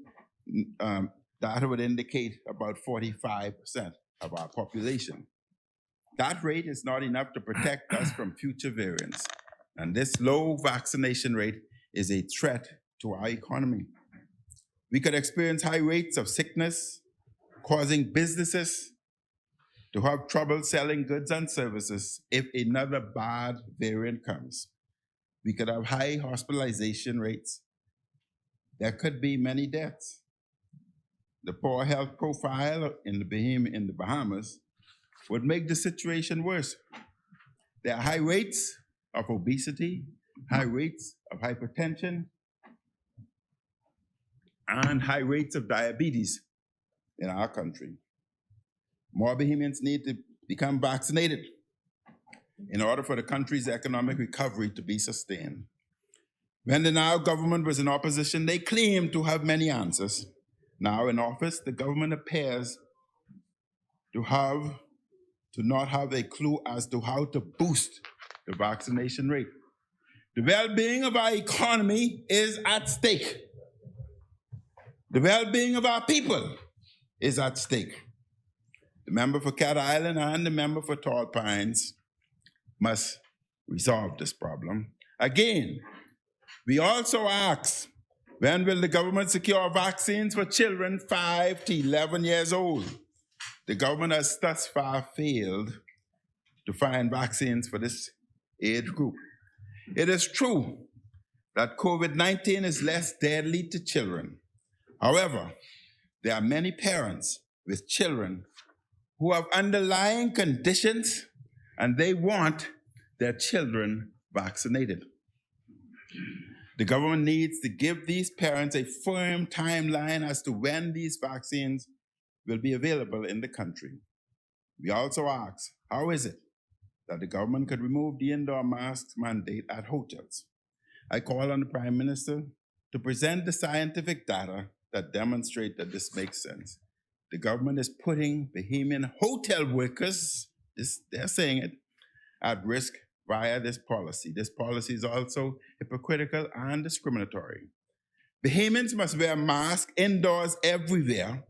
data would indicate about 45% of our population. That rate is not enough to protect us from future variants. And this low vaccination rate is a threat to our economy. We could experience high rates of sickness, causing businesses to have trouble selling goods and services if another bad variant comes. We could have high hospitalization rates. There could be many deaths. The poor health profile in the Bahamas would make the situation worse. There are high rates of obesity, high rates of hypertension, and high rates of diabetes in our country. More Bahamians need to become vaccinated in order for the country's economic recovery to be sustained. When the now government was in opposition, they claimed to have many answers. Now in office, the government appears to not have a clue as to how to boost the vaccination rate. The well-being of our economy is at stake. The well-being of our people is at stake. The member for Cat Island and the member for Tall Pines must resolve this problem. Again, we also ask, when will the government secure vaccines for children 5 to 11 years old? The government has thus far failed to find vaccines for this age group. It is true that COVID-19 is less deadly to children. However, there are many parents with children who have underlying conditions and they want their children vaccinated. The government needs to give these parents a firm timeline as to when these vaccines will be available in the country. We also ask, how is it that the government could remove the indoor mask mandate at hotels? I call on the Prime Minister to present the scientific data that demonstrate that this makes sense. The government is putting Bahamian hotel workers, they're saying it, at risk via this policy. This policy is also hypocritical and discriminatory. Bahamians must wear masks indoors everywhere,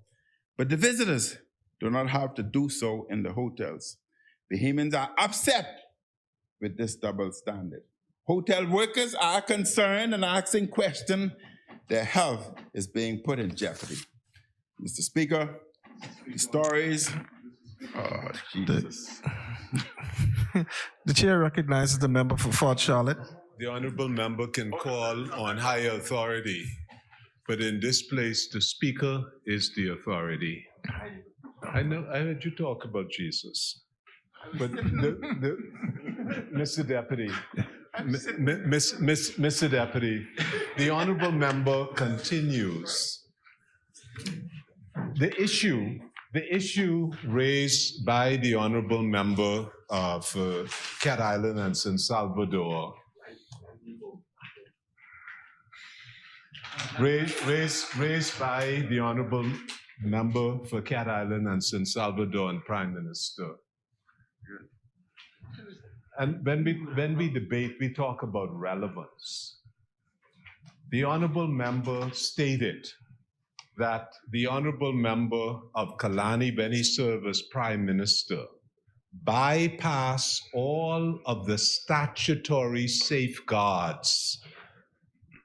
but the visitors do not have to do so in the hotels. Bahamians are upset with this double standard. Hotel workers are concerned and asking questions. Their health is being put in jeopardy. Mr. Speaker, the stories, oh, Jesus. The chair recognizes the member for Fort Charlotte. The honorable member can call on higher authority, but in this place, the speaker is the authority. I know, I heard you talk about Jesus, but Mr. Deputy, Mr. Deputy, the honorable member continues. The issue raised by the honorable member for Cat Island and San Salvador, raised by the honorable member for Cat Island and San Salvador and Prime Minister. And when we debate, we talk about relevance. The honorable member stated that the honorable member of Kalani, when he served as Prime Minister, bypassed all of the statutory safeguards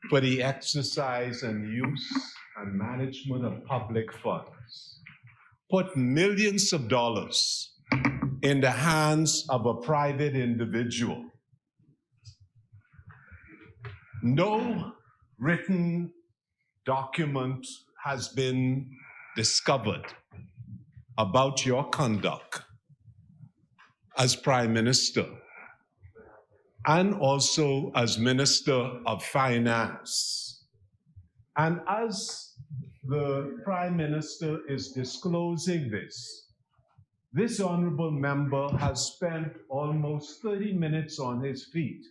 for the exercise and use and management of public funds, put millions of dollars in the hands of a private individual. No written document has been discovered about your conduct. as Prime Minister and also as Minister of Finance. And as the Prime Minister is disclosing this honorable member has spent almost 30 minutes on his feet.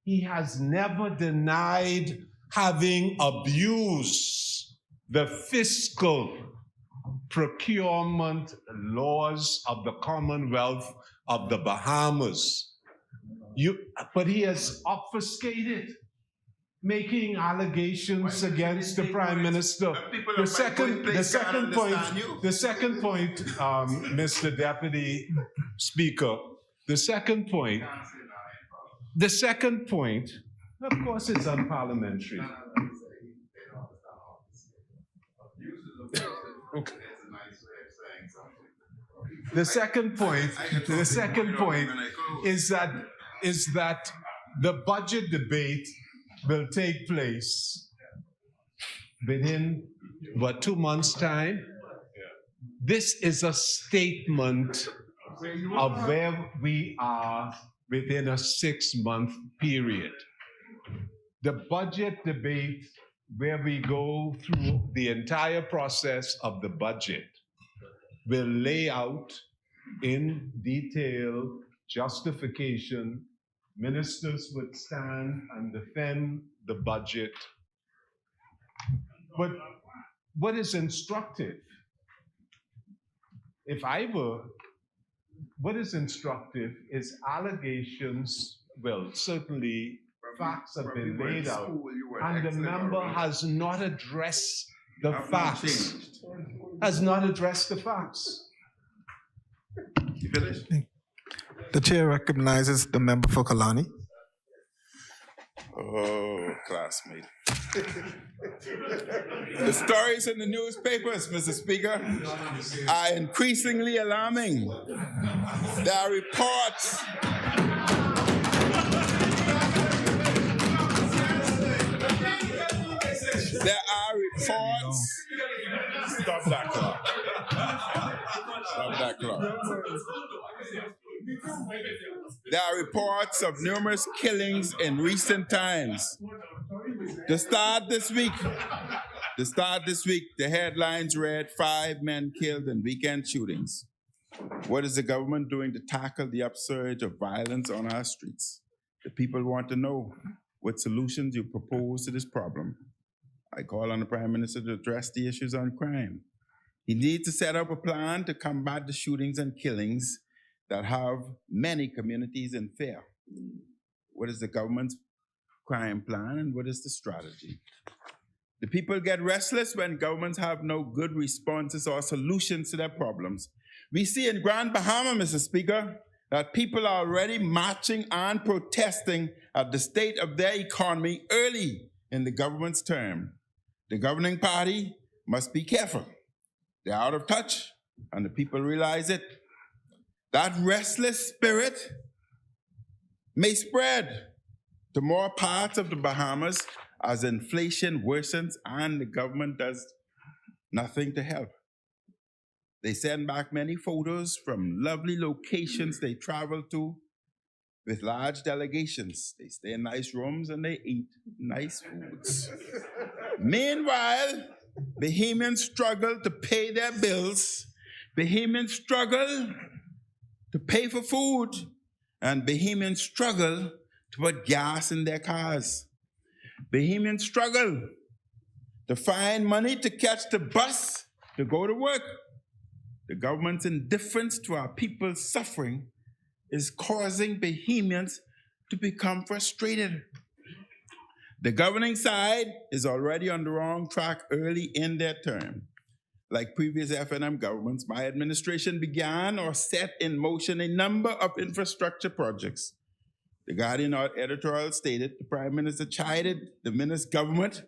He has never denied having abused the fiscal procurement laws of the Commonwealth of the Bahamas. But he has obfuscated, making allegations against the Prime Minister. The second point, Mr. Deputy Speaker, the second point, of course, it's unparliamentary. Okay. The second point is that the budget debate will take place within, 2 months' time? This is a statement of where we are within a 6-month period. The budget debate, where we go through the entire process of the budget, will lay out in detail justification. Ministers would stand and defend the budget. But what is instructive? What is instructive is allegations, well, certainly facts have been laid out, and the member has not addressed the facts. Has not addressed the facts. You finished? The chair recognizes the member for Kalani. Oh, classmate. The stories in the newspapers, Mr. Speaker, are increasingly alarming. There are reports. Stop that clock. Stop that clock. There are reports of numerous killings in recent times. To start this week, the headlines read 5 men killed in weekend shootings. What is the government doing to tackle the upsurge of violence on our streets? The people want to know what solutions you propose to this problem. I call on the Prime Minister to address the issues on crime. He needs to set up a plan to combat the shootings and killings that have many communities in fear. What is the government's crime plan and what is the strategy? The people get restless when governments have no good responses or solutions to their problems. We see in Grand Bahama, Mr. Speaker, that people are already marching and protesting at the state of their economy early in the government's term. The governing party must be careful. They're out of touch, and the people realize it. That restless spirit may spread to more parts of the Bahamas as inflation worsens and the government does nothing to help. They send back many photos from lovely locations they travel to with large delegations. They stay in nice rooms and they eat nice foods. Meanwhile, Bahamians struggle to pay their bills. Bahamians struggle to pay for food. And Bahamians struggle to put gas in their cars. Bahamians struggle to find money to catch the bus to go to work. The government's indifference to our people's suffering is causing Bahamians to become frustrated. The governing side is already on the wrong track early in their term. Like previous FNM governments, my administration began or set in motion a number of infrastructure projects. The Guardian editorial stated the Prime Minister chided the Minister government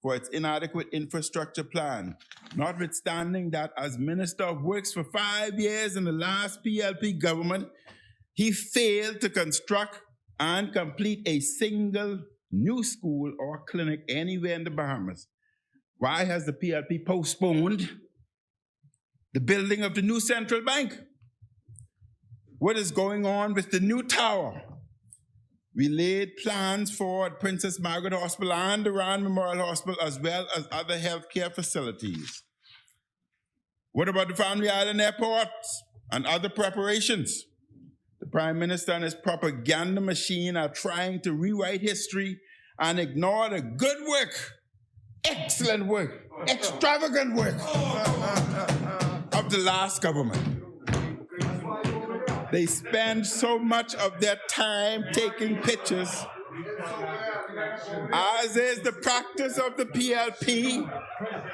for its inadequate infrastructure plan, notwithstanding that as Minister of Works for 5 years in the last PLP government, he failed to construct and complete a single new school or clinic anywhere in the Bahamas. Why has the PLP postponed the building of the new central bank? what is going on with the new tower. We laid plans for Princess Margaret Hospital and the Rand Memorial Hospital, as well as other healthcare facilities. What about the Family Island Airport and other preparations? The Prime Minister and his propaganda machine are trying to rewrite history and ignore the good work, excellent work, extravagant work of the last government. They spend so much of their time taking pictures, as is the practice of the PLP.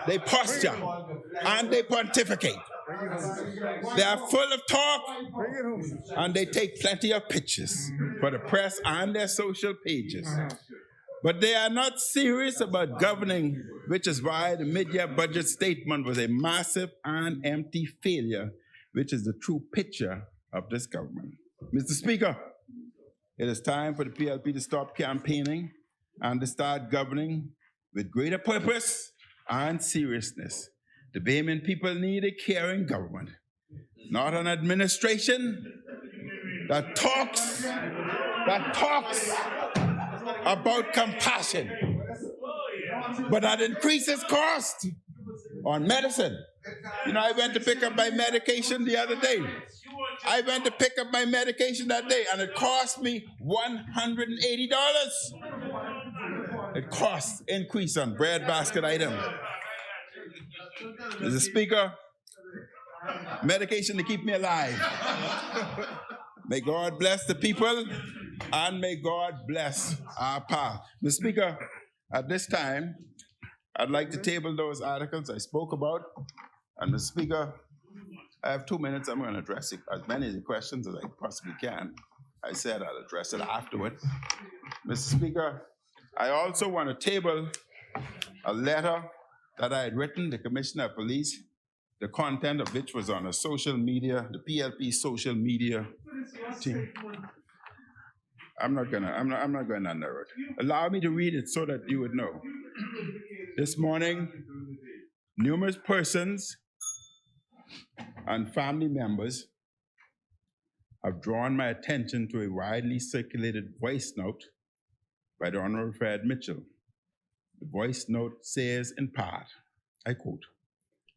They posture and they pontificate. They are full of talk and they take plenty of pictures for the press and their social pages. But they are not serious about governing, which is why the mid-year budget statement was a massive and empty failure, which is the true picture of this government. Mr. Speaker, it is time for the PLP to stop campaigning and to start governing with greater purpose and seriousness. The Bahamian people need a caring government, not an administration that talks about compassion, but that increases cost on medicine. You know, I went to pick up my medication the other day. and it cost me $180. It costs increase on bread basket item. Mr. Speaker, medication to keep me alive. May God bless the people and may God bless our path. Mr. Speaker, at this time, I'd like to table those articles I spoke about. And Mr. Speaker, I have 2 minutes. I'm going to address as many of the questions as I possibly can. I said I'll address it afterward. Mr. Speaker, I also want to table a letter that I had written to the Commissioner of Police, the content of which was on a social media, the PLP social media team. I'm not going to narrow it. Allow me to read it so that you would know. This morning, numerous persons and family members have drawn my attention to a widely circulated voice note by the Honorable Fred Mitchell. The voice note says in part, I quote,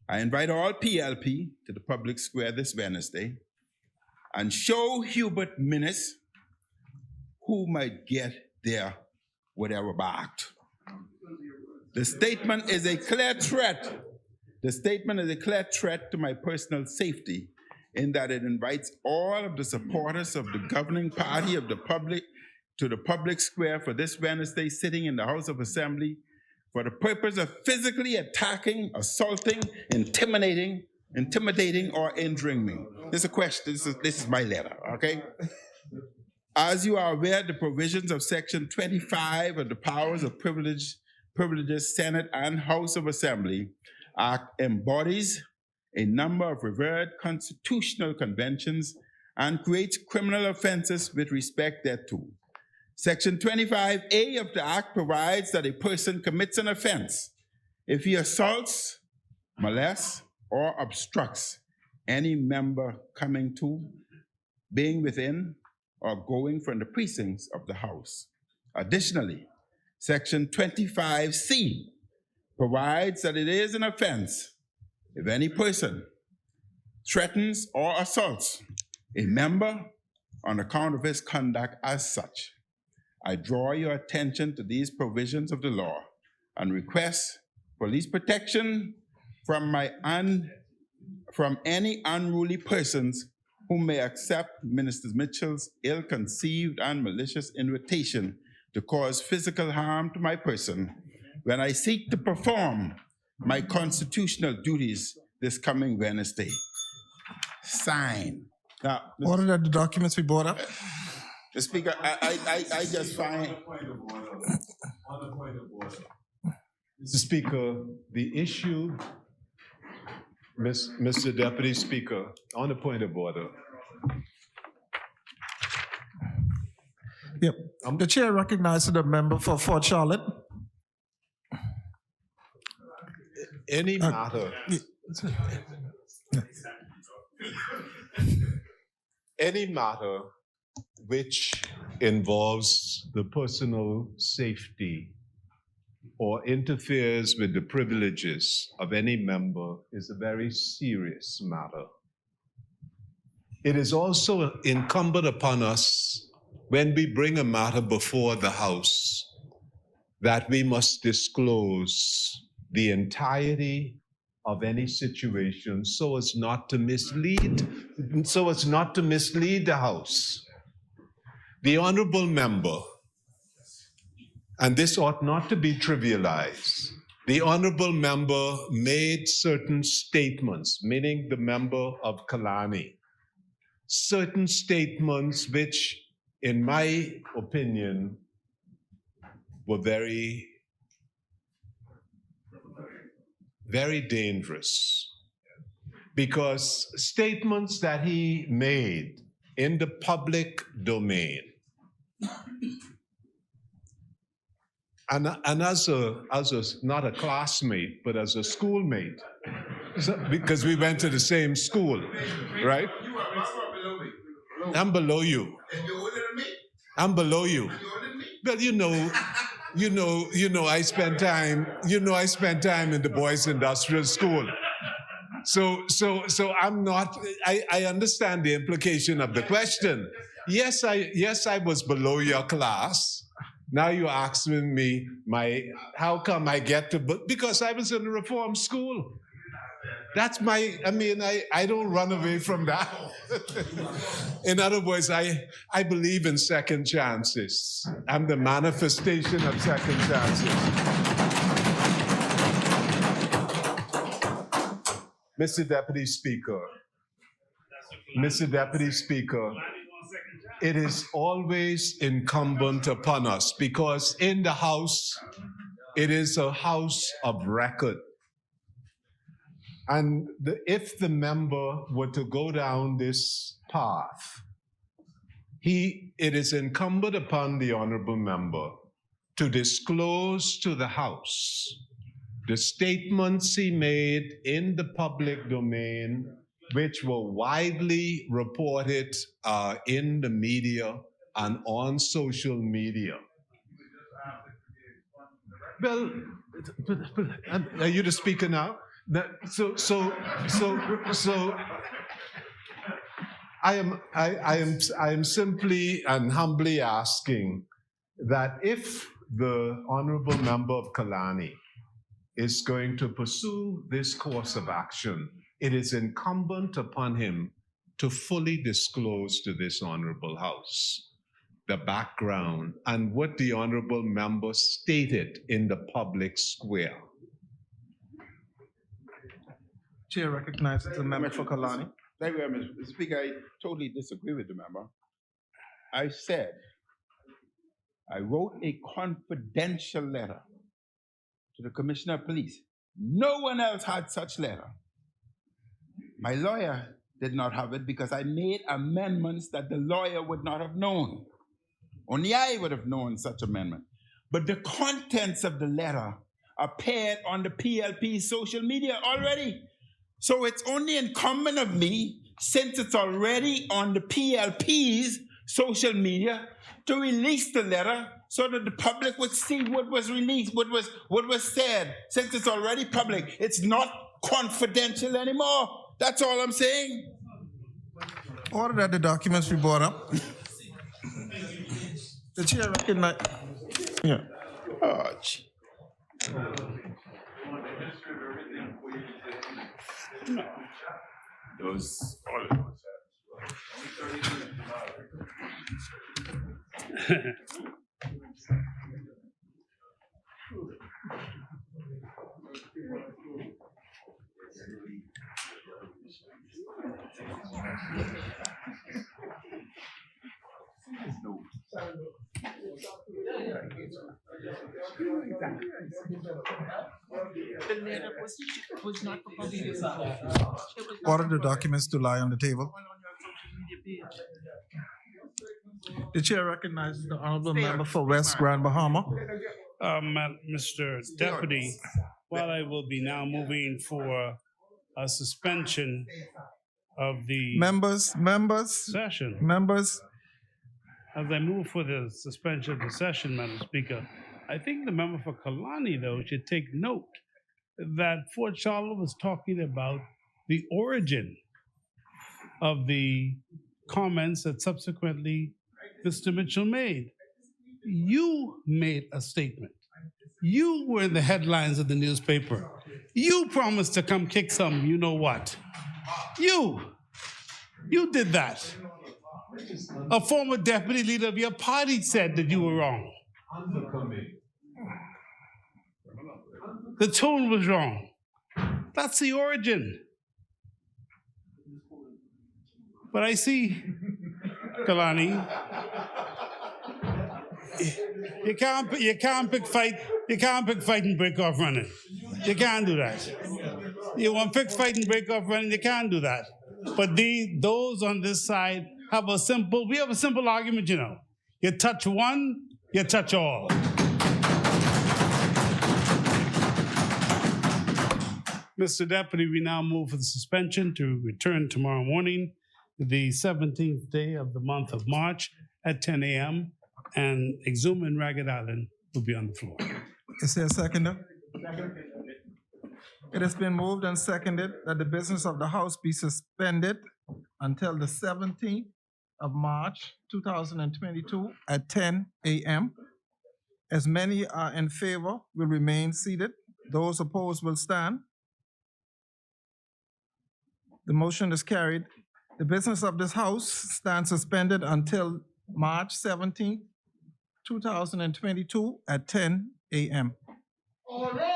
I invite all PLP to the public square this Wednesday and show Hubert Minnis who might get there whatever barked. The statement is a clear threat. The statement is a clear threat to my personal safety in that it invites all of the supporters of the governing party of the public to the public square for this Wednesday sitting in the House of Assembly for the purpose of physically attacking, assaulting, intimidating, or injuring me. This is a question, this is my letter, okay? As you are aware, the provisions of Section 25 of the Powers of Privileges, Senate and House of Assembly Act embodies a number of revered constitutional conventions and creates criminal offenses with respect thereto. Section 25A of the Act provides that a person commits an offense if he assaults, molests, or obstructs any member coming to, being within, or going from the precincts of the House. Additionally, Section 25C provides that it is an offense if any person threatens or assaults a member on account of his conduct as such. I draw your attention to these provisions of the law and request police protection from any unruly persons who may accept Minister Mitchell's ill-conceived and malicious invitation to cause physical harm to my person when I seek to perform my constitutional duties this coming Wednesday. Sign. Now, Order that the documents be brought up. The Speaker, I just find... On the point of order. Mr. Speaker, the issue, Mr. Deputy Speaker, on the point of order. Yep. The chair recognizes the member for Fort Charlotte. Any matter. any matter which involves the personal safety or interferes with the privileges of any member is a very serious matter. It is also incumbent upon us, when we bring a matter before the House, that we must disclose the entirety of any situation so as not to mislead the House. The honorable member, and this ought not to be trivialized, the honorable member made certain statements, meaning the member of Kalani, certain statements which, in my opinion, were very, very dangerous. Because statements that he made in the public domain, and as not a classmate, but as a schoolmate, because we went to the same school, right? I'm below you. I'm below you. Well, I spent time in the boys' industrial school. So I'm not, I understand the implication of the question. Yes, I was below your class. Now you're asking me how come I get to, because I was in a reform school. That's I don't run away from that. In other words, I believe in second chances. I'm the manifestation of second chances. Mr. Deputy Speaker, it is always incumbent upon us, because in the House, it is a house of record. And if the member were to go down this path, it is incumbent upon the honorable member to disclose to the House the statements he made in the public domain, which were widely reported in the media and on social media. Well, are you the speaker now? So I am simply and humbly asking that if the honorable member of Kalani is going to pursue this course of action, it is incumbent upon him to fully disclose to this honorable House the background and what the honorable member stated in the public square. Chair recognizes the member for Kalani. Thank you, Mr. Speaker. I totally disagree with the member. I said I wrote a confidential letter to the Commissioner of Police. No one else had such letter. My lawyer did not have it because I made amendments that the lawyer would not have known. Only I would have known such amendment. But the contents of the letter appeared on the PLP social media already. So it's only incumbent of me, since it's already on the PLP's social media, to release the letter so that the public would see what was released, what was said. Since it's already public, it's not confidential anymore. That's all I'm saying. Order that the documents be brought up. The chair recognizes. Yeah. Oh, gee. No. Those all of Order the documents to lie on the table. The chair recognizes the honorable member for West Grand Bahama. Mr. Deputy, while I will be now moving for a suspension of the Members, session. As I move for the suspension of the session, Madam Speaker, I think the member for Kalani, though, should take note that Fort Charlotte was talking about the origin of the comments that subsequently Mr. Mitchell made. You made a statement. You were in the headlines of the newspaper. You promised to come kick some, you know what. You did that. A former deputy leader of your party said that you were wrong. The tone was wrong. That's the origin. But I see, Kalani, you can't pick fight and break off running. You can't do that. You want pick fight and break off running, you can't do that. But those on this side we have a simple argument, you know. You touch one, you touch all. Mr. Deputy, we now move for the suspension to return tomorrow morning, the 17th day of the month of March at 10 a.m. and Exuma and Ragged Island will be on the floor. Is there a seconder? It has been moved and seconded that the business of the House be suspended until the 17th of March 2022 at 10 a.m. As many are in favor will remain seated. Those opposed will stand. The motion is carried. The business of this House stands suspended until March 17th, 2022 at 10 a.m. All right.